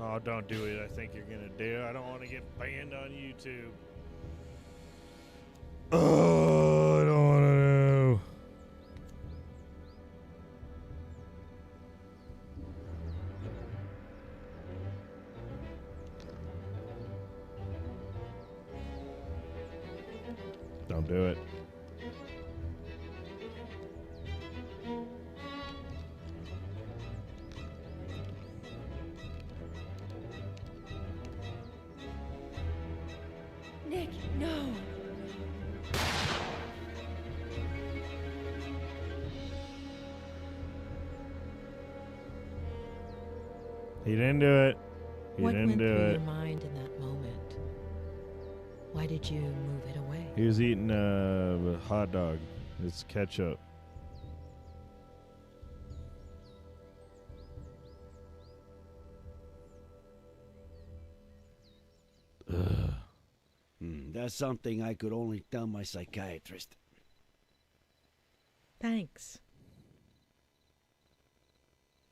Oh, don't do it. I think you're gonna do. I don't want to get banned on YouTube. Oh, I don't want to. Don't do it. Nick, no! He didn't do it. He What didn't went do through it. your mind in that moment? Why did you move it away? He was eating a hot dog. It's ketchup. That's something I could only tell my psychiatrist. Thanks.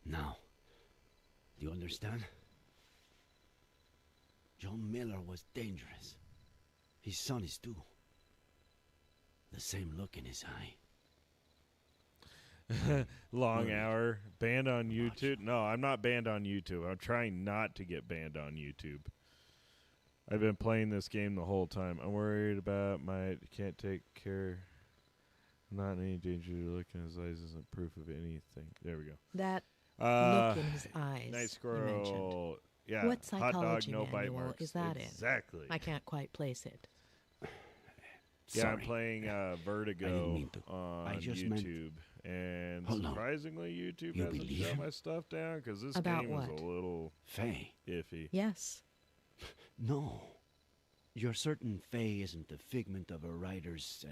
Now, do you understand? John Miller was dangerous. His son is too. The same look in his eye. Long hour. Banned on YouTube? No, I'm not banned on YouTube. I'm trying not to get banned on YouTube. I've been playing this game the whole time. I'm worried about my can't take care. Not in any danger. Look in his eyes isn't proof of anything. There we go. That look in his eyes. Night You squirrel. mentioned. Yeah. What psychology hot dog, no bite manual marks. is that in? Exactly. I can't quite place it. Yeah, I'm Sorry. playing Vertigo mean to. on I just meant- YouTube, and Hold on. surprisingly, YouTube You hasn't believe shut him? my stuff down because this About game is what? a little Faye. iffy. Yes. No. You're certain Faye isn't the figment of a writer's,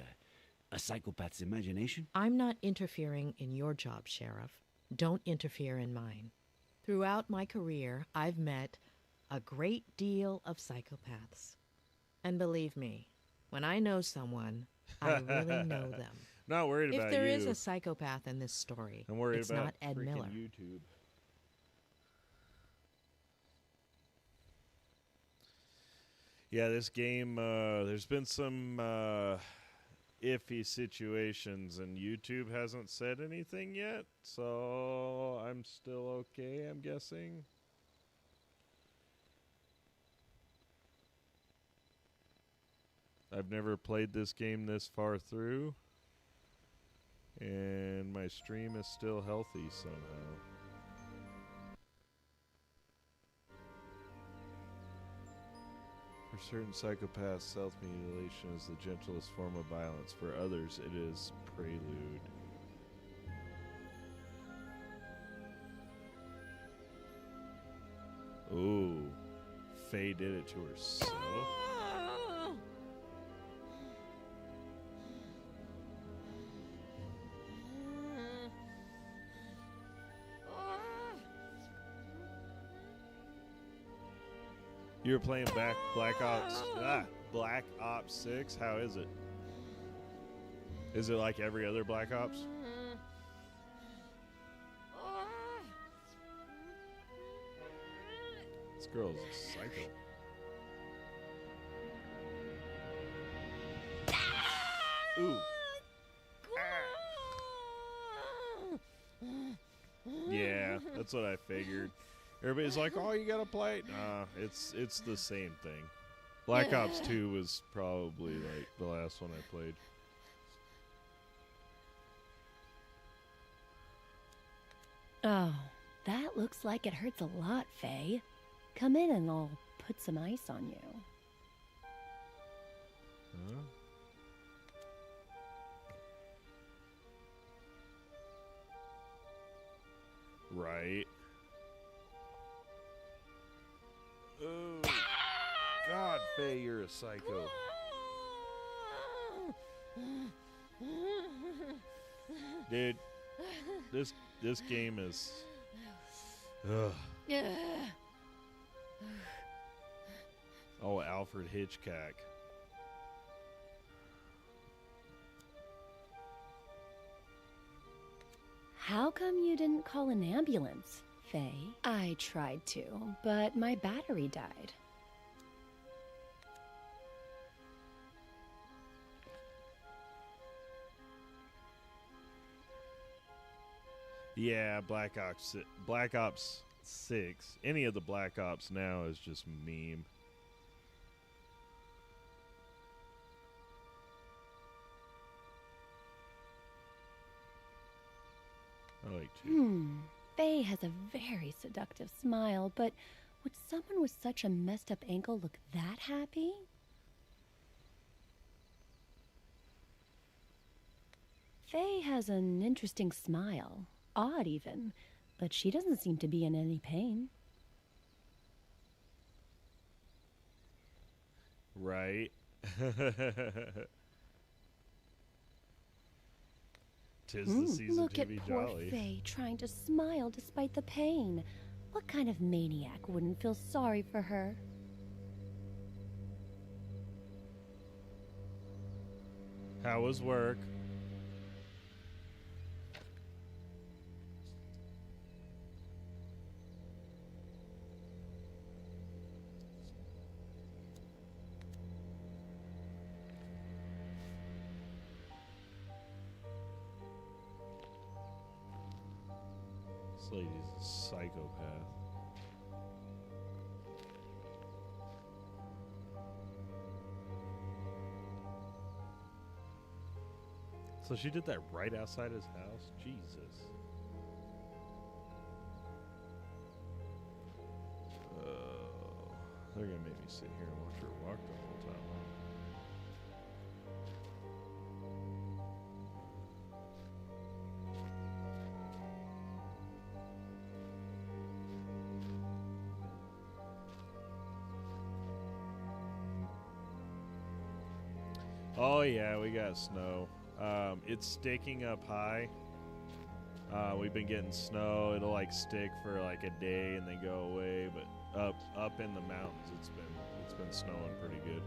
a psychopath's imagination? I'm not interfering in your job, Sheriff. Don't interfere in mine. Throughout my career, I've met a great deal of psychopaths. And believe me, when I know someone, I really know them. Not worried about If there you. is a psychopath in this story, I'm worried it's about not Ed freaking Miller. YouTube. Yeah, this game, there's been some iffy situations, and YouTube hasn't said anything yet, so I'm still okay, I'm guessing. I've never played this game this far through, and my stream is still healthy somehow. For certain psychopaths, self-mutilation is the gentlest form of violence. For others, it is prelude. Ooh, Faye did it to herself. You were playing Black Ops 6. How is it? Is it like every other Black Ops? This girl's a psycho. Ooh. Yeah, that's what I figured. Everybody's like, "Oh, you gotta play it." Nah, it's the same thing. Black Ops 2 was probably like the last one I played. Oh, that looks like it hurts a lot, Faye. Come in and I'll put some ice on you. Huh? Right. Oh, God, Faye, you're a psycho. Dude, this game is. Ugh. Oh, Alfred Hitchcock. How come you didn't call an ambulance, Faye? I tried to, but my battery died. Yeah, Black Ops 6. Any of the Black Ops now is just meme. I like to. Faye has a very seductive smile, but would someone with such a messed up ankle look that happy? Faye has an interesting smile. Odd, even. But she doesn't seem to be in any pain. Right. Tis the season Look to at be poor jolly. Faye trying to smile despite the pain. What kind of maniac wouldn't feel sorry for her? How was work? This lady's a psychopath. So she did that right outside his house? Jesus. They're gonna make me sit here and watch her walk the whole time. Oh yeah, we got snow. It's sticking up high. We've been getting snow. It'll like stick for like a day and then go away. But up in the mountains, it's been snowing pretty good.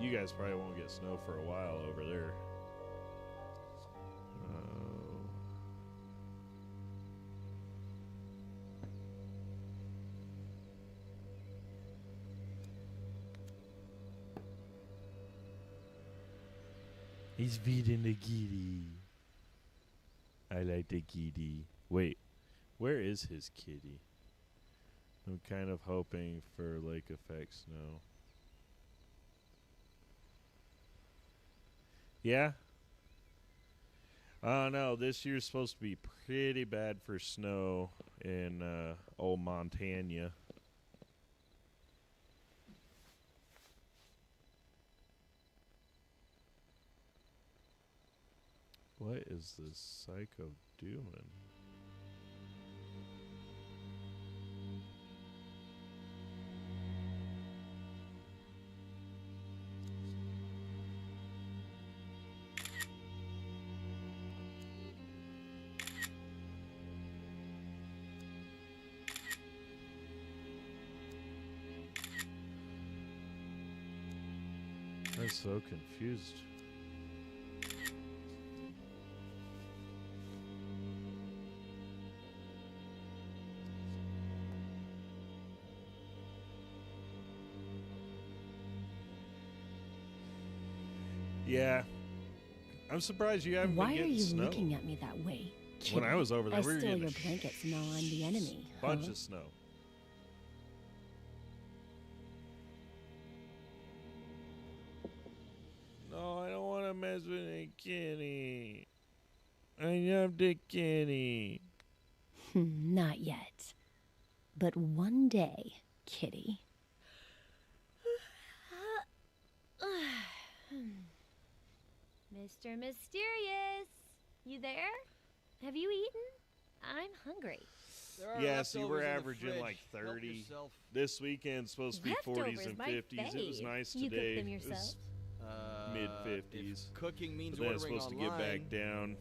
You guys probably won't get snow for a while over there. He's feeding the kitty. I like the kitty. Wait, where is his kitty? I'm kind of hoping for lake effect snow. Yeah? Oh no, this year's supposed to be pretty bad for snow in old Montana. What is this psycho doing? I'm so confused. Yeah. I'm surprised you haven't Why been are getting you snow. looking at me that way? When I Kitty? was over there, I we were steal getting your a blankets. Now I'm the enemy. bunch huh? of snow. No, I don't want to mess with a kitty. I love the kitty. Not yet. But one day, Kitty. Mr. Mysterious, you there? Have you eaten? I'm hungry. Yes, you were averaging like 30. This weekend's supposed to be 40s and 50s. It was nice You today. cook them It was yourself? mid 50s. Cooking means But then it's ordering supposed to get online. back down.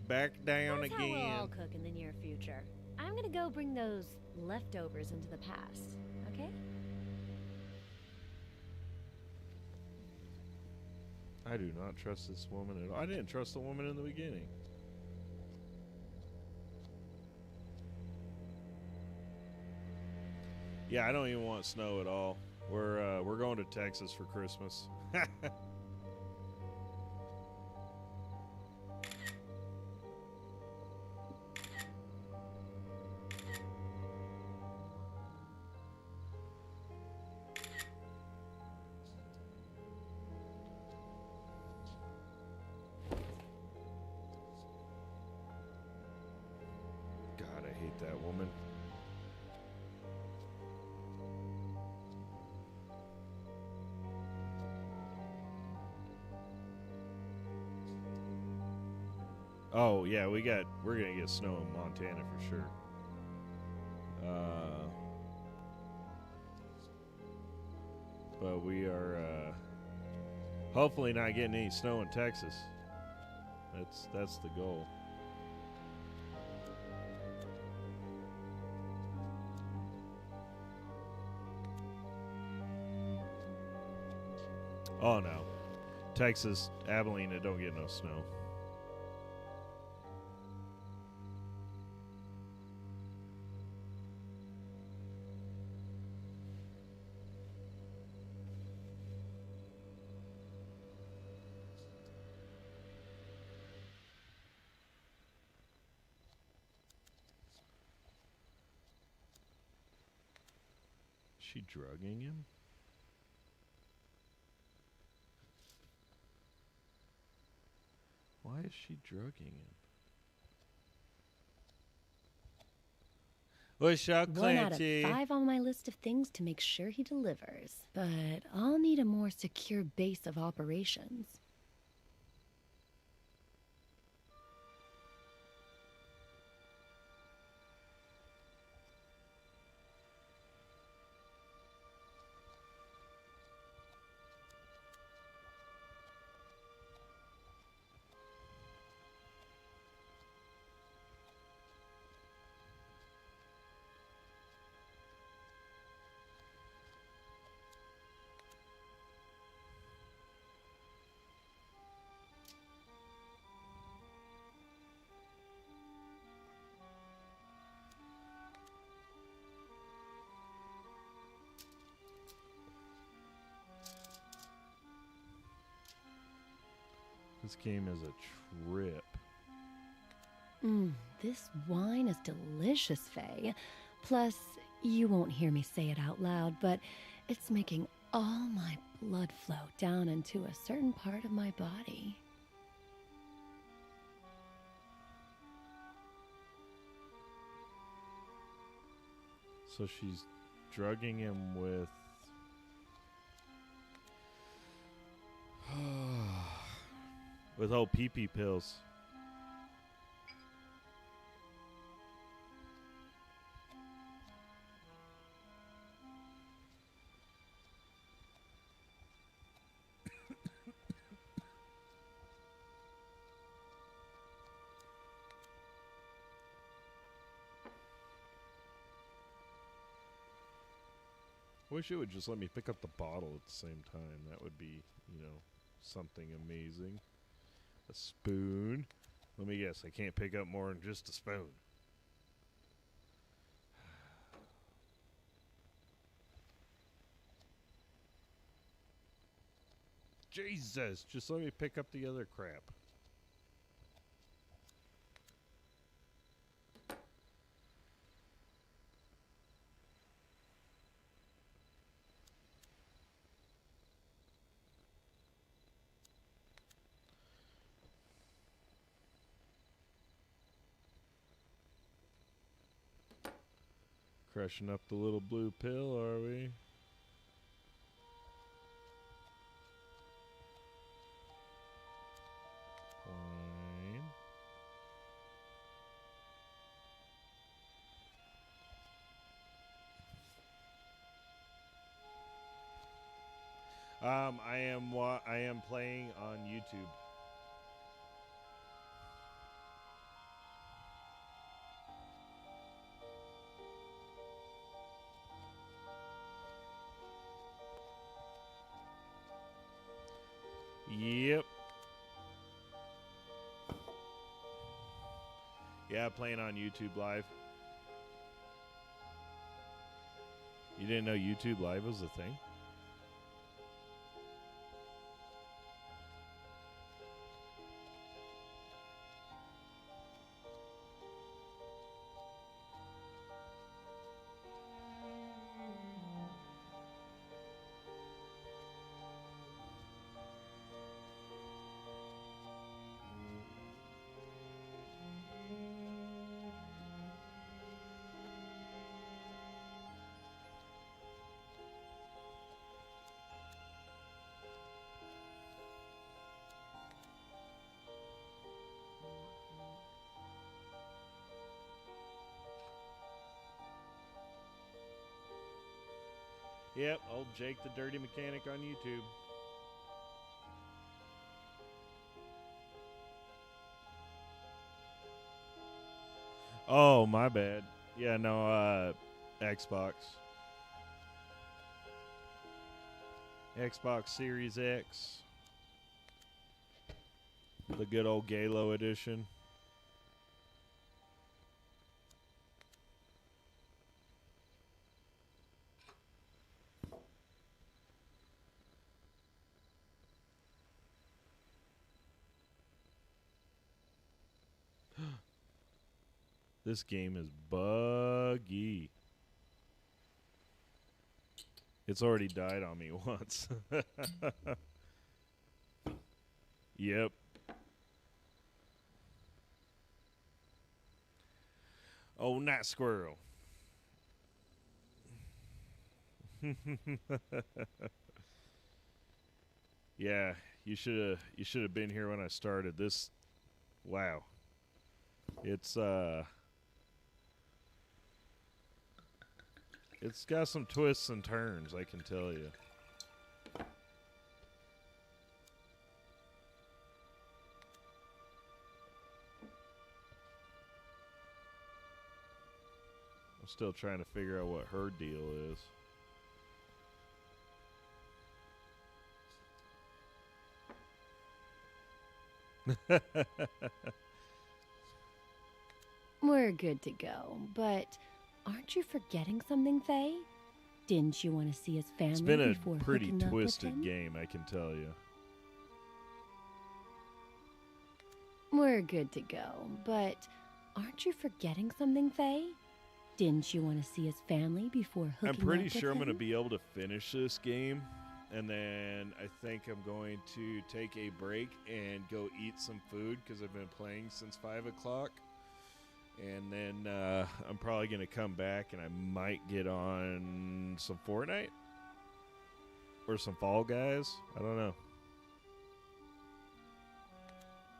Back down That's how we'll all again. cook in the near future. I'm gonna go bring those leftovers into the past, okay? I do not trust this woman at all. I didn't trust the woman in the beginning. Yeah, I don't even want snow at all. We're going to Texas for Christmas. God, I hate that woman. Oh yeah, we're gonna get snow in Montana for sure. But we are hopefully not getting any snow in Texas. That's the goal. Oh no, Texas, Abilene, it don't get no snow. She drugging him? Why is she drugging him? What's up, One out of Clancy? 5 on my list of things to make sure he delivers. But I'll need a more secure base of operations. This game is a trip. This wine is delicious, Faye. Plus, you won't hear me say it out loud, but it's making all my blood flow down into a certain part of my body. So she's drugging him with with old pee-pee pills. Wish it would just let me pick up the bottle at the same time. That would be, something amazing. A spoon. Let me guess, I can't pick up more than just a spoon. Jesus, just let me pick up the other crap. Crushing up the little blue pill, are we? Fine. I am playing on YouTube. Yep. Yeah, playing on YouTube Live. You didn't know YouTube Live was a thing? Yep, old Jake the Dirty Mechanic on YouTube. Oh, my bad. Yeah, no, Xbox. Xbox Series X. The good old Galo edition. This game is buggy. It's already died on me once. Yep. Oh, night squirrel. Yeah, you should have been here when I started. This, wow. It's got some twists and turns, I can tell you. I'm still trying to figure out what her deal is. We're good to go, but aren't you forgetting something, Faye? Didn't you want to see his family It's been before a pretty hooking up with twisted him? game, I can tell you. We're good to go, but aren't you forgetting something, Faye? Didn't you want to see his family before hooking up I'm pretty with sure I'm him? going to be able to finish this game, and then I think I'm going to take a break and go eat some food because I've been playing since 5 o'clock. And then I'm probably going to come back and I might get on some Fortnite or some Fall Guys. I don't know.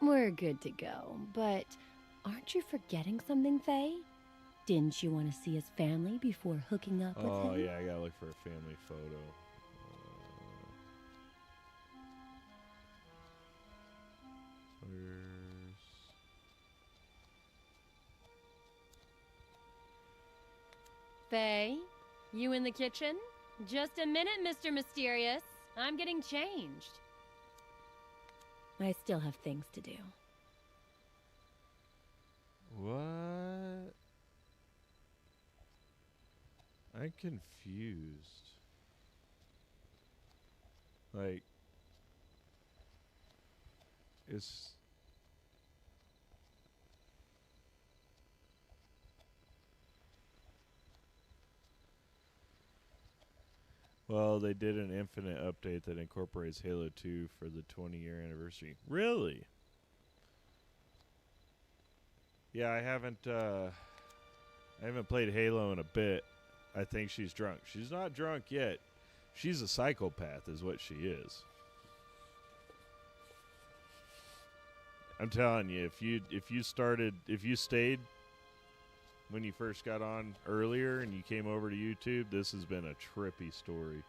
We're good to go, but aren't you forgetting something, Faye? Didn't you want to see his family before hooking up with him? Oh, yeah, I got to look for a family photo. Faye, you in the kitchen? Just a minute, Mr. Mysterious. I'm getting changed. I still have things to do. What? I'm confused. Like, it's... Well, they did an Infinite update that incorporates Halo 2 for the 20-year anniversary. Really? Yeah, I haven't played Halo in a bit. I think she's drunk. She's not drunk yet. She's a psychopath is what she is. I'm telling you, if you stayed when you first got on earlier and you came over to YouTube, this has been a trippy story.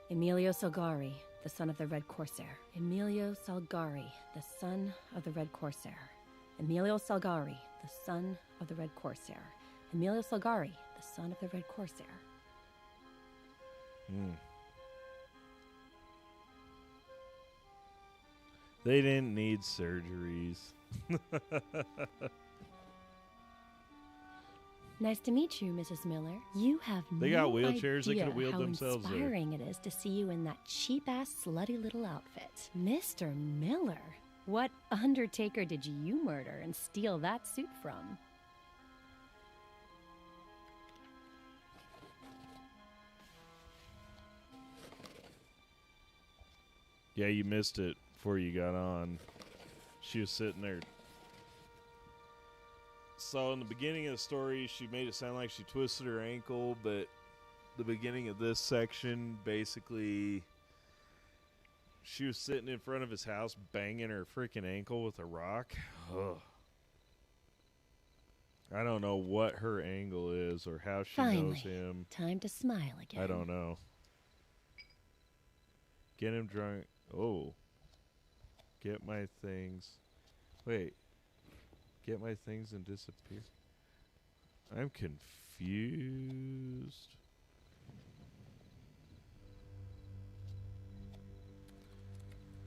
Emilio Salgari, the son of the Red Corsair. Emilio Salgari, the son of the Red Corsair. Emilio Salgari, the son of the Red Corsair. Emilio Salgari, the son of the Red Corsair. They didn't need surgeries. Nice to meet you, Mrs. Miller. You have They no got wheelchairs. They idea could wheel how themselves there. inspiring it is to see you in that cheap-ass, slutty little outfit. Mr. Miller, what Undertaker did you murder and steal that suit from? Yeah, you missed it before you got on. She was sitting there. So in the beginning of the story, she made it sound like she twisted her ankle, but the beginning of this section, basically, she was sitting in front of his house banging her freaking ankle with a rock. Ugh. I don't know what her angle is or how she knows him. Time to smile again. I don't know. Get him drunk. Oh. Get my things. Wait. Get my things and disappear. I'm confused.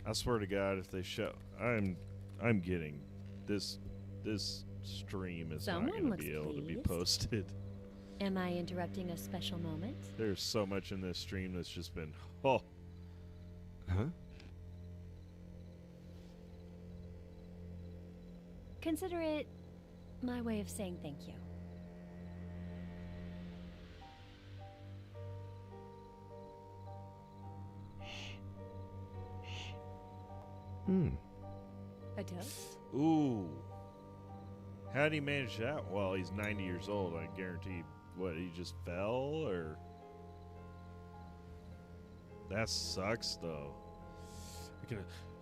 I swear to God, if they show, I'm getting this stream is not going to be able to be posted. Am I interrupting a special moment? There's so much in this stream that's just been, oh. Huh? Consider it my way of saying thank you. A toast? Ooh. How did he manage that? Well, he's 90 years old. I guarantee. What, he just fell, or? That sucks, though.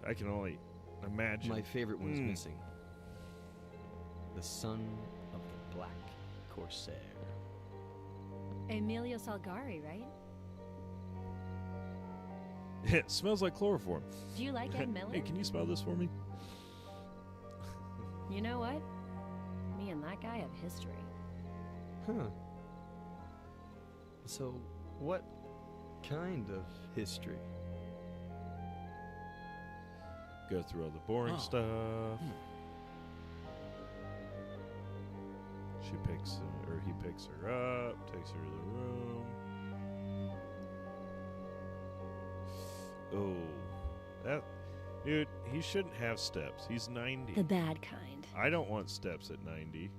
I can only imagine. My favorite one's missing. The son of the Black Corsair. Emilio Salgari, right? It smells like chloroform. Do you like Ed Miller? Hey, can you smell this for me? You know what? Me and that guy have history. Huh. So, what kind of history? Go through all the boring stuff. She picks, or he picks her up, takes her to the room. Oh, that dude, he shouldn't have steps. He's 90. The bad kind. I don't want steps at 90.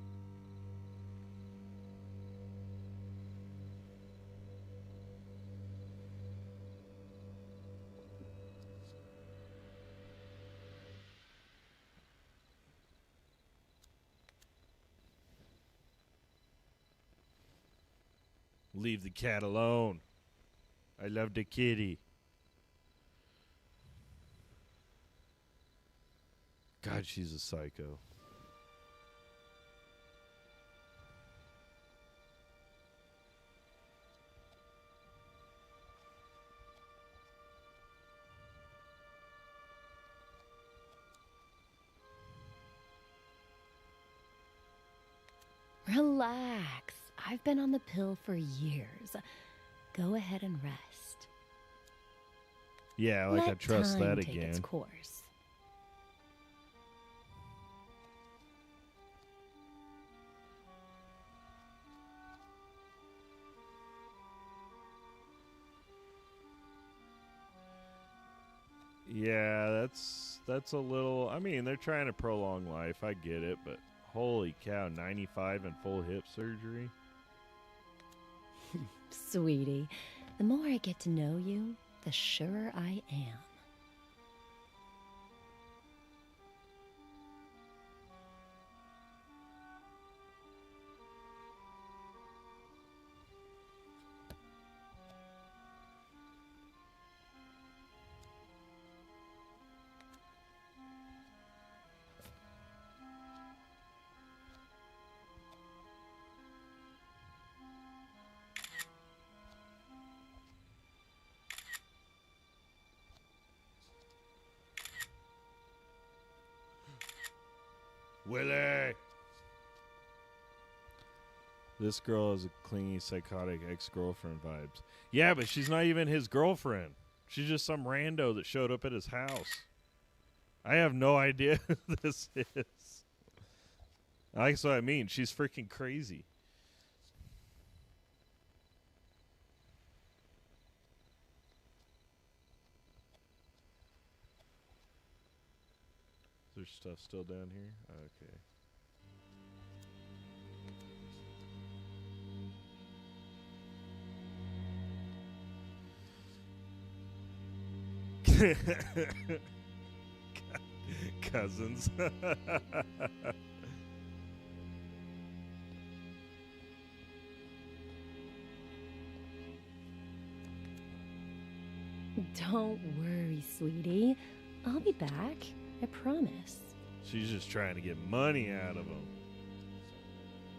Leave the cat alone. I love the kitty. God, she's a psycho. Relax. I've been on the pill for years. Go ahead and rest. Yeah, like I trust that take again. Its course. Yeah, that's a little. I mean, they're trying to prolong life. I get it, but holy cow, 95 and full hip surgery. Sweetie, the more I get to know you, the surer I am. Willie! This girl has a clingy, psychotic ex-girlfriend vibes. Yeah, but she's not even his girlfriend. She's just some rando that showed up at his house. I have no idea who this is. That's what I mean. She's freaking crazy. Is there stuff still down here? Okay. Cousins. Don't worry, sweetie. I'll be back. I promise. She's just trying to get money out of them.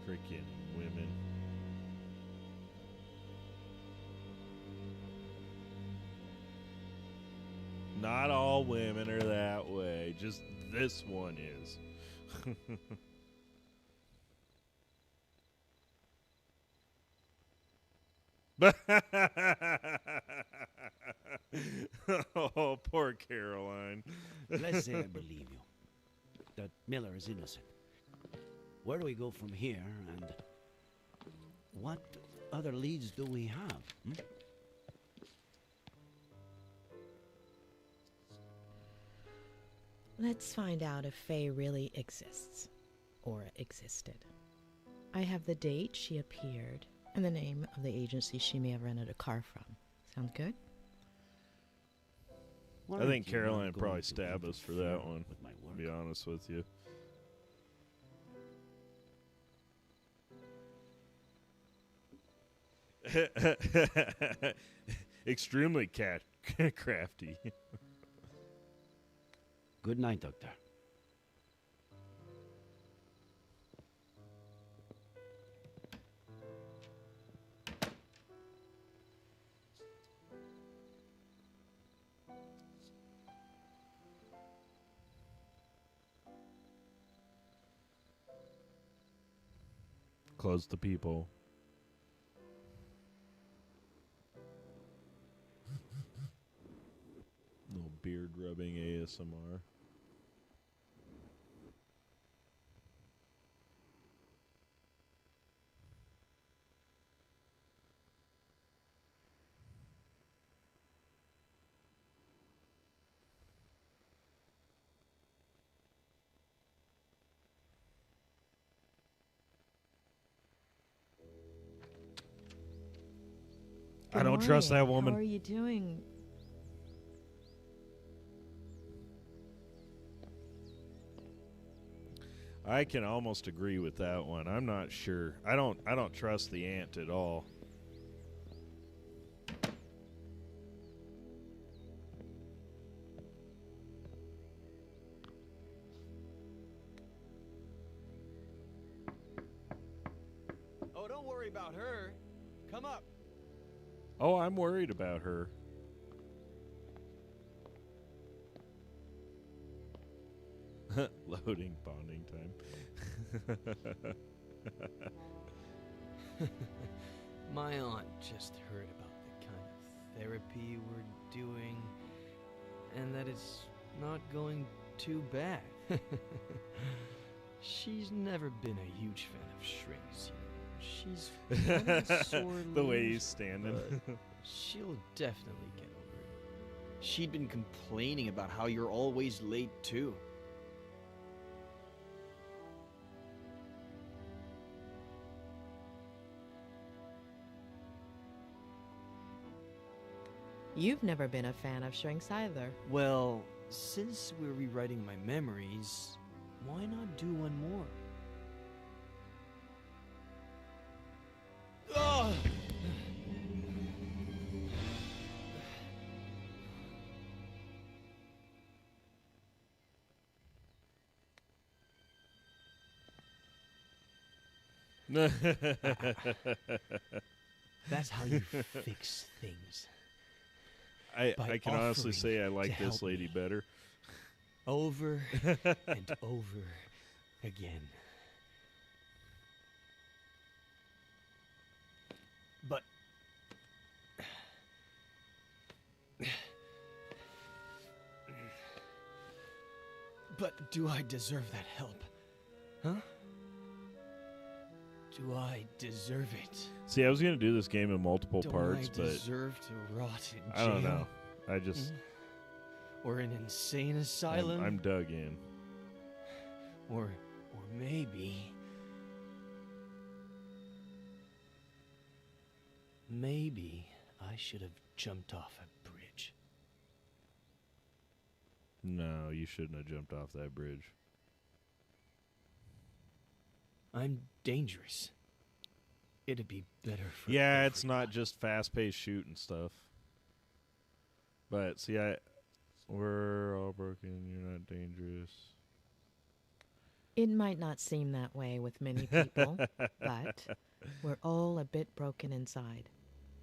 Freaking women. Not all women are that way. Just this one is. Oh, poor Caroline. Let's say I believe you. That Miller is innocent. Where do we go from here, and what other leads do we have? Let's find out if Faye really exists, or existed. I have the date she appeared, and the name of the agency she may have rented a car from. Sound good? I think Caroline would probably stab us for that one, to be honest with you. Extremely crafty. Good night, Doctor. Close the people. Little beard rubbing ASMR. I don't trust that woman. How are you doing? I can almost agree with that one. I'm not sure. I don't trust the aunt at all. Oh, don't worry about her. Come up. Oh, I'm worried about her. Loading bonding time. My aunt just heard about the kind of therapy we're doing, and that it's not going too bad. She's never been a huge fan of shrinks, you know. She's kinda sore The way loose, he's standing. but she'll definitely get over it. She'd been complaining about how you're always late, too. You've never been a fan of shrinks either. Well, since we're rewriting my memories, why not do one more? Oh! That's how you fix things. I can honestly say I like this lady better. Over and over again. But do I deserve that help? Huh? Do I deserve it? See, I was gonna do this game in multiple parts, Do I but deserve to rot in jail? I don't know. I just or an insane asylum. I'm dug in. Or maybe I should have jumped off a bridge. No, you shouldn't have jumped off that bridge. I'm dangerous. It'd be better for Yeah, it's not just fast-paced shooting stuff. But see, we're all broken. You're not dangerous. It might not seem that way with many people, but we're all a bit broken inside,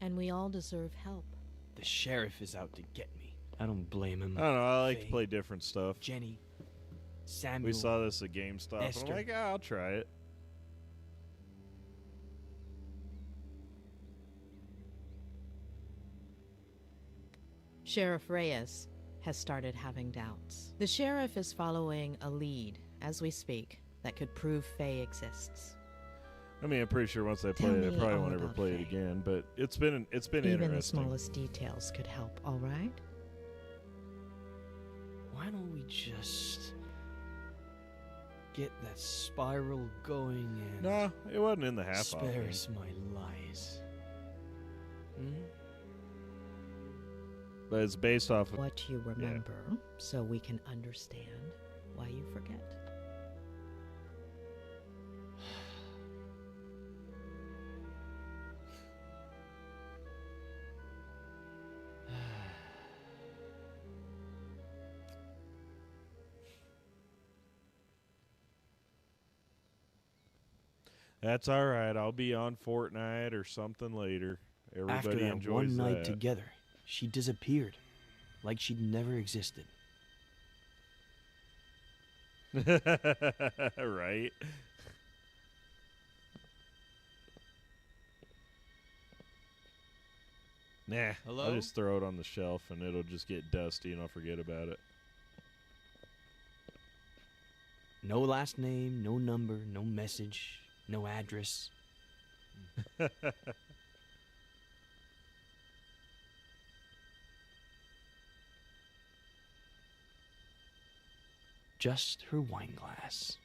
and we all deserve help. The sheriff is out to get me. I don't blame him. I don't know. I like Faye, to play different stuff. Jenny, Samuel. We saw this at GameStop. Esther. I'm like, I'll try it. Sheriff Reyes has started having doubts. The sheriff is following a lead, as we speak, that could prove Faye exists. I mean, I'm pretty sure once I play Tell it, I me probably all won't ever about play it Faye. again. But it's been Even interesting. the smallest details could help, all right? Why don't we just get that spiral going and No, it wasn't in the half spare us my lies? Hmm? But it's based off of What you remember, so we can understand why you forget. That's all right. I'll be on Fortnite or something later. Everybody After that enjoys one night that. together, she disappeared, like she'd never existed. Right? Nah, Hello? I'll just throw it on the shelf and it'll just get dusty and I'll forget about it. No last name, no number, no message, no address. Just her wine glass.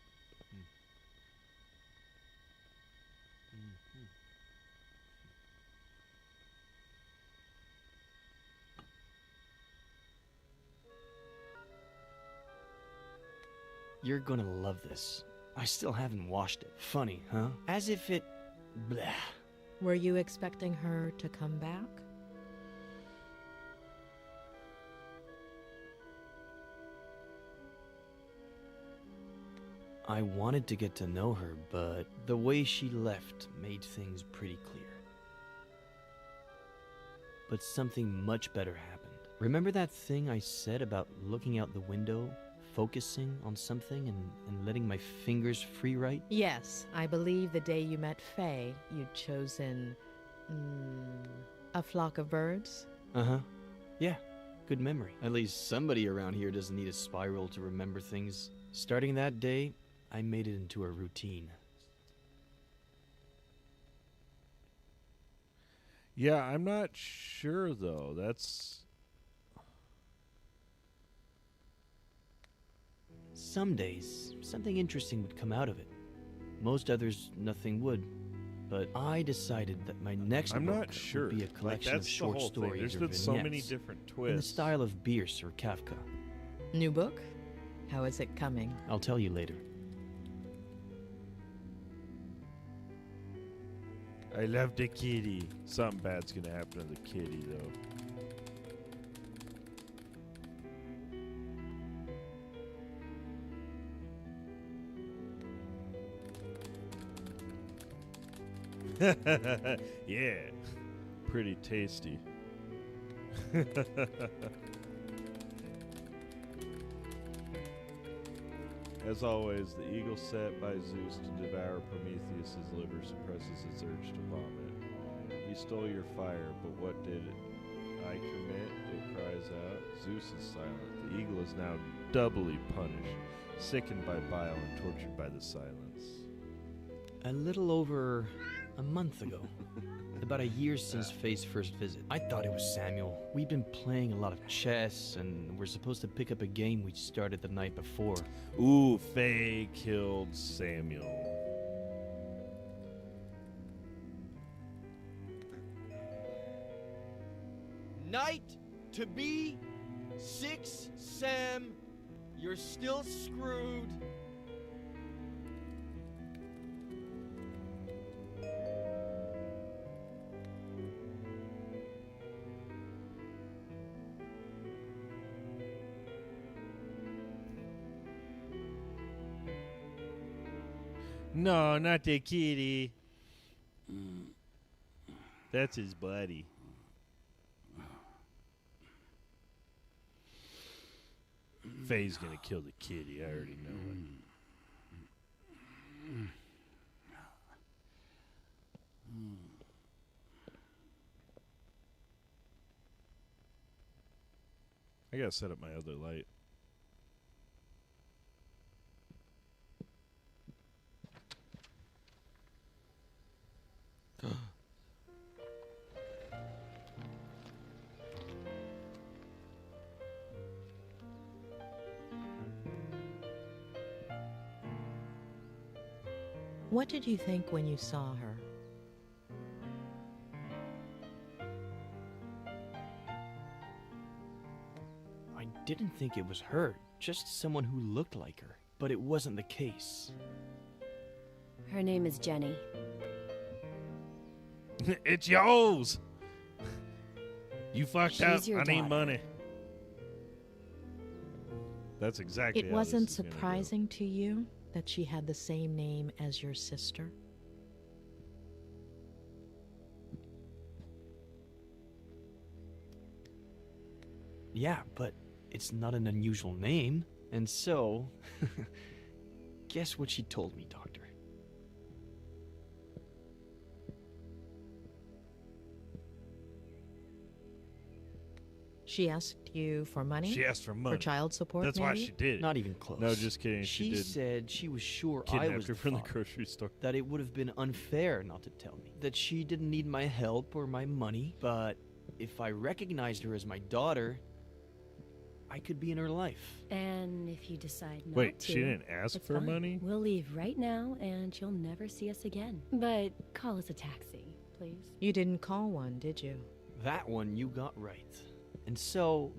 You're gonna love this. I still haven't washed it. Funny, huh? As if it... Blah. Were you expecting her to come back? I wanted to get to know her, but the way she left made things pretty clear. But something much better happened. Remember that thing I said about looking out the window, focusing on something and letting my fingers free write? Yes, I believe the day you met Faye, you'd chosen a flock of birds. Uh-huh. Yeah, good memory. At least somebody around here doesn't need a spiral to remember things. Starting that day, I made it into a routine. Yeah, I'm not sure though. That's... Some days, something interesting would come out of it. Most others, nothing would. But I decided that my next I'm book not sure. would be a Like, collection that's of the short whole thing. stories There's or been so many vignettes different in the twists. style of Bierce or Kafka. New book? How is it coming? I'll tell you later. I love the kitty. Something bad's gonna happen to the kitty though. Yeah, pretty tasty. As always, the eagle set by Zeus to devour Prometheus's liver suppresses its urge to vomit. He stole your fire, but what did it? I commit, it cries out. Zeus is silent. The eagle is now doubly punished, sickened by bile and tortured by the silence. A little over a month ago. About a year since Faye's first visit. I thought it was Samuel. We'd been playing a lot of chess, and we're supposed to pick up a game we started the night before. Ooh, Faye killed Samuel. Knight to B6, Sam. You're still screwed. No, not the kitty. That's his buddy. Faye's gonna kill the kitty. I already know it. I gotta set up my other light. What did you think when you saw her? I didn't think it was her, just someone who looked like her. But it wasn't the case. Her name is Jenny. It's yours. You fucked up. She's your I need daughter. money. That's exactly. It how this wasn't is gonna go. surprising to you that she had the same name as your sister? Yeah, but it's not an unusual name. And so, guess what she told me, Doctor? She asked you for money? She asked for money. For child support, That's why maybe? she did it. Not even close. No, just kidding. She did. said she was sure I Kidnapped was her the from the father. grocery store. That it would have been unfair not to tell me. That she didn't need my help or my money. But if I recognized her as my daughter, I could be in her life. And if you decide not Wait, to, she didn't ask it's for fine. money? We'll leave right now, and you'll never see us again. But call us a taxi, please. You didn't call one, did you? That one you got right. And so,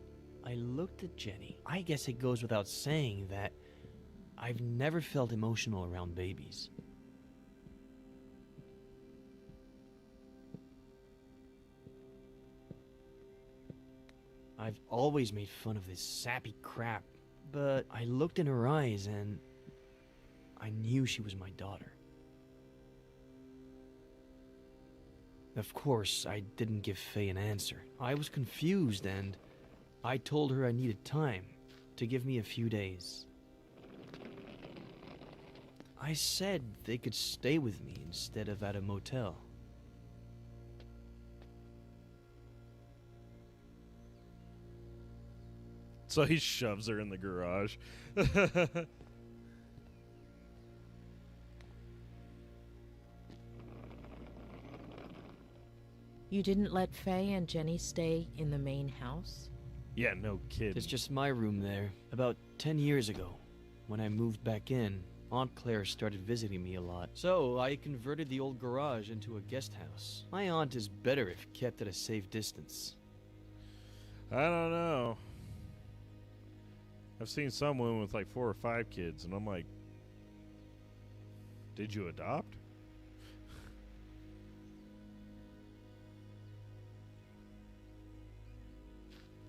I looked at Jenny. I guess it goes without saying that I've never felt emotional around babies. I've always made fun of this sappy crap, but I looked in her eyes and I knew she was my daughter. Of course, I didn't give Faye an answer. I was confused and I told her I needed time, to give me a few days. I said they could stay with me instead of at a motel. So he shoves her in the garage. You didn't let Faye and Jenny stay in the main house? Yeah, no kidding. It's just my room there. About 10 years ago, when I moved back in, Aunt Claire started visiting me a lot. So I converted the old garage into a guest house. My aunt is better if kept at a safe distance. I don't know. I've seen some women with like 4 or 5 kids, and I'm like, did you adopt?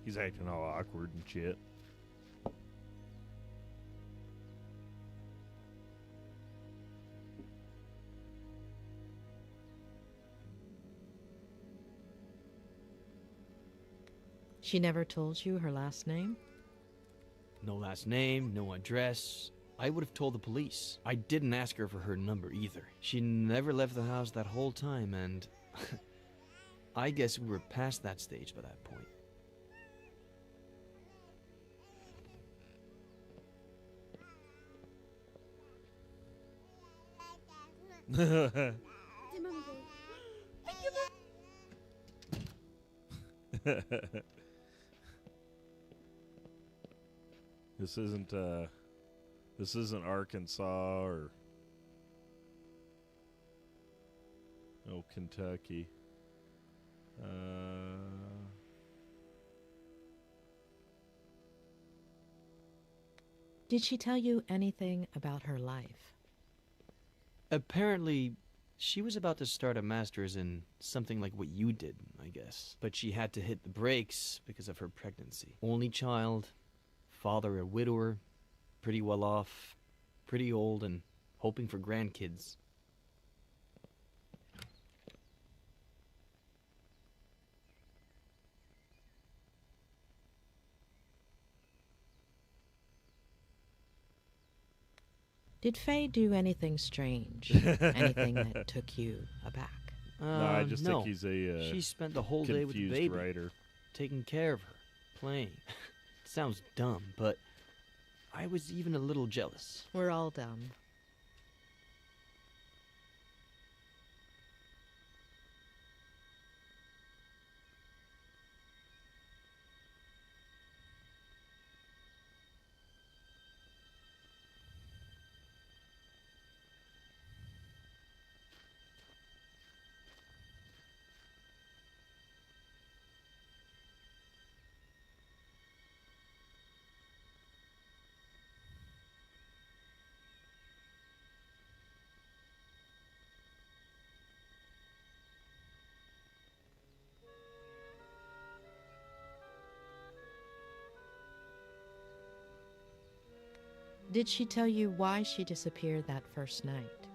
He's acting all awkward and shit. She never told you her last name? No last name, no address. I would have told the police. I didn't ask her for her number either. She never left the house that whole time, and I guess we were past that stage by that point. This isn't Arkansas or Kentucky. Did she tell you anything about her life? Apparently, she was about to start a master's in something like what you did, I guess. But she had to hit the brakes because of her pregnancy. Only child, father a widower, pretty well off, pretty old, and hoping for grandkids. Did Faye do anything strange? Anything that took you aback? No, I just no. think he's a She spent the whole day with the confused baby, writer. taking care of her, playing. Sounds dumb, but I was even a little jealous. We're all dumb. Did she tell you why she disappeared that first night?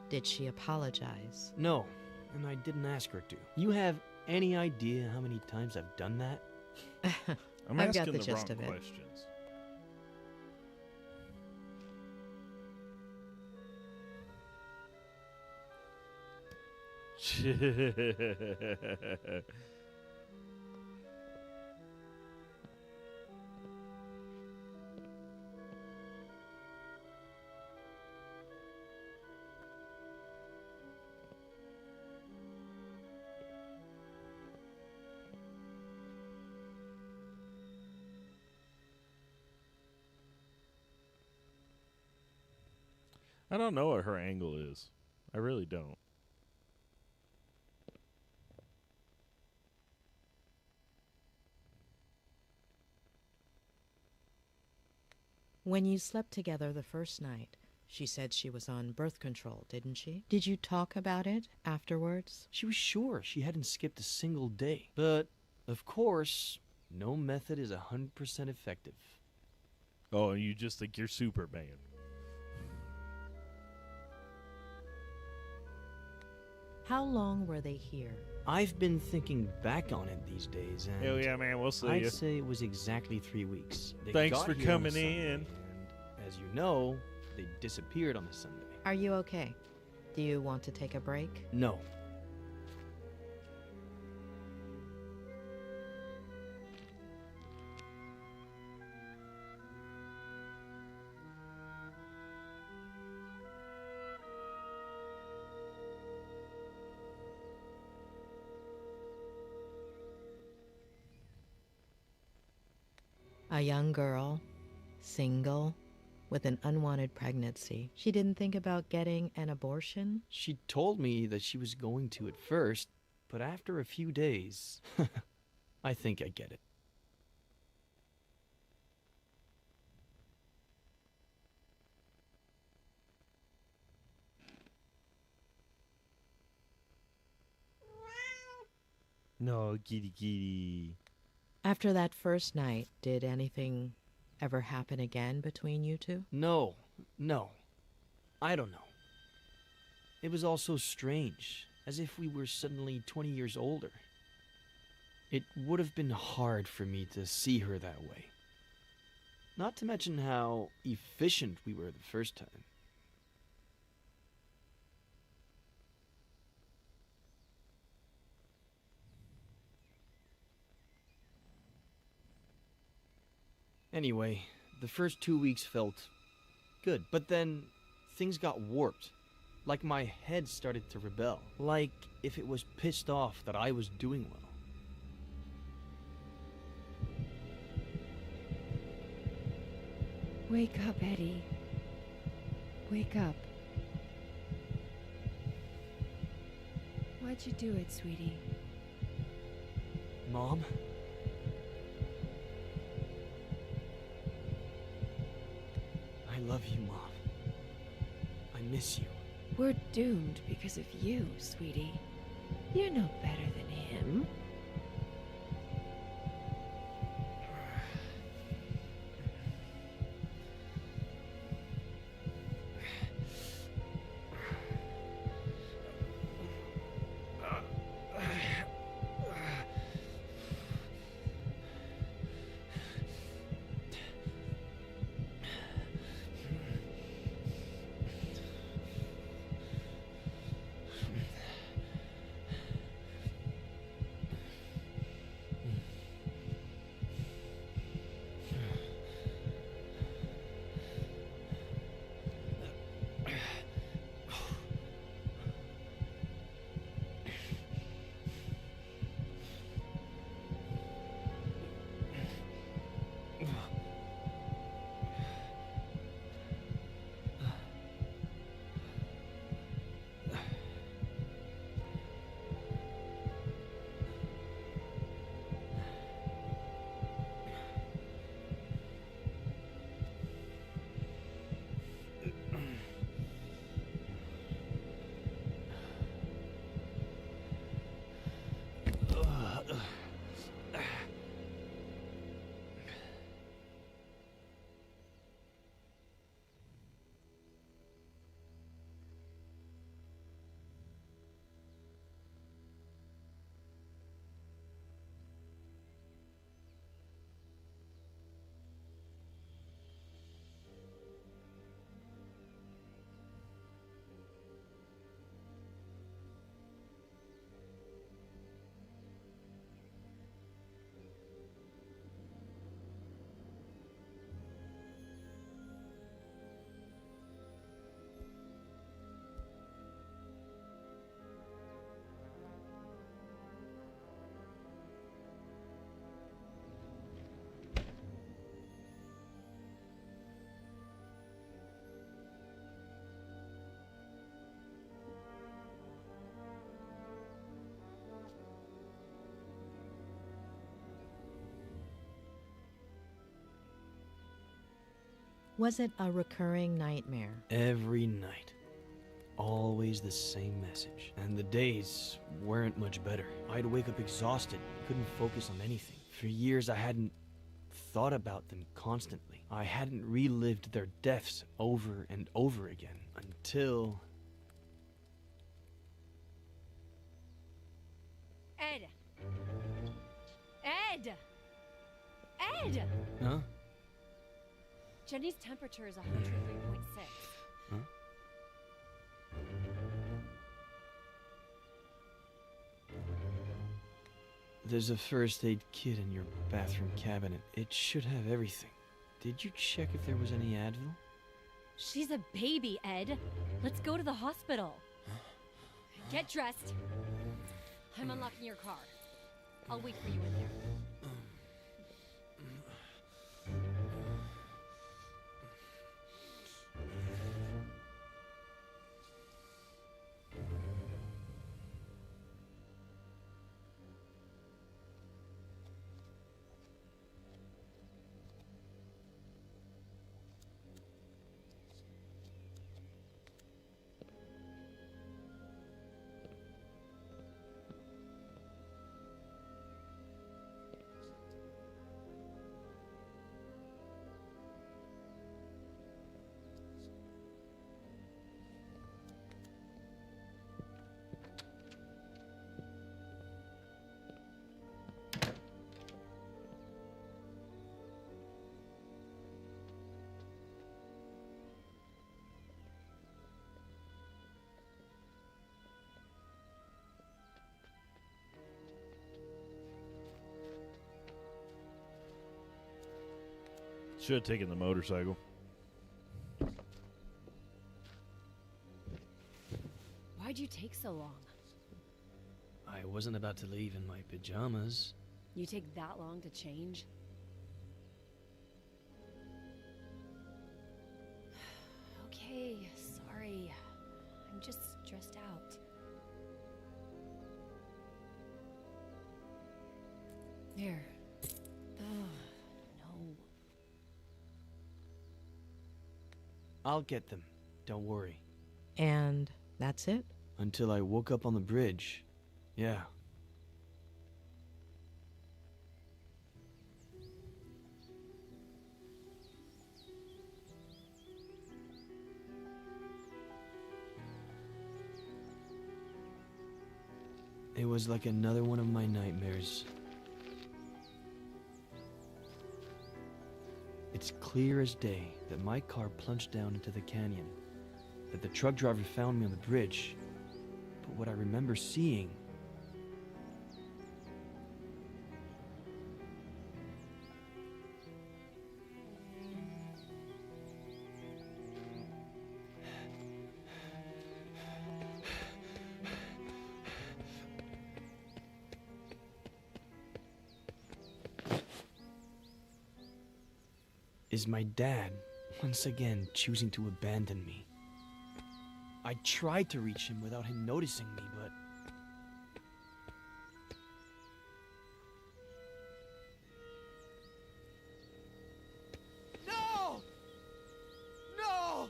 Did she apologize? No, and I didn't ask her to. You have any idea how many times I've done that? I've got the gist of it. Questions. I don't know what her angle is. I really don't. When you slept together the first night, she said she was on birth control, didn't she? Did you talk about it afterwards? She was sure she hadn't skipped a single day. But, of course, no method is 100% effective. Oh, and you just think you're Superman. How long were they here? I've been thinking back on it these days, and Hell yeah, man, we'll see I'd you. say it was exactly 3 weeks. They Thanks got for here on a coming Sunday, in. And as you know, they disappeared on a Sunday. Are you okay? Do you want to take a break? No. A young girl, single, with an unwanted pregnancy. She didn't think about getting an abortion? She told me that she was going to at first, but after a few days, I think I get it. No, giddy giddy. After that first night, did anything ever happen again between you two? No. I don't know. It was all so strange, as if we were suddenly 20 years older. It would have been hard for me to see her that way. Not to mention how efficient we were the first time. Anyway, the first 2 weeks felt good, but then things got warped. Like my head started to rebel. Like if it was pissed off that I was doing well. Wake up, Eddie. Wake up. Why'd you do it, sweetie? Mom? I love you, Mom. I miss you. We're doomed because of you, sweetie. You're no better than him. Was it a recurring nightmare? Every night. Always the same message. And the days weren't much better. I'd wake up exhausted, couldn't focus on anything. For years I hadn't thought about them constantly. I hadn't relived their deaths over and over again until... Ed! Ed! Ed! Huh? Jenny's temperature is 103.6. Huh? There's a first aid kit in your bathroom cabinet. It should have everything. Did you check if there was any Advil? She's a baby, Ed. Let's go to the hospital. Get dressed. I'm unlocking your car. I'll wait for you in there. Should have taken the motorcycle. Why'd you take so long? I wasn't about to leave in my pajamas. You take that long to change? Okay, sorry. I'm just stressed out. There. Oh, no. I'll get them. Don't worry. And that's it? Until I woke up on the bridge. Yeah. It was like another one of my nightmares. It's clear as day that my car plunged down into the canyon, that the truck driver found me on the bridge, but what I remember seeing... is my dad once again choosing to abandon me. I tried to reach him without him noticing me, but... No! No!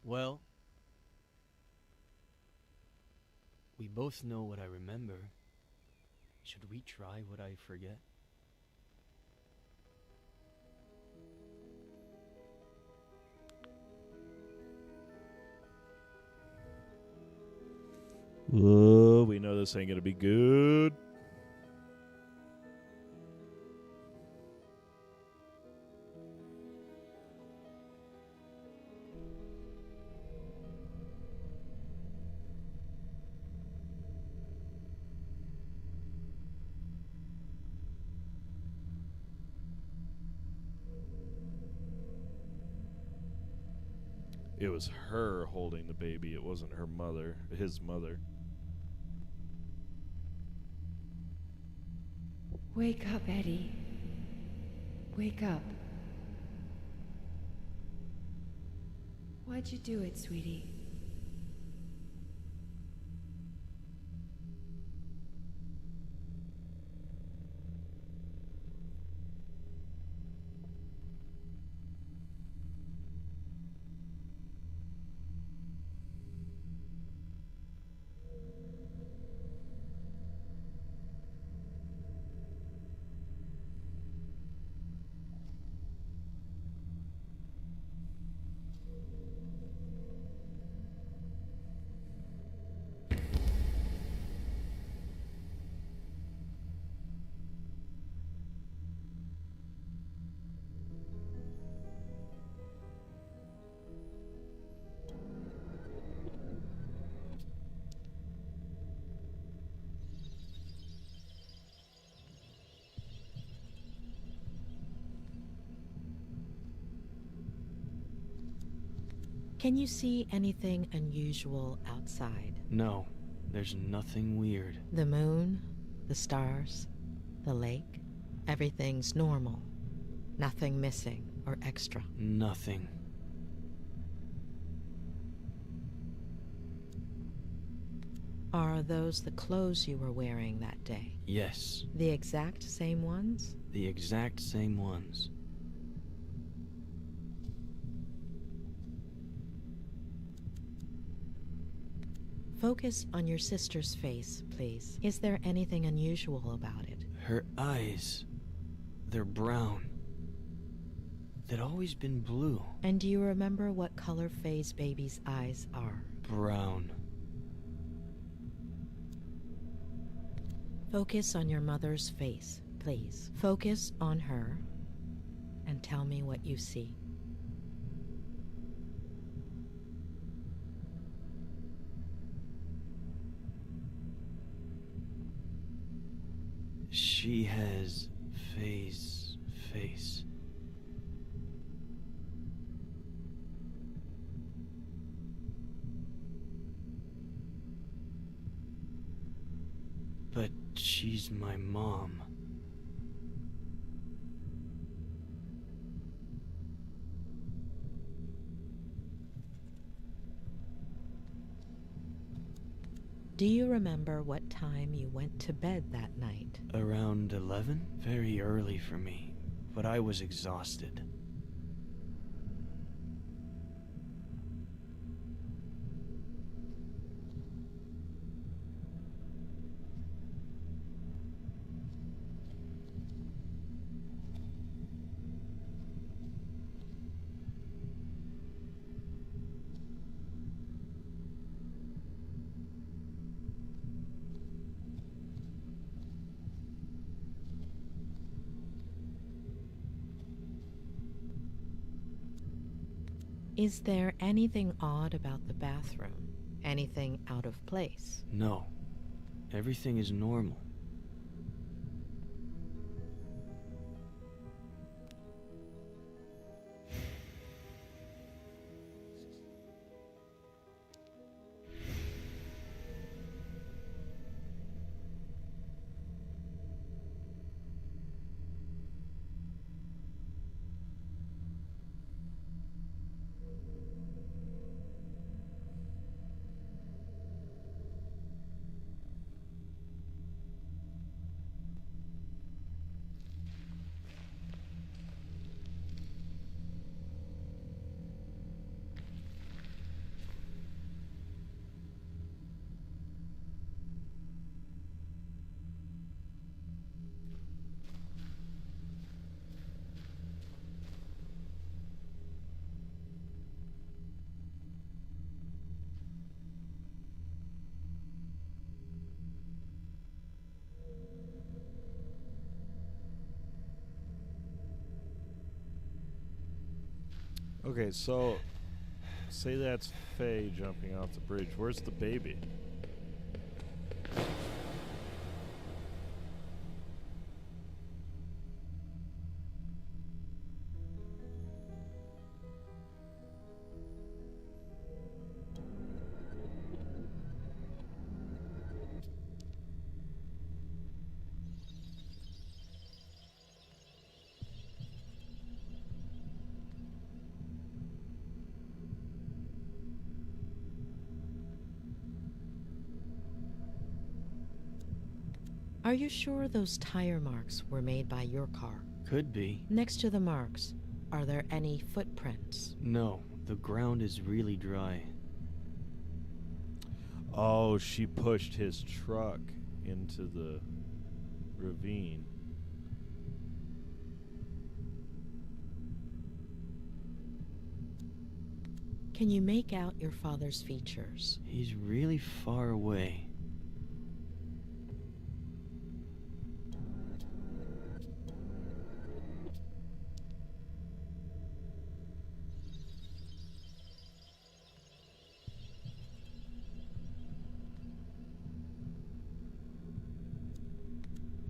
Well, we both know what I remember. Should we try what I forget? Oh, we know this ain't gonna be good. It was her holding the baby. It wasn't her mother, his mother. Wake up, Eddie. Wake up. Why'd you do it, sweetie? Can you see anything unusual outside? No, there's nothing weird. The moon, the stars, the lake, everything's normal. Nothing missing or extra. Nothing. Are those the clothes you were wearing that day? Yes. The exact same ones? The exact same ones. Focus on your sister's face, please. Is there anything unusual about it? Her eyes. They're brown. They'd always been blue. And do you remember what color Faye's baby's eyes are? Brown. Focus on your mother's face, please. Focus on her and tell me what you see. She has Faye's face. But she's my mom. Do you remember what time you went to bed that night? Around 11? Very early for me, but I was exhausted. Is there anything odd about the bathroom? Anything out of place? No. Everything is normal. Okay, so say that's Faye jumping off the bridge. Where's the baby? Are you sure those tire marks were made by your car? Could be. Next to the marks, are there any footprints? No, the ground is really dry. Oh, she pushed his truck into the ravine. Can you make out your father's features? He's really far away.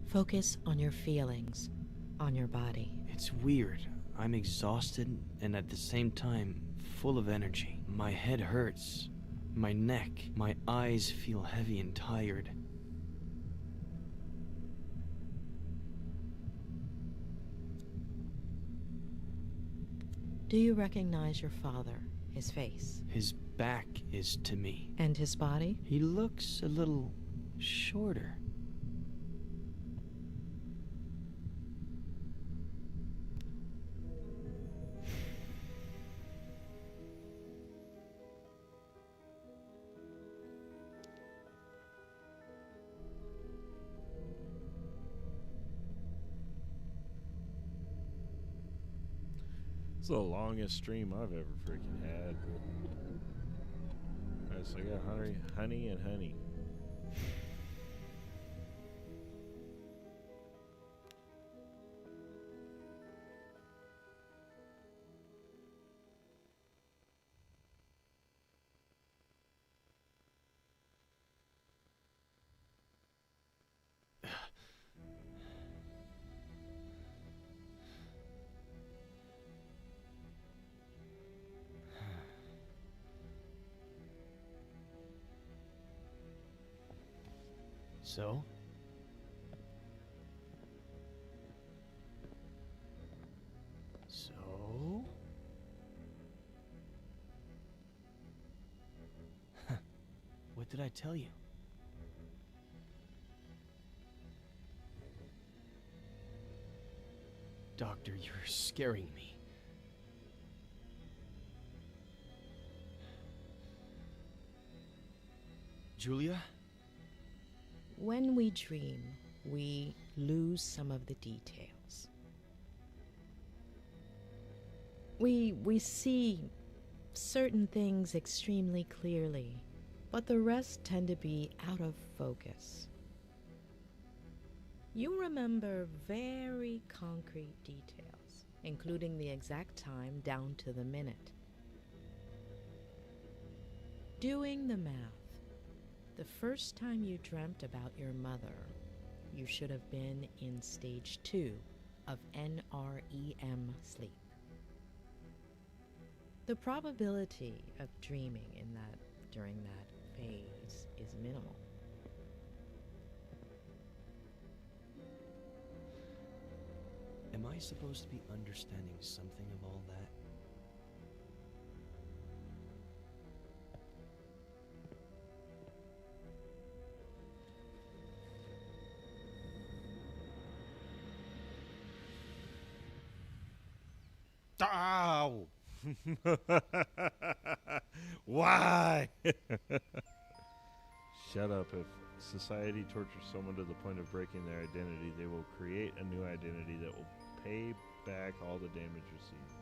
Focus on your feelings, on your body. It's weird. I'm exhausted and at the same time full of energy. My head hurts. My neck, my eyes feel heavy and tired. Do you recognize your father, his face? His back is to me. And his body? He looks a little shorter. It's the longest stream I've ever freaking had. Alright, so I got honey and honey. So? So? What did I tell you? Doctor, you're scaring me. Julia? When we dream, we lose some of the details. We see certain things extremely clearly, but the rest tend to be out of focus. You remember very concrete details, including the exact time down to the minute. Doing the math, the first time you dreamt about your mother, you should have been in stage 2 of NREM sleep. The probability of dreaming during that phase is minimal. Am I supposed to be understanding something of all that? Ow! Why? Shut up. If society tortures someone to the point of breaking their identity, they will create a new identity that will pay back all the damage received.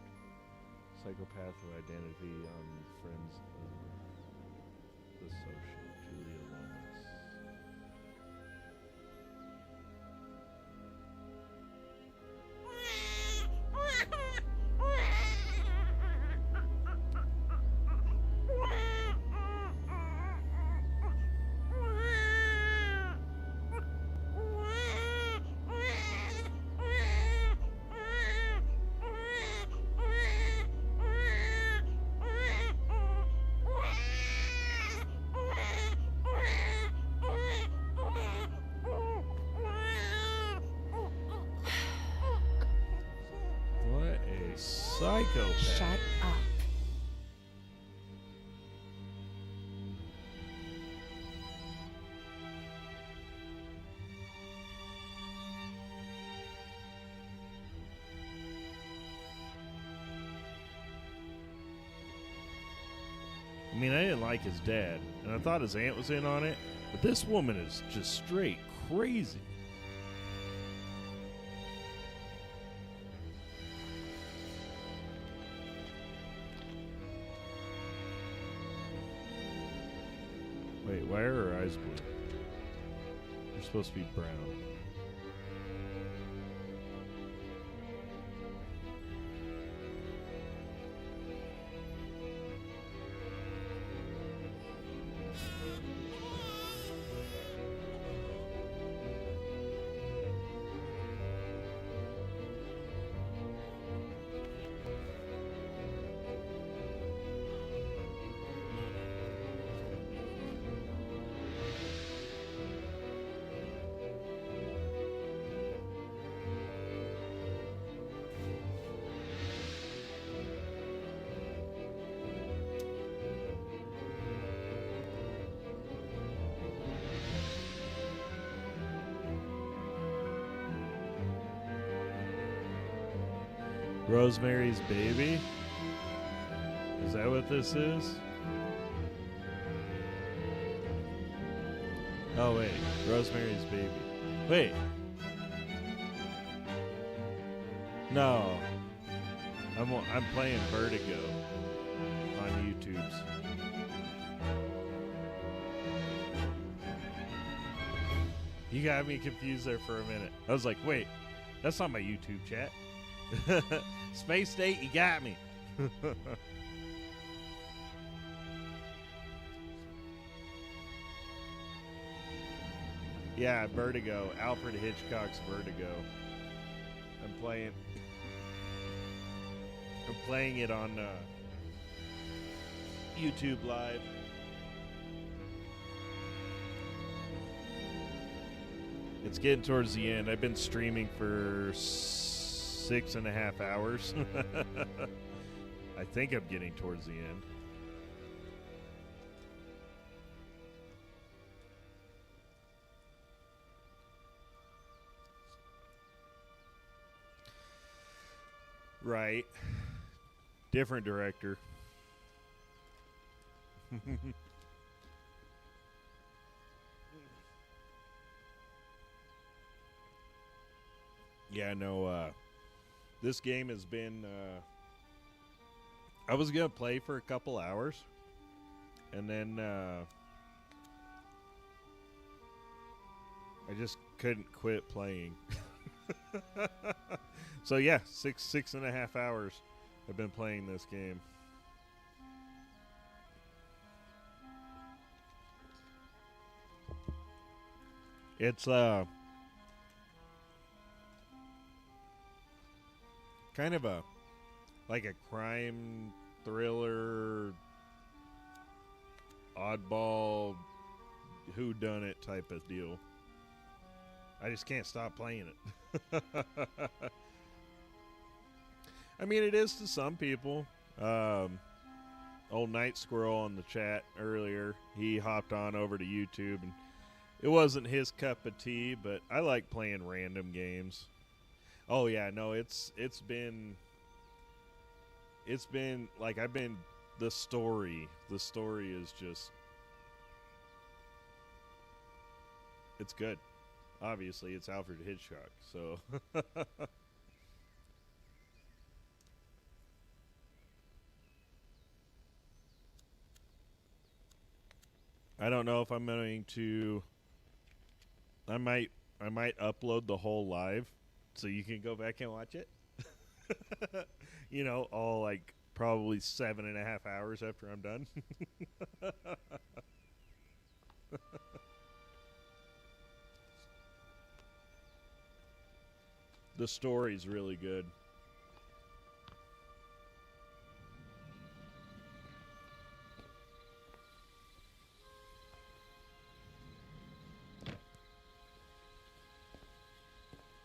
Psychopath of identity on Friends of the Social, Julia Lomas. Psychopath. Shut up. mean, I didn't like his dad, and I thought his aunt was in on it, but this woman is just straight crazy. Wait, why are her eyes blue? They're supposed to be brown. Rosemary's Baby? Is that what this is? Oh wait, Rosemary's Baby. Wait. No. I'm playing Vertigo on YouTube's. You got me confused there for a minute. I was like, wait, that's not my YouTube chat. Space State, you got me. Yeah, Vertigo. Alfred Hitchcock's Vertigo. I'm playing it on YouTube Live. It's getting towards the end. I've been streaming for 6.5 hours. I think I'm getting towards the end. Right. Different director. Yeah, no, this game has been, I was going to play for a couple hours, and then, I just couldn't quit playing. So yeah, 6.5 hours I've been playing this game. It's, kind of like a crime thriller, oddball, whodunit type of deal. I just can't stop playing it. I mean, it is to some people. Old Night Squirrel on the chat earlier, he hopped on over to YouTube, and it wasn't his cup of tea, but I like playing random games. Oh yeah, no, it's been like the story is just, it's good. Obviously, it's Alfred Hitchcock, so. I don't know if I'm going to. I might upload the whole live, so you can go back and watch it. You know, all like probably 7.5 hours after I'm done. The story's really good.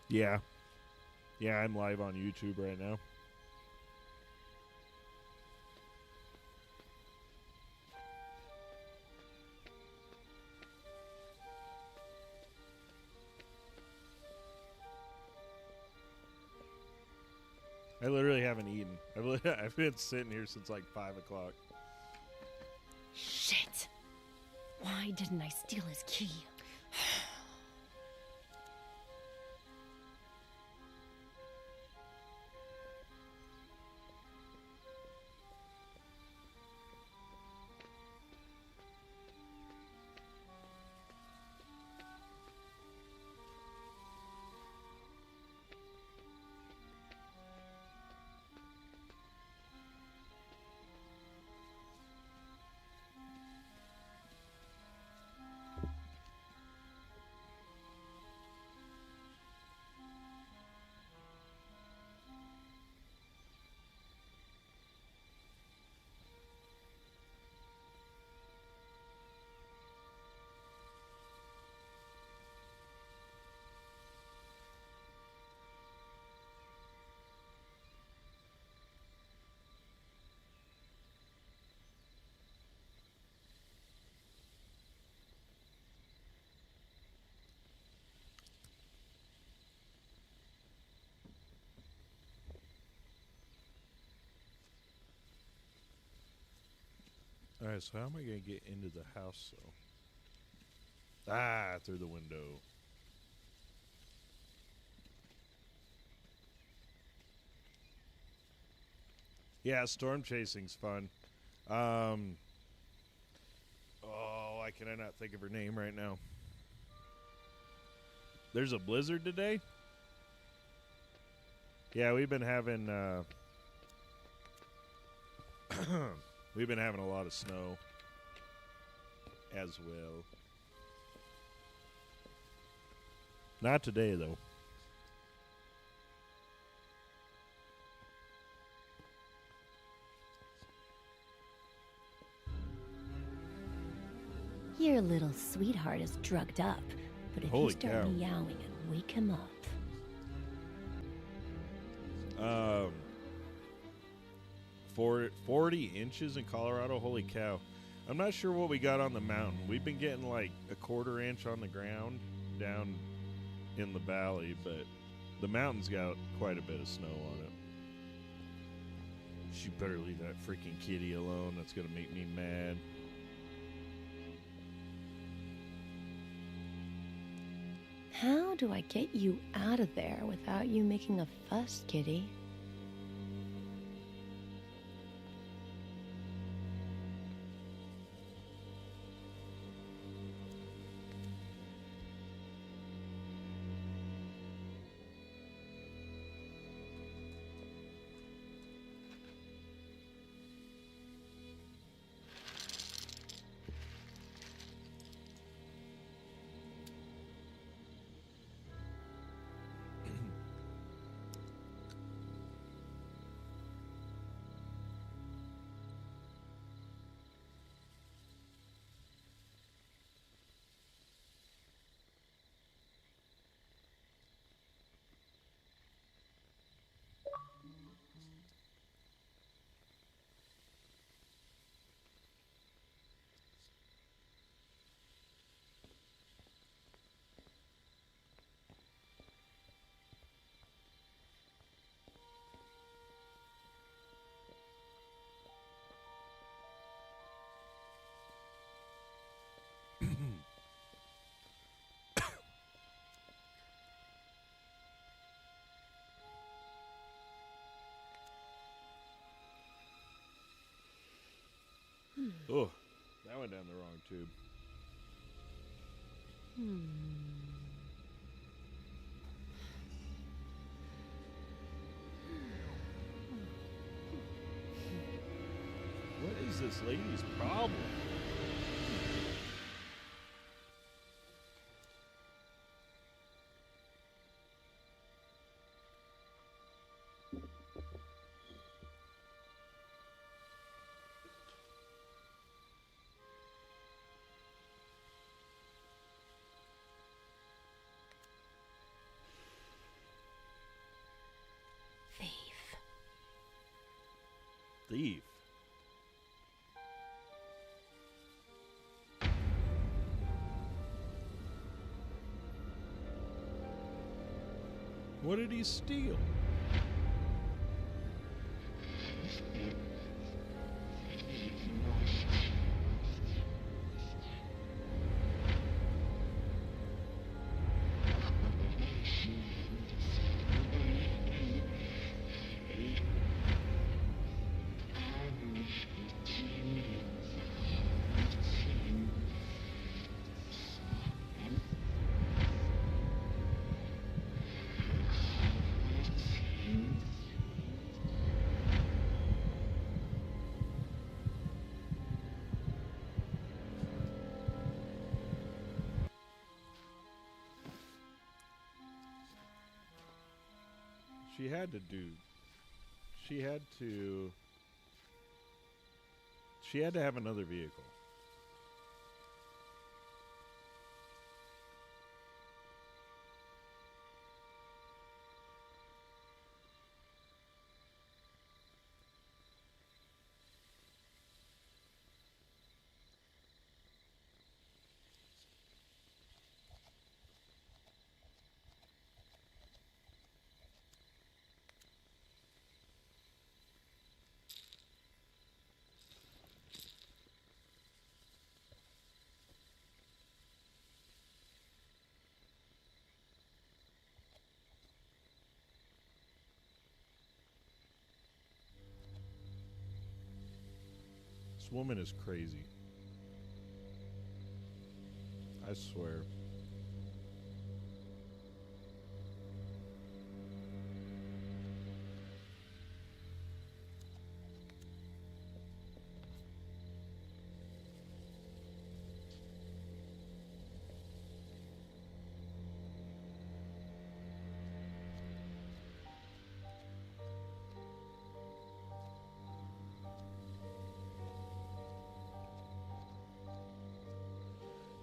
Yeah. Yeah, I'm live on YouTube right now. I literally haven't eaten. I've been sitting here since like 5 o'clock. Why didn't I steal his key? All right, so how am I going to get into the house, though? Through the window. Yeah, storm chasing's fun. Why can I not think of her name right now? There's a blizzard today? Yeah, we've been having we've been having a lot of snow as well. Not today, though. Your little sweetheart is drugged up, but if you Holy start cow. meowing and wake him up. 40 inches in Colorado. Holy cow. I'm not sure what we got on the mountain. We've been getting like a quarter inch on the ground down in the valley, but the mountain's got quite a bit of snow on it. She better leave that freaking kitty alone. That's going to make me mad. How do I get you out of there without you making a fuss, kitty? Oh, that went down the wrong tube. What is this lady's problem? Thief. What did he steal? She had to do. She had to. She had to have another vehicle. This woman is crazy. I swear.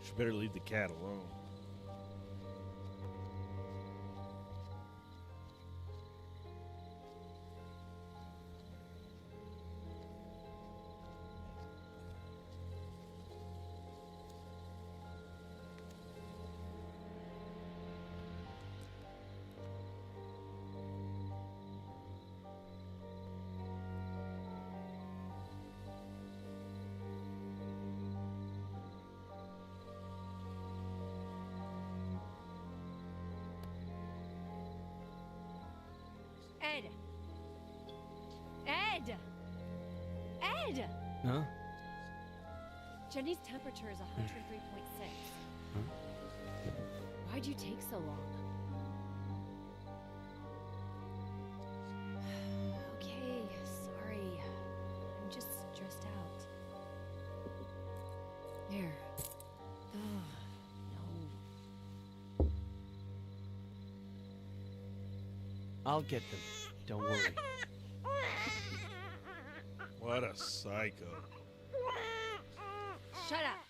She better leave the cat alone. Ed! Ed! Ed! Huh? Jenny's temperature is 103.6. Why'd you take so long? Okay, sorry. I'm just stressed out. There. Ugh, no. I'll get them. Don't worry. What a psycho. Shut up!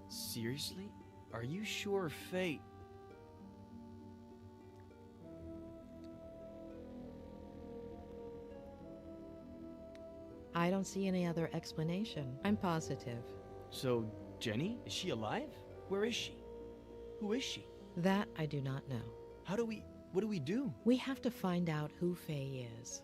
Seriously? Are you sure fate? I don't see any other explanation. I'm positive. So, Jenny? Is she alive? Where is she? Who is she? That I do not know. What do we do? We have to find out who Faye is.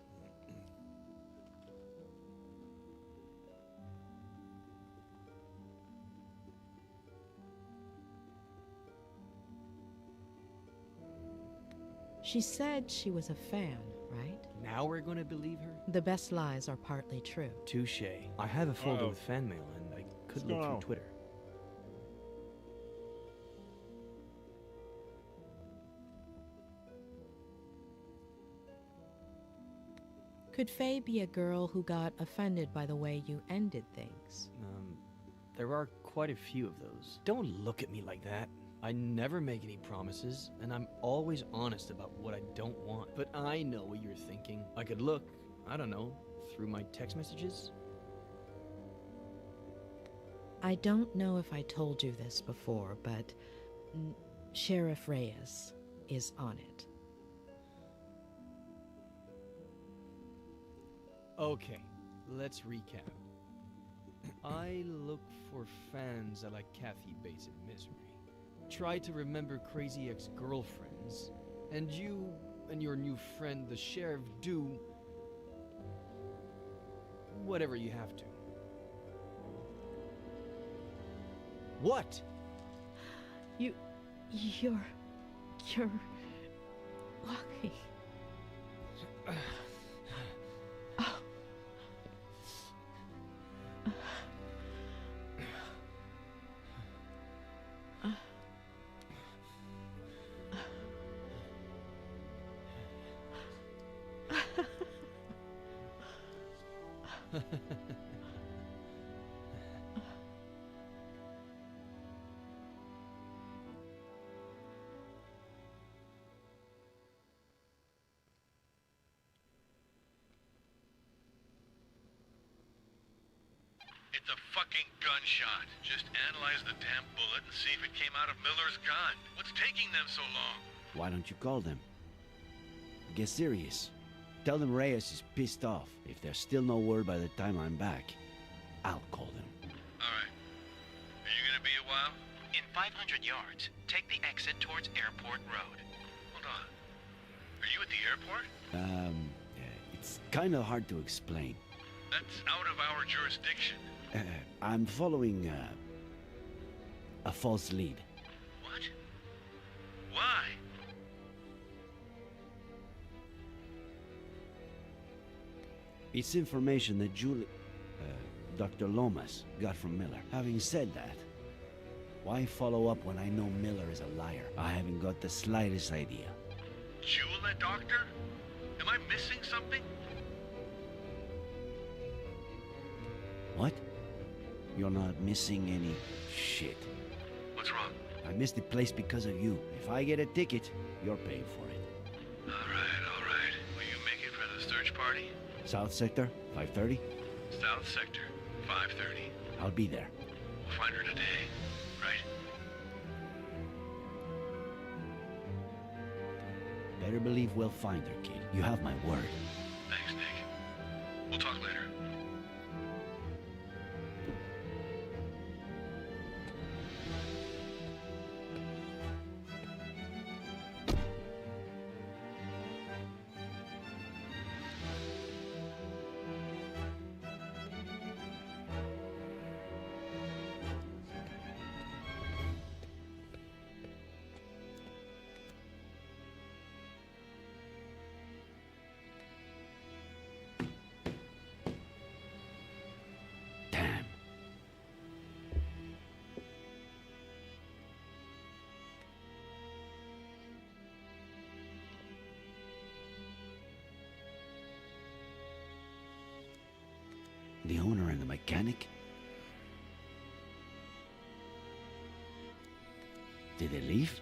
She said she was a fan, right? Now we're gonna believe her? The best lies are partly true. Touche. I have a folder with fan mail, and I could look through Twitter. Could Faye be a girl who got offended by the way you ended things? There are quite a few of those. Don't look at me like that. I never make any promises, and I'm always honest about what I don't want. But I know what you're thinking. I could look, I don't know, through my text messages? I don't know if I told you this before, but Sheriff Reyes is on it. Okay, let's recap. I look for fans that like Kathy Bates in Misery. Try to remember crazy ex-girlfriends. And you and your new friend, the sheriff, do... whatever you have to. What? You're walking. It's a fucking gunshot. Just analyze the damn bullet and see if it came out of Miller's gun. What's taking them so long? Why don't you call them? Get serious. Tell them Reyes is pissed off. If there's still no word by the time I'm back, I'll call them. Alright. Are you gonna be a while? In 500 yards, take the exit towards Airport Road. Hold on. Are you at the airport? It's kind of hard to explain. That's out of our jurisdiction. I'm following a false lead. What? Why? It's information that Dr. Lomas got from Miller. Having said that, why follow up when I know Miller is a liar? I haven't got the slightest idea. Jewel that doctor? Am I missing something? What? You're not missing any shit. What's wrong? I missed the place because of you. If I get a ticket, you're paying for it. All right. Will you make it for the search party? South Sector, 5:30? South Sector, 5:30. I'll be there. We'll find her today, right? Better believe we'll find her, kid. You have my word. Thanks, Nick. We'll talk later. The owner and the mechanic? Did they leave?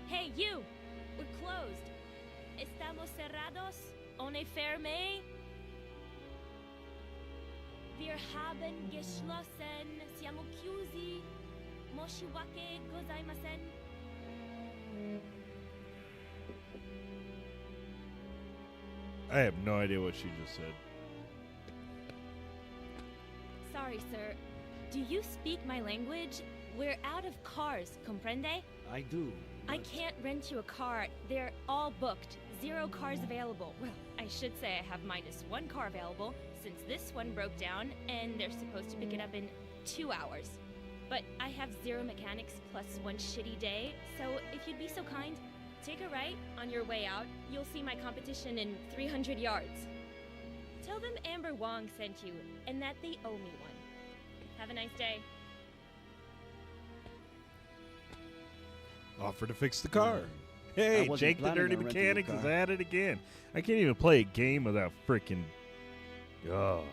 Hey, you! We're closed. Estamos cerrados? Ohne ferme? Wir haben geschlossen. Siamo chiusi. Moshiwake gozaimasen. I have no idea what she just said. Sorry, sir. Do you speak my language? We're out of cars, comprende? I do. I can't rent you a car. They're all booked. 0 cars available. Well, I should say I have -1 car available, since this one broke down, and they're supposed to pick it up in 2 hours. But I have 0 mechanics plus 1 shitty day, so if you'd be so kind, take a right on your way out. You'll see my competition in 300 yards. Tell them Amber Wong sent you, and that they owe me one. Have a nice day. Offer to fix the car. Hey, wasn't Jake the planning Dirty on renting a Mechanics is car. at it again. I can't even play a game without freaking... Ugh.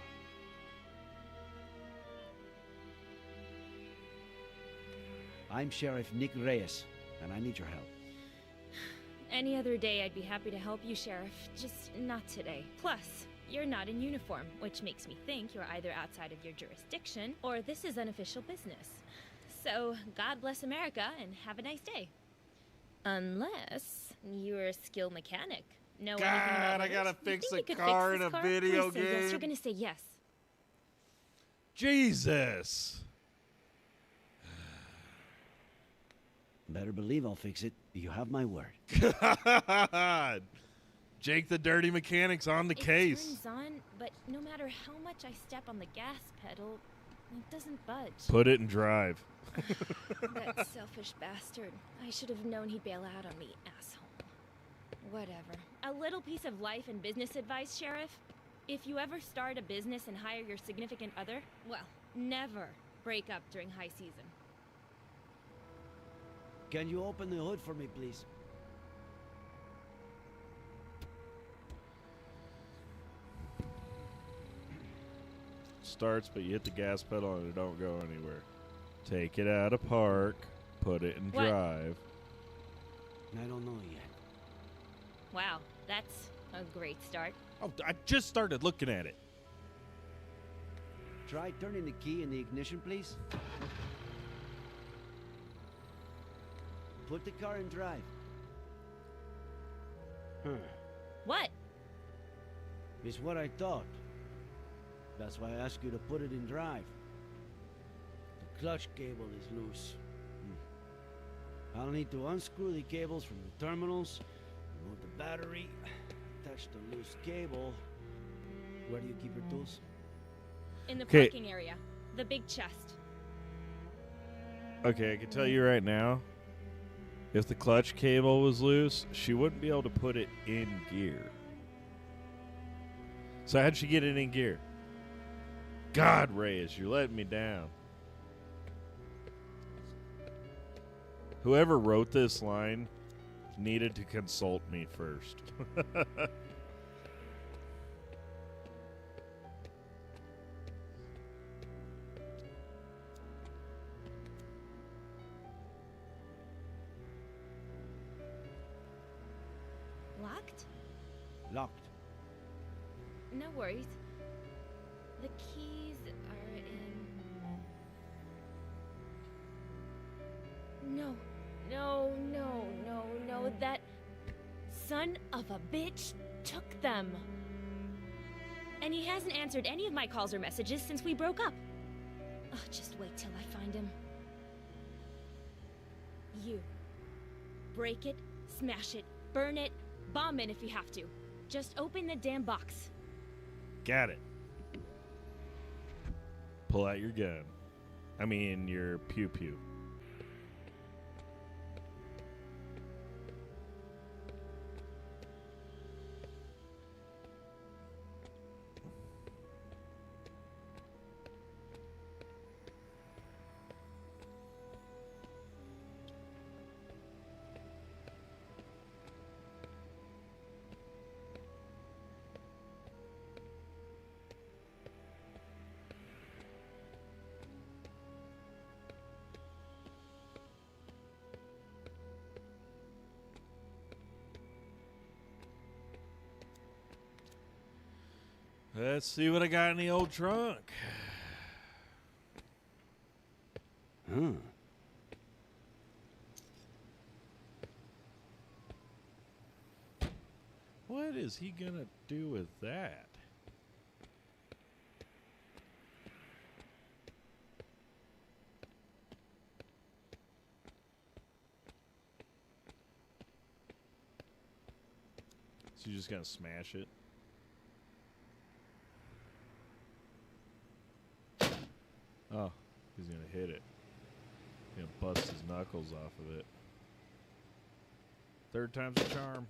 I'm Sheriff Nick Reyes, and I need your help. Any other day, I'd be happy to help you, Sheriff. Just not today. Plus, you're not in uniform, which makes me think you're either outside of your jurisdiction or this is unofficial business. So, God bless America and have a nice day. Unless you're a skilled mechanic. Know anything about I gotta motors? You fix think a you could car fix in this a car? video Please say yes. game. You're gonna say yes. Jesus. Better believe I'll fix it. You have my word. God. Jake the Dirty Mechanics on the case. It turns on, but no matter how much I step on the gas pedal, it doesn't budge. Put it in drive. That selfish bastard. I should have known he'd bail out on me, asshole. Whatever. A little piece of life and business advice, Sheriff. If you ever start a business and hire your significant other, well, never break up during high season. Can you open the hood for me, please? Starts, but you hit the gas pedal and it don't go anywhere. Take it out of park, put it in What? drive. I don't know yet. Wow, that's a great start. Oh, I just started looking at it. Try turning the key in the ignition, please. Put the car in drive. What? It's what I thought. That's why I asked you to put it in drive. The clutch cable is loose. I'll need to unscrew the cables from the terminals, remove the battery, attach the loose cable. Where do you keep your tools? In the 'Kay. parking area. The big chest. Okay, I can tell you right now, if the clutch cable was loose, she wouldn't be able to put it in gear. So how'd she get it in gear? God, Reyes, you're letting me down. Whoever wrote this line needed to consult me first. Locked? Locked. No worries. The keys are in... No. That son of a bitch took them. And he hasn't answered any of my calls or messages since we broke up. Oh, just wait till I find him. You. Break it, smash it, burn it, bomb it if you have to. Just open the damn box. Got it. Pull out your gun. I mean, your pew-pew. Let's see what I got in the old trunk. What is he gonna do with that? So you're just gonna smash it? Oh, he's gonna hit it. He's gonna bust his knuckles off of it. Third time's a charm.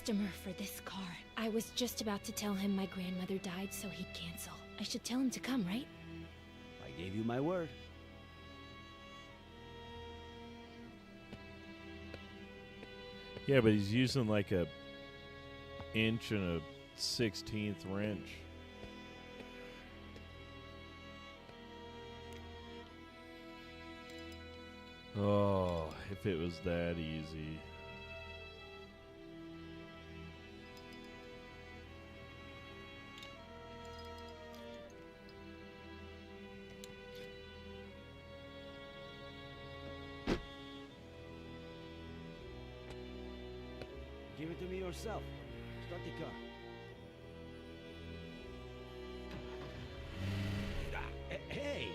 customer for this car. I was just about to tell him my grandmother died, so he'd cancel. I should tell him to come, right? I gave you my word. Yeah, but he's using like a inch and a 16th wrench. Oh, if it was that easy. Give it to me yourself. Start the car. Hey!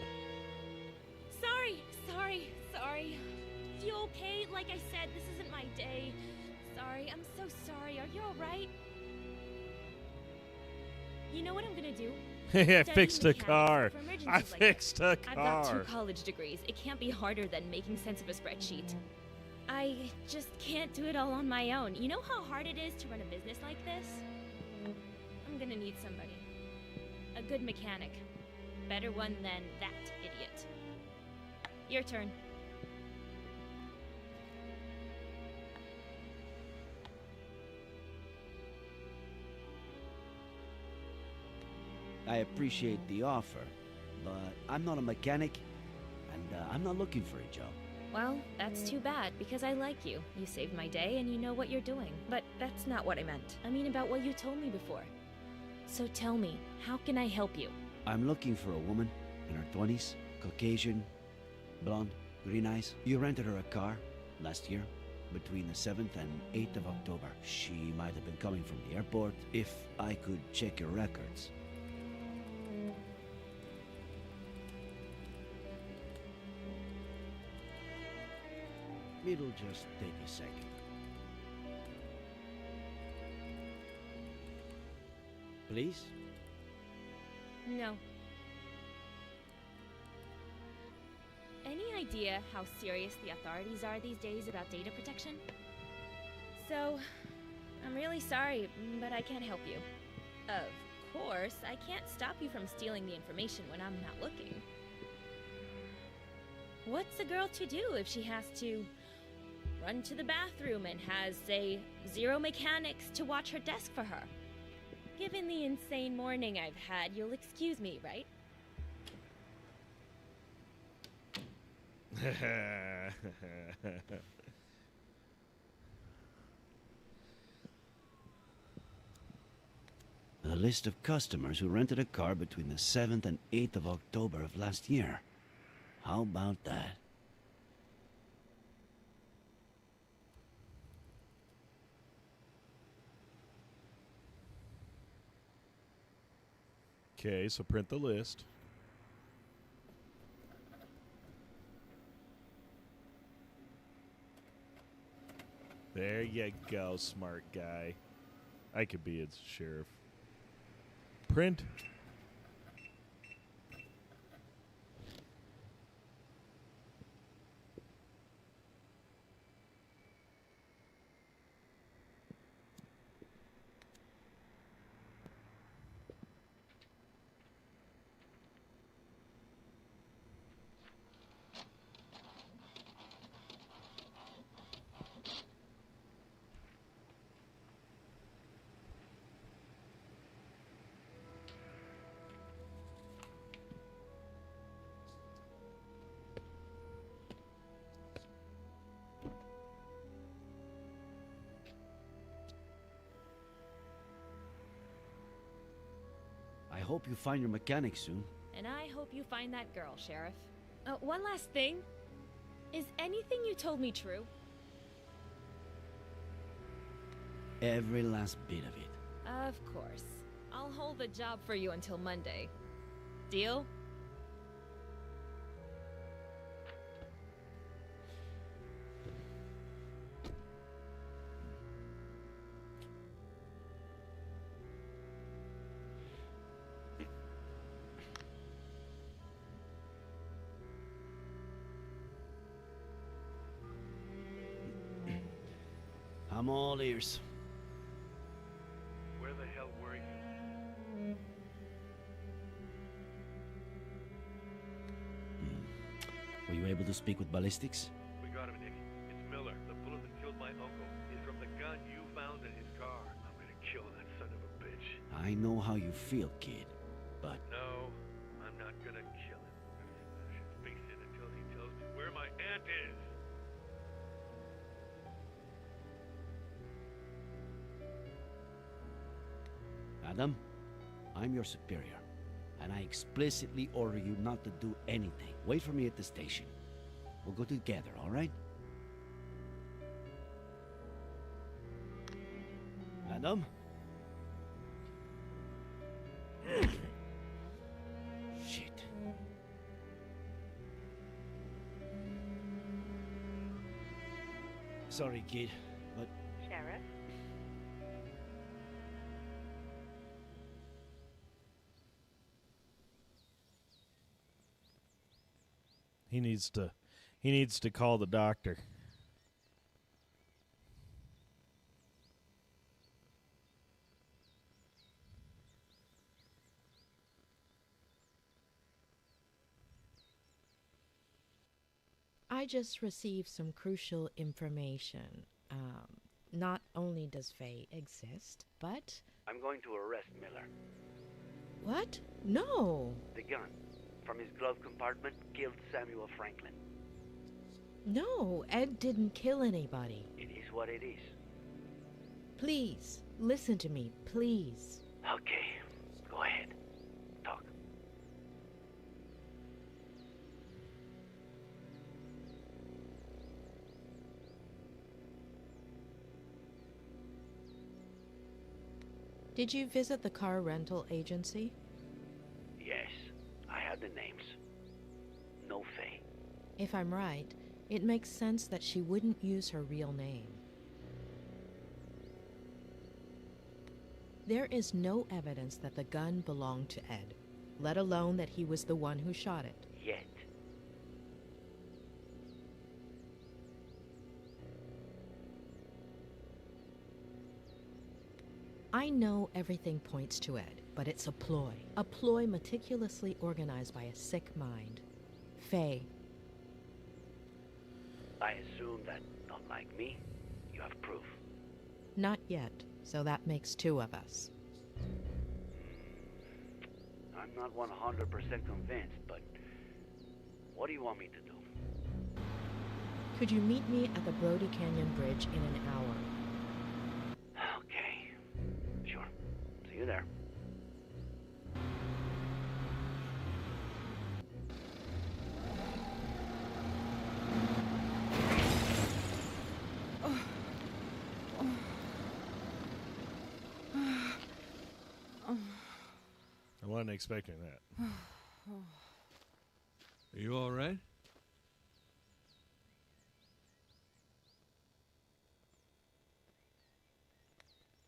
Sorry. You okay? Like I said, this isn't my day. Sorry, I'm so sorry. Are you alright? You know what I'm gonna do? I Study fixed a mechanics car. for emergencies I like fixed this. a I've got 2 car. college degrees. It can't be harder than making sense of a spreadsheet. I just can't do it all on my own. You know how hard it is to run a business like this? I'm gonna need somebody. A good mechanic. Better one than that idiot. Your turn. I appreciate the offer, but I'm not a mechanic, and I'm not looking for a job. Well, that's too bad, because I like you. You saved my day and you know what you're doing. But that's not what I meant. I mean about what you told me before. So tell me, how can I help you? I'm looking for a woman in her 20s, Caucasian, blonde, green eyes. You rented her a car last year, between the 7th and 8th of October. She might have been coming from the airport. If I could check your records. It'll just take a second. Please? No. Any idea how serious the authorities are these days about data protection? So, I'm really sorry, but I can't help you. Of course, I can't stop you from stealing the information when I'm not looking. What's a girl to do if she has to run to the bathroom and has, say, 0 mechanics to watch her desk for her? Given the insane morning I've had, you'll excuse me, right? A list of customers who rented a car between the 7th and 8th of October of last year. How about that? Okay, so print the list. There you go, smart guy. I could be its sheriff. Print. I hope you find your mechanic soon. And I hope you find that girl, Sheriff. One last thing. Is anything you told me true? Every last bit of it. Of course. I'll hold the job for you until Monday. Deal? I'm all ears. you able to speak with ballistics? We got him, Nick. It's Miller. The bullet that killed my uncle is from the gun you found in his car. I'm gonna kill that son of a bitch. I know how you feel, kid, but... No, I'm not gonna kill him. I'm gonna smash his face in until he tells me where my aunt is. Adam, I'm your superior, and I explicitly order you not to do anything. Wait for me at the station. We'll go together, all right? Adam? Shit. Sorry, kid, but... Sheriff? He needs to call the doctor. I just received some crucial information. Not only does Faye exist, but... I'm going to arrest Miller. What? No! The gun from his glove compartment killed Samuel Franklin. No, Ed didn't kill anybody. It is what it is. Please, listen to me, please. Okay, go ahead. Talk. Did you visit the car rental agency? Yes, I have the names. No Faye. If I'm right, it makes sense that she wouldn't use her real name. There is no evidence that the gun belonged to Ed, let alone that he was the one who shot it. Yet. I know everything points to Ed, but it's a ploy meticulously organized by a sick mind. Faye. I assume that, unlike me, you have proof. Not yet, so that makes two of us. I'm not 100% convinced, but what do you want me to do? Could you meet me at the Brody Canyon Bridge in an hour? Okay. Sure. See you there. I wasn't expecting that. Are you all right?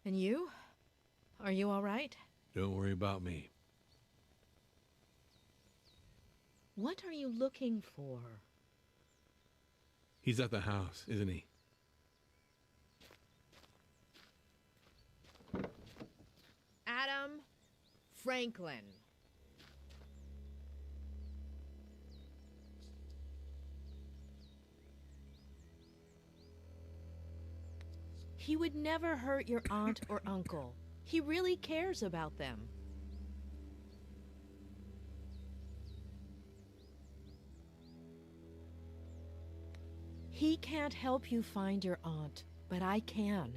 And you? Are you all right? Don't worry about me. What are you looking for? He's at the house, isn't he? Adam Franklin. He would never hurt your aunt or uncle. He really cares about them. He can't help you find your aunt, but I can.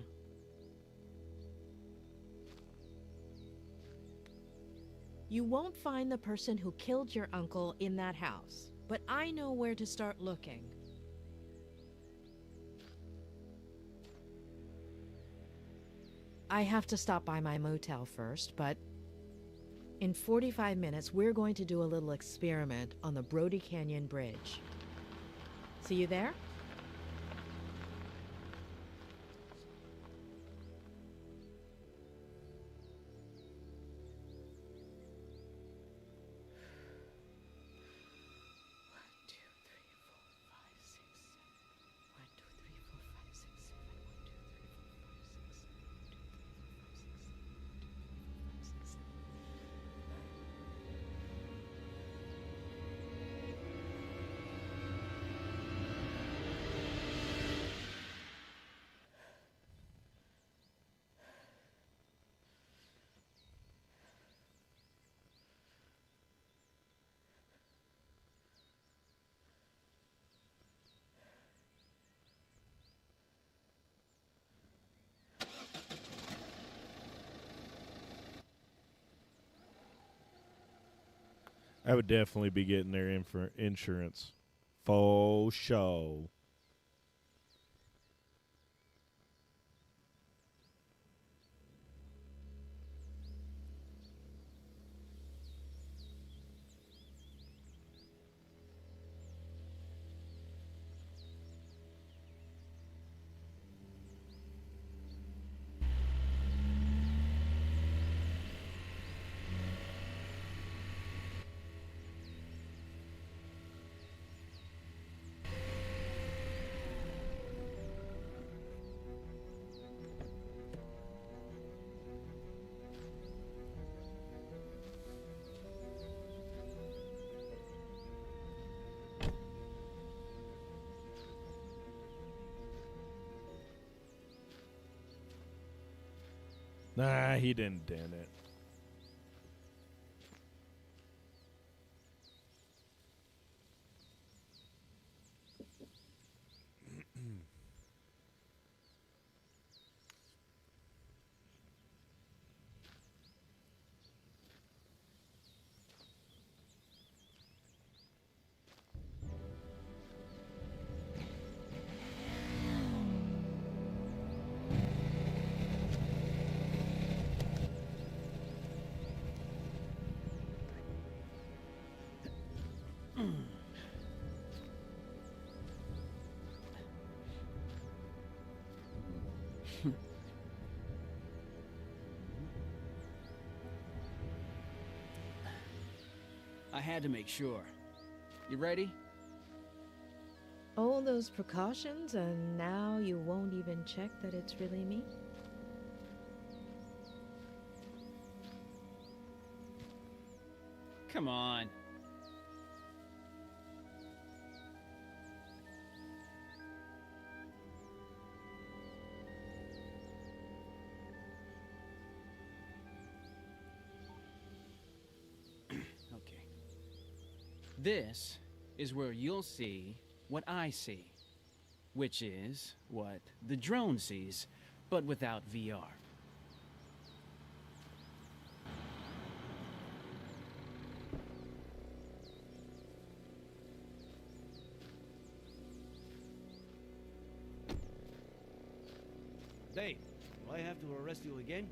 You won't find the person who killed your uncle in that house, but I know where to start looking. I have to stop by my motel first, but in 45 minutes, we're going to do a little experiment on the Brody Canyon Bridge. See you there? I would definitely be getting their insurance. Faux show. Nah, he didn't dent it. I had to make sure. You ready? All those precautions, and now you won't even check that it's really me? Come on. Okay. This is where you'll see what I see, which is what the drone sees, but without VR. Dave, do I have to arrest you again?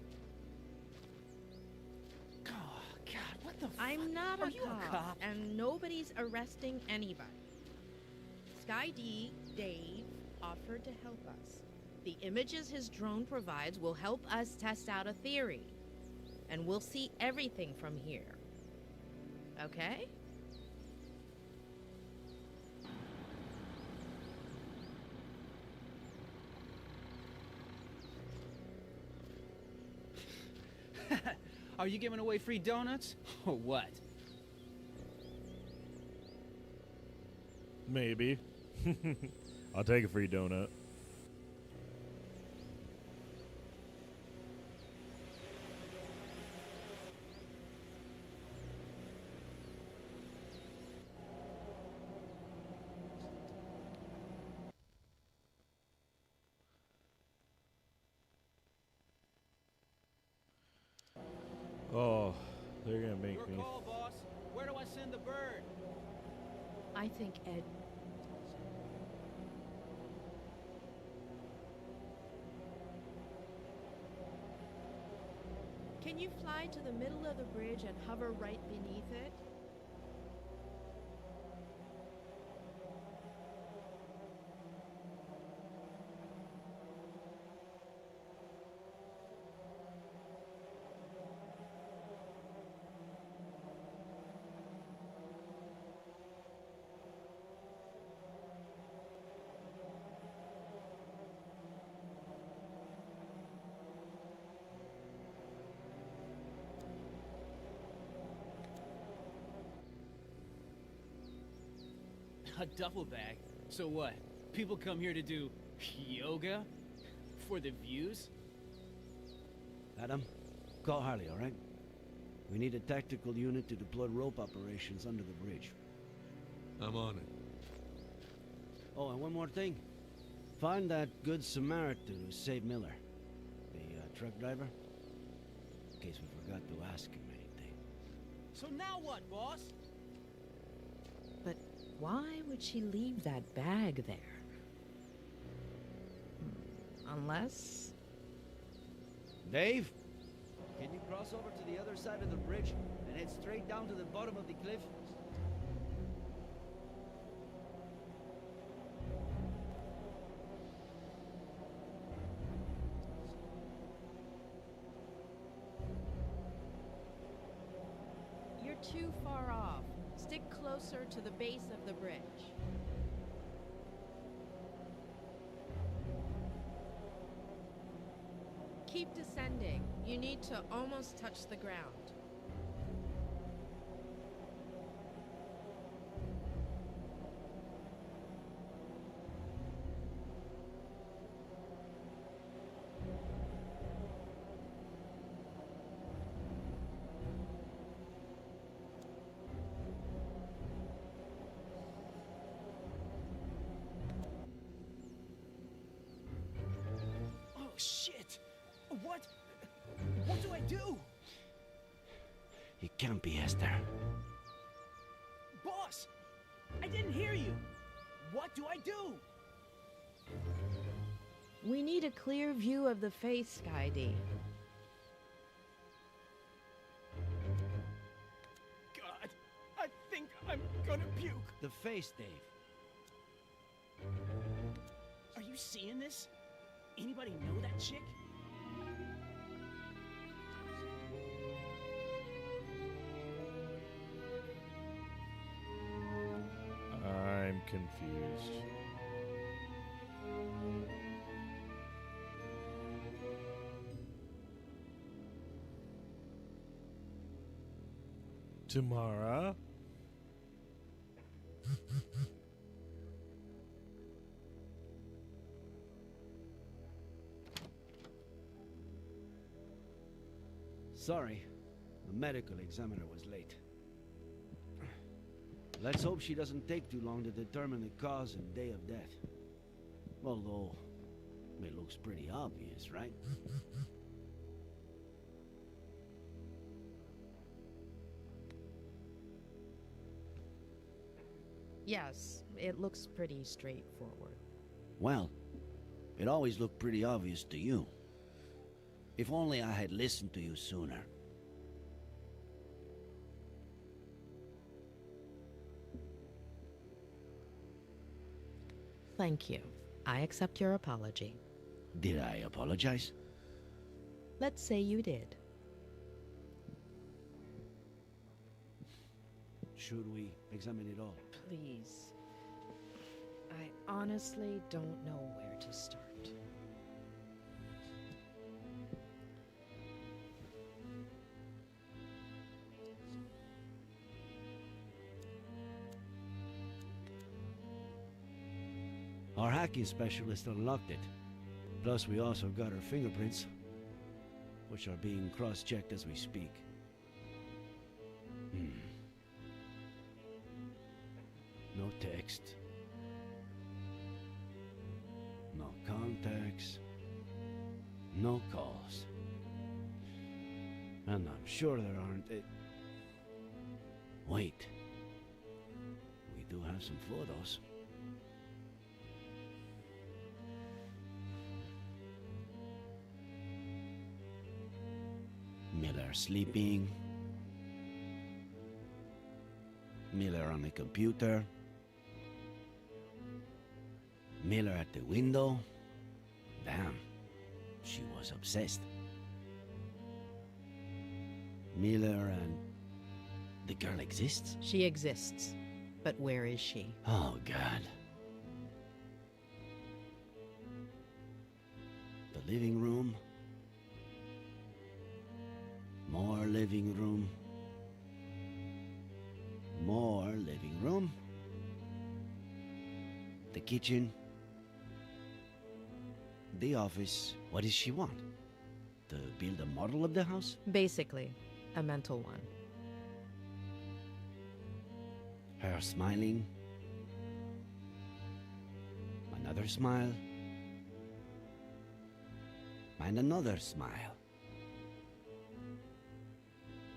Oh, God, what the I'm not Are a you cop, a cop? and nobody's arresting anybody. Sky D, Dave, offered to help us. The images his drone provides will help us test out a theory. And we'll see everything from here. Okay? Are you giving away free donuts? Or what? Maybe. I'll take a free donut. Oh, they're gonna make Your me. call, boss. Where do I send the bird? I think Ed. Can you fly to the middle of the bridge and hover right beneath it? A duffel bag? So what? People come here to do yoga? For the views? Adam, call Harley, all right? We need a tactical unit to deploy rope operations under the bridge. I'm on it. Oh, and one more thing. Find that good Samaritan who saved Miller. The truck driver. In case we forgot to ask him anything. So now what, boss? Why would she leave that bag there? Unless... Dave, can you cross over to the other side of the bridge and head straight down to the bottom of the cliff? You're too far off. Stick closer to the base of the bridge. Keep descending. You need to almost touch the ground. Oh, shit! What do I do? It can't be Esther. Boss! I didn't hear you! What do I do? We need a clear view of the face, Skydy. God, I think I'm gonna puke. The face, Dave. Are you seeing this? Anybody know that chick? I'm confused. Tomorrow? Sorry, the medical examiner was late. Let's hope she doesn't take too long to determine the cause and day of death. Although, it looks pretty obvious, right? Yes, it looks pretty straightforward. Well, it always looked pretty obvious to you. If only I had listened to you sooner. Thank you. I accept your apology. Did I apologize? Let's say you did. Should we examine it all? Please. I honestly don't know where to start. Our hacking specialist unlocked it. Plus, we also got her fingerprints, which are being cross-checked as we speak. No text. No contacts. No calls. And I'm sure there aren't... Wait. We do have some photos. Miller sleeping. Miller on the computer. Miller at the window. Damn, she was obsessed. Miller and... the girl exists? She exists. But where is she? Oh, God. The living room. More living room. More living room. The kitchen. The office. What does she want? To build a model of the house? Basically, a mental one. Her smiling. Another smile. And another smile.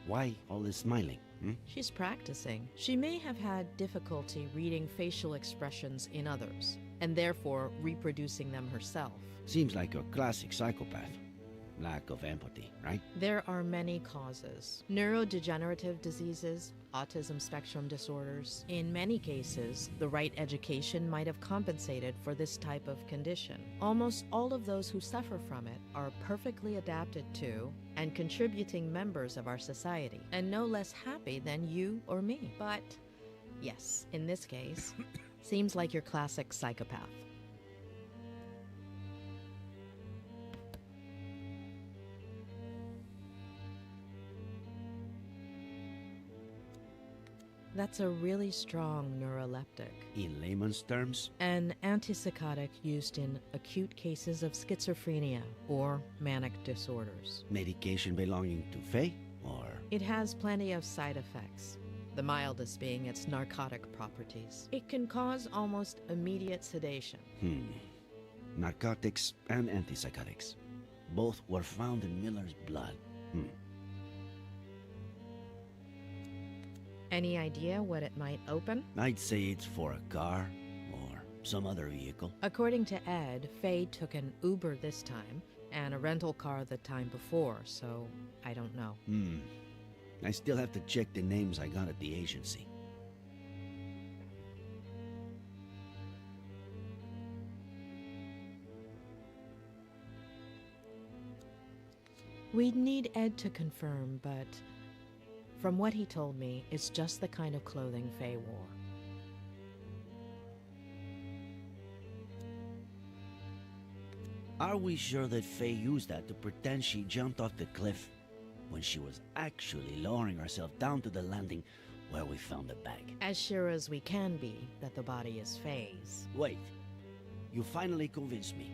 Why all this smiling? She's practicing. She may have had difficulty reading facial expressions in others, and therefore reproducing them herself. Seems like a classic psychopath. Lack of empathy, right? There are many causes. Neurodegenerative diseases, autism spectrum disorders. In many cases, the right education might have compensated for this type of condition. Almost all of those who suffer from it are perfectly adapted to and contributing members of our society, and no less happy than you or me. But, yes, in this case, seems like your classic psychopath. That's a really strong neuroleptic. In layman's terms? An antipsychotic used in acute cases of schizophrenia or manic disorders. Medication belonging to Faye, or? It has plenty of side effects, the mildest being its narcotic properties. It can cause almost immediate sedation. Narcotics and antipsychotics. Both were found in Miller's blood. Any idea what it might open? I'd say it's for a car or some other vehicle. According to Ed, Faye took an Uber this time and a rental car the time before, so I don't know. I still have to check the names I got at the agency. We'd need Ed to confirm, but from what he told me, it's just the kind of clothing Faye wore. Are we sure that Faye used that to pretend she jumped off the cliff when she was actually lowering herself down to the landing where we found the bag? As sure as we can be that the body is Faye's. Wait, you finally convinced me,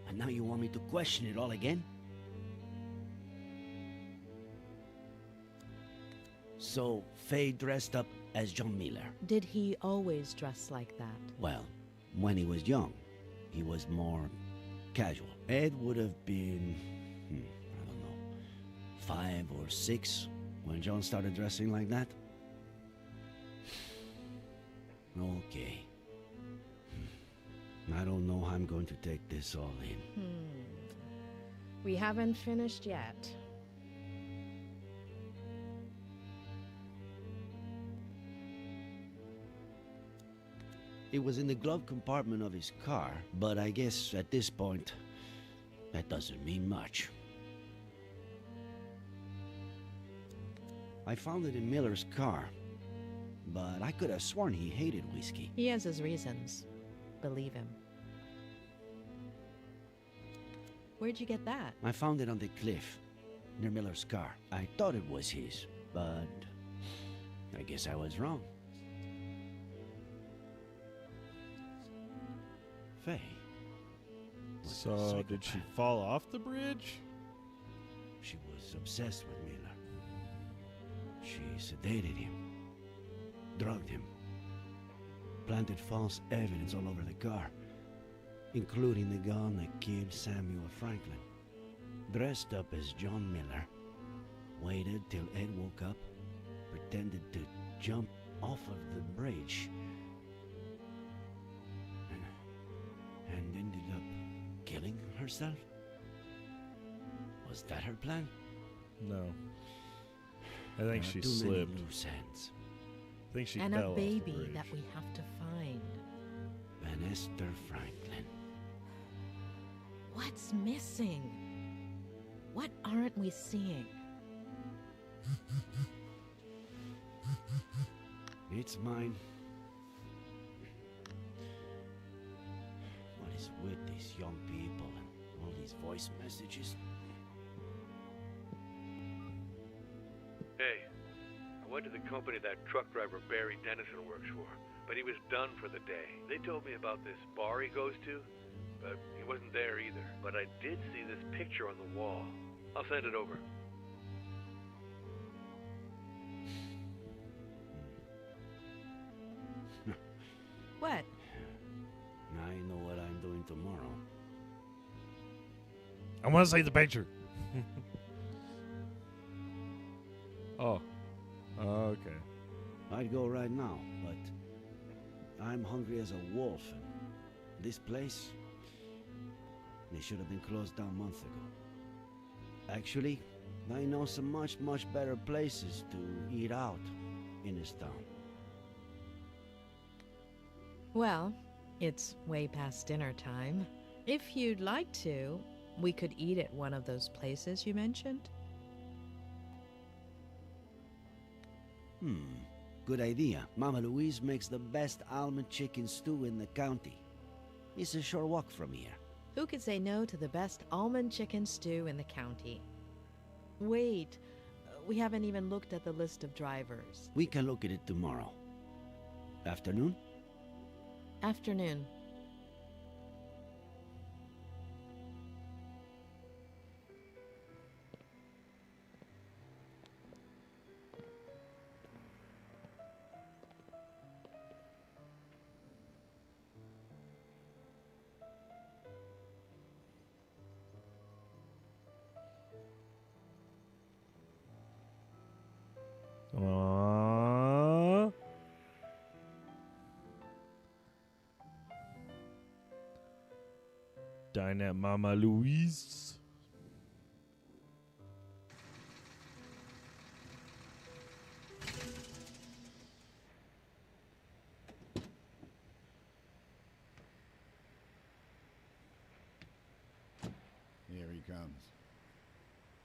and now you want me to question it all again? So, Faye dressed up as John Miller. Did he always dress like that? Well, when he was young, he was more casual. Ed would have been, I don't know, 5 or 6 when John started dressing like that. Okay. I don't know how I'm going to take this all in. We haven't finished yet. It was in the glove compartment of his car, but I guess at this point, that doesn't mean much. I found it in Miller's car, but I could have sworn he hated whiskey. He has his reasons. Believe him. Where'd you get that? I found it on the cliff, near Miller's car. I thought it was his, but I guess I was wrong. Faye. So, did she fall off the bridge? She was obsessed with Miller. She sedated him, drugged him, planted false evidence all over the car, including the gun that killed Samuel Franklin. Dressed up as John Miller, waited till Ed woke up, pretended to jump off of the bridge, and ended up killing herself? Was that her plan? No. I think she too slipped. Many loose ends. I think she and fell a off the baby bridge. that we have to find. Van Esther Franklin. What's missing? What aren't we seeing? It's mine. What is with these young people and all these voice messages? Hey, I went to the company that truck driver Barry Dennison works for, but he was done for the day. They told me about this bar he goes to, but he wasn't there either. But I did see this picture on the wall. I'll send it over. What? I know what I'm doing tomorrow. I want to see the picture. Oh. Okay. I'd go right now, but I'm hungry as a wolf, and this place, they should have been closed down months ago. Actually, I know some much better places to eat out in this town. Well, it's way past dinner time. If you'd like to, we could eat at one of those places you mentioned. Good idea. Mama Louise makes the best almond chicken stew in the county. It's a short walk from here. Who could say no to the best almond chicken stew in the county? Wait, we haven't even looked at the list of drivers. We can look at it tomorrow. Afternoon? Afternoon. Aww. Dine at Mama Louise. Here he comes.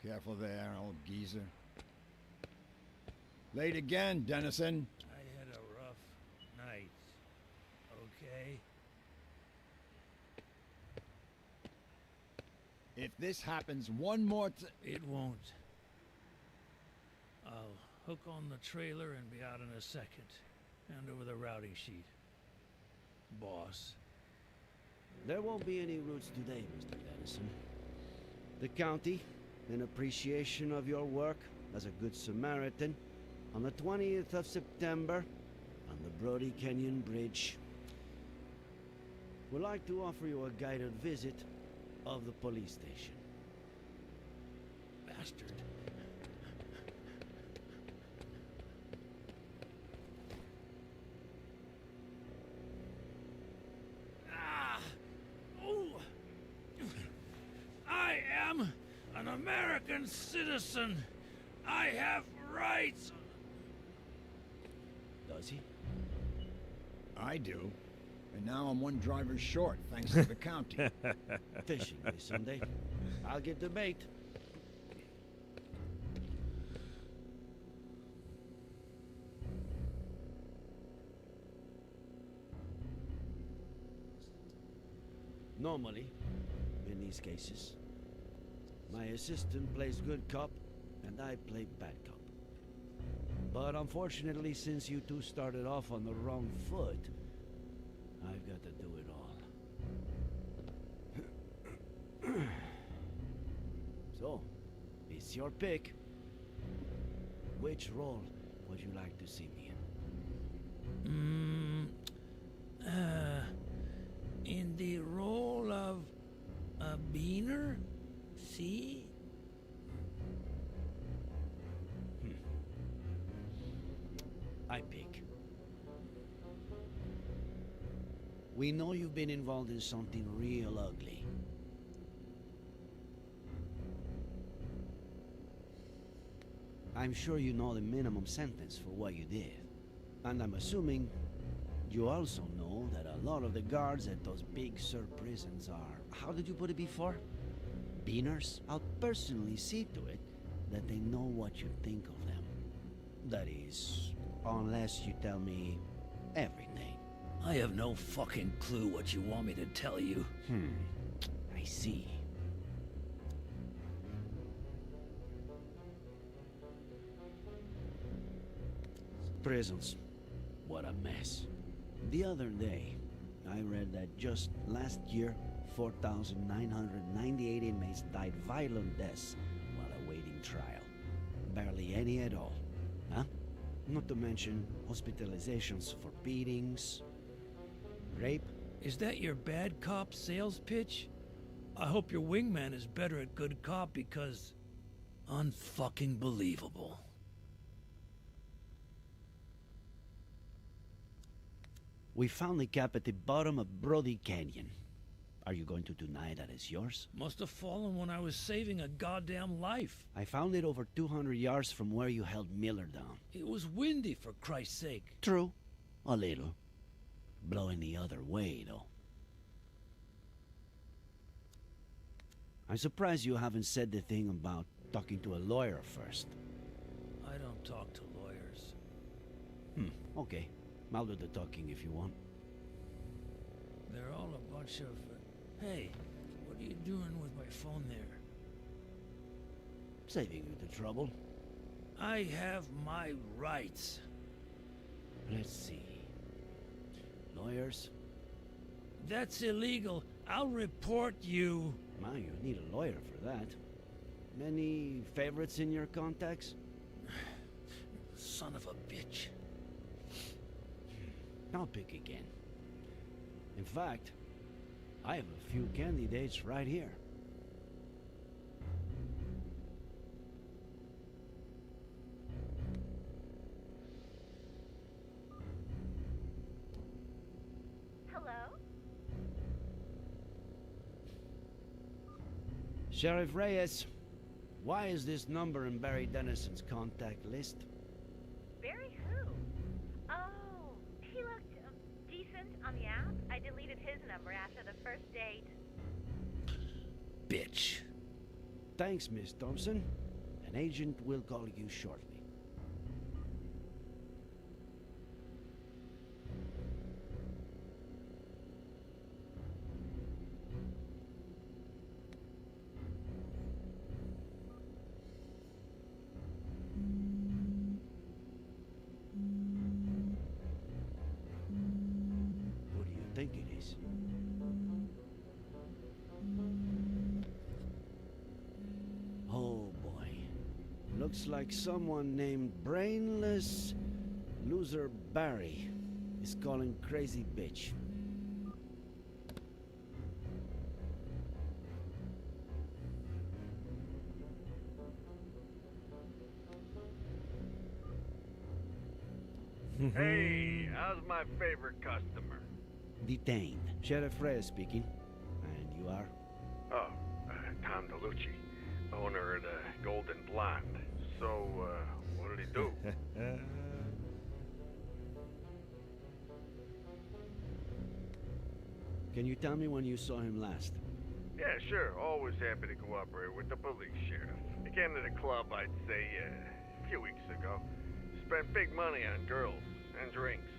Careful there, old geezer. Late again, Dennison. I had a rough night. Okay? If this happens one more It won't. I'll hook on the trailer and be out in a second. Hand over the routing sheet. Boss. There won't be any routes today, Mr. Dennison. The county, in appreciation of your work as a good Samaritan, on the 20th of September, on the Brody Canyon Bridge, would like to offer you a guided visit of the police station. Bastard. I am an American citizen. I have rights. Does he? I do. And now I'm one driver short, thanks to the county. Fishing this Sunday. I'll get the bait. Normally, in these cases, my assistant plays good cop and I play bad cop. But unfortunately, since you two started off on the wrong foot, I've got to do it all. So, it's your pick. Which role would you like to see me in? In the role of a beaner? See? I pick. We know you've been involved in something real ugly. I'm sure you know the minimum sentence for what you did. And I'm assuming you also know that a lot of the guards at those big Sur prisons are, how did you put it before? Beaners? I'll personally see to it that they know what you think of them. That is, unless you tell me everything. I have no fucking clue what you want me to tell you. I see. Prisons. What a mess. The other day, I read that just last year, 4,998 inmates died violent deaths while awaiting trial. Barely any at all. Huh? Not to mention hospitalizations for beatings, rape. Is that your bad cop sales pitch? I hope your wingman is better at good cop because... unfucking believable. We found the cap at the bottom of Brody Canyon. Are you going to deny that it's yours? Must have fallen when I was saving a goddamn life. I found it over 200 yards from where you held Miller down. It was windy, for Christ's sake. True. A little. Blowing the other way, though. I'm surprised you haven't said the thing about talking to a lawyer first. I don't talk to lawyers. Okay. I'll do the talking if you want. They're all a bunch of... Hey, what are you doing with my phone there? Saving you the trouble. I have my rights. Let's see. Lawyers? That's illegal. I'll report you. Man, you need a lawyer for that. Many favorites in your contacts? Son of a bitch. I'll pick again. In fact, I have a few candidates right here. Hello? Sheriff Reyes, why is this number in Barry Dennison's contact list? Barry who? Oh, he looked decent on the app. I deleted his number after the first date. Bitch. Thanks, Miss Thompson. An agent will call you shortly. Who do you think it is? Oh boy. Looks like someone named Brainless Loser Barry is calling crazy bitch. Hey, how's my favorite customer? Detained. Sheriff Reyes speaking. And you are? Oh, Tom DeLucci, owner of the Golden Blonde. So, what did he do? Can you tell me when you saw him last? Yeah, sure. Always happy to cooperate with the police, Sheriff. He came to the club, I'd say, a few weeks ago. Spent big money on girls and drinks.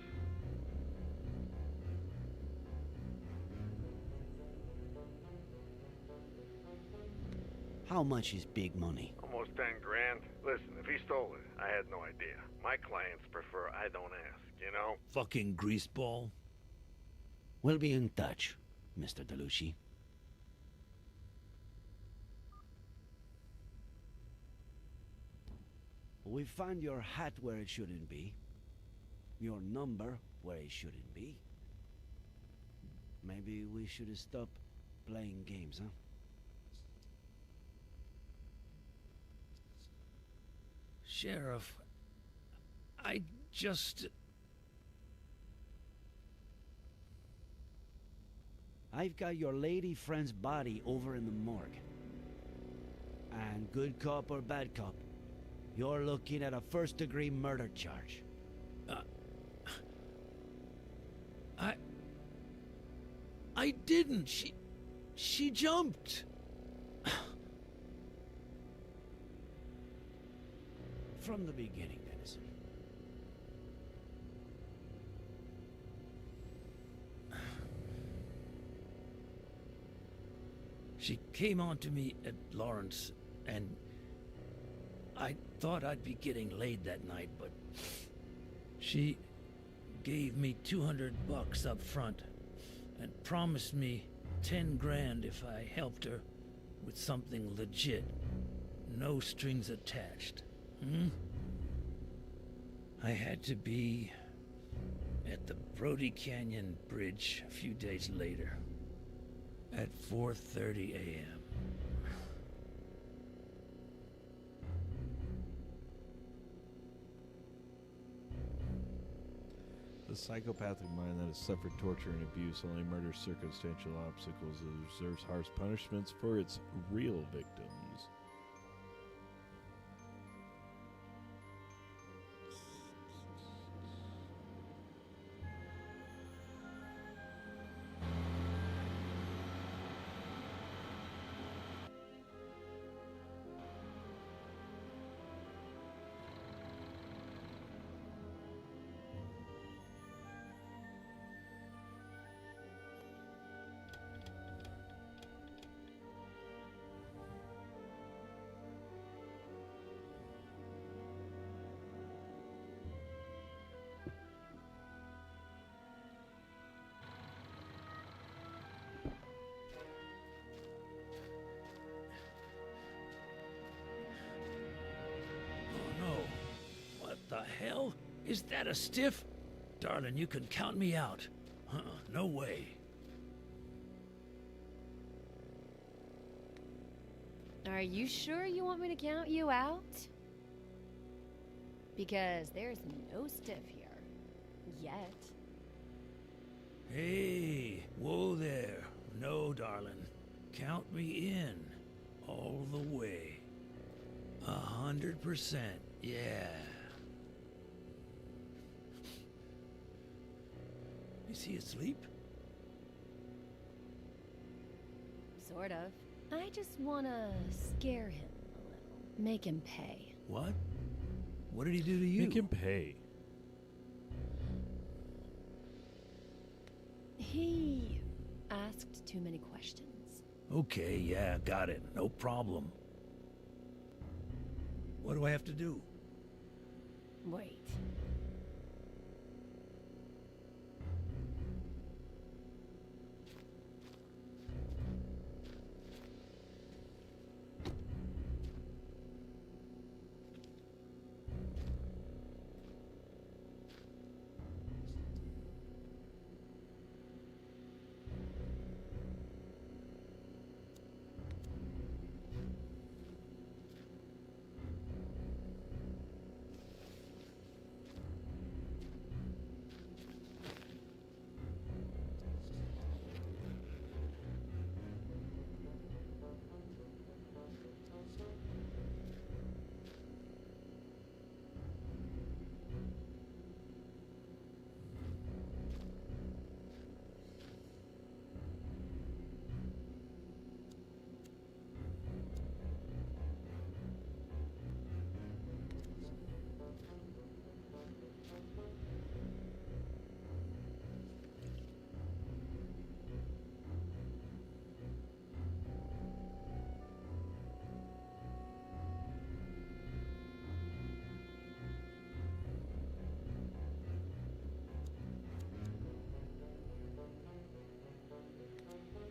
How much is big money? Almost 10 grand. Listen, if he stole it, I had no idea. My clients prefer I don't ask, you know? Fucking greaseball. We'll be in touch, Mr. DeLucci. We found your hat where it shouldn't be. Your number where it shouldn't be. Maybe we should stop playing games, huh? Sheriff, I just... I've got your lady friend's body over in the morgue. And good cop or bad cop, you're looking at a first-degree murder charge. I didn't. She jumped. From the beginning, Dennison. She came on to me at Lawrence, and I thought I'd be getting laid that night, but she gave me $200 up front and promised me 10 grand if I helped her with something legit. No strings attached. I had to be at the Brody Canyon Bridge a few days later at 4:30 a.m. The psychopathic mind that has suffered torture and abuse only murders circumstantial obstacles and reserves harsh punishments for its real victims. The hell? Is that a stiff? Darling, you can count me out. No way. Are you sure you want me to count you out? Because there's no stiff here. Yet. Hey, whoa there. No, darling. Count me in. All the way. 100%. Yeah. Is he asleep? Sort of. I just wanna scare him a little. Make him pay. What? What did he do to you? Make him pay. He asked too many questions. Okay, yeah, got it. No problem. What do I have to do? Wait.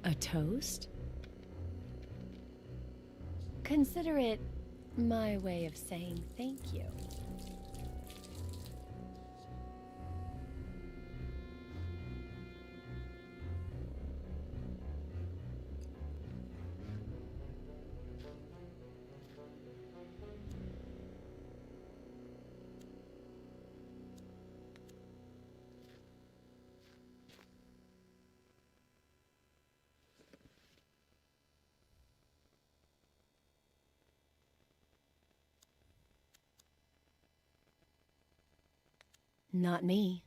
A toast? Consider it my way of saying thank you. Not me.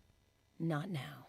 Not now.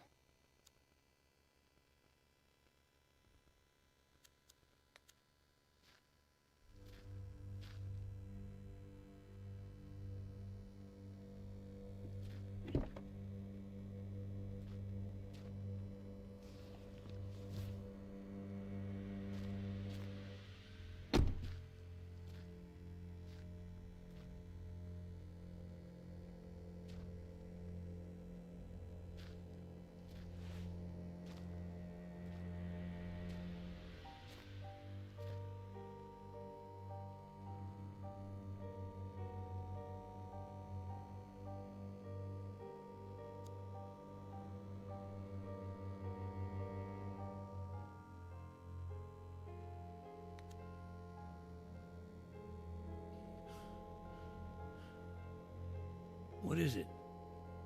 What is it?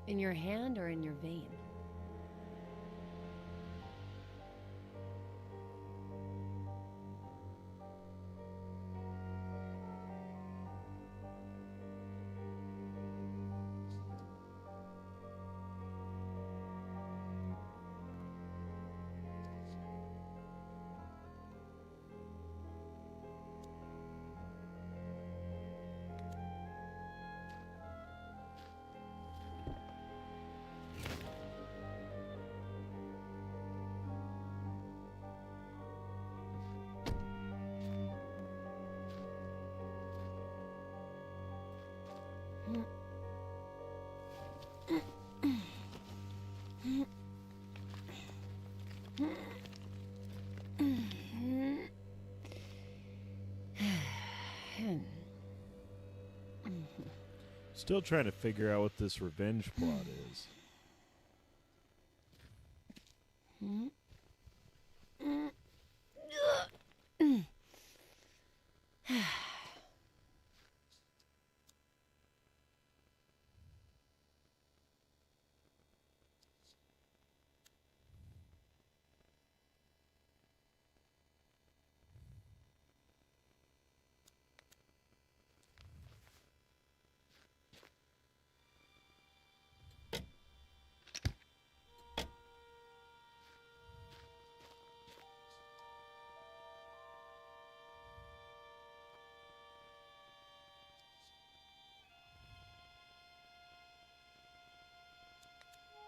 In your hand or in your vein? Still trying to figure out what this revenge plot is.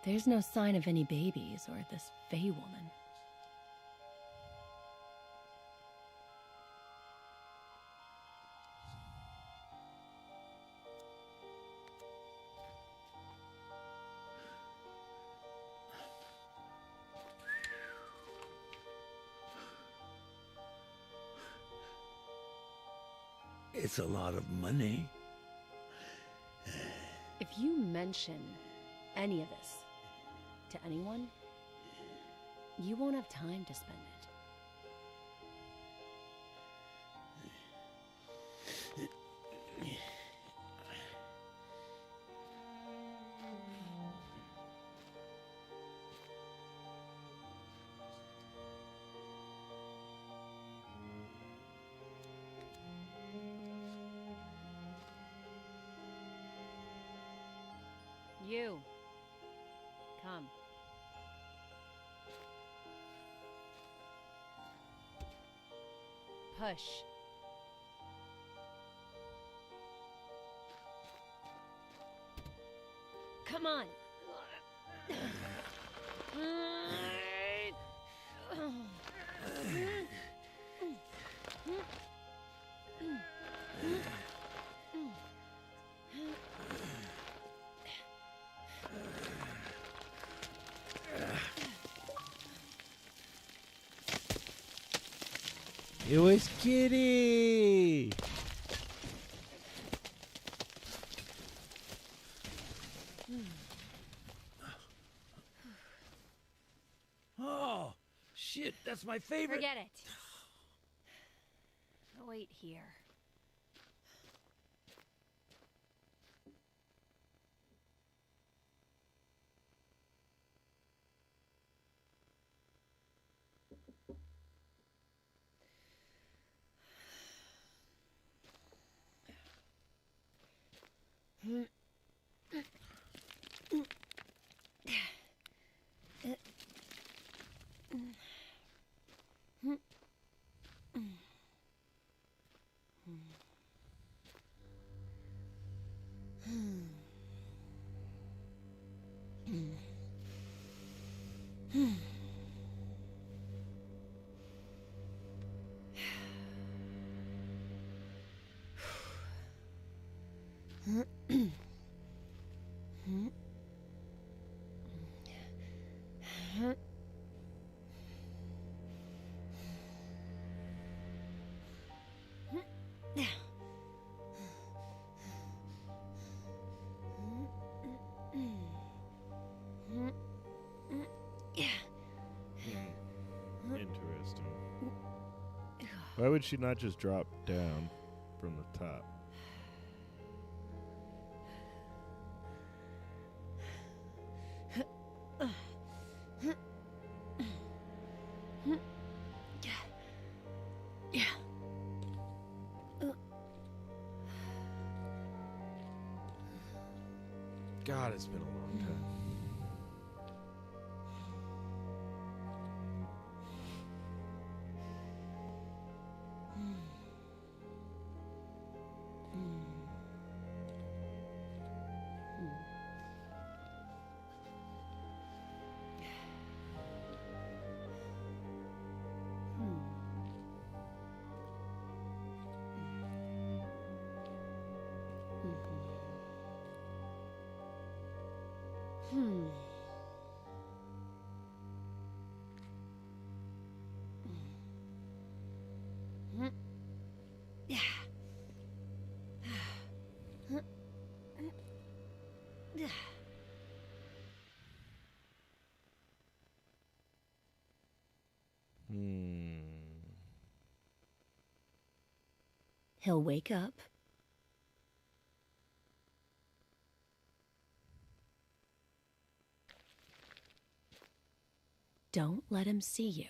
There's no sign of any babies or this Fey woman. It's a lot of money. If you mention any of this to anyone, you won't have time to spend it. You. Come. Push. Come on. It was Kitty! Oh, shit, that's my favorite. Forget it. Wait here. Interesting. Why would she not just drop down from the top? He'll wake up. Don't let him see you.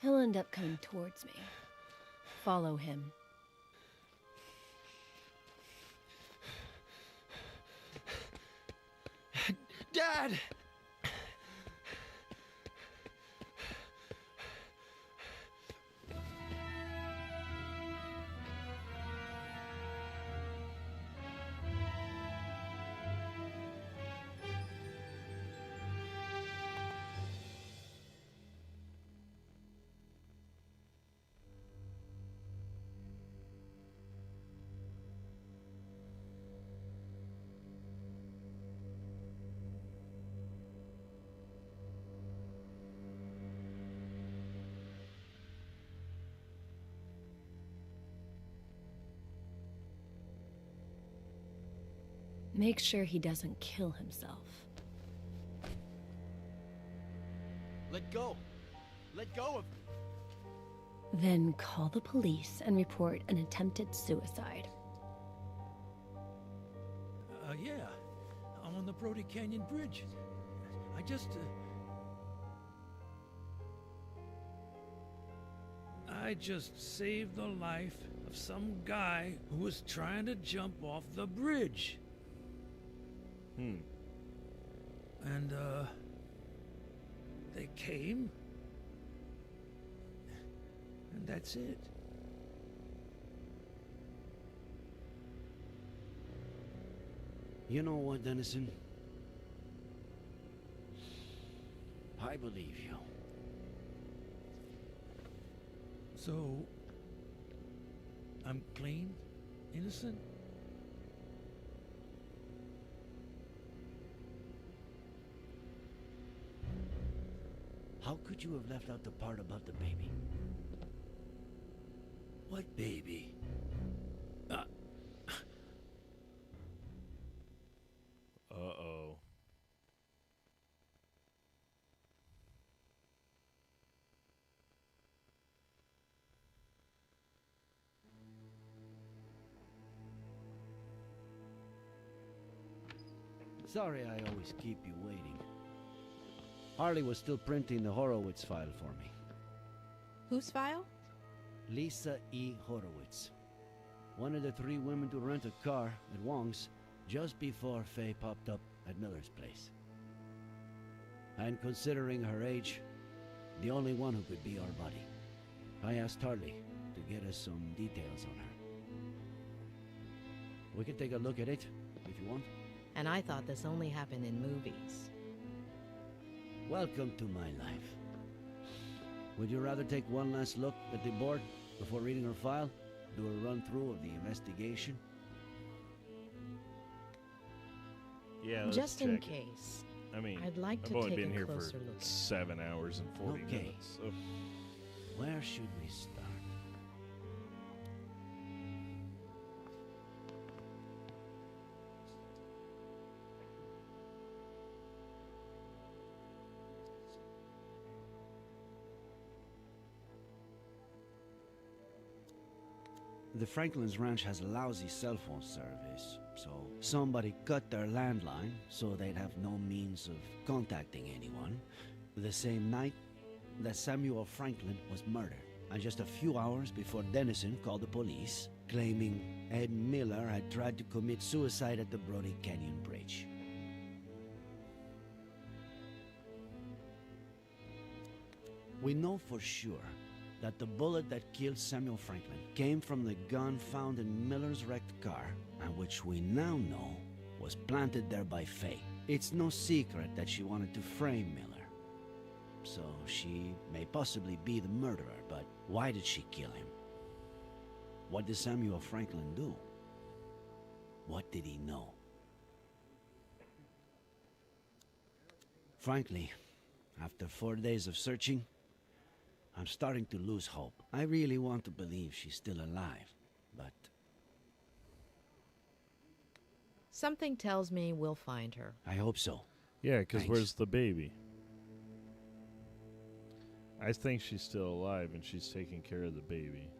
He'll end up coming towards me. Follow him. Dad! Make sure he doesn't kill himself. Let go! Let go of me! Then call the police and report an attempted suicide. Yeah. I'm on the Brody Canyon Bridge. I just... I just saved the life of some guy who was trying to jump off the bridge. And, they came. And that's it. You know what, Dennison? I believe you. So... I'm clean? Innocent? How could you have left out the part about the baby? What baby? Uh-oh. Sorry I always keep you waiting. Harley was still printing the Horowitz file for me. Whose file? Lisa E. Horowitz. One of the 3 women to rent a car at Wong's just before Faye popped up at Miller's place. And considering her age, the only one who could be our buddy. I asked Harley to get us some details on her. We can take a look at it, if you want. And I thought this only happened in movies. Welcome to my life. Would you rather take one last look at the board before reading her file? Do a run-through of the investigation? Yeah, let's just in check it. case. I mean, I'd like I've to only take been a here for closer look. 7 hours and 40 Okay. minutes. So. Where should we start? The Franklin's ranch has a lousy cell phone service, so somebody cut their landline so they'd have no means of contacting anyone. The same night that Samuel Franklin was murdered, and just a few hours before Dennison called the police, claiming Ed Miller had tried to commit suicide at the Brody Canyon Bridge. We know for sure that the bullet that killed Samuel Franklin came from the gun found in Miller's wrecked car, and which we now know was planted there by Faye. It's no secret that she wanted to frame Miller. So she may possibly be the murderer, but why did she kill him? What did Samuel Franklin do? What did he know? Frankly, after 4 days of searching, I'm starting to lose hope. I really want to believe she's still alive, but... Something tells me we'll find her. I hope so. Yeah, because Thanks. where's the baby? I think she's still alive and she's taking care of the baby.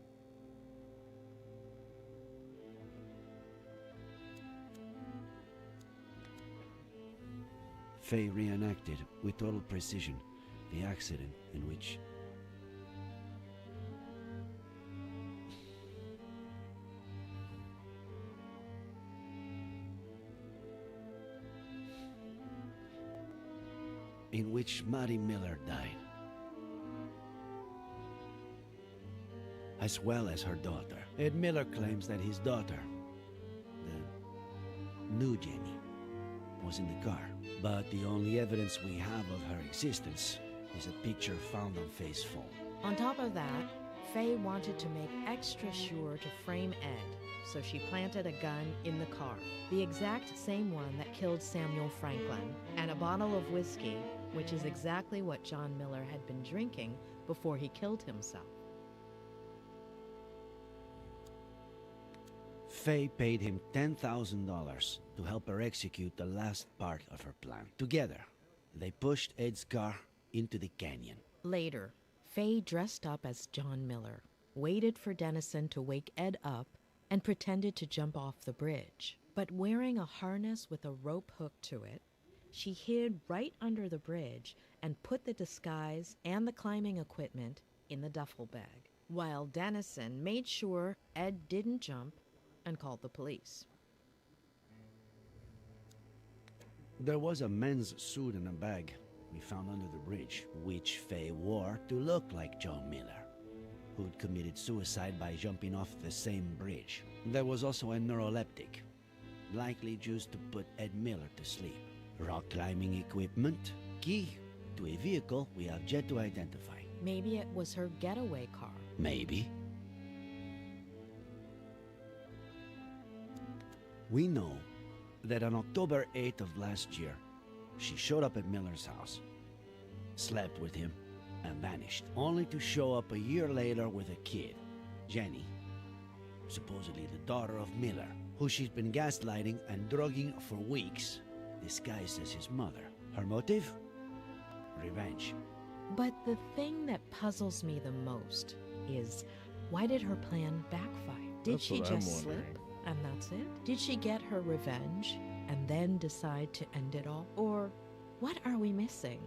Faye reenacted with total precision the accident in which Maddie Miller died, as well as her daughter. Ed Miller claims that his daughter, the new Jenny, was in the car, but the only evidence we have of her existence is a picture found on Faye's phone. On top of that, Faye wanted to make extra sure to frame Ed, so she planted a gun in the car, the exact same one that killed Samuel Franklin, and a bottle of whiskey, which is exactly what John Miller had been drinking before he killed himself. Faye paid him $10,000 to help her execute the last part of her plan. Together, they pushed Ed's car into the canyon. Later, Faye dressed up as John Miller, waited for Dennison to wake Ed up, and pretended to jump off the bridge. But wearing a harness with a rope hook to it, she hid right under the bridge and put the disguise and the climbing equipment in the duffel bag, while Dennison made sure Ed didn't jump and called the police. There was a men's suit in a bag we found under the bridge, which Faye wore to look like John Miller, who'd committed suicide by jumping off the same bridge. There was also a neuroleptic, likely used to put Ed Miller to sleep. Rock climbing equipment, key to a vehicle we have yet to identify. Maybe it was her getaway car. Maybe. We know that on October 8th of last year, she showed up at Miller's house, slept with him, and vanished, only to show up a year later with a kid, Jenny, supposedly the daughter of Miller, who she's been gaslighting and drugging for weeks, disguised as his mother. Her motive? Revenge. But the thing that puzzles me the most is, why did her plan backfire? Did she just slip and that's it? Did she get her revenge and then decide to end it all? Or what are we missing?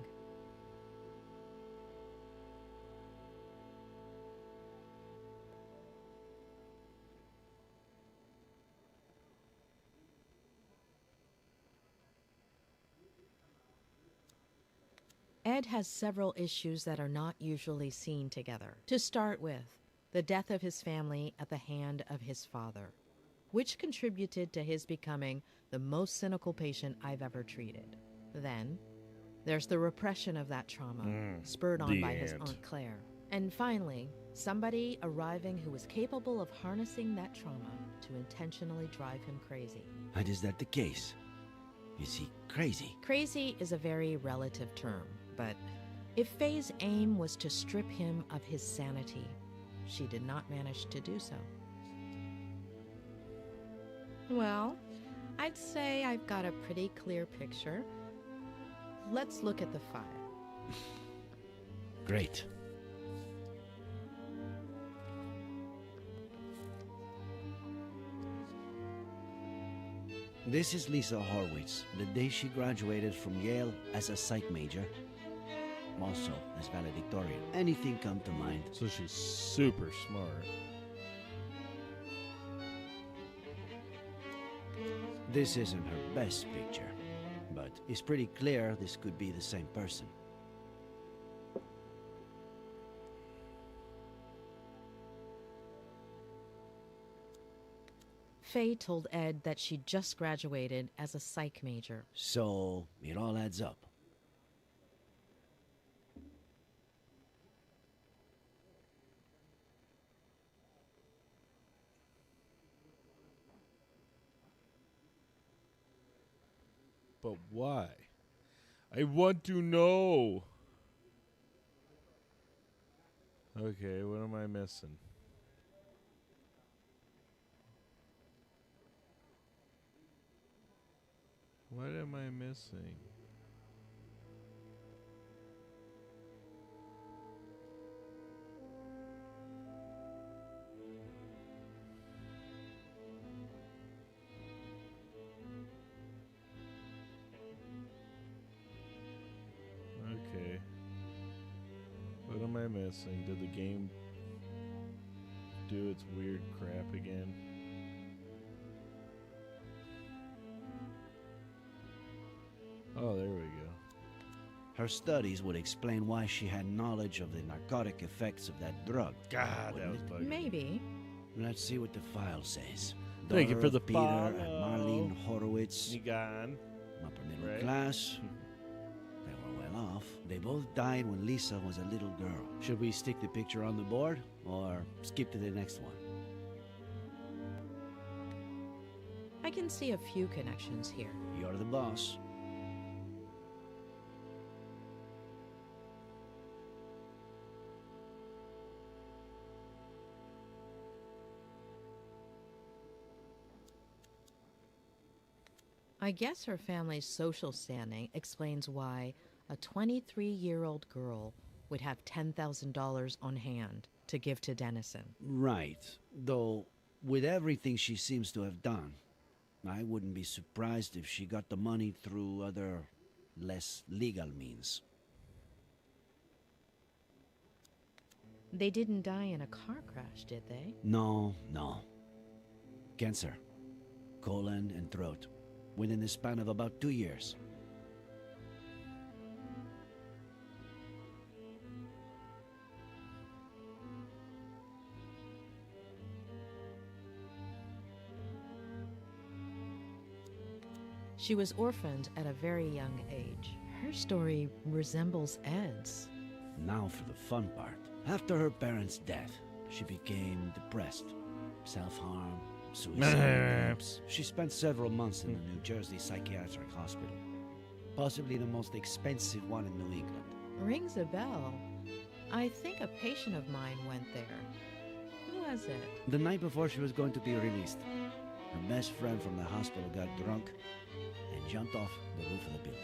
Ed has several issues that are not usually seen together. To start with, the death of his family at the hand of his father, which contributed to his becoming the most cynical patient I've ever treated. Then, there's the repression of that trauma, spurred on by his Aunt Claire. And finally, somebody arriving who was capable of harnessing that trauma to intentionally drive him crazy. And is that the case? Is he crazy? Crazy is a very relative term, but if Faye's aim was to strip him of his sanity, she did not manage to do so. Well, I'd say I've got a pretty clear picture. Let's look at the file. Great. This is Lisa Horwitz, the day she graduated from Yale as a psych major, also as valedictorian. Anything come to mind? So she's super smart. This isn't her best picture, but it's pretty clear this could be the same person. Faye told Ed that she just graduated as a psych major. So, it all adds up. But why? I want to know. Okay, what am I missing? What am I missing? Okay. What am I missing? Did the game do its weird crap again? Oh, there we go. Her studies would explain why she had knowledge of the narcotic effects of that drug. God, that was bugging. Maybe. Let's see what the file says. Thank you Daughter for of the Peter and follow. Marlene Horowitz. Nigan. Upper middle Right. class. They were well off. They both died when Lisa was a little girl. Should we stick the picture on the board or skip to the next one? I can see a few connections here. You're the boss. I guess her family's social standing explains why a 23-year-old girl would have $10,000 on hand to give to Dennison. Right. Though, with everything she seems to have done, I wouldn't be surprised if she got the money through other, less legal means. They didn't die in a car crash, did they? No. Cancer. Colon and throat. Within the span of about 2 years. She was orphaned at a very young age. Her story resembles Ed's. Now for the fun part. After her parents' death, she became depressed. Self-harm, suicide attempts. She spent several months in a New Jersey psychiatric hospital. Possibly the most expensive one in New England. Rings a bell. I think a patient of mine went there. Who was it? The night before she was going to be released, her best friend from the hospital got drunk and jumped off the roof of the building.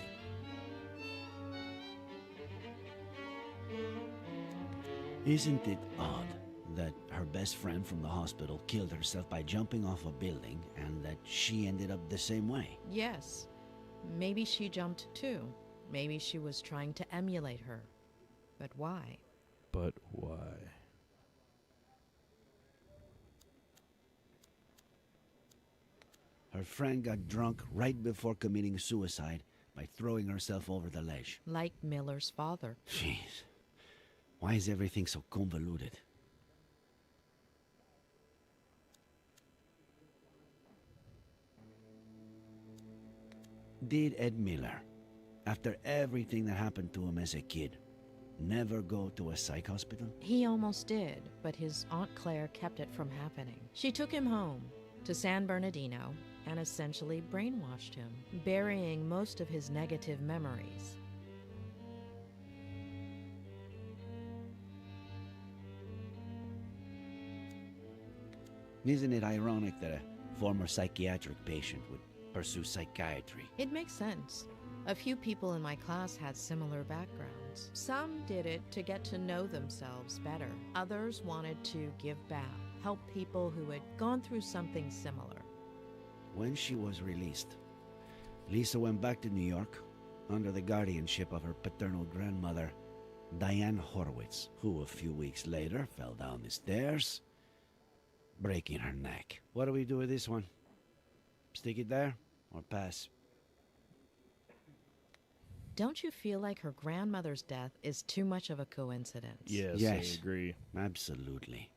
Isn't it odd that her best friend from the hospital killed herself by jumping off a building and that she ended up the same way? Yes. Maybe she jumped too. Maybe she was trying to emulate her. But why? But why? Her friend got drunk right before committing suicide by throwing herself over the ledge. Like Miller's father. Jeez. Why is everything so convoluted? Did Ed Miller, after everything that happened to him as a kid, never go to a psych hospital? He almost did, but his Aunt Claire kept it from happening. She took him home to San Bernardino and essentially brainwashed him, burying most of his negative memories. Isn't it ironic that a former psychiatric patient would pursue psychiatry? It makes sense. A few people in my class had similar backgrounds. Some did it to get to know themselves better. Others wanted to give back, help people who had gone through something similar. When she was released, Lisa went back to New York under the guardianship of her paternal grandmother, Diane Horowitz, who a few weeks later fell down the stairs, breaking her neck. What do we do with this one? Stick it there or pass? Don't you feel like her grandmother's death is too much of a coincidence? Yes, I agree. Absolutely.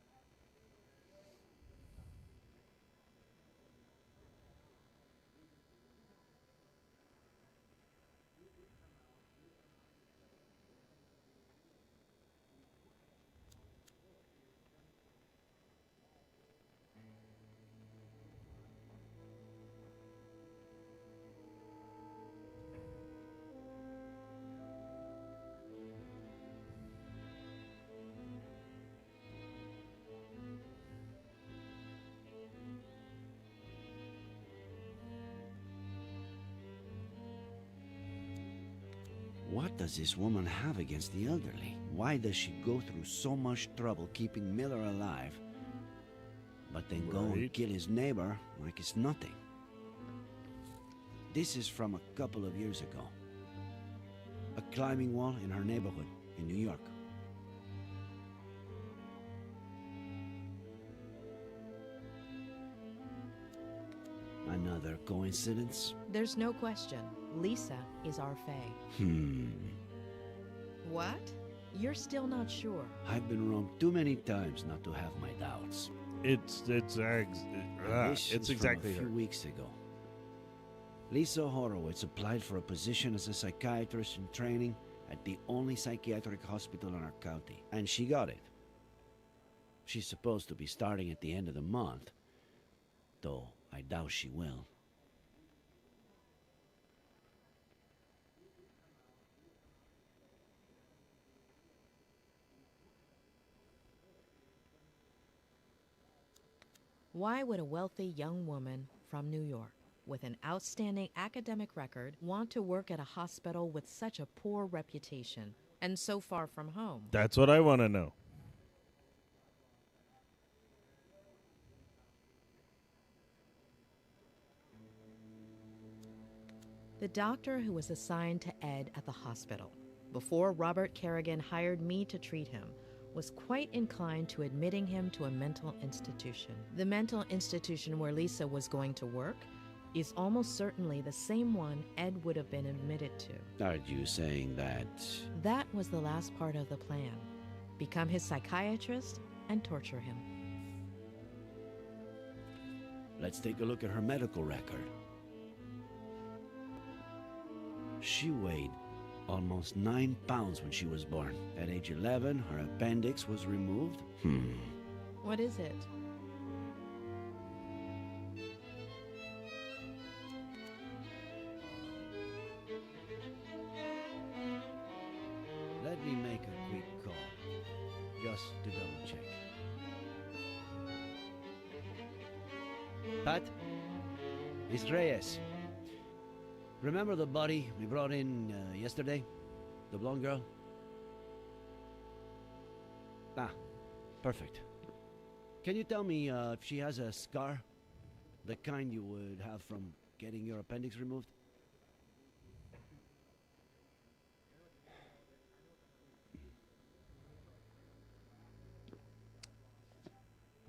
What does this woman have against the elderly? Why does she go through so much trouble keeping Miller alive, but then go and kill his neighbor like it's nothing? This is from a couple of years ago. A climbing wall in her neighborhood in New York. Another coincidence? There's no question. Lisa is our Fae. What? You're still not sure? I've been wrong too many times not to have my doubts. It's exactly a few her. weeks ago. Lisa Horowitz applied for a position as a psychiatrist in training at the only psychiatric hospital in our county, and she got it. She's supposed to be starting at the end of the month, though I doubt she will. Why would a wealthy young woman from New York with an outstanding academic record want to work at a hospital with such a poor reputation and so far from home? That's what I want to know. The doctor who was assigned to Ed at the hospital before Robert Kerrigan hired me to treat him was quite inclined to admitting him to a mental institution. The mental institution where Lisa was going to work is almost certainly the same one Ed would have been admitted to. Are you saying that? That was the last part of the plan. Become his psychiatrist and torture him. Let's take a look at her medical record. She weighed almost 9 pounds when she was born. At age 11, her appendix was removed. What is it? Let me make a quick call, just to double check. Pat? It's Reyes. Remember the body we brought in yesterday? The blonde girl? Ah, perfect. Can you tell me if she has a scar? The kind you would have from getting your appendix removed?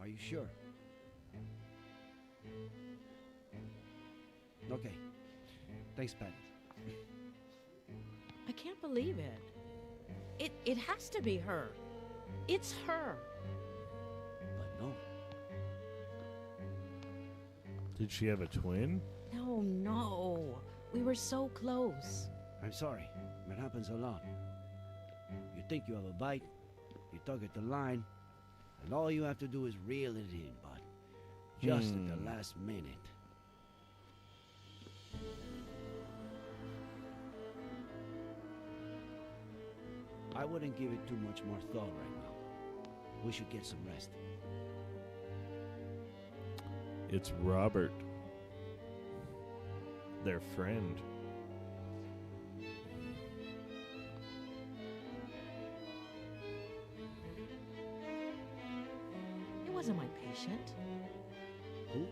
Are you sure? Okay. Thanks, Pat. I can't believe it. It has to be her. It's her. But no. Did she have a twin? No. We were so close. I'm sorry. It happens a lot. You think you have a bite, you tug at the line, and all you have to do is reel it in, but just at the last minute. I wouldn't give it too much more thought right now. We should get some rest. It's Robert. Their friend. It wasn't my patient. Who?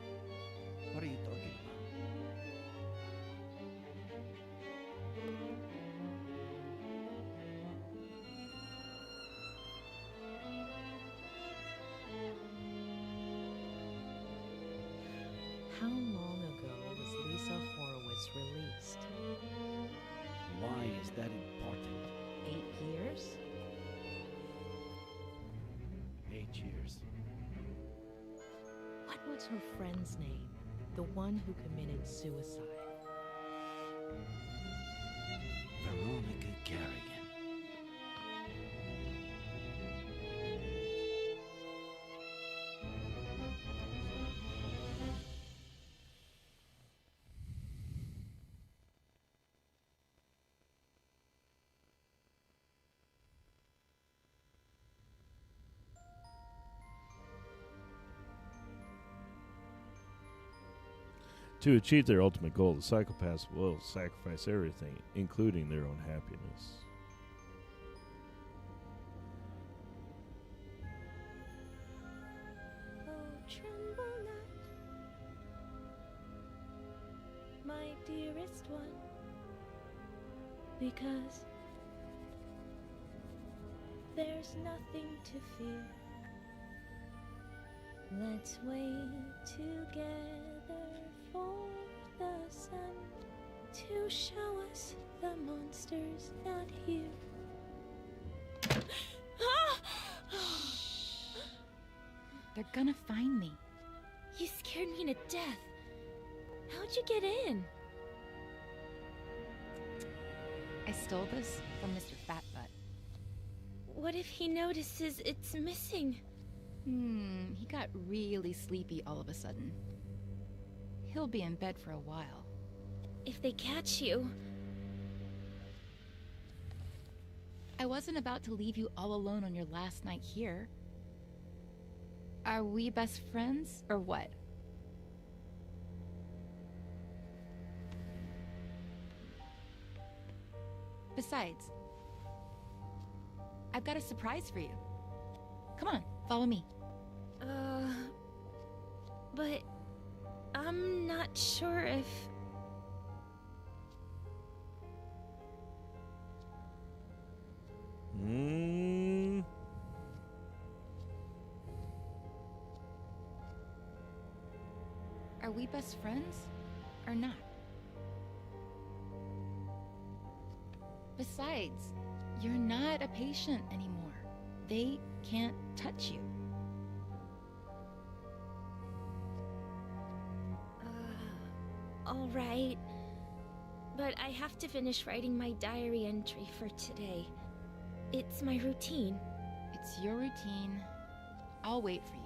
What are you talking about? How long ago was Lisa Horowitz released? Why is that important? 8 years? 8 years. What was her friend's name? The one who committed suicide. Veronica Kerrigan. To achieve their ultimate goal, the psychopaths will sacrifice everything, including their own happiness. Oh, tremble not, my dearest one, because there's nothing to fear. Let's wait together for the sun to show us the monsters not here. They're gonna find me. You scared me to death. How'd you get in? I stole this from Mr. Fatbutt. What if he notices it's missing? He got really sleepy all of a sudden. He'll be in bed for a while. If they catch you... I wasn't about to leave you all alone on your last night here. Are we best friends, or what? Besides, I've got a surprise for you. Come on, follow me. But I'm not sure if... Are we best friends, or not? Besides, you're not a patient anymore. They can't touch you. All right. But I have to finish writing my diary entry for today. It's my routine. It's your routine. I'll wait for you.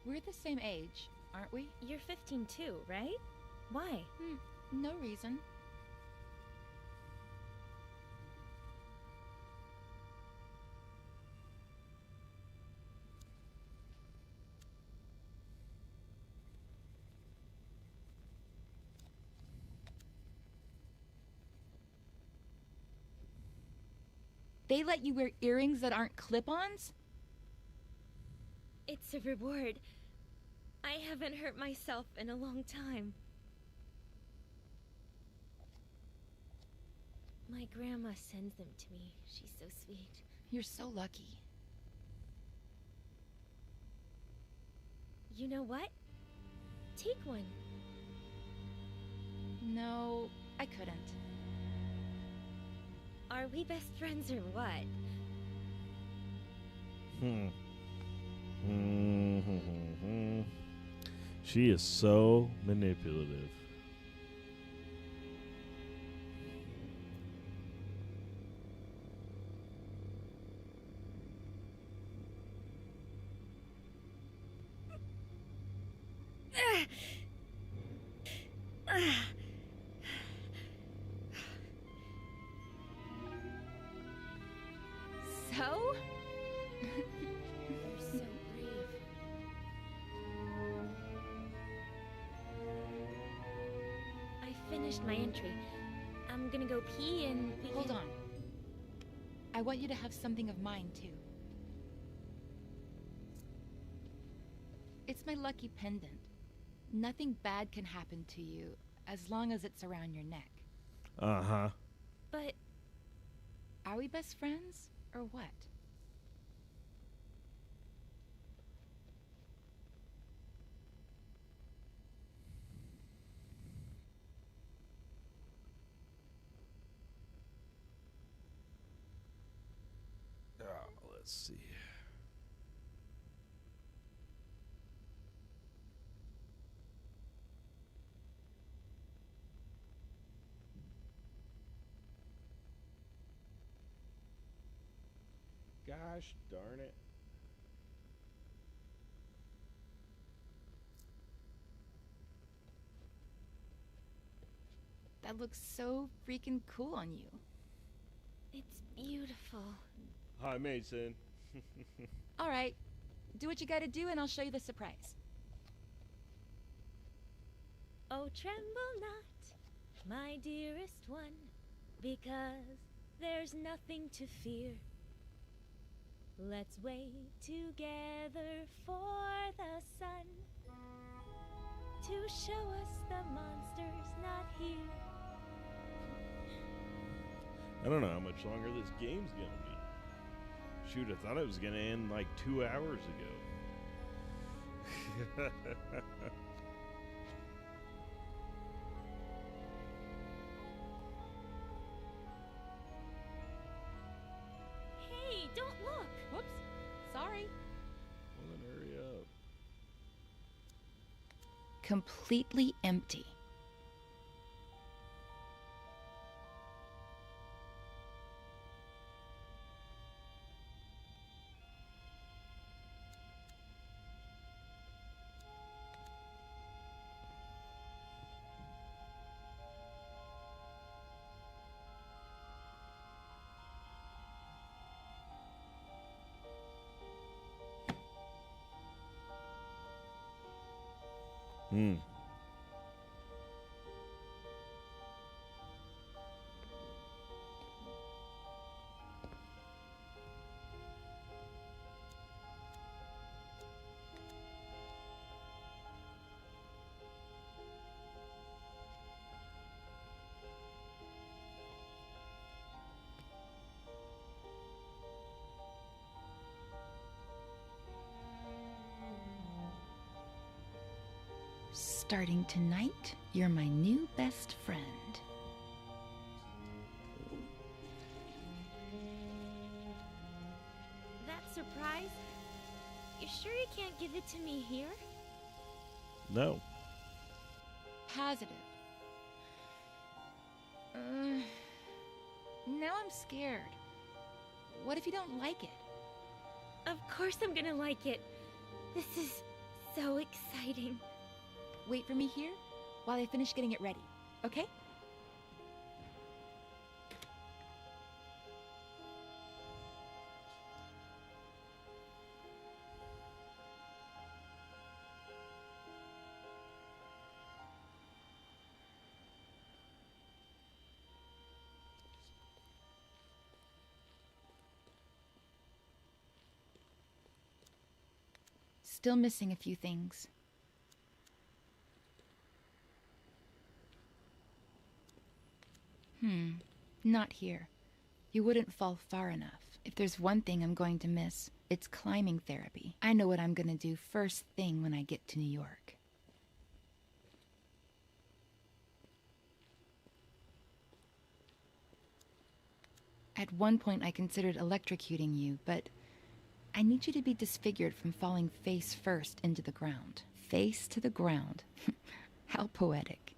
We're the same age, aren't we? You're 15 too, right? Why? No reason. They let you wear earrings that aren't clip-ons? It's a reward. I haven't hurt myself in a long time. My grandma sends them to me. She's so sweet. You're so lucky. You know what? Take one. No, I couldn't. Are we best friends or what? She is so manipulative. So? You're so brave. I finished my entry. I'm gonna go pee and we Hold can... on. I want you to have something of mine, too. It's my lucky pendant. Nothing bad can happen to you as long as it's around your neck. Uh-huh. But... Are we best friends, or what? Let's see. Gosh darn it. That looks so freaking cool on you. It's beautiful. Hi, Mason. All right. Do what you gotta do and I'll show you the surprise. Oh, tremble not, my dearest one, because there's nothing to fear. Let's wait together for the sun to show us the monster's not here. I don't know how much longer this game's gonna be. Shoot, I thought it was gonna end like 2 hours ago. Hey, don't look! Whoops. Sorry. Well, then hurry up. Completely empty. Hmm. Starting tonight, you're my new best friend. That surprise? You sure you can't give it to me here? No. Positive. Now I'm scared. What if you don't like it? Of course I'm gonna like it. This is so exciting. Wait for me here while I finish getting it ready, okay? Still missing a few things. Not here. You wouldn't fall far enough. If there's one thing I'm going to miss, it's climbing therapy. I know what I'm gonna do first thing when I get to New York. At one point I considered electrocuting you, but I need you to be disfigured from falling face first into the ground. Face to the ground. How poetic.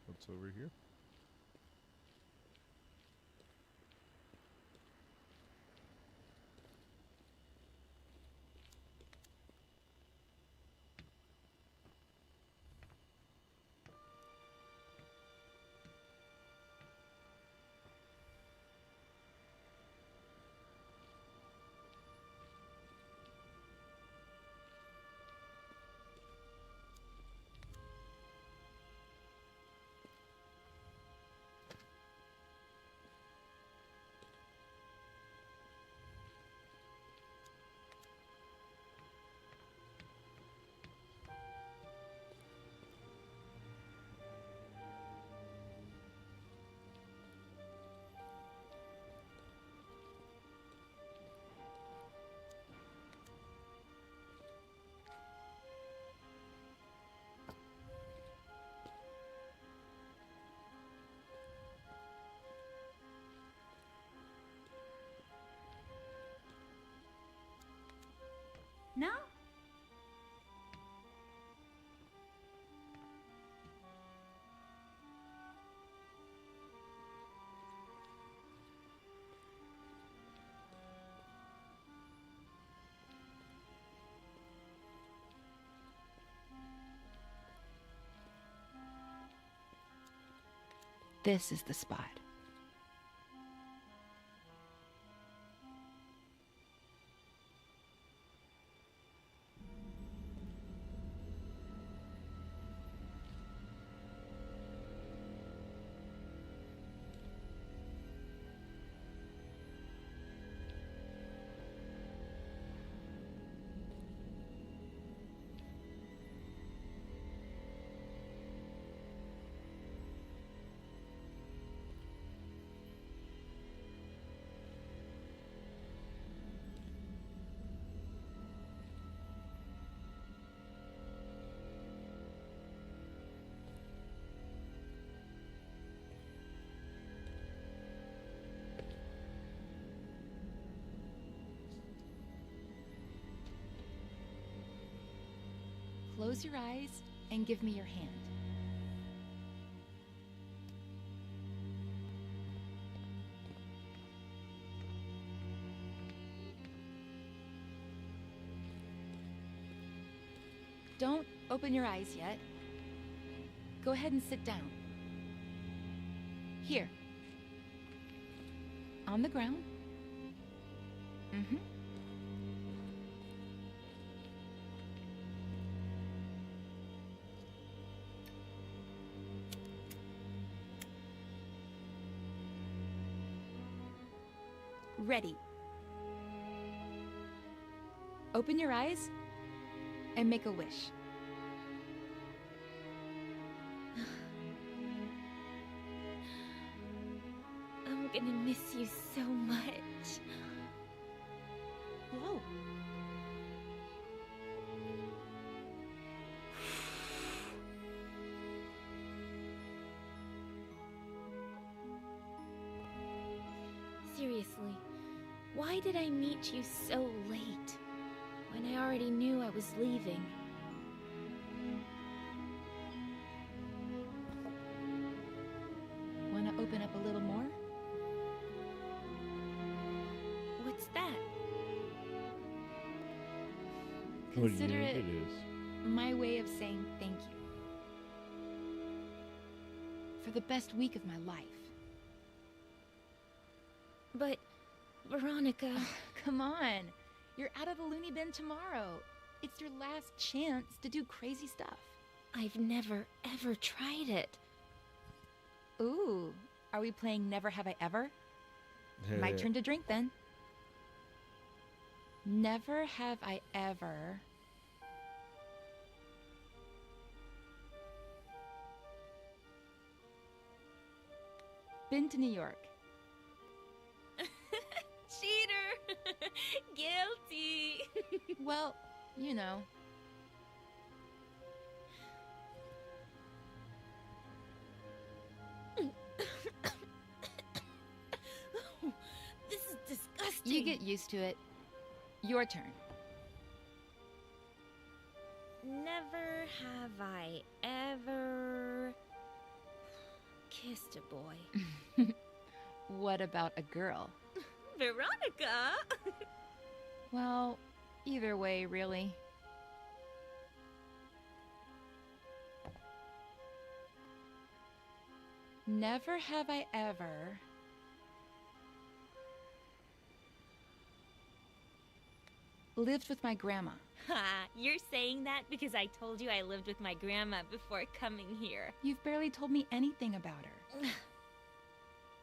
What's over here? No? This is the spot. Close your eyes and give me your hand. Don't open your eyes yet. Go ahead and sit down. Here. On the ground. Mm-hmm. Ready. Open your eyes and make a wish. I'm gonna miss you so much. Whoa. did I meet you so late, when I already knew I was leaving? Want to open up a little more? What's that? What do you Consider think it it is? my way of saying thank you. For the best week of my life. But, Veronica... Come on. You're out of the loony bin tomorrow. It's your last chance to do crazy stuff. I've never, ever tried it. Ooh, are we playing Never Have I Ever? My turn to drink then. Never have I ever... been to New York. Cheater! Guilty! Well, you know. This is disgusting. You get used to it. Your turn. Never have I ever kissed a boy. What about a girl? Veronica! Well, either way, really. Never have I ever... lived with my grandma. Ha! You're saying that because I told you I lived with my grandma before coming here. You've barely told me anything about her.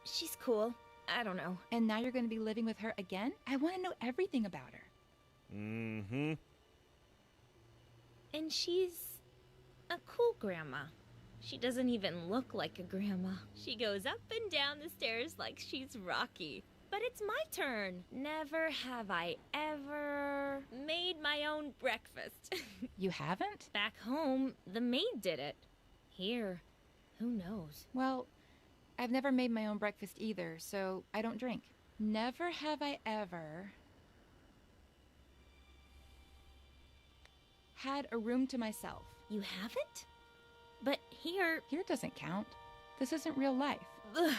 She's cool. I don't know. And now you're going to be living with her again? I want to know everything about her. Mm-hmm. And she's a cool grandma. She doesn't even look like a grandma. She goes up and down the stairs like she's Rocky. But it's my turn. Never have I ever made my own breakfast. You haven't? Back home, the maid did it. Here, who knows? Well, I've never made my own breakfast either, so I don't drink. Never have I ever had a room to myself. You haven't? But here... Here doesn't count. This isn't real life. Ugh.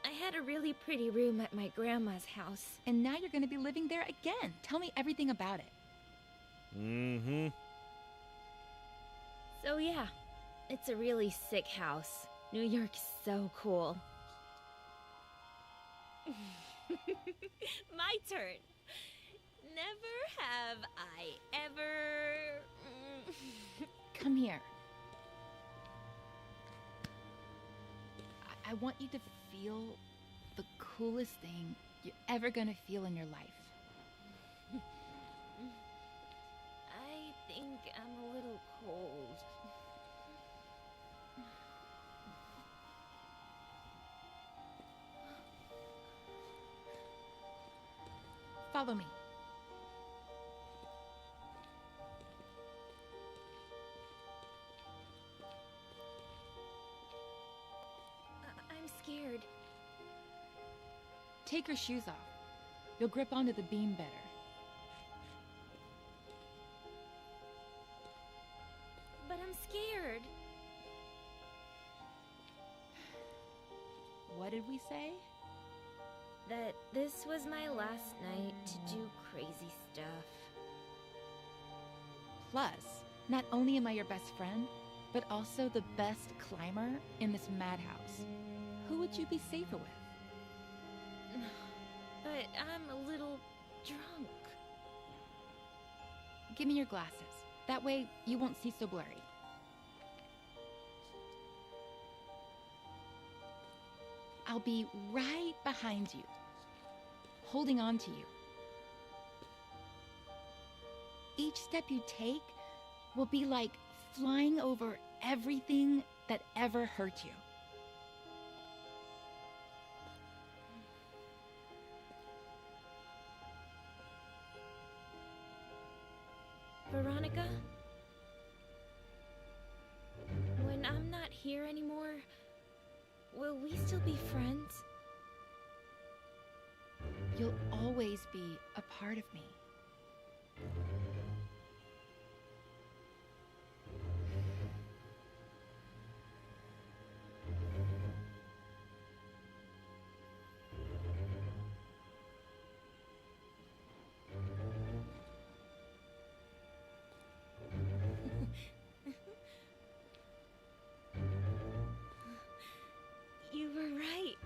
I had a really pretty room at my grandma's house. And now you're going to be living there again. Tell me everything about it. Mm-hmm. So yeah, it's a really sick house. New York's so cool. My turn. Never have I ever... Come here. I want you to feel the coolest thing you're ever gonna feel in your life. I think I'm a little cold. Follow me. I'm scared. Take your shoes off. You'll grip onto the beam better. But I'm scared. What did we say? That this was my last night to do crazy stuff. Plus, not only am I your best friend, but also the best climber in this madhouse. Who would you be safer with? But I'm a little drunk. Give me your glasses. That way, you won't see so blurry. I'll be right behind you, holding on to you. Each step you take will be like flying over everything that ever hurt you. Veronica? When I'm not here anymore, will we still be friends? You'll always be a part of me. You were right.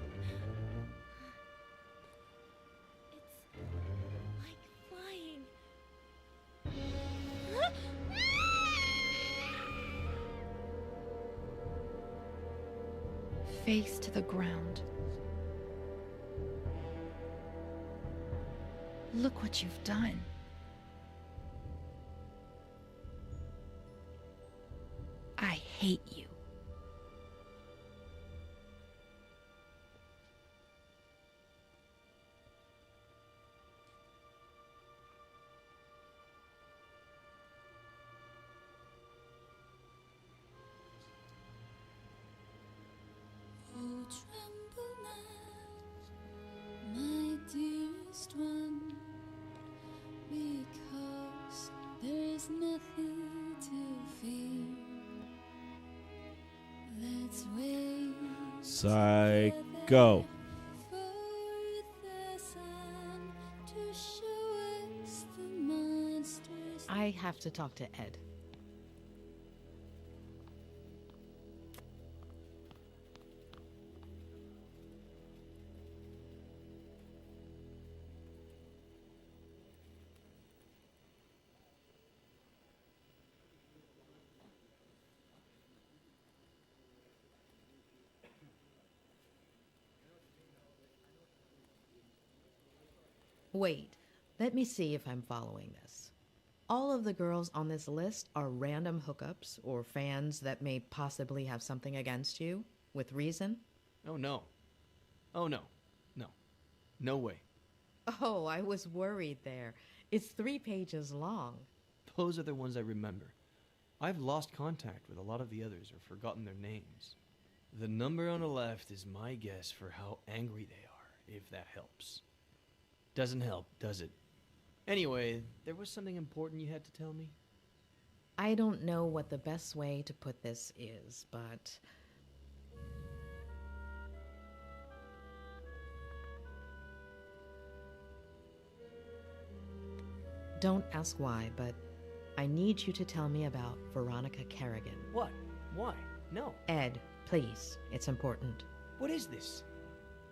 It's like flying. Face to the ground. Look what you've done. I hate you. Oh, tremble not, my dearest one, because there is nothing to fear. Let's wait Psycho. for the sun to show us the monsters. I have to talk to Ed. Wait, let me see if I'm following this. All of the girls on this list are random hookups or fans that may possibly have something against you, with reason? Oh, no. Oh, no. No. No way. Oh, I was worried there. It's 3 pages long. Those are the ones I remember. I've lost contact with a lot of the others or forgotten their names. The number on the left is my guess for how angry they are, if that helps. Doesn't help, does it? Anyway, there was something important you had to tell me? I don't know what the best way to put this is, but... Don't ask why, but I need you to tell me about Veronica Kerrigan. What? Why? No. Ed, please. It's important. What is this?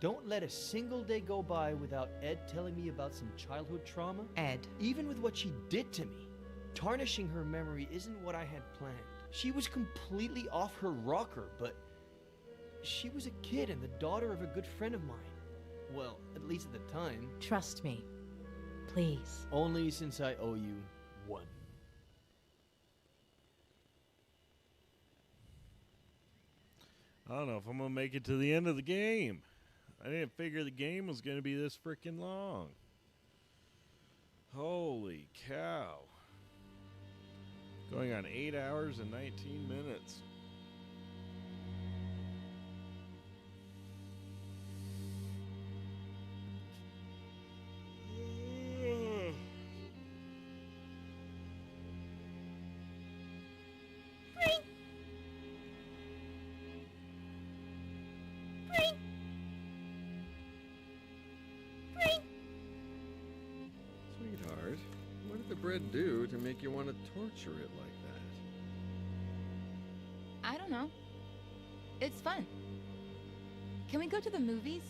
Don't let a single day go by without Ed telling me about some childhood trauma. Ed. Even with what she did to me, tarnishing her memory isn't what I had planned. She was completely off her rocker, but she was a kid and the daughter of a good friend of mine. Well, at least at the time. Trust me. Please. Only since I owe you one. I don't know if I'm going to make it to the end of the game. I didn't figure the game was going to be this freaking long. Holy cow. Going on 8 hours and 19 minutes. Sweetheart, what did the bread do to make you want to torture it like that? I don't know. It's fun. Can we go to the movies?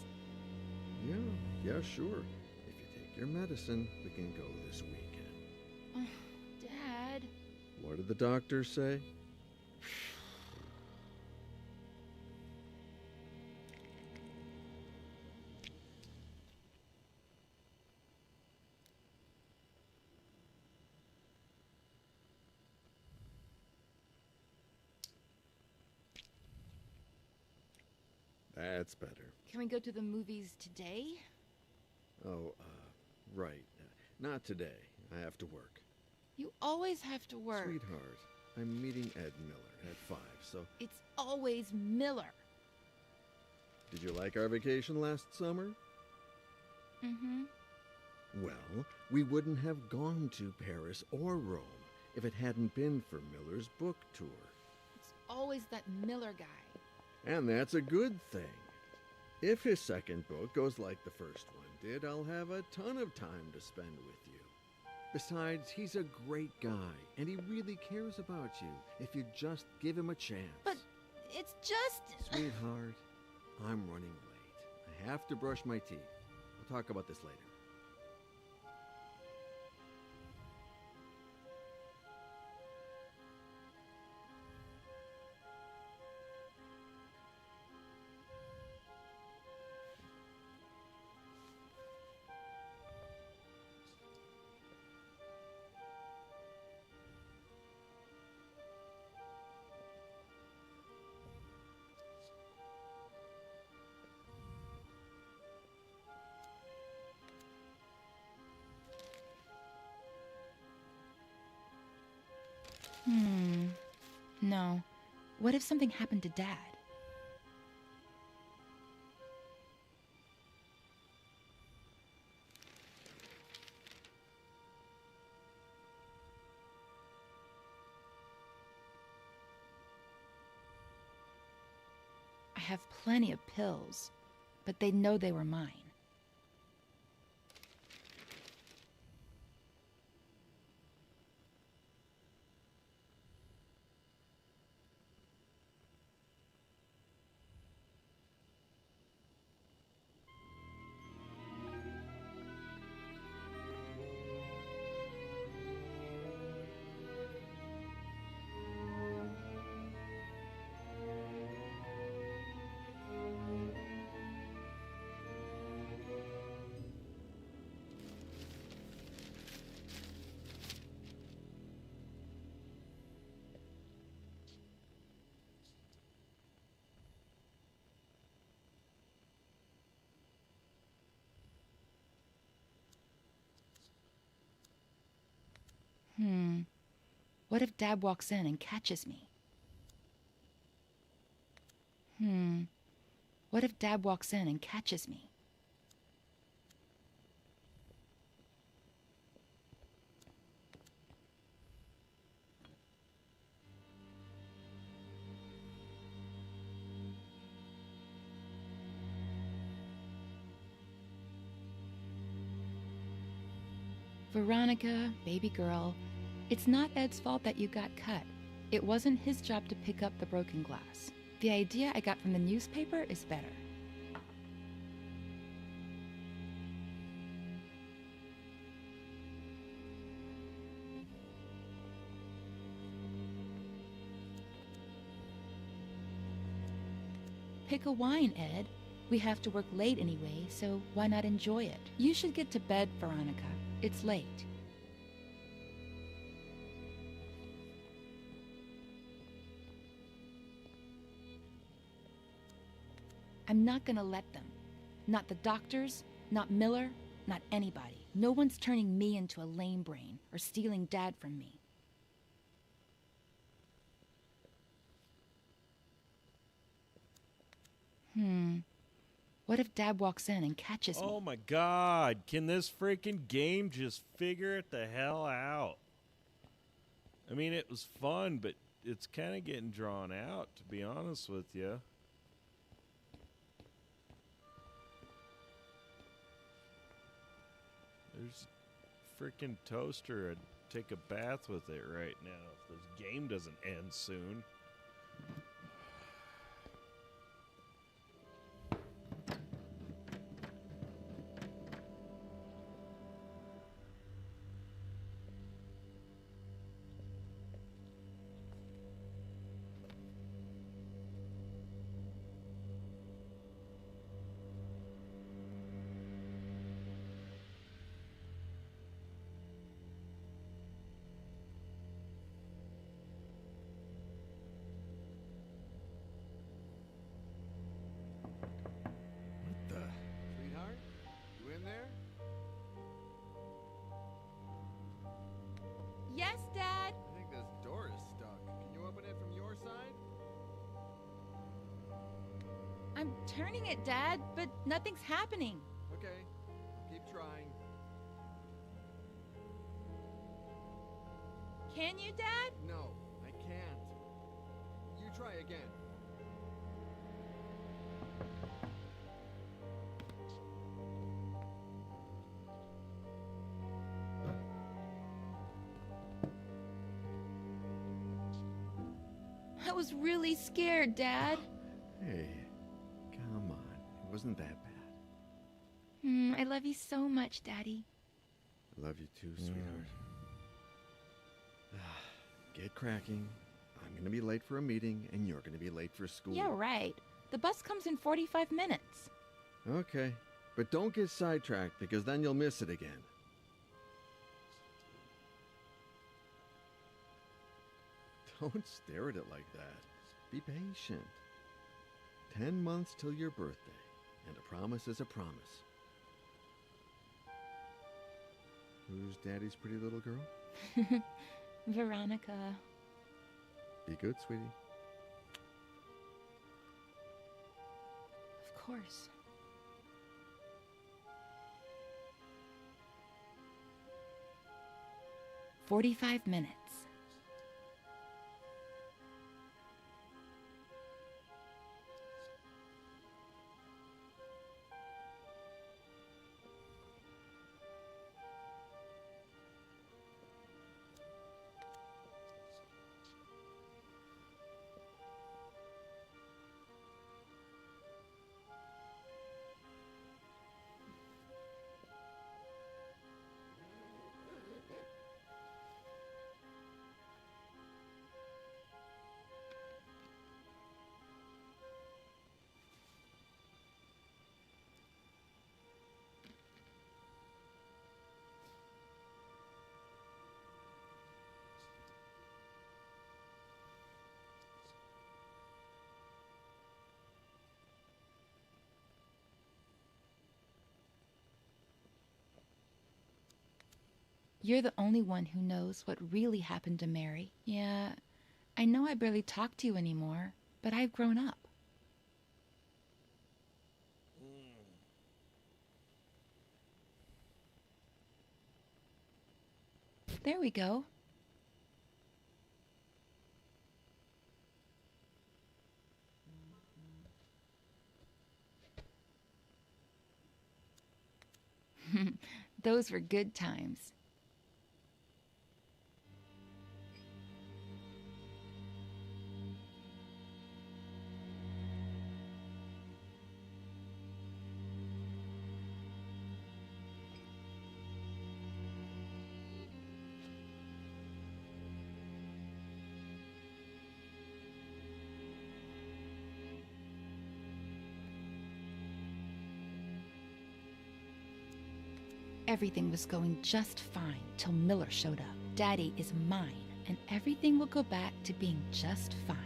Yeah, sure. If you take your medicine, we can go this weekend. Oh, Dad. What did the doctor say? That's better. Can we go to the movies today? Oh, right. Not today. I have to work. You always have to work. Sweetheart, I'm meeting Ed Miller at 5, so... It's always Miller. Did you like our vacation last summer? Mm-hmm. Well, we wouldn't have gone to Paris or Rome if it hadn't been for Miller's book tour. It's always that Miller guy. And that's a good thing. If his second book goes like the first one did, I'll have a ton of time to spend with you. Besides, he's a great guy, and he really cares about you if you just give him a chance. But it's just... Sweetheart, I'm running late. I have to brush my teeth. We'll talk about this later. No. What if something happened to Dad? I have plenty of pills, but they'd know they were mine. What if Dad walks in and catches me? What if Dad walks in and catches me? Veronica, baby girl, it's not Ed's fault that you got cut. It wasn't his job to pick up the broken glass. The idea I got from the newspaper is better. Pick a wine, Ed. We have to work late anyway, so why not enjoy it? You should get to bed, Veronica. It's late. I'm not gonna let them. Not the doctors, not Miller, not anybody. No one's turning me into a lame brain or stealing Dad from me. What if Dad walks in and catches me? Oh my God, can this freaking game just figure it the hell out? I mean, it was fun, but it's kind of getting drawn out, to be honest with you. There's a freaking toaster. I'd take a bath with it right now if this game doesn't end soon. Sweetheart, you in there? Yes, Dad. I think this door is stuck. Can you open it from your side? I'm turning it, Dad, but nothing's happening. Okay, keep trying. Can you, Dad? No, I can't. You try again. I was really scared, Dad. Hey, come on. It wasn't that bad. I love you so much, Daddy. I love you too, sweetheart. Get cracking. I'm gonna be late for a meeting, and you're gonna be late for school. Yeah, right. The bus comes in 45 minutes. Okay, but don't get sidetracked, because then you'll miss it again. Don't stare at it like that. Be patient. 10 months till your birthday, and a promise is a promise. Who's Daddy's pretty little girl? Veronica. Be good, sweetie. Of course. "45 minutes. You're the only one who knows what really happened to Mary. Yeah, I know I barely talk to you anymore, but I've grown up. There we go. Those were good times. Everything was going just fine till Miller showed up. Daddy is mine, and everything will go back to being just fine.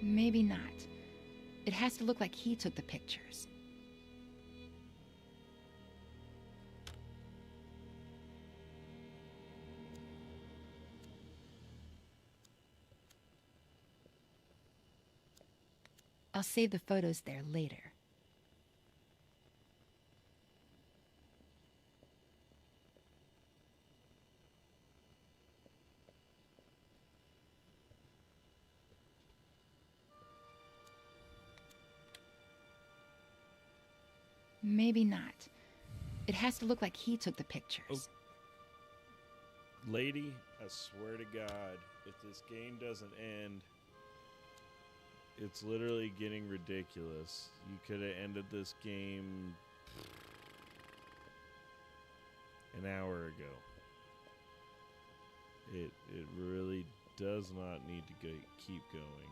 Maybe not. It has to look like he took the pictures. I'll save the photos there later. Maybe not. It has to look like he took the pictures. Oh. Lady, I swear to God, if this game doesn't end, it's literally getting ridiculous. You could have ended this game an hour ago. It really does not need to keep going.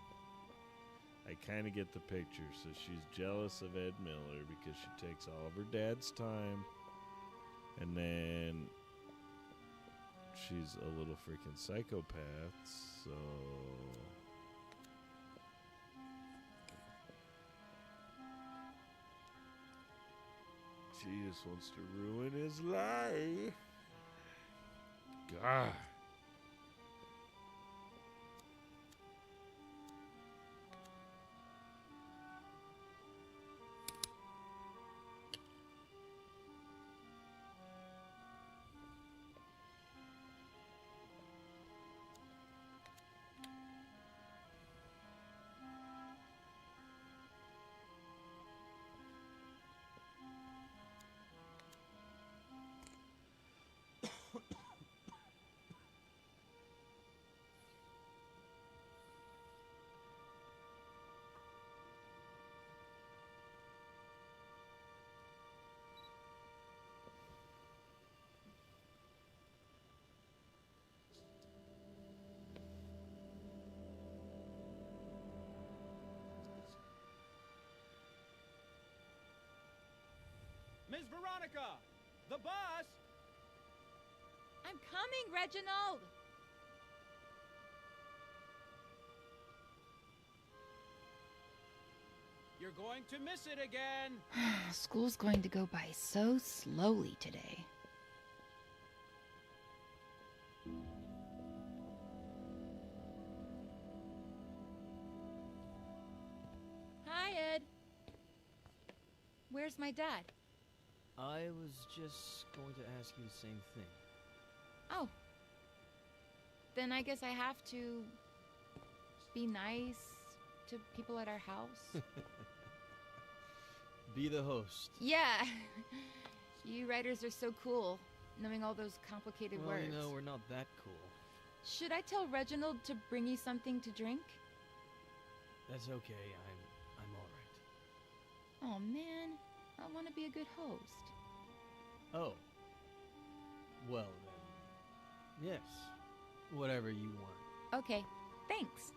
I kind of get the picture. So she's jealous of Ed Miller because she takes all of her dad's time, and then she's a little freaking psychopath. So she just wants to ruin his life. God. Veronica? The bus? I'm coming, Reginald! You're going to miss it again. School's going to go by so slowly today. Hi, Ed. Where's my dad? I was just going to ask you the same thing. Oh. Then I guess I have to be nice to people at our house. Be the host. Yeah. You writers are so cool, knowing all those complicated Well, words. you know, we're not that cool. Should I tell Reginald to bring you something to drink? That's okay. I'm all right. Oh man, I want to be a good host. Oh. Well then. Yes. Whatever you want. Okay, thanks.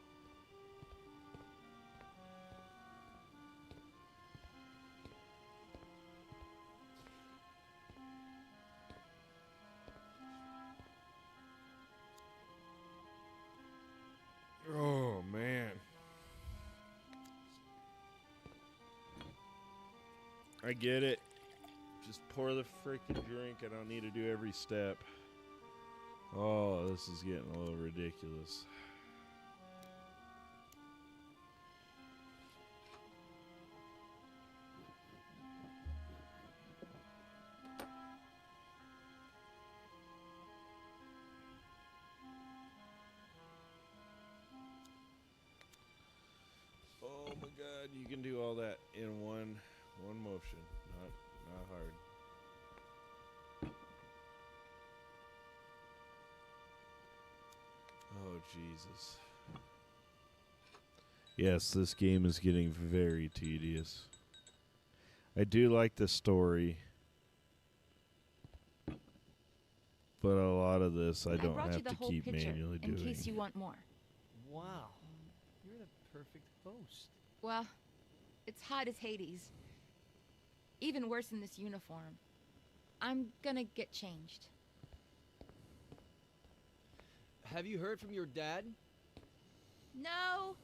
Oh, man. I get it. Just pour the freaking drink. I don't need to do every step. Oh, this is getting a little ridiculous. Oh my God, you can do all that in one motion. Not hard. Oh, Jesus. Yes, this game is getting very tedious. I do like the story, but a lot of this I don't have to keep manually doing. In case you want more. Wow. You're the perfect host. Well, it's hot as Hades. Even worse in this uniform. I'm gonna get changed. Have you heard from your dad? No.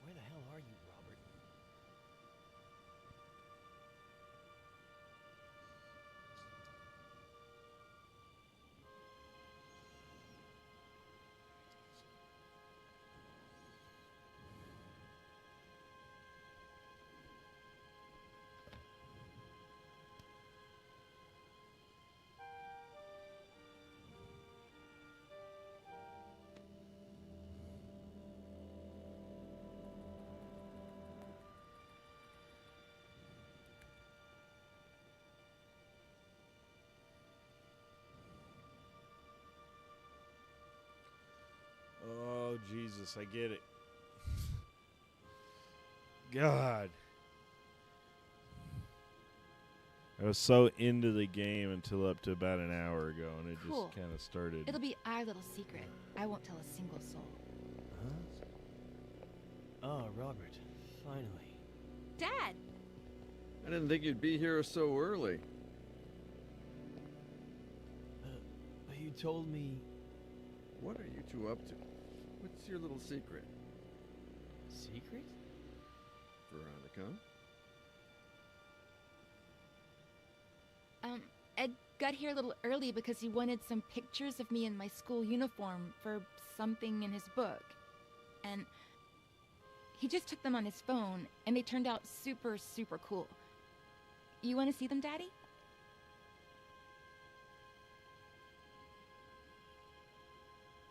Where the hell are you, Robert? Oh, Jesus, I get it. God. I was so into the game until up to about an hour ago, and it Cool. just kind of started. It'll be our little secret. I won't tell a single soul. Huh? Oh, Robert. Finally. Dad! I didn't think you'd be here so early. But you told me... What are you two up to? What's your little secret? Secret? Veronica? Ed got here a little early because he wanted some pictures of me in my school uniform for something in his book. And he just took them on his phone, and they turned out super, super cool. You want to see them, Daddy?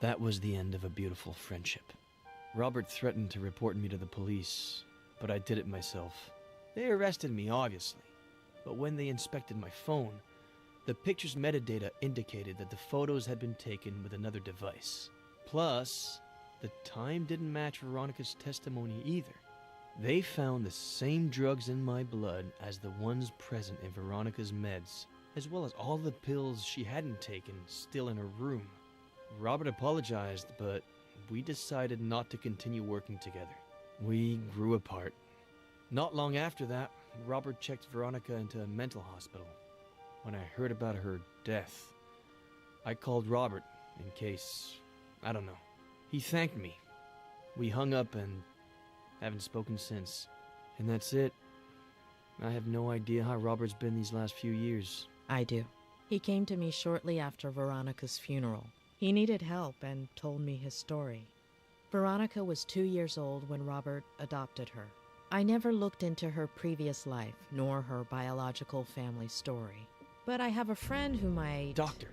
That was the end of a beautiful friendship. Robert threatened to report me to the police, but I did it myself. They arrested me, obviously. But when they inspected my phone, the picture's metadata indicated that the photos had been taken with another device. Plus, the time didn't match Veronica's testimony either. They found the same drugs in my blood as the ones present in Veronica's meds, as well as all the pills she hadn't taken still in her room. Robert apologized, but we decided not to continue working together. We grew apart. Not long after that, Robert checked Veronica into a mental hospital. When I heard about her death, I called Robert in case, I don't know. He thanked me. We hung up and haven't spoken since. And that's it. I have no idea how Robert's been these last few years. I do. He came to me shortly after Veronica's funeral. He needed help and told me his story. Veronica was 2 years old when Robert adopted her. I never looked into her previous life, nor her biological family story. But I have a friend who might... Doctor,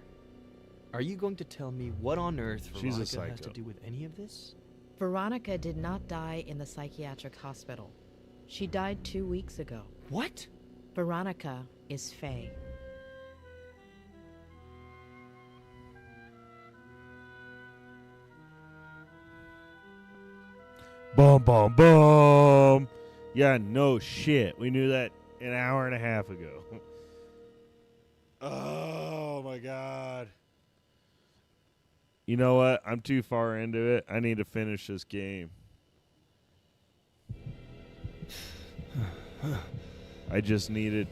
are you going to tell me what on earth She's a Veronica psycho. has to do with any of this? Veronica did not die in the psychiatric hospital. She died 2 weeks ago. What? Veronica is Faye. Boom, boom, boom. Yeah, no shit. We knew that an hour and a half ago. Oh, my God. You know what? I'm too far into it. I need to finish this game. I just needed...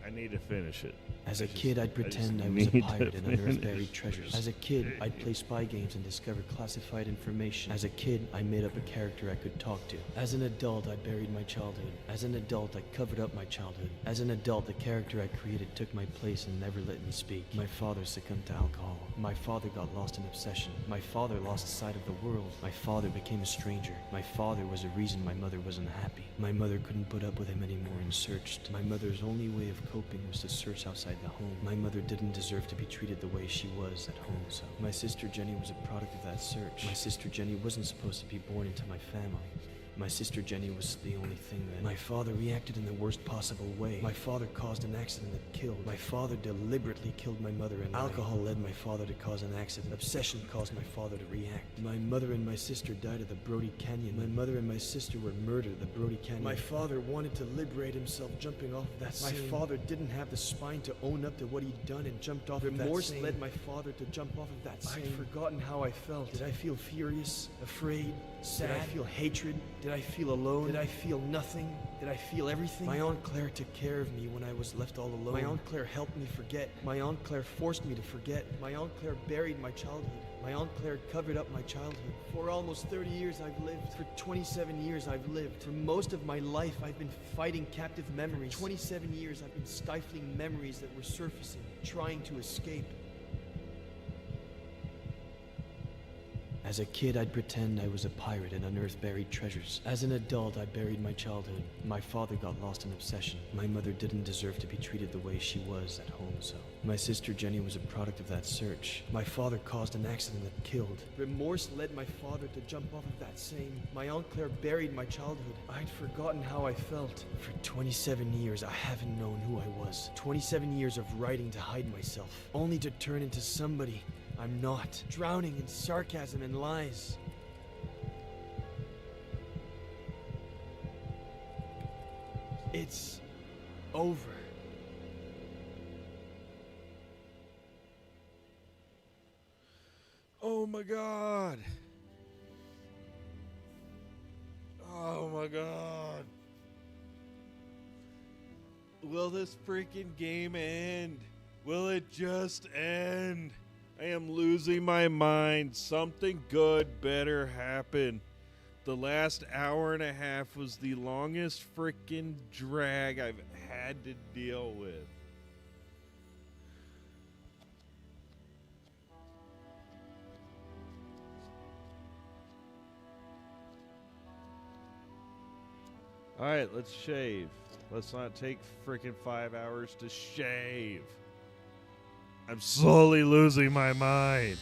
I need to finish it. As a kid, I'd pretend I was a pirate and unearthed buried treasures. As a kid, I'd play spy games and discover classified information. As a kid, I made up a character I could talk to. As an adult, I buried my childhood. As an adult, I covered up my childhood. As an adult, the character I created took my place and never let me speak. My father succumbed to alcohol. My father got lost in obsession. My father lost sight of the world. My father became a stranger. My father was a reason my mother wasn't happy. My mother couldn't put up with him anymore and searched. My mother's only way of coping was to search outside the home. My mother didn't deserve to be treated the way she was at home, so my sister Jenny was a product of that search. My sister Jenny wasn't supposed to be born into my family. My sister Jenny was the only thing that... My father reacted in the worst possible way. My father caused an accident that killed. My father deliberately killed my mother, and alcohol led my father to cause an accident. Obsession caused my father to react. My mother and my sister died at the Brody Canyon. My mother and my sister were murdered at the Brody Canyon. My father wanted to liberate himself jumping off of that scene. My father didn't have the spine to own up to what he'd done and jumped off of that scene. Remorse led my father to jump off of that scene. I'd forgotten how I felt. Did I feel furious, afraid, sad? Did I feel hatred? Did I feel alone? Did I feel nothing? Did I feel everything? My Aunt Claire took care of me when I was left all alone. My Aunt Claire helped me forget. My Aunt Claire forced me to forget. My Aunt Claire buried my childhood. My Aunt Claire covered up my childhood. For almost 30 years I've lived. For 27 years I've lived. For most of my life I've been fighting captive memories. 27 years I've been stifling memories that were surfacing, trying to escape. As a kid, I'd pretend I was a pirate and unearthed buried treasures. As an adult, I buried my childhood. My father got lost in obsession. My mother didn't deserve to be treated the way she was at home, so... My sister Jenny was a product of that search. My father caused an accident that killed. Remorse led my father to jump off of that same. My Aunt Claire buried my childhood. I'd forgotten how I felt. For 27 years, I haven't known who I was. 27 years of writing to hide myself, only to turn into somebody I'm not, drowning in sarcasm and lies. It's over. Oh my God. Oh my God. Will this freaking game end? Will it just end? I am losing my mind. Something good better happen. The last hour and a half was the longest freaking drag I've had to deal with. Alright, let's shave. Let's not take freaking 5 hours to shave. I'm slowly losing my mind.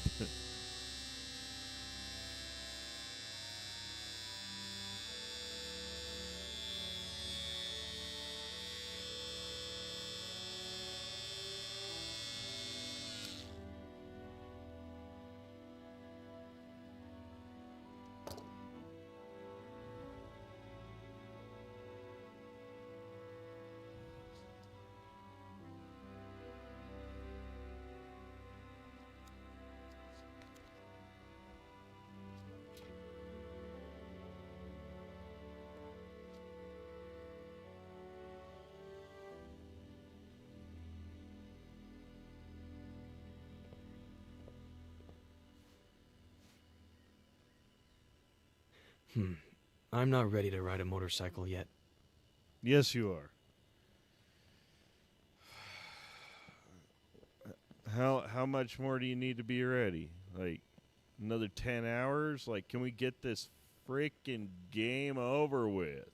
I'm not ready to ride a motorcycle yet. Yes, you are. How much more do you need to be ready? Like another 10 hours? Like, can we get this freaking game over with?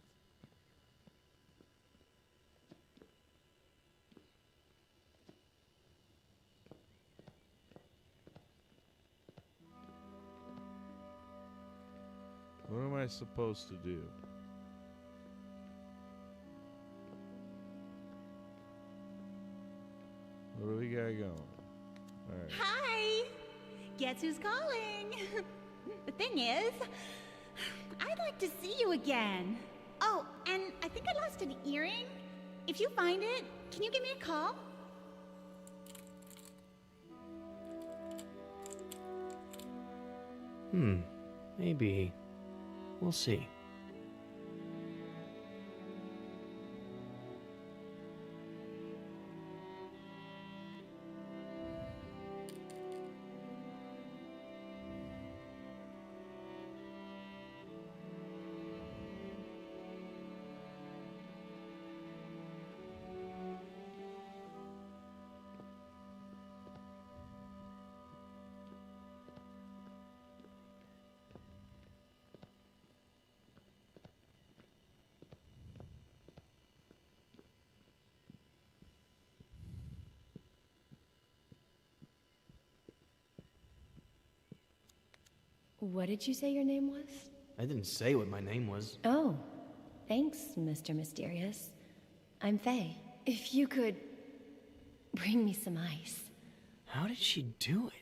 What am I supposed to do? What do we got going? All right. Hi! Guess who's calling? The thing is, I'd like to see you again. Oh, and I think I lost an earring. If you find it, can you give me a call? Maybe. We'll see. What did you say your name was? I didn't say what my name was. Oh, thanks, Mr. Mysterious. I'm Faye. If you could bring me some ice. How did she do it?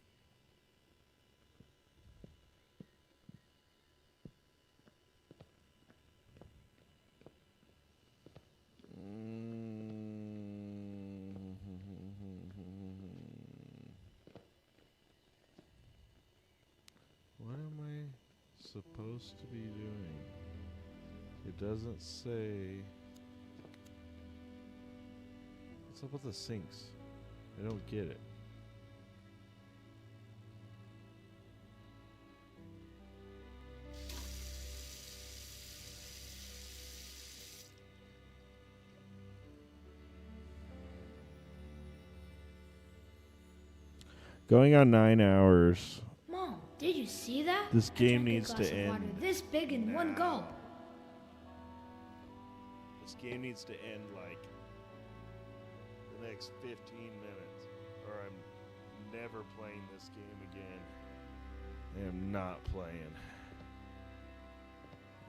What am I supposed to be doing? It doesn't say. What's up with the sinks? I don't get it. Going on 9 hours. Mom, did you see that? This I game drank a needs glass to of water end. this big in one gulp. This game needs to end like the next 15 minutes, or I'm never playing this game again. I am not playing.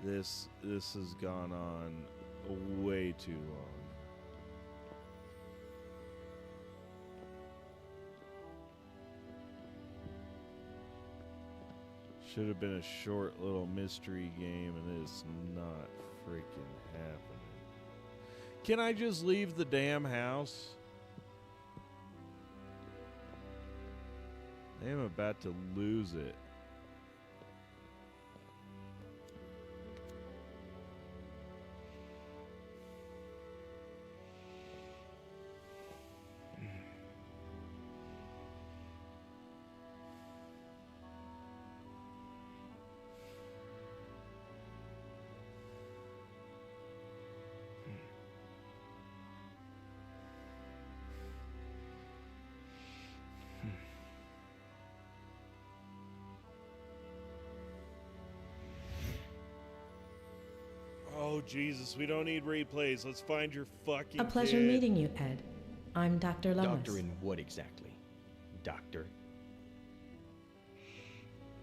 This has gone on way too long. Should have been a short little mystery game, and it's not freaking happening. Can I just leave the damn house? I am about to lose it. Oh, Jesus, we don't need replays. Let's find your fucking A pleasure kid. meeting you, Ed. I'm Dr. Lois. Doctor in what exactly? Doctor?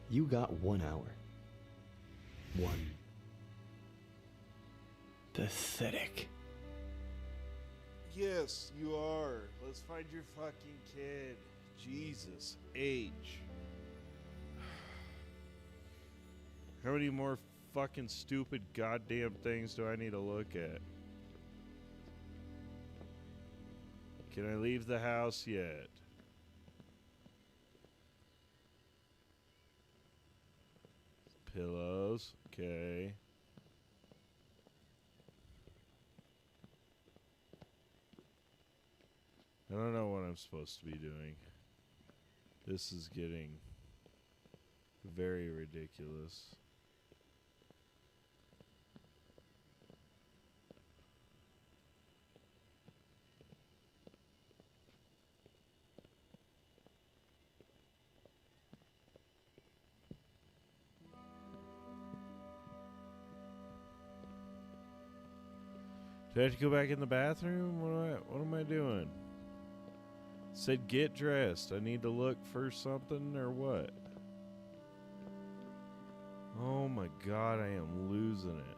You got 1 hour. One. Pathetic. Yes, you are. Let's find your fucking kid. Jesus H. How many more fucking stupid goddamn things do I need to look at? Can I leave the house yet? Pillows. Okay. I don't know what I'm supposed to be doing. This is getting very ridiculous. Do I have to go back in the bathroom? What am I doing? It said get dressed. I need to look for something or what? Oh my god, I am losing it.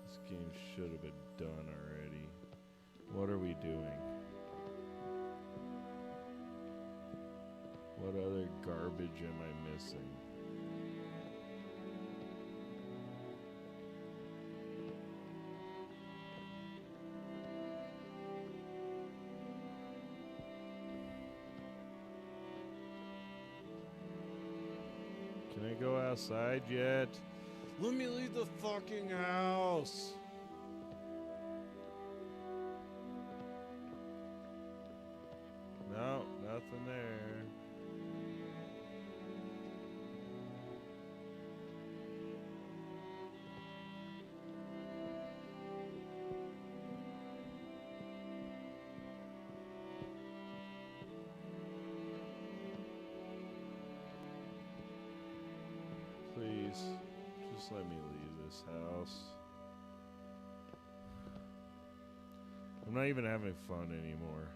This game should have been done already. What are we doing? What other garbage am I missing? Can I go outside yet? Let me leave the fucking house. No, nothing there. Please, just let me leave this house. I'm not even having fun anymore.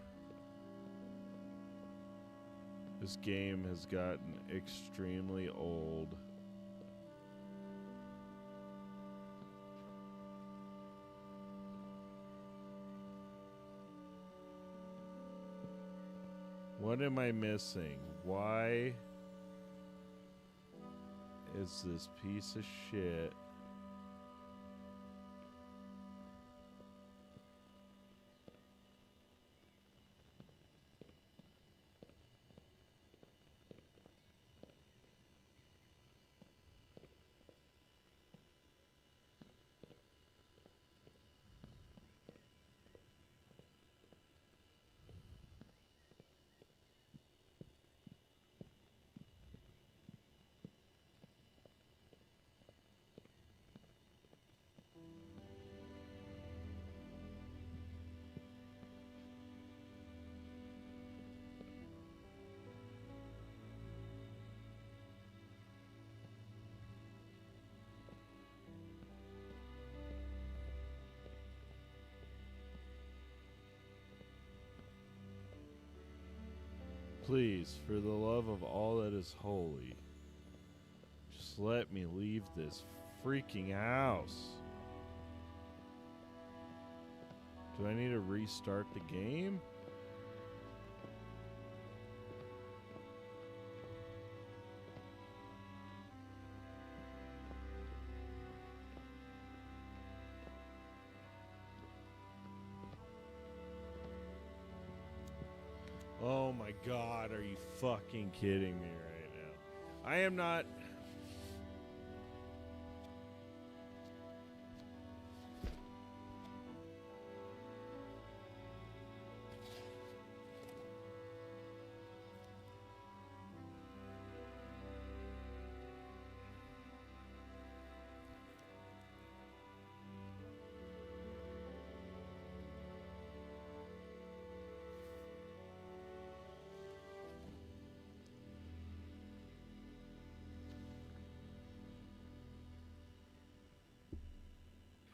This game has gotten extremely old. What am I missing? Why is this piece of shit Please, for the love of all that is holy, just let me leave this freaking house. Do I need to restart the game? Oh my god, are you fucking kidding me right now? I am not...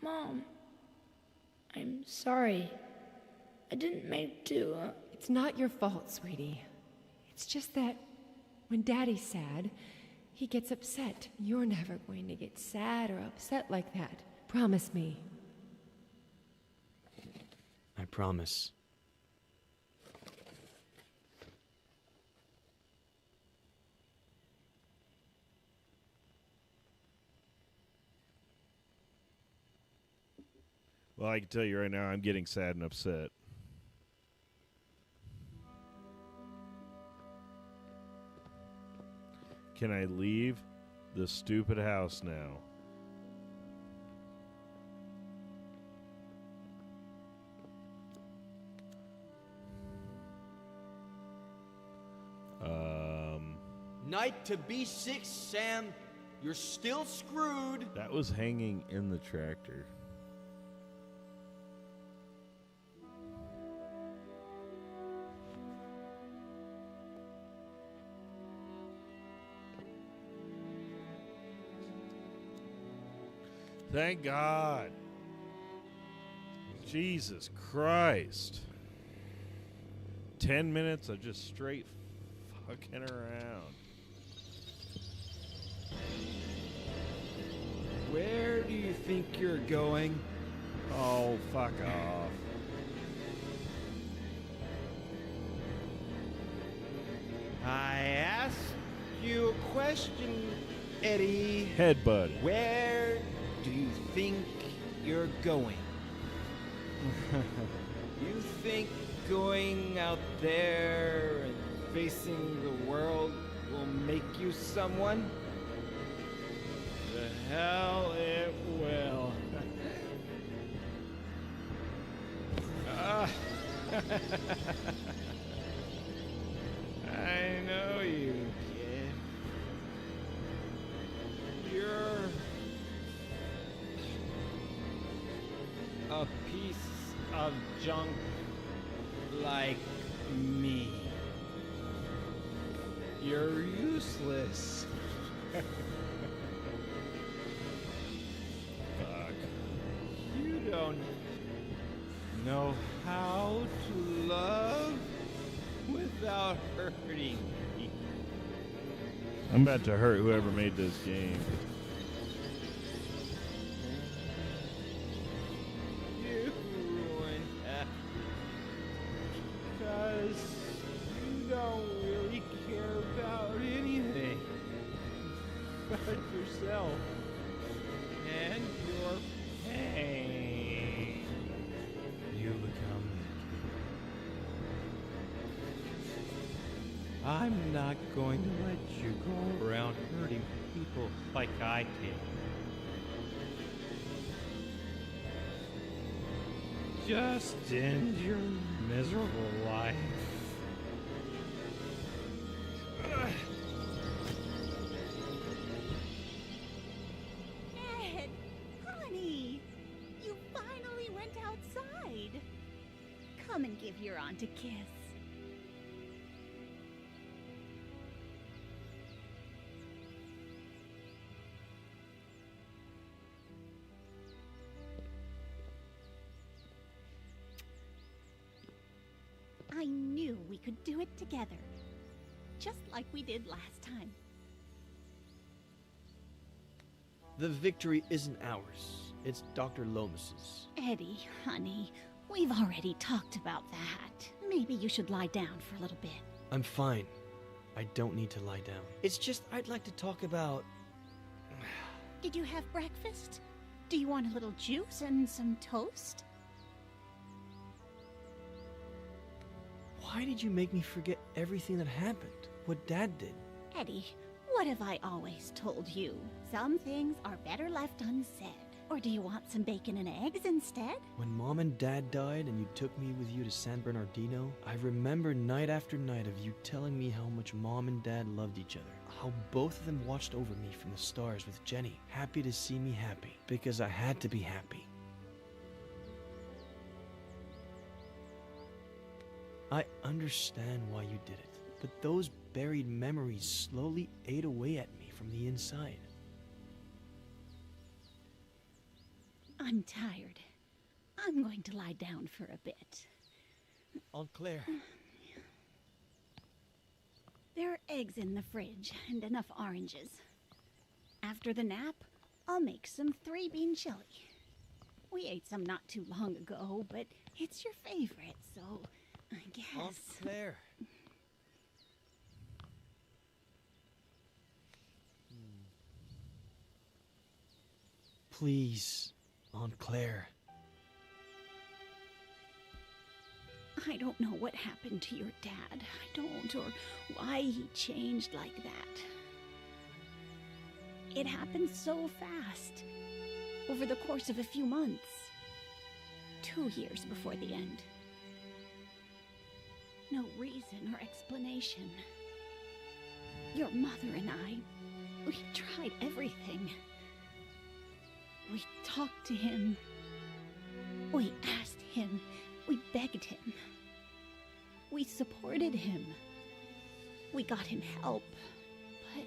Mom, I'm sorry. I didn't mean to. It's not your fault, sweetie. It's just that when Daddy's sad, he gets upset. You're never going to get sad or upset like that. Promise me. I promise. Well, I can tell you right now, I'm getting sad and upset. Can I leave the stupid house now? Knight to B6, Sam. You're still screwed. That was hanging in the tractor. Thank God. Jesus Christ. 10 minutes of just straight fucking around. Where do you think you're going? Oh, fuck off. I asked you a question, Eddie. Headbutt. Where do you think you're going? You think going out there and facing the world will make you someone? The hell it will. I know you, kid. You're a piece of junk like me. You're useless. Fuck. You don't know how to love without hurting me. I'm about to hurt whoever made this game. You ruined that. Because you don't really care about anything but yourself and your pain. You become I'm not going to let you go around hurting people like I did. Just end your miserable life. Ed, honey, you finally went outside. Come and give your aunt a kiss. I knew we could do it together, just like we did last time. The victory isn't ours. It's Dr. Lomas's. Eddie, honey, we've already talked about that. Maybe you should lie down for a little bit. I'm fine. I don't need to lie down. It's just I'd like to talk about... Did you have breakfast? Do you want a little juice and some toast? Why did you make me forget everything that happened? What Dad did? Eddie, what have I always told you? Some things are better left unsaid. Or do you want some bacon and eggs instead? When Mom and Dad died and you took me with you to San Bernardino, I remember night after night of you telling me how much Mom and Dad loved each other. How both of them watched over me from the stars with Jenny, happy to see me happy, because I had to be happy. I understand why you did it, but those buried memories slowly ate away at me from the inside. I'm tired. I'm going to lie down for a bit. Aunt Claire. There are eggs in the fridge and enough oranges. After the nap, I'll make some 3-bean chili. We ate some not too long ago, but it's your favorite, so I guess... Aunt Claire. Please, Aunt Claire. I don't know what happened to your dad. I don't, or why he changed like that. It happened so fast. Over the course of a few months. 2 years before the end. No reason or explanation. Your mother and I, we tried everything. We talked to him. We asked him. We begged him. We supported him. We got him help. But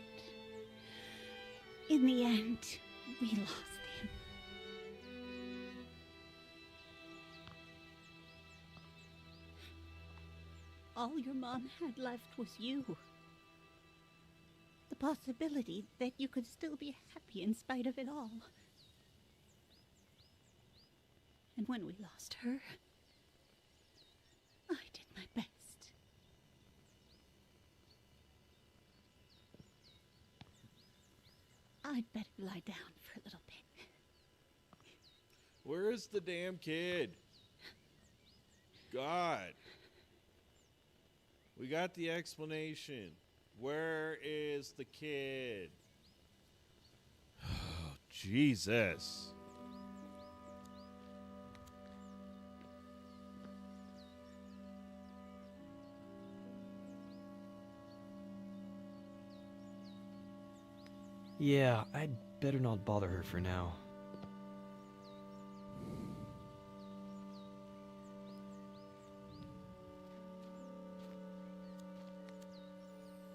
in the end, we lost him. all your mom had left was you. The possibility that you could still be happy in spite of it all. And when we lost her, I did my best. I'd better lie down for a little bit. Where's the damn kid? God. We got the explanation. Where is the kid? Oh, Jesus. Yeah, I'd better not bother her for now.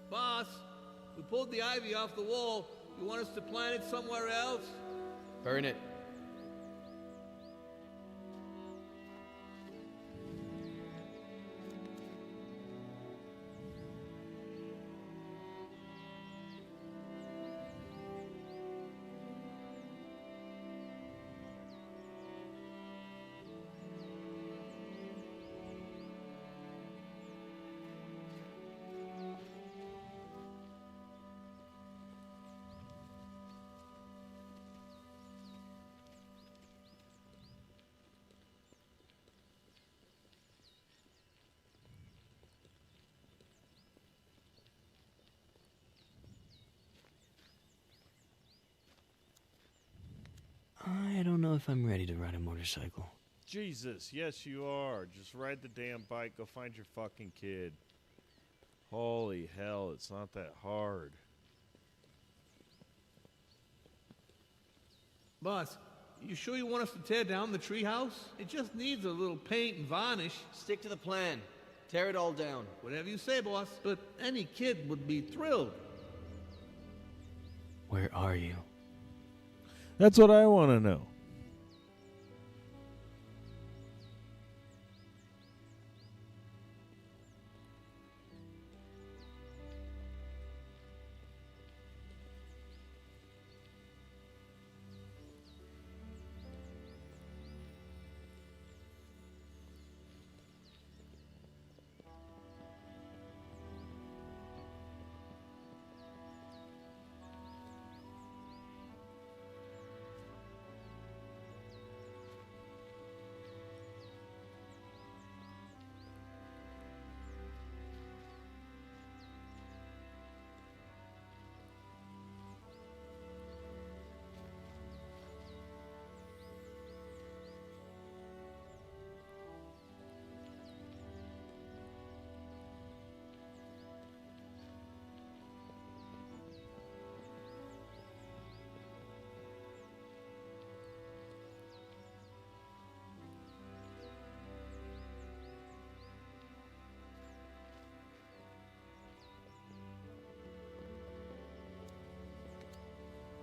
Boss, we pulled the ivy off the wall. You want us to plant it somewhere else? Burn it. I don't know if I'm ready to ride a motorcycle. Jesus, yes you are. Just ride the damn bike. Go find your fucking kid. Holy hell, it's not that hard. Boss, you sure you want us to tear down the treehouse? It just needs a little paint and varnish. Stick to the plan. Tear it all down. Whatever you say, boss. But any kid would be thrilled. Where are you? That's what I want to know.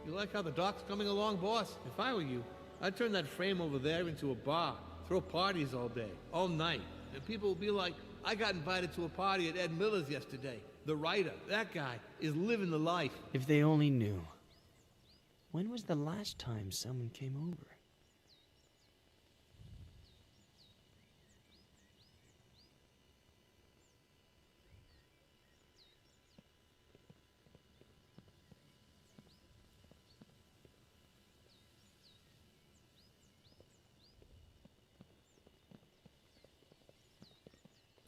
You like how the dock's coming along, boss? If I were you, I'd turn that frame over there into a bar. Throw parties all day, all night. And people will be like, I got invited to a party at Ed Miller's yesterday. The writer, that guy, is living the life. If they only knew. When was the last time someone came over?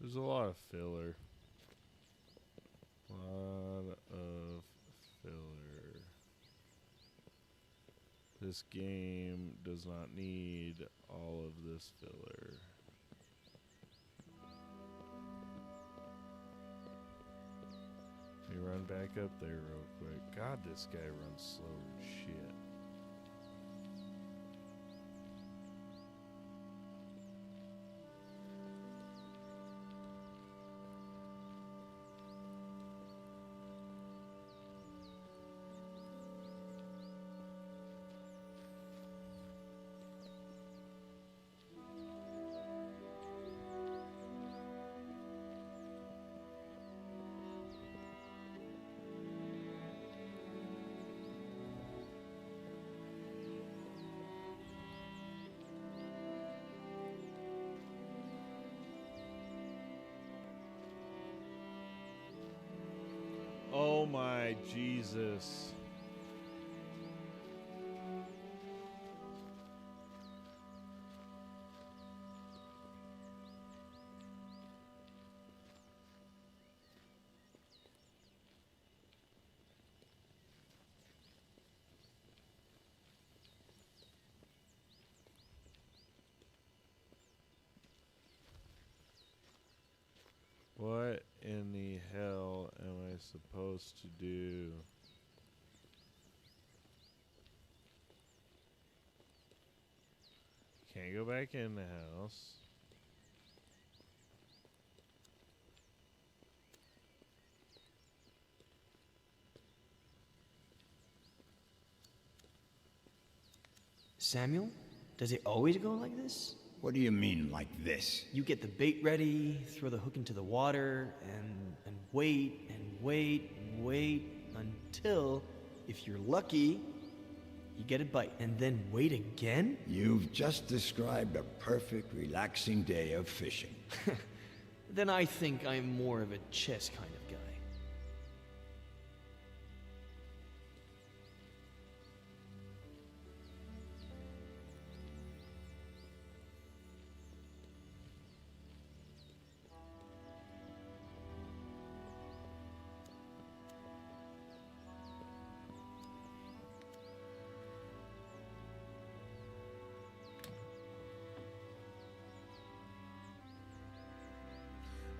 There's a lot of filler. A lot of filler. This game does not need all of this filler. Let me run back up there real quick. God, this guy runs slow as shit. my Jesus. What in the hell am I supposed to do? Can't go back in the house. Samuel, does it always go like this? What do you mean, like this? You get the bait ready, throw the hook into the water, and wait and wait and wait until, if you're lucky, you get a bite. And then wait again? You've just described a perfect, relaxing day of fishing. Then I think I'm more of a chess kind of guy.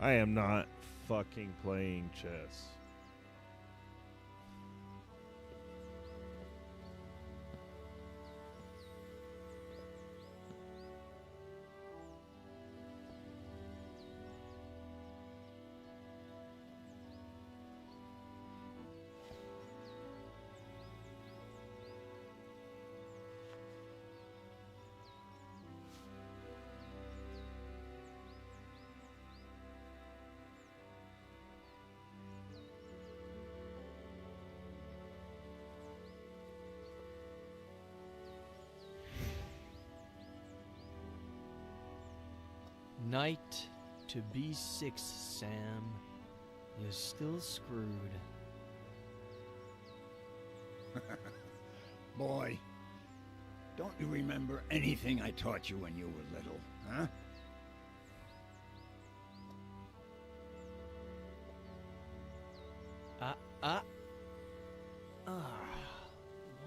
I am not fucking playing chess. Knight to B6, Sam. You're still screwed. Boy, don't you remember anything I taught you when you were little, huh?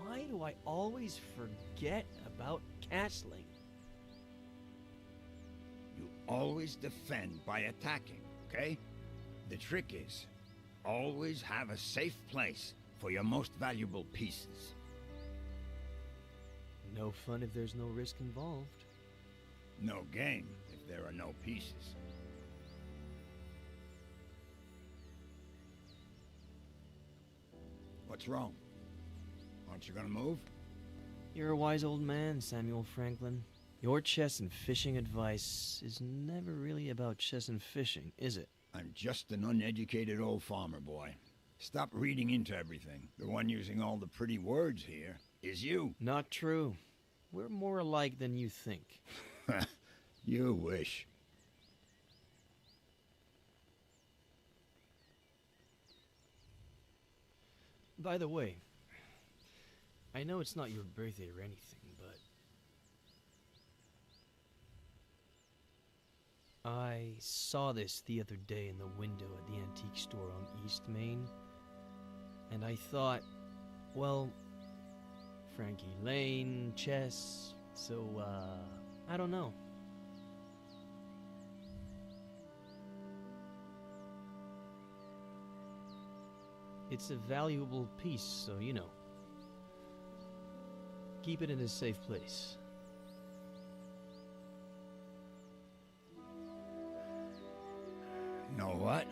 Why do I always forget about castling? You always defend by attacking, okay? The trick is, always have a safe place for your most valuable pieces. No fun if there's no risk involved. No game if there are no pieces. What's wrong? Aren't you gonna move? You're a wise old man, Samuel Franklin. Your chess and fishing advice is never really about chess and fishing, is it? I'm just an uneducated old farmer boy. Stop reading into everything. The one using all the pretty words here is you. Not true. We're more alike than you think. You wish. By the way, I know it's not your birthday or anything, but I saw this the other day in the window at the antique store on East Main, and I thought, well, Frankie Lane, chess, so, I don't know. It's a valuable piece, so, you know. Keep it in a safe place. Know what?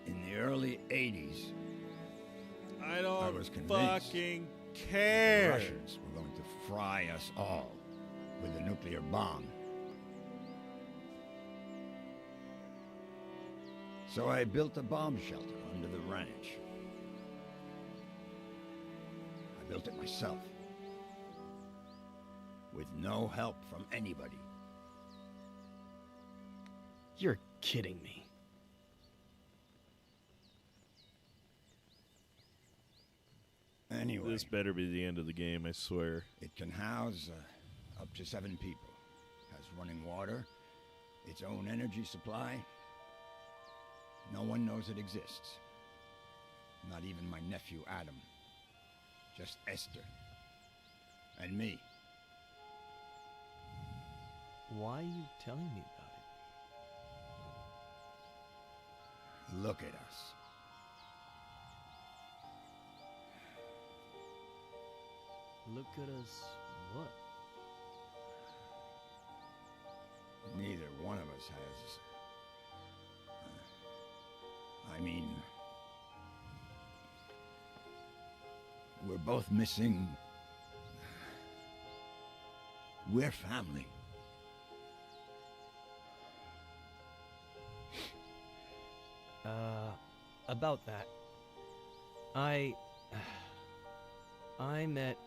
In the early 80s, I don't was convinced fucking the care. Russians were going to fry us all with a nuclear bomb. So I built a bomb shelter under the ranch. I built it myself, with no help from anybody. You're kidding me. Anyway. This better be the end of the game, I swear. It can house up to 7 people. Has running water, its own energy supply. No one knows it exists. Not even my nephew Adam. Just Esther. And me. Why are you telling me about Look at us. it? Look at us what? Neither one of us has. I mean, we're both missing. We're family. About that. I met,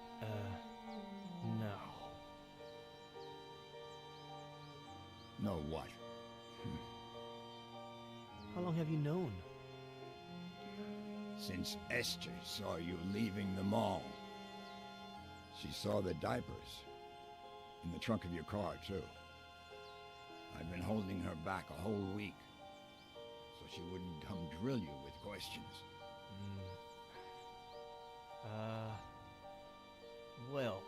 no. No what? How long have you known? Since Esther saw you leaving the mall. She saw the diapers. In the trunk of your car, too. I've been holding her back a whole week. So she wouldn't come drill you with questions. Well,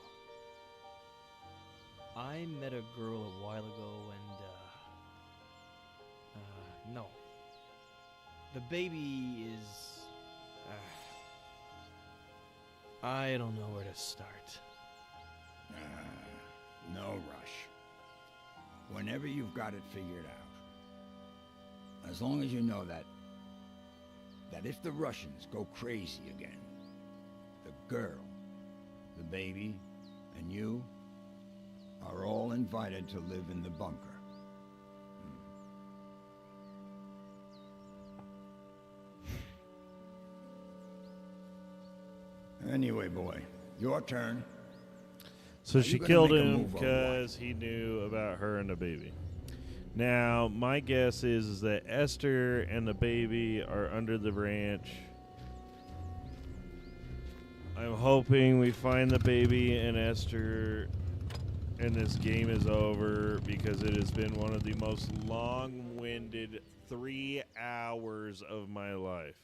I met a girl a while ago and, no. The baby is, I don't know where to start. No rush. Whenever you've got it figured out. As long as you know that if the Russians go crazy again, the girl, the baby, and you are all invited to live in the bunker. Anyway, boy, your turn. So she killed him because he knew about her and the baby. Now, my guess is that Esther and the baby are under the ranch. I'm hoping we find the baby and Esther and this game is over, because it has been one of the most long-winded 3 hours of my life.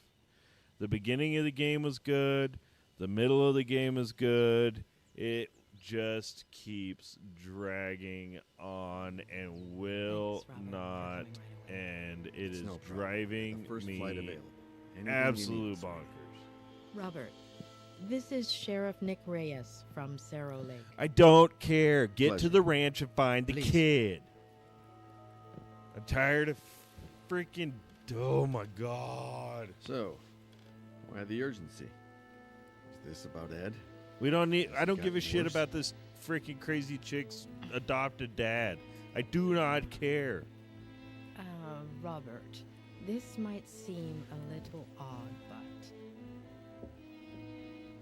The beginning of the game was good. The middle of the game is good. It just keeps dragging on and will not end. It is driving me absolute bonkers. Robert, this is Sheriff Nick Reyes from Cerro Lake. I don't care. Get to the ranch and find the kid. I'm tired of freaking... Oh, my God. So, why the urgency? Is this about Ed? We don't need... I don't give a shit about this freaking crazy chick's adopted dad. I do not care. Robert, this might seem a little odd, but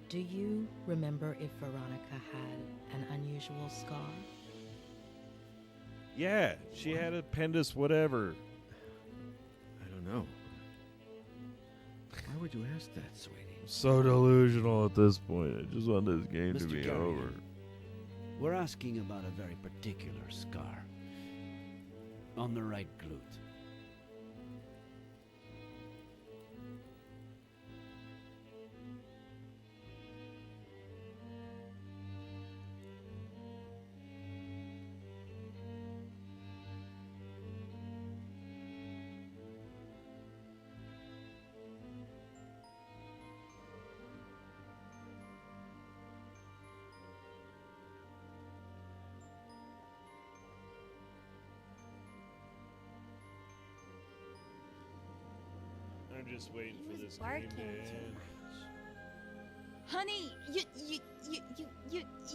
do you remember if Veronica had an unusual scar? Yeah, she had appendix whatever. I don't know. Why would you ask that, sweetie? So delusional at this point. I just want this game to Mr. be Carrier, over. We're asking about a very particular scar. On the right glute. I'm just waiting for this barking game to end. Honey,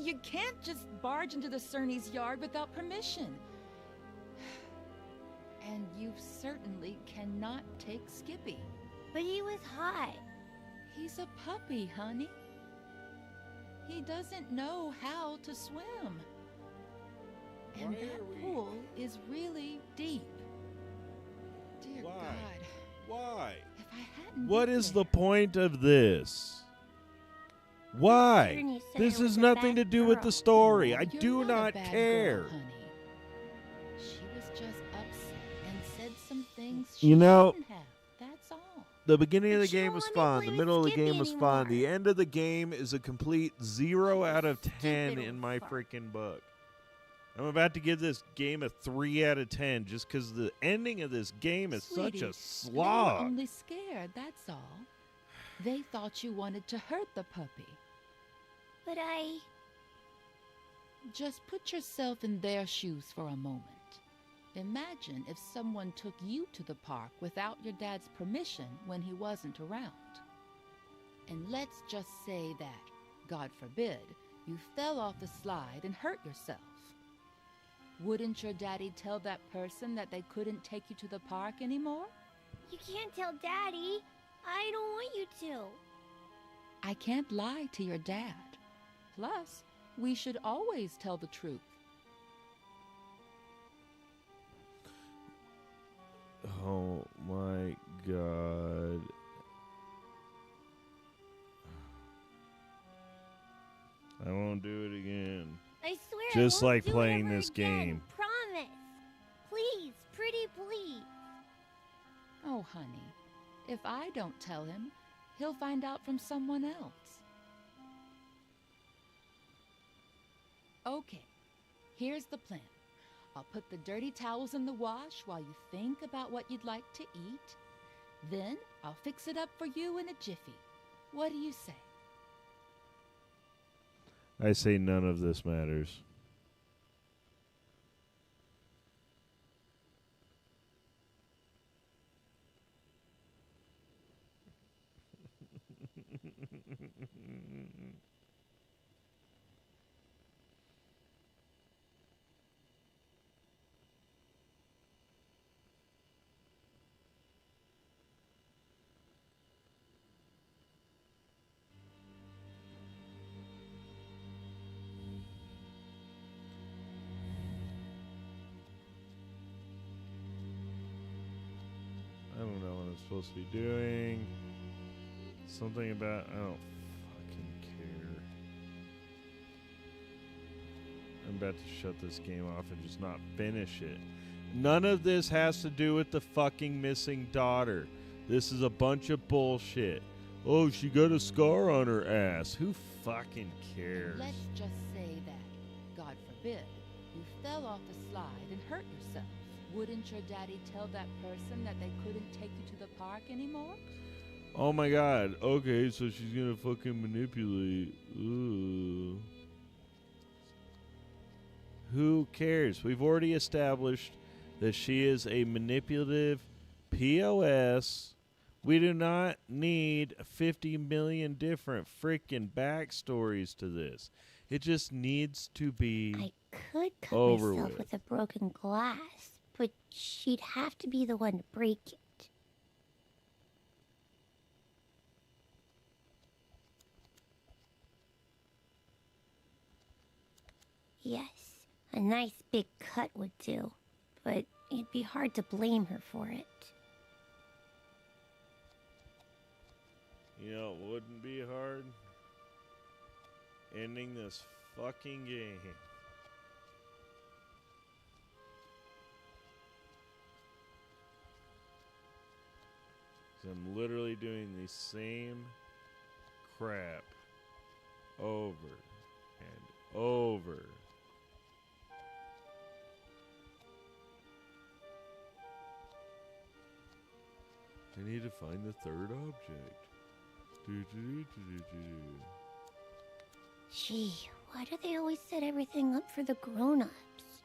you can't just barge into the Cerny's yard without permission. And you certainly cannot take Skippy. But he was hot. He's a puppy, honey. He doesn't know how to swim. And that pool is really deep. Dear Why? God. Why? If I hadn't What been is there. the point of this? Why? Ernie said This I was has a nothing bad to do with the girl. story. I You're do not a not bad care. girl, honey. She was just upset and said some things she You know, shouldn't have. That's all. the beginning of the But you game don't was let me fun. play The with middle of the Skippy game was fun. anymore. The end of the game is a complete 0 out of 10 Stupid in old my fart. freaking book. I'm about to give this game a 3 out of 10 just because the ending of this game is such Sweetie, a they were slog. only scared, that's all. They thought you wanted to hurt the puppy. But I... Just put yourself in their shoes for a moment. Imagine if someone took you to the park without your dad's permission when he wasn't around. And let's just say that, God forbid, you fell off the slide and hurt yourself. Wouldn't your daddy tell that person that they couldn't take you to the park anymore? You can't tell Daddy. I don't want you to. I can't lie to your dad. Plus, we should always tell the truth. Oh my god. I won't do it again. I swear Just I won't like do it playing ever this again. game. Promise. Please, pretty please. Oh, honey, if I don't tell him, he'll find out from someone else. Okay, here's the plan. I'll put the dirty towels in the wash while you think about what you'd like to eat. Then I'll fix it up for you in a jiffy. What do you say? I say none of this matters. I don't know what I'm supposed to be doing. Something about... I don't fucking care. I'm about to shut this game off and just not finish it. None of this has to do with the fucking missing daughter. This is a bunch of bullshit. Oh, she got a scar on her ass. Who fucking cares? Let's just say that, God forbid, you fell off the slide and hurt yourself. Wouldn't your daddy tell that person that they couldn't take you to the park anymore? Oh my god. Okay, so she's gonna fucking manipulate. Ooh. Who cares? We've already established that she is a manipulative POS. We do not need 50 million different freaking backstories to this. It just needs to be I could cut over myself with a broken glass, but she'd have to be the one to break it. Yes, a nice big cut would do, but it'd be hard to blame her for it. You know, it wouldn't be hard ending this fucking game. I'm literally doing the same crap over and over. I need to find the third object. Gee, why do they always set everything up for the grown-ups?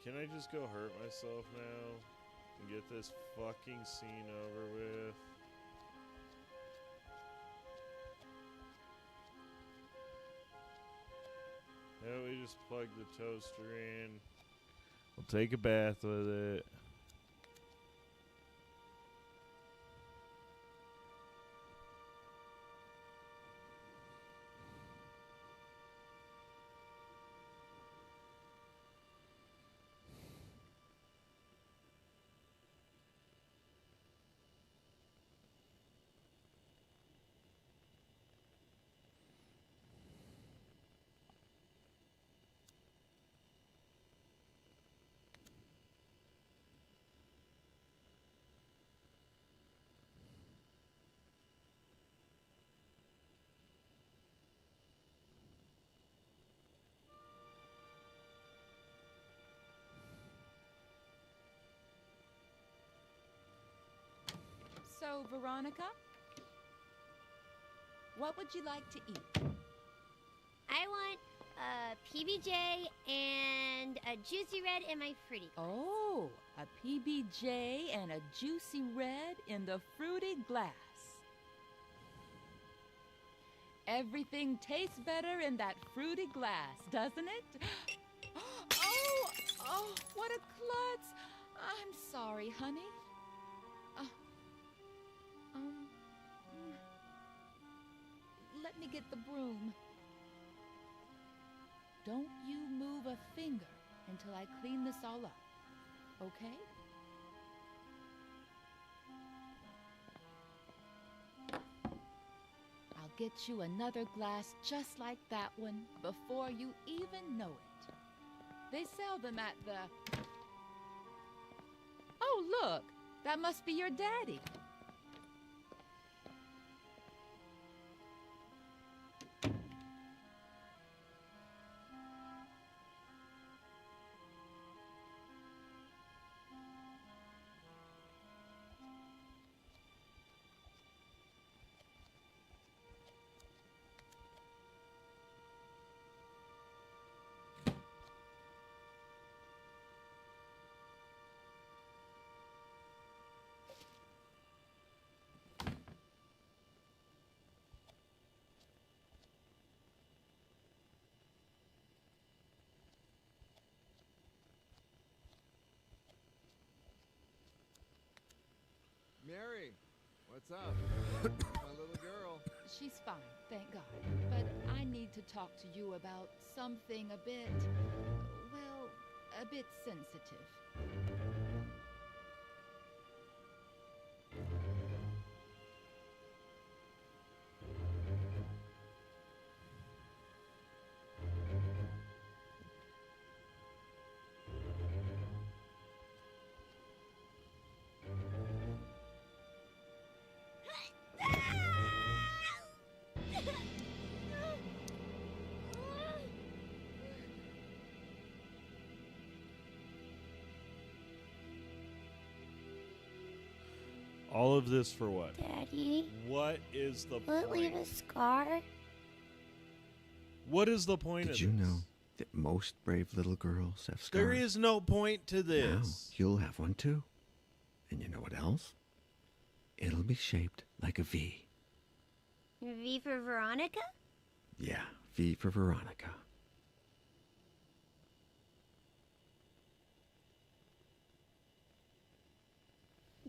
Can I just go hurt myself now and get this fucking scene over with? How about we just plug the toaster in, We'll take a bath with it. So, Veronica, what would you like to eat? I want a PBJ and a juicy red in my fruity. Oh, a PBJ and a juicy red in the fruity glass. Everything tastes better in that fruity glass, doesn't it? Oh, what a klutz. I'm sorry, honey. Let me get the broom. Don't you move a finger until I clean this all up, okay? I'll get you another glass just like that one before you even know it. They sell them at the... Oh, look! That must be your daddy. Mary, what's up? My little girl. She's fine, thank God. But I need to talk to you about something a bit, well, a bit sensitive. All of this for what? Daddy? What is the Will it point? leave a scar? What is the point of Did you this? know that most brave little girls have scars? There is no point to Now, this. you'll have one too. And you know what else? It'll be shaped like a V. V for Veronica? Yeah, V for Veronica.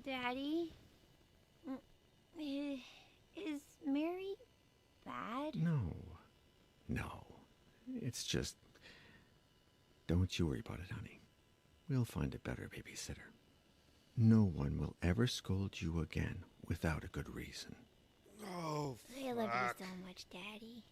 Daddy? Is Mary bad? No. It's just... Don't you worry about it, honey. We'll find a better babysitter. No one will ever scold you again without a good reason. Oh, I love you so much, Daddy.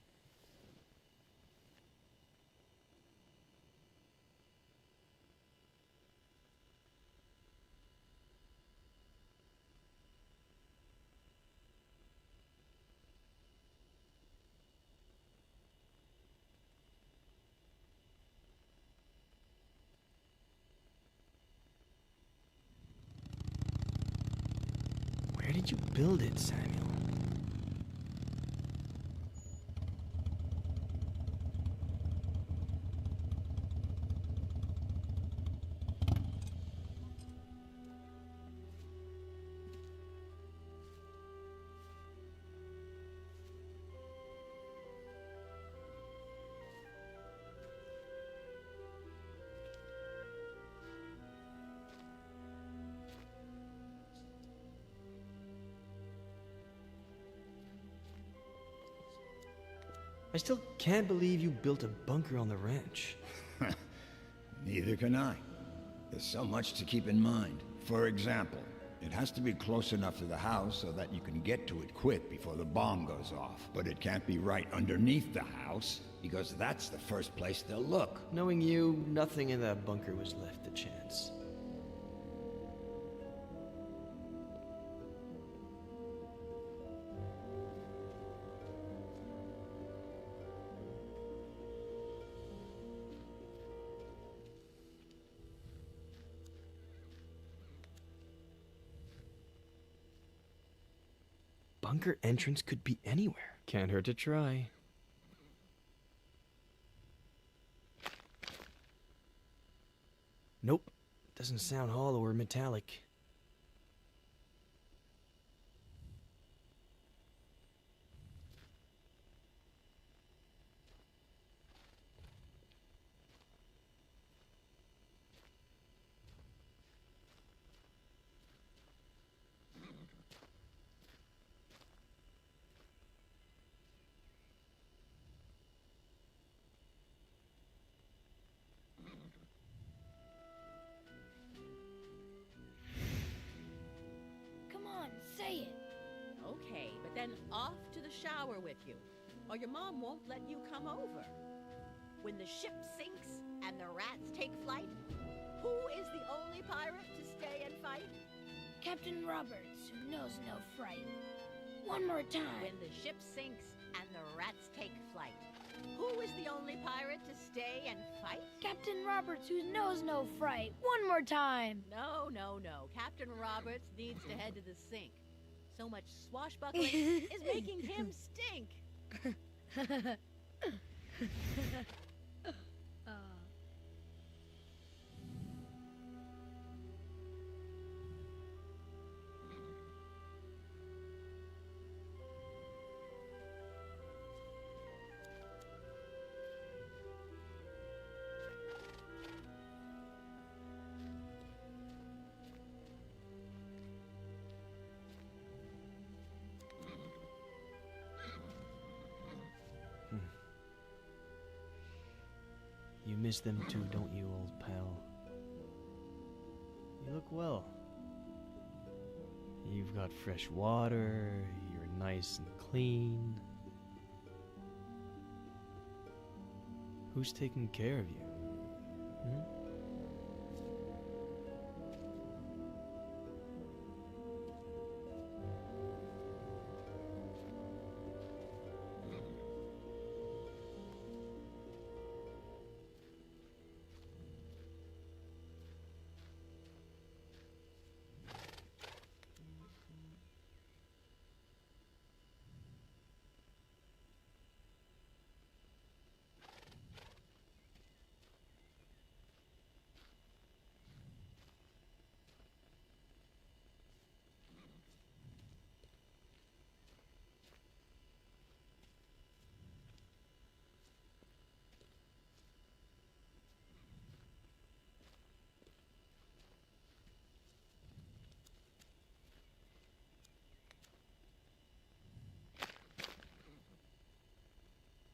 Where did you build it, Samuel? I still can't believe you built a bunker on the ranch. Neither can I. There's so much to keep in mind. For example, it has to be close enough to the house so that you can get to it quick before the bomb goes off. But it can't be right underneath the house, because that's the first place they'll look. Knowing you, nothing in that bunker was left to chance. Bunker entrance could be anywhere. Can't hurt to try. Nope. Doesn't sound hollow or metallic. Say it. Okay, but then off to the shower with you, or your mom won't let you come over. When the ship sinks and the rats take flight, who is the only pirate to stay and fight? Captain Roberts, who knows no fright. One more time. When the ship sinks and the rats take flight, who is the only pirate to stay and fight? Captain Roberts, who knows no fright. One more time. No. Captain Roberts needs to head to the sink. So much swashbuckling is making him stink. You miss them too, don't you, old pal? You look well. You've got fresh water, you're nice and clean. Who's taking care of you? Hmm?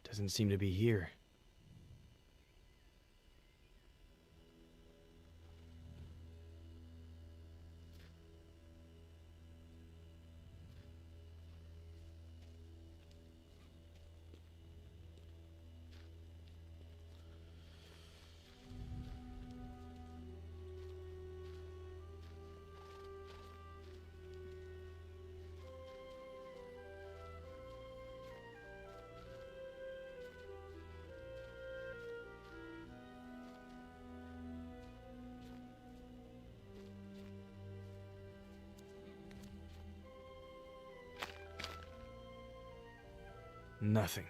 Doesn't seem to be here. Nothing.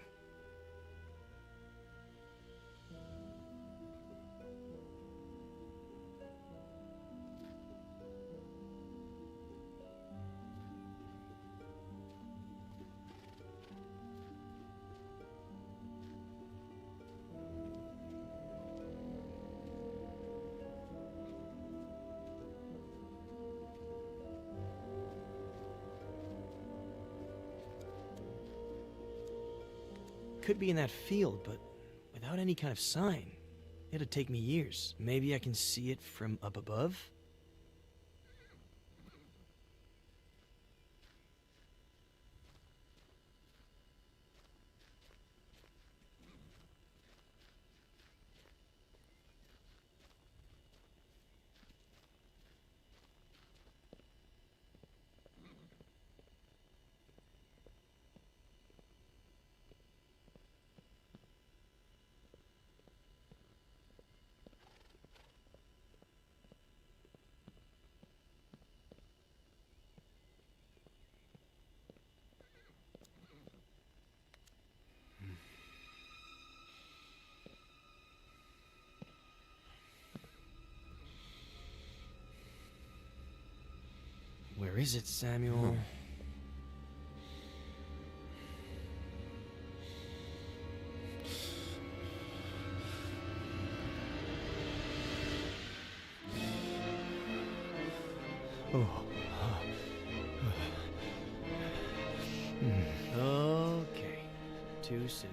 could be in that field, but without any kind of sign. It'd take me years. Maybe I can see it from up above? Where is it, Samuel? Okay, too soon.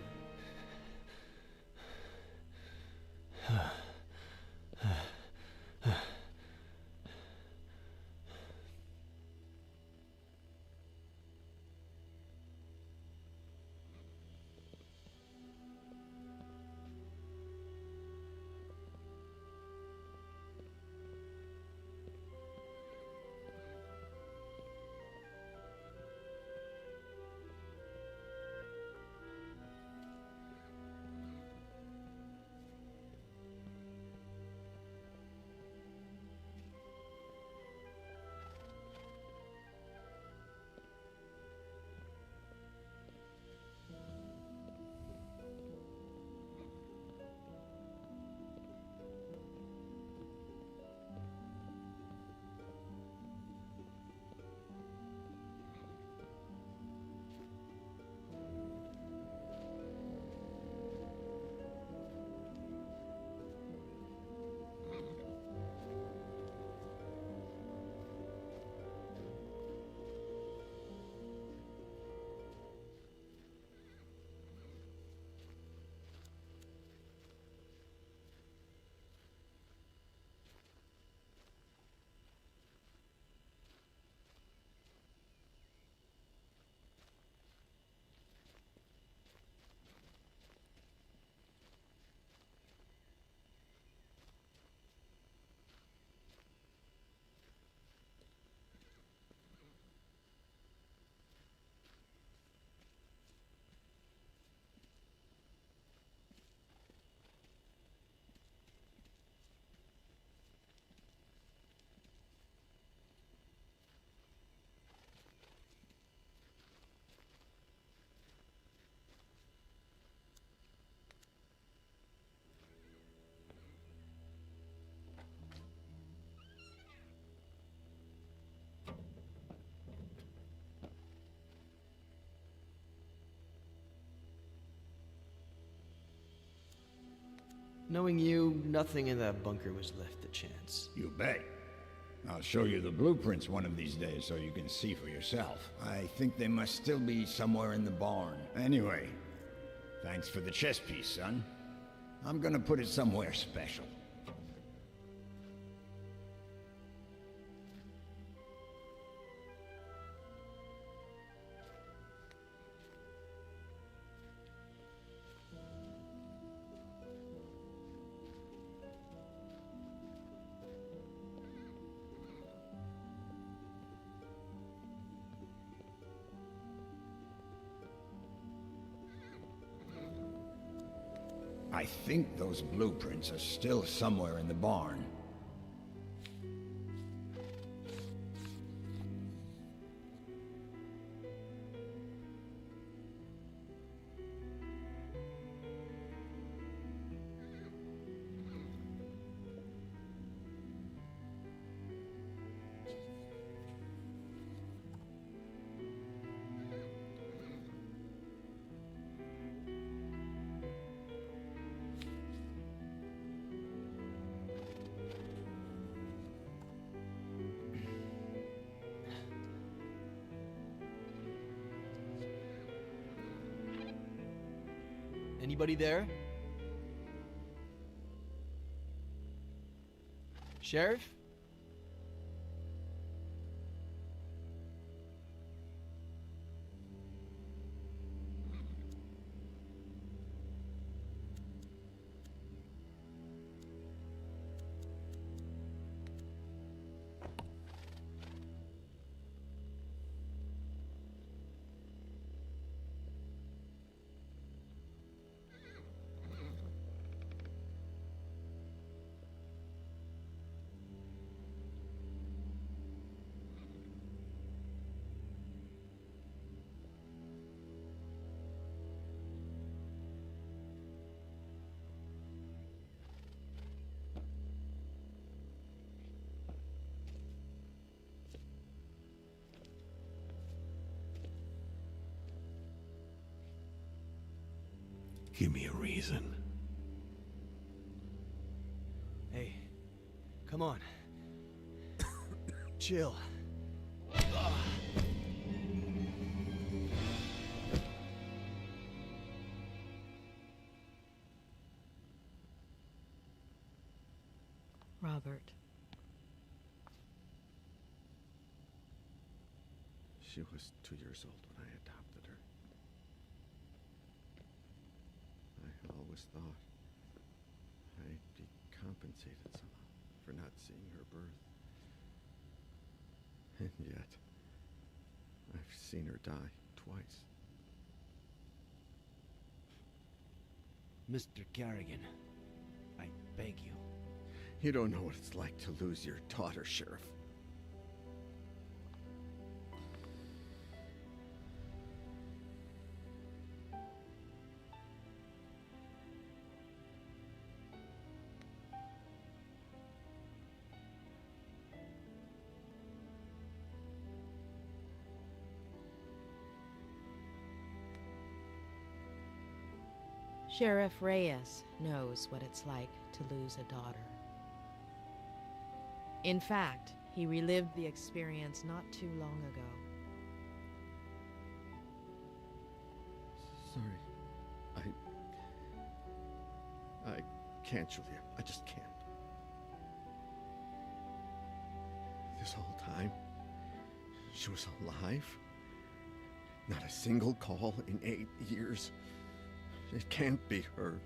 Knowing you, nothing in that bunker was left to chance. You bet. I'll show you the blueprints one of these days so you can see for yourself. I think they must still be somewhere in the barn. Anyway, thanks for the chess piece, son. I'm gonna put it somewhere special. I think those blueprints are still somewhere in the barn. Anybody there? Sheriff? Give me a reason. Hey, come on. Chill. Robert. She was 2 years old when I adopted her. I always thought I'd be compensated somehow for not seeing her birth. And yet, I've seen her die twice. Mr. Carrigan, I beg you. You don't know what it's like to lose your daughter, Sheriff. Sheriff Reyes knows what it's like to lose a daughter. In fact, he relived the experience not too long ago. Sorry. I can't, Julia. I just can't. This whole time, she was alive. Not a single call in 8 years. It can't be her.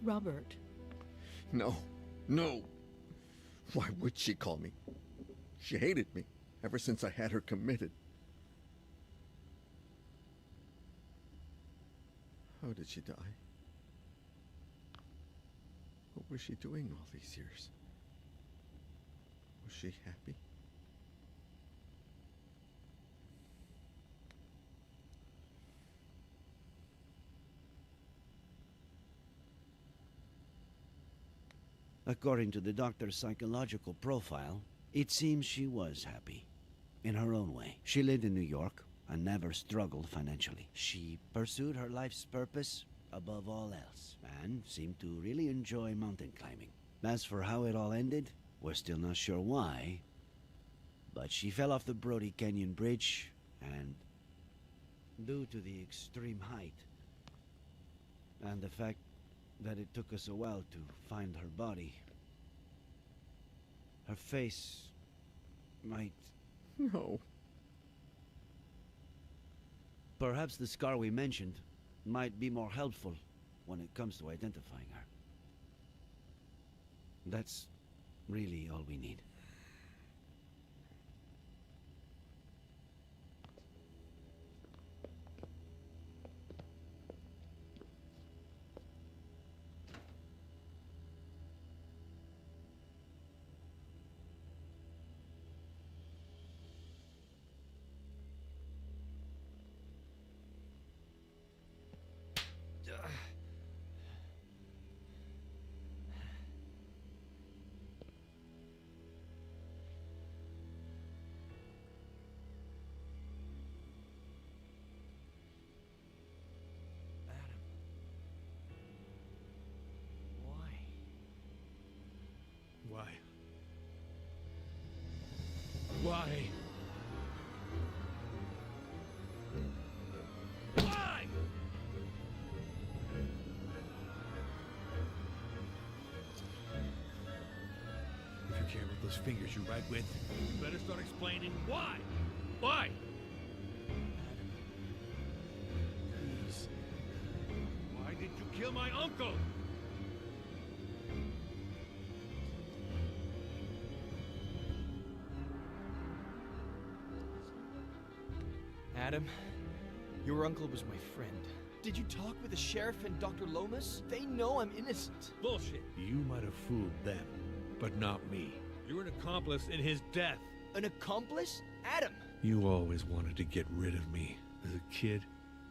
Robert. No. No. Why would she call me? She hated me ever since I had her committed. How did she die? What was she doing all these years? Was she happy? According to the doctor's psychological profile, it seems she was happy. In her own way. She lived in New York and never struggled financially. She pursued her life's purpose above all else and seemed to really enjoy mountain climbing. As for how it all ended, we're still not sure why, but she fell off the Brody Canyon Bridge and, due to the extreme height and the fact that it took us a while to find her body, her face might... No. Perhaps the scar we mentioned might be more helpful when it comes to identifying her. That's really all we need. Why? Why? Why? If you care about those fingers you write with, you better start explaining why. Why? Please. Why did you kill my uncle? Adam, your uncle was my friend. Did you talk with the sheriff and Dr. Lomas? They know I'm innocent. Bullshit. You might have fooled them, but not me. You're an accomplice in his death. An accomplice? Adam! You always wanted to get rid of me, as a kid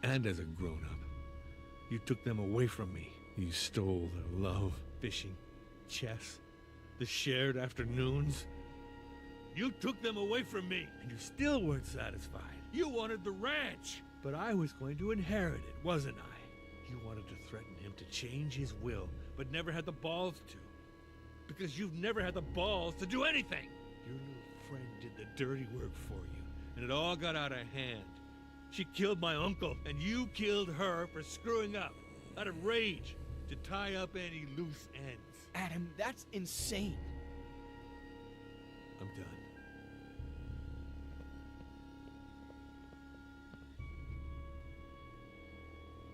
and as a grown-up. You took them away from me. You stole their love, fishing, chess, the shared afternoons. You took them away from me, and you still weren't satisfied. You wanted the ranch, but I was going to inherit it, wasn't I? You wanted to threaten him to change his will, but never had the balls to. Because you've never had the balls to do anything. Your little friend did the dirty work for you, and it all got out of hand. She killed my uncle, and you killed her for screwing up, out of rage, to tie up any loose ends. Adam, that's insane. I'm done.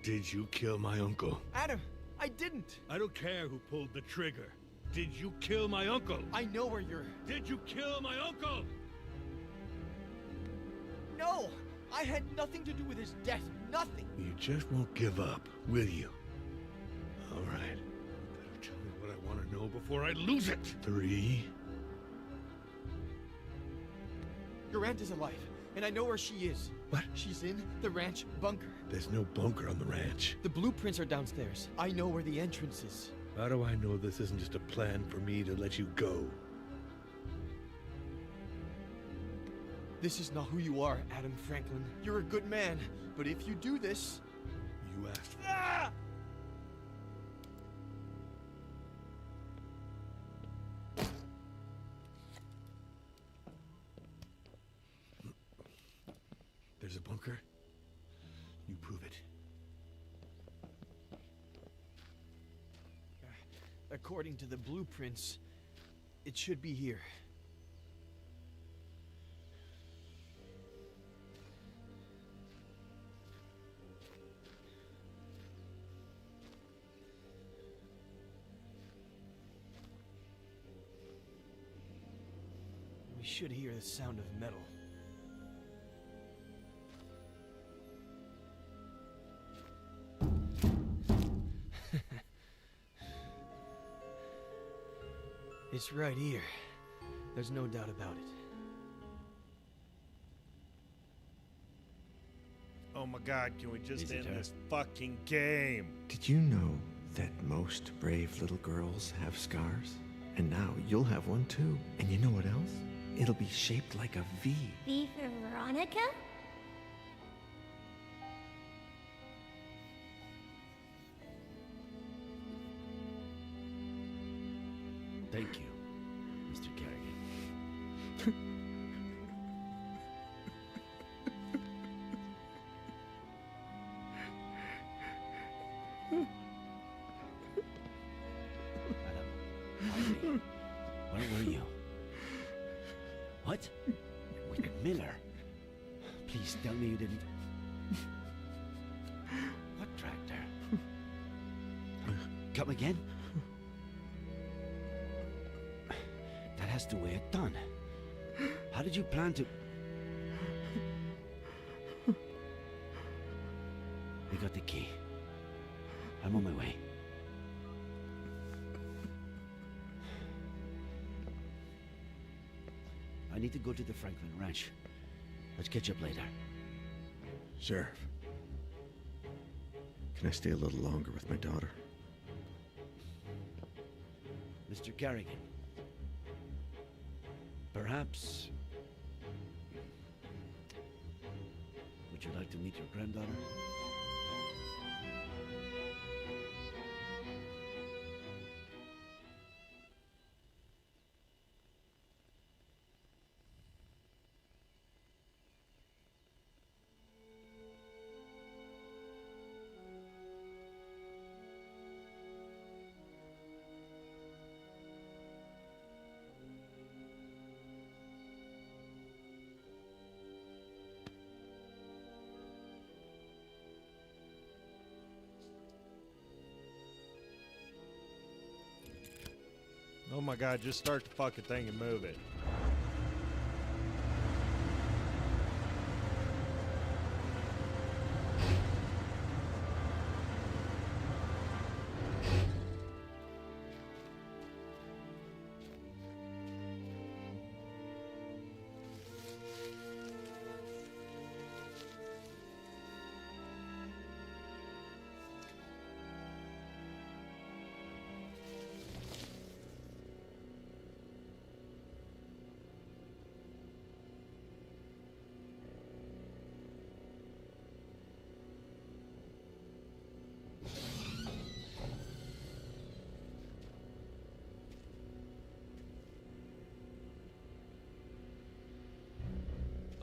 Did you kill my uncle? Adam, I didn't. I don't care who pulled the trigger. Did you kill my uncle? I know where you're... Did you kill my uncle? No! I had nothing to do with his death. Nothing! You just won't give up, will you? All right. Better tell me what I want to know before I lose it. 3. Your aunt is alive, and I know where she is. What? She's in the ranch bunker. There's no bunker on the ranch. The blueprints are downstairs. I know where the entrance is. How do I know this isn't just a plan for me to let you go? This is not who you are, Adam Franklin. You're a good man, but if you do this... You asked for Ah! There's a bunker? You prove it. According to the blueprints, it should be here. We should hear the sound of metal. It's right here. There's no doubt about it. Oh my God, can we just end this fucking game? Did you know that most brave little girls have scars? And now you'll have one too. And you know what else? It'll be shaped like a V. V for Veronica? Thank you, Mr. Kerrigan. Madam, where were you? What? With Miller? Please tell me you didn't... What tractor? Come again? That has to weigh a ton. How did you plan to... We got the key. I'm on my way. I need to go to the Franklin Ranch. Let's catch up later. Sheriff, can I stay a little longer with my daughter? Mr. Kerrigan. Perhaps... Would you like to meet your granddaughter? Oh my god, just start the fucking thing and move it.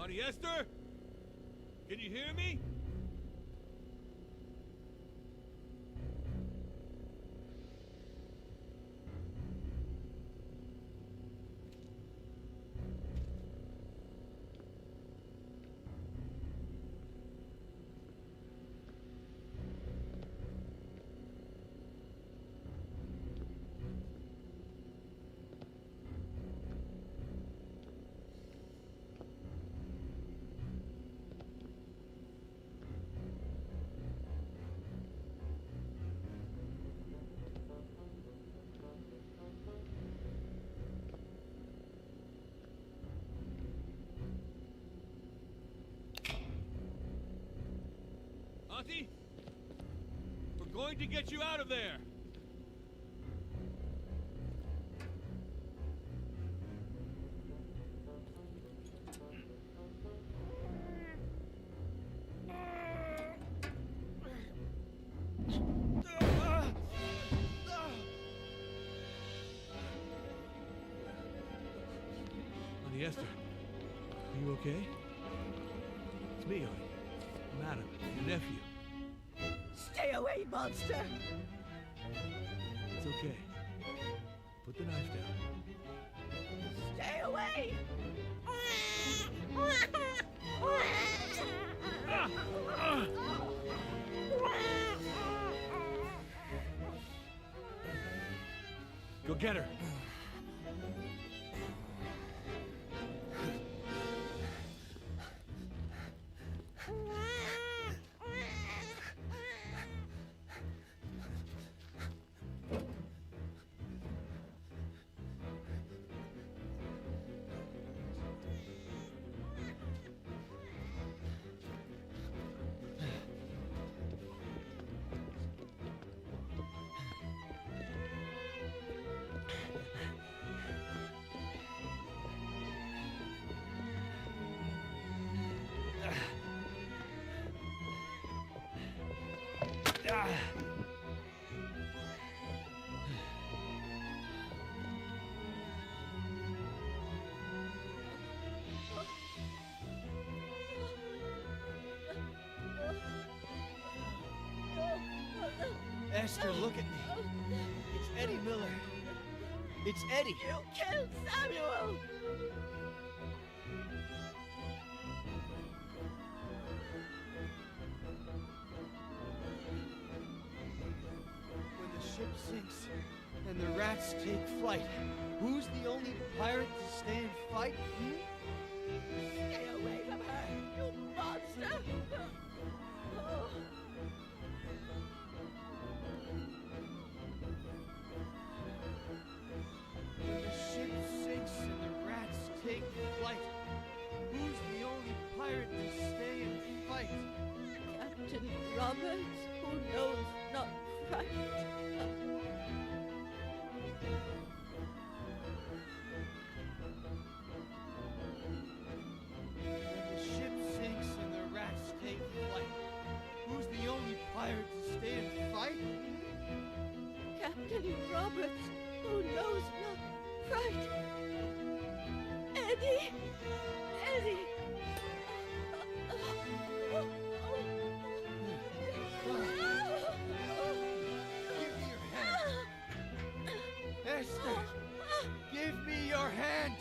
Auntie Esther? Can you hear me? Auntie? We're going to get you out of there! Auntie Esther, are you okay? It's me, Auntie. I'm Adam, your nephew. Stay away, monster! It's okay. Put the knife down. Stay away! Go get her. Esther, look at me. It's Eddie Miller. It's Eddie. You killed Samuel! When the ship sinks and the rats take flight, who's the only pirate to stay and fight? Stay away from her, you monster! When the ship sinks and the rats take flight, who's the only pirate to stay and fight? Captain Roberts, who knows not fright. When the ship sinks and the rats take flight, who's the only pirate to stay and fight? Captain Roberts, who knows not fright. Eddie! Eddie! Esther, give me your hand!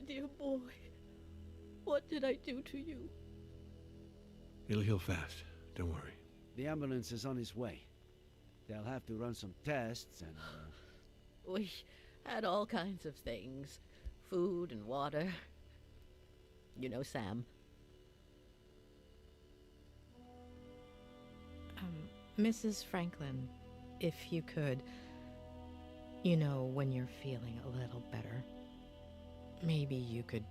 dear boy. What did I do to you? It'll heal fast. Don't worry. The ambulance is on its way. They'll have to run some tests and... We had all kinds of things. Food and water. You know Sam. Mrs. Franklin, if you could, you know, when you're feeling a little better, maybe you could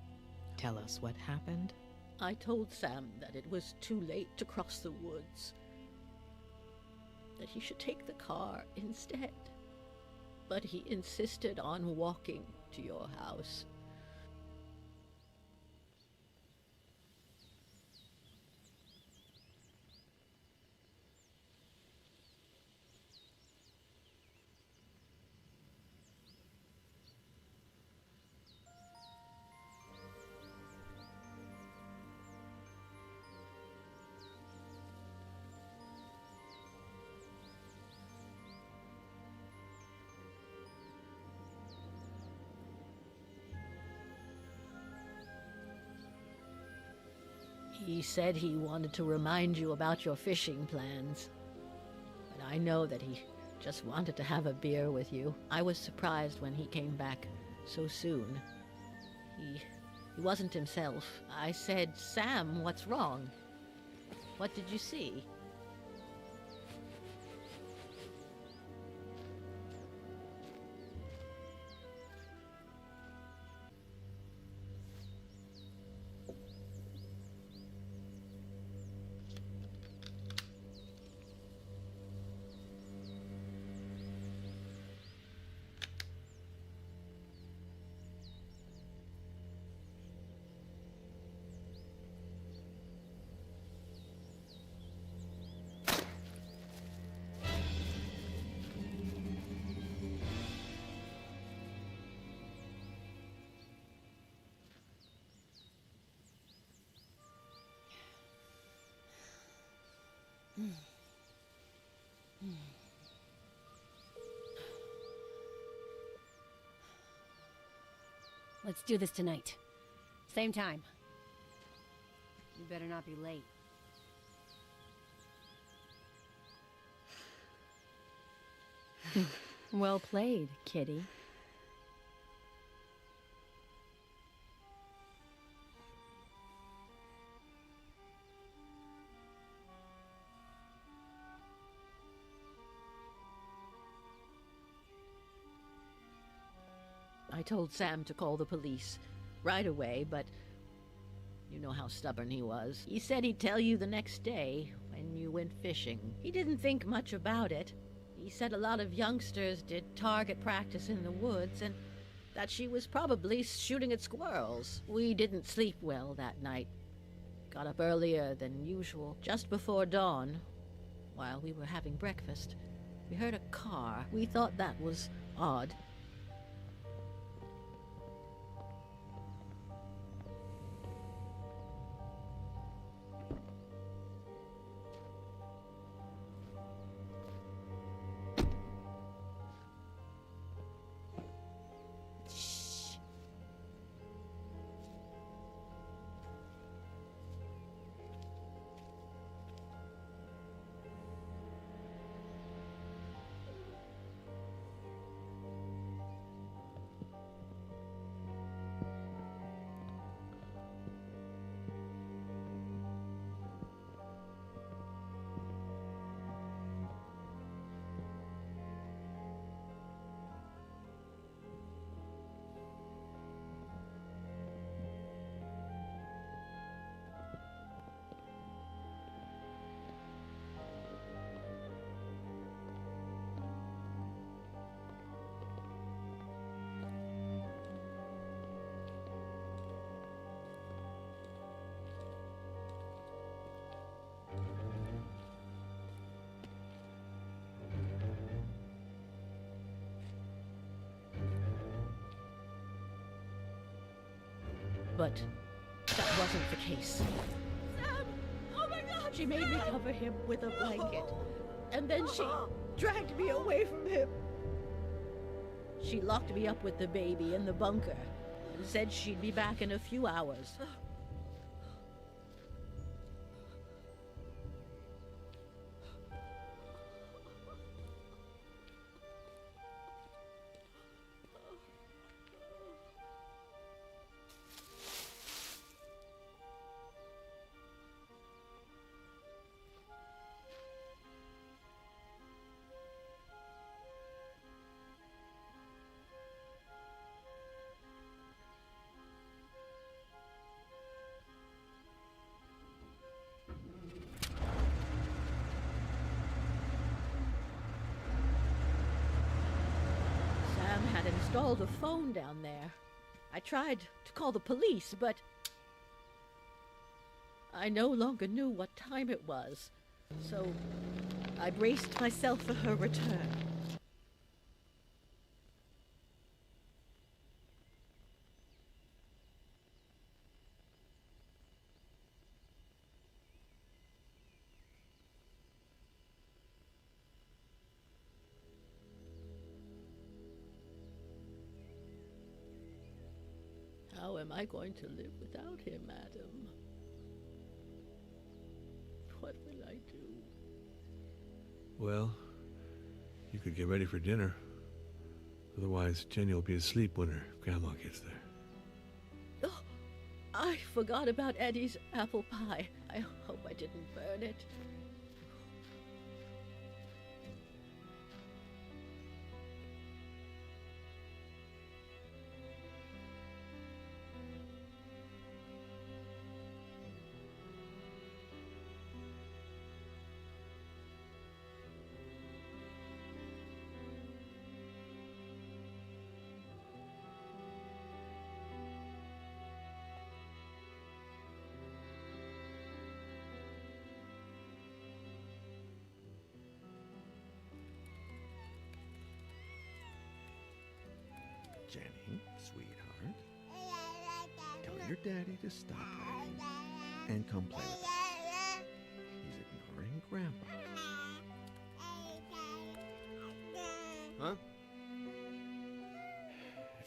tell us what happened? I told Sam that it was too late to cross the woods. That he should take the car instead. But he insisted on walking to your house. He said he wanted to remind you about your fishing plans. But I know that he just wanted to have a beer with you. I was surprised when he came back so soon. He wasn't himself. I said, Sam, what's wrong? What did you see? Let's do this tonight. Same time. You better not be late. Well played, kitty. I told Sam to call the police right away, but you know how stubborn he was. He said he'd tell you the next day when you went fishing. He didn't think much about it. He said a lot of youngsters did target practice in the woods and that she was probably shooting at squirrels. We didn't sleep well that night. Got up earlier than usual. Just before dawn, while we were having breakfast, we heard a car. We thought that was odd. But that wasn't the case. Sam! Oh my God! She made me cover him with a blanket. And then she dragged me away from him. She locked me up with the baby in the bunker. Said she'd be back in a few hours. Sam had installed a phone down there. I tried to call the police, but I no longer knew what time it was. So I braced myself for her return. How am I going to live without him, madam? What will I do? Well, you could get ready for dinner. Otherwise, Jenny will be asleep when her grandma gets there. Oh, I forgot about Eddie's apple pie. I hope I didn't burn it. Jenny, sweetheart, tell your daddy to stop playing and come play with us. He's ignoring Grandpa. Huh?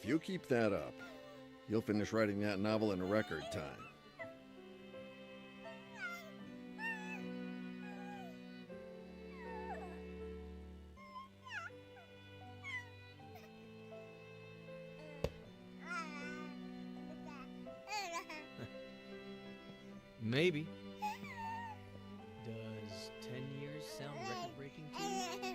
If you keep that up, you'll finish writing that novel in a record time. Maybe. Does 10 years sound record-breaking to you?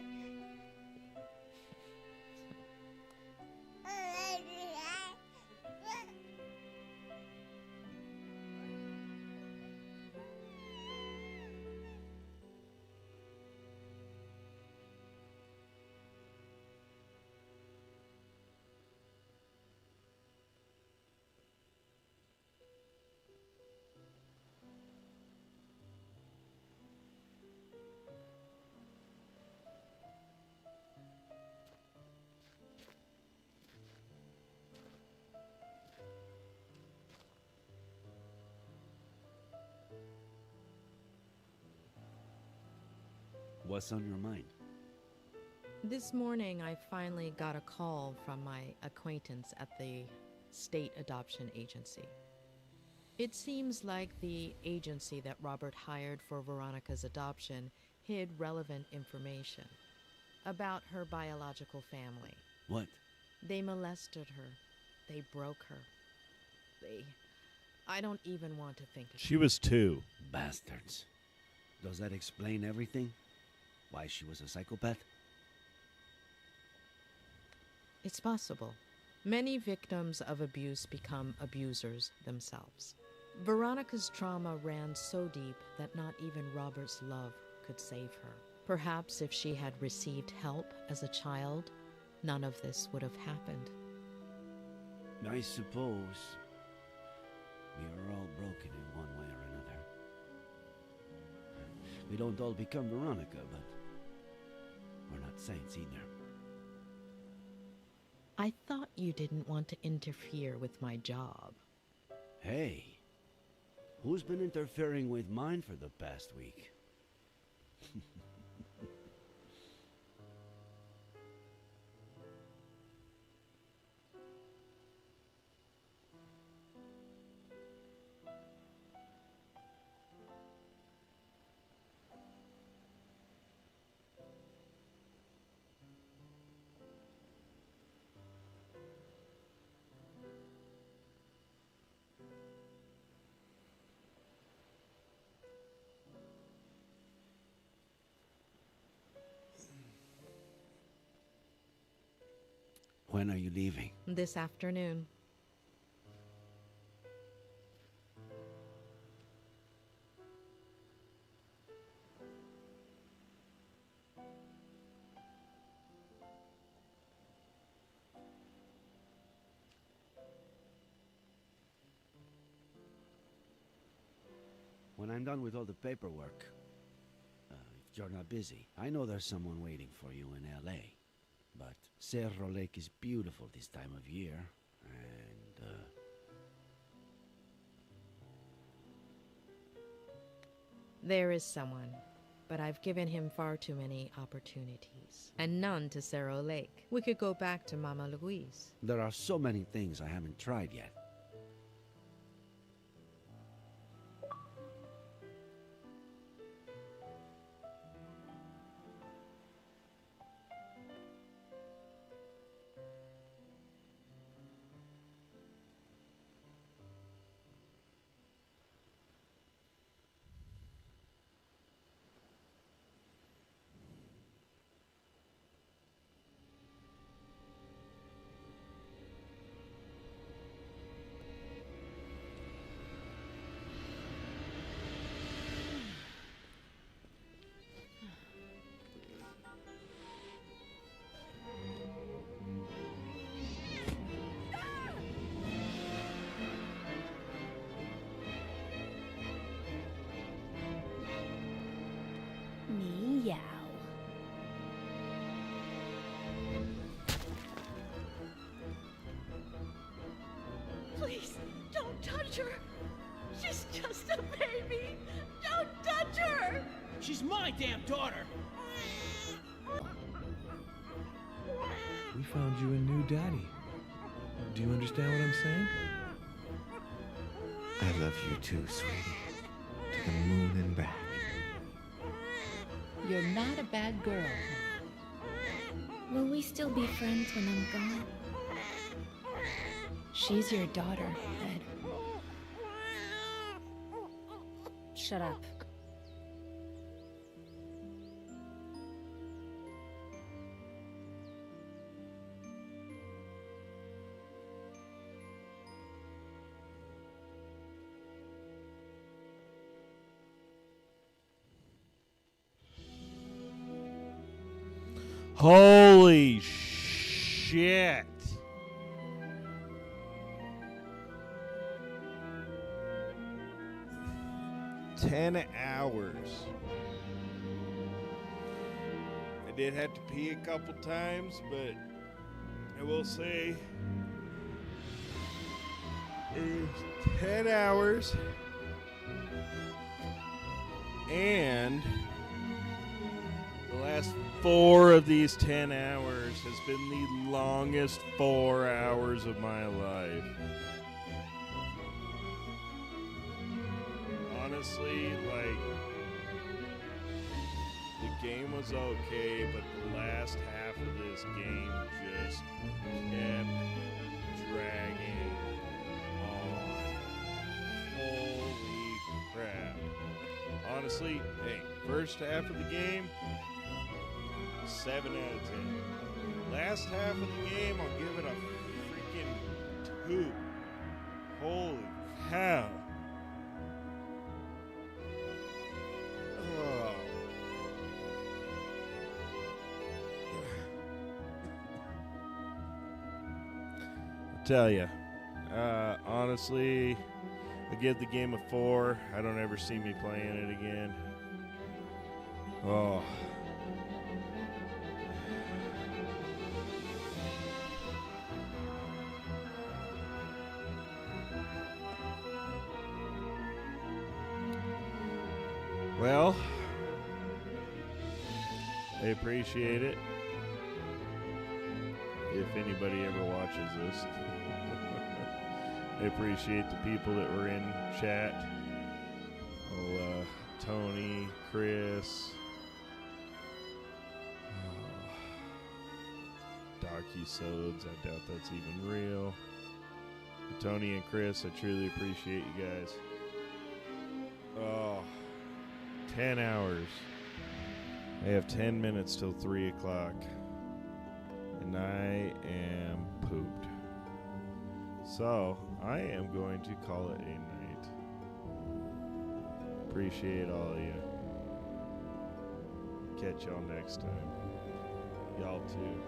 What's on your mind? This morning, I finally got a call from my acquaintance at the state adoption agency. It seems like the agency that Robert hired for Veronica's adoption hid relevant information about her biological family. What? They molested her. They broke her. I don't even want to think of it. She was 2. Bastards. Does that explain everything? Why she was a psychopath? It's possible. Many victims of abuse become abusers themselves. Veronica's trauma ran so deep that not even Robert's love could save her. Perhaps if she had received help as a child, none of this would have happened. I suppose we are all broken in one way or another. We don't all become Veronica, but we're not saints either. I thought you didn't want to interfere with my job. Hey, who's been interfering with mine for the past week? When are you leaving? This afternoon. When I'm done with all the paperwork, if you're not busy, I know there's someone waiting for you in L.A., but Cerro Lake is beautiful this time of year, and, There is someone, but I've given him far too many opportunities, and none to Cerro Lake. We could go back to Mama Louise. there are so many things I haven't tried yet. Meow. Please, don't touch her. She's just a baby. Don't touch her. She's my damn daughter. We found you a new daddy. Do you understand what I'm saying? I love you too, sweetie. To the moon and back. You're not a bad girl. Will we still be friends when I'm gone? She's your daughter, Ed. Shut up. Holy shit. $10 hours. I did have to pee a couple times, but I will say it's 10 hours. And the last 4 of these 10 hours has been the longest 4 hours of my life. Honestly, like, the game was okay, but the last half of this game just kept dragging on. Holy crap. Honestly, hey, first half of the game, 7 out of 10. Last half of the game, I'll give it a freaking 2. Holy cow. Oh. I tell you, honestly, I give the game a 4. I don't ever see me playing it again. Oh. Well, I appreciate it. If anybody ever watches this, I appreciate the people that were in chat. Oh, Tony, Chris, Docusodes, I doubt that's even real. But Tony and Chris, I truly appreciate you guys. Oh, 10 hours. I have 10 minutes till 3 o'clock. And I am So, I am going to call it a night. Appreciate all of you. Catch y'all next time. Y'all too.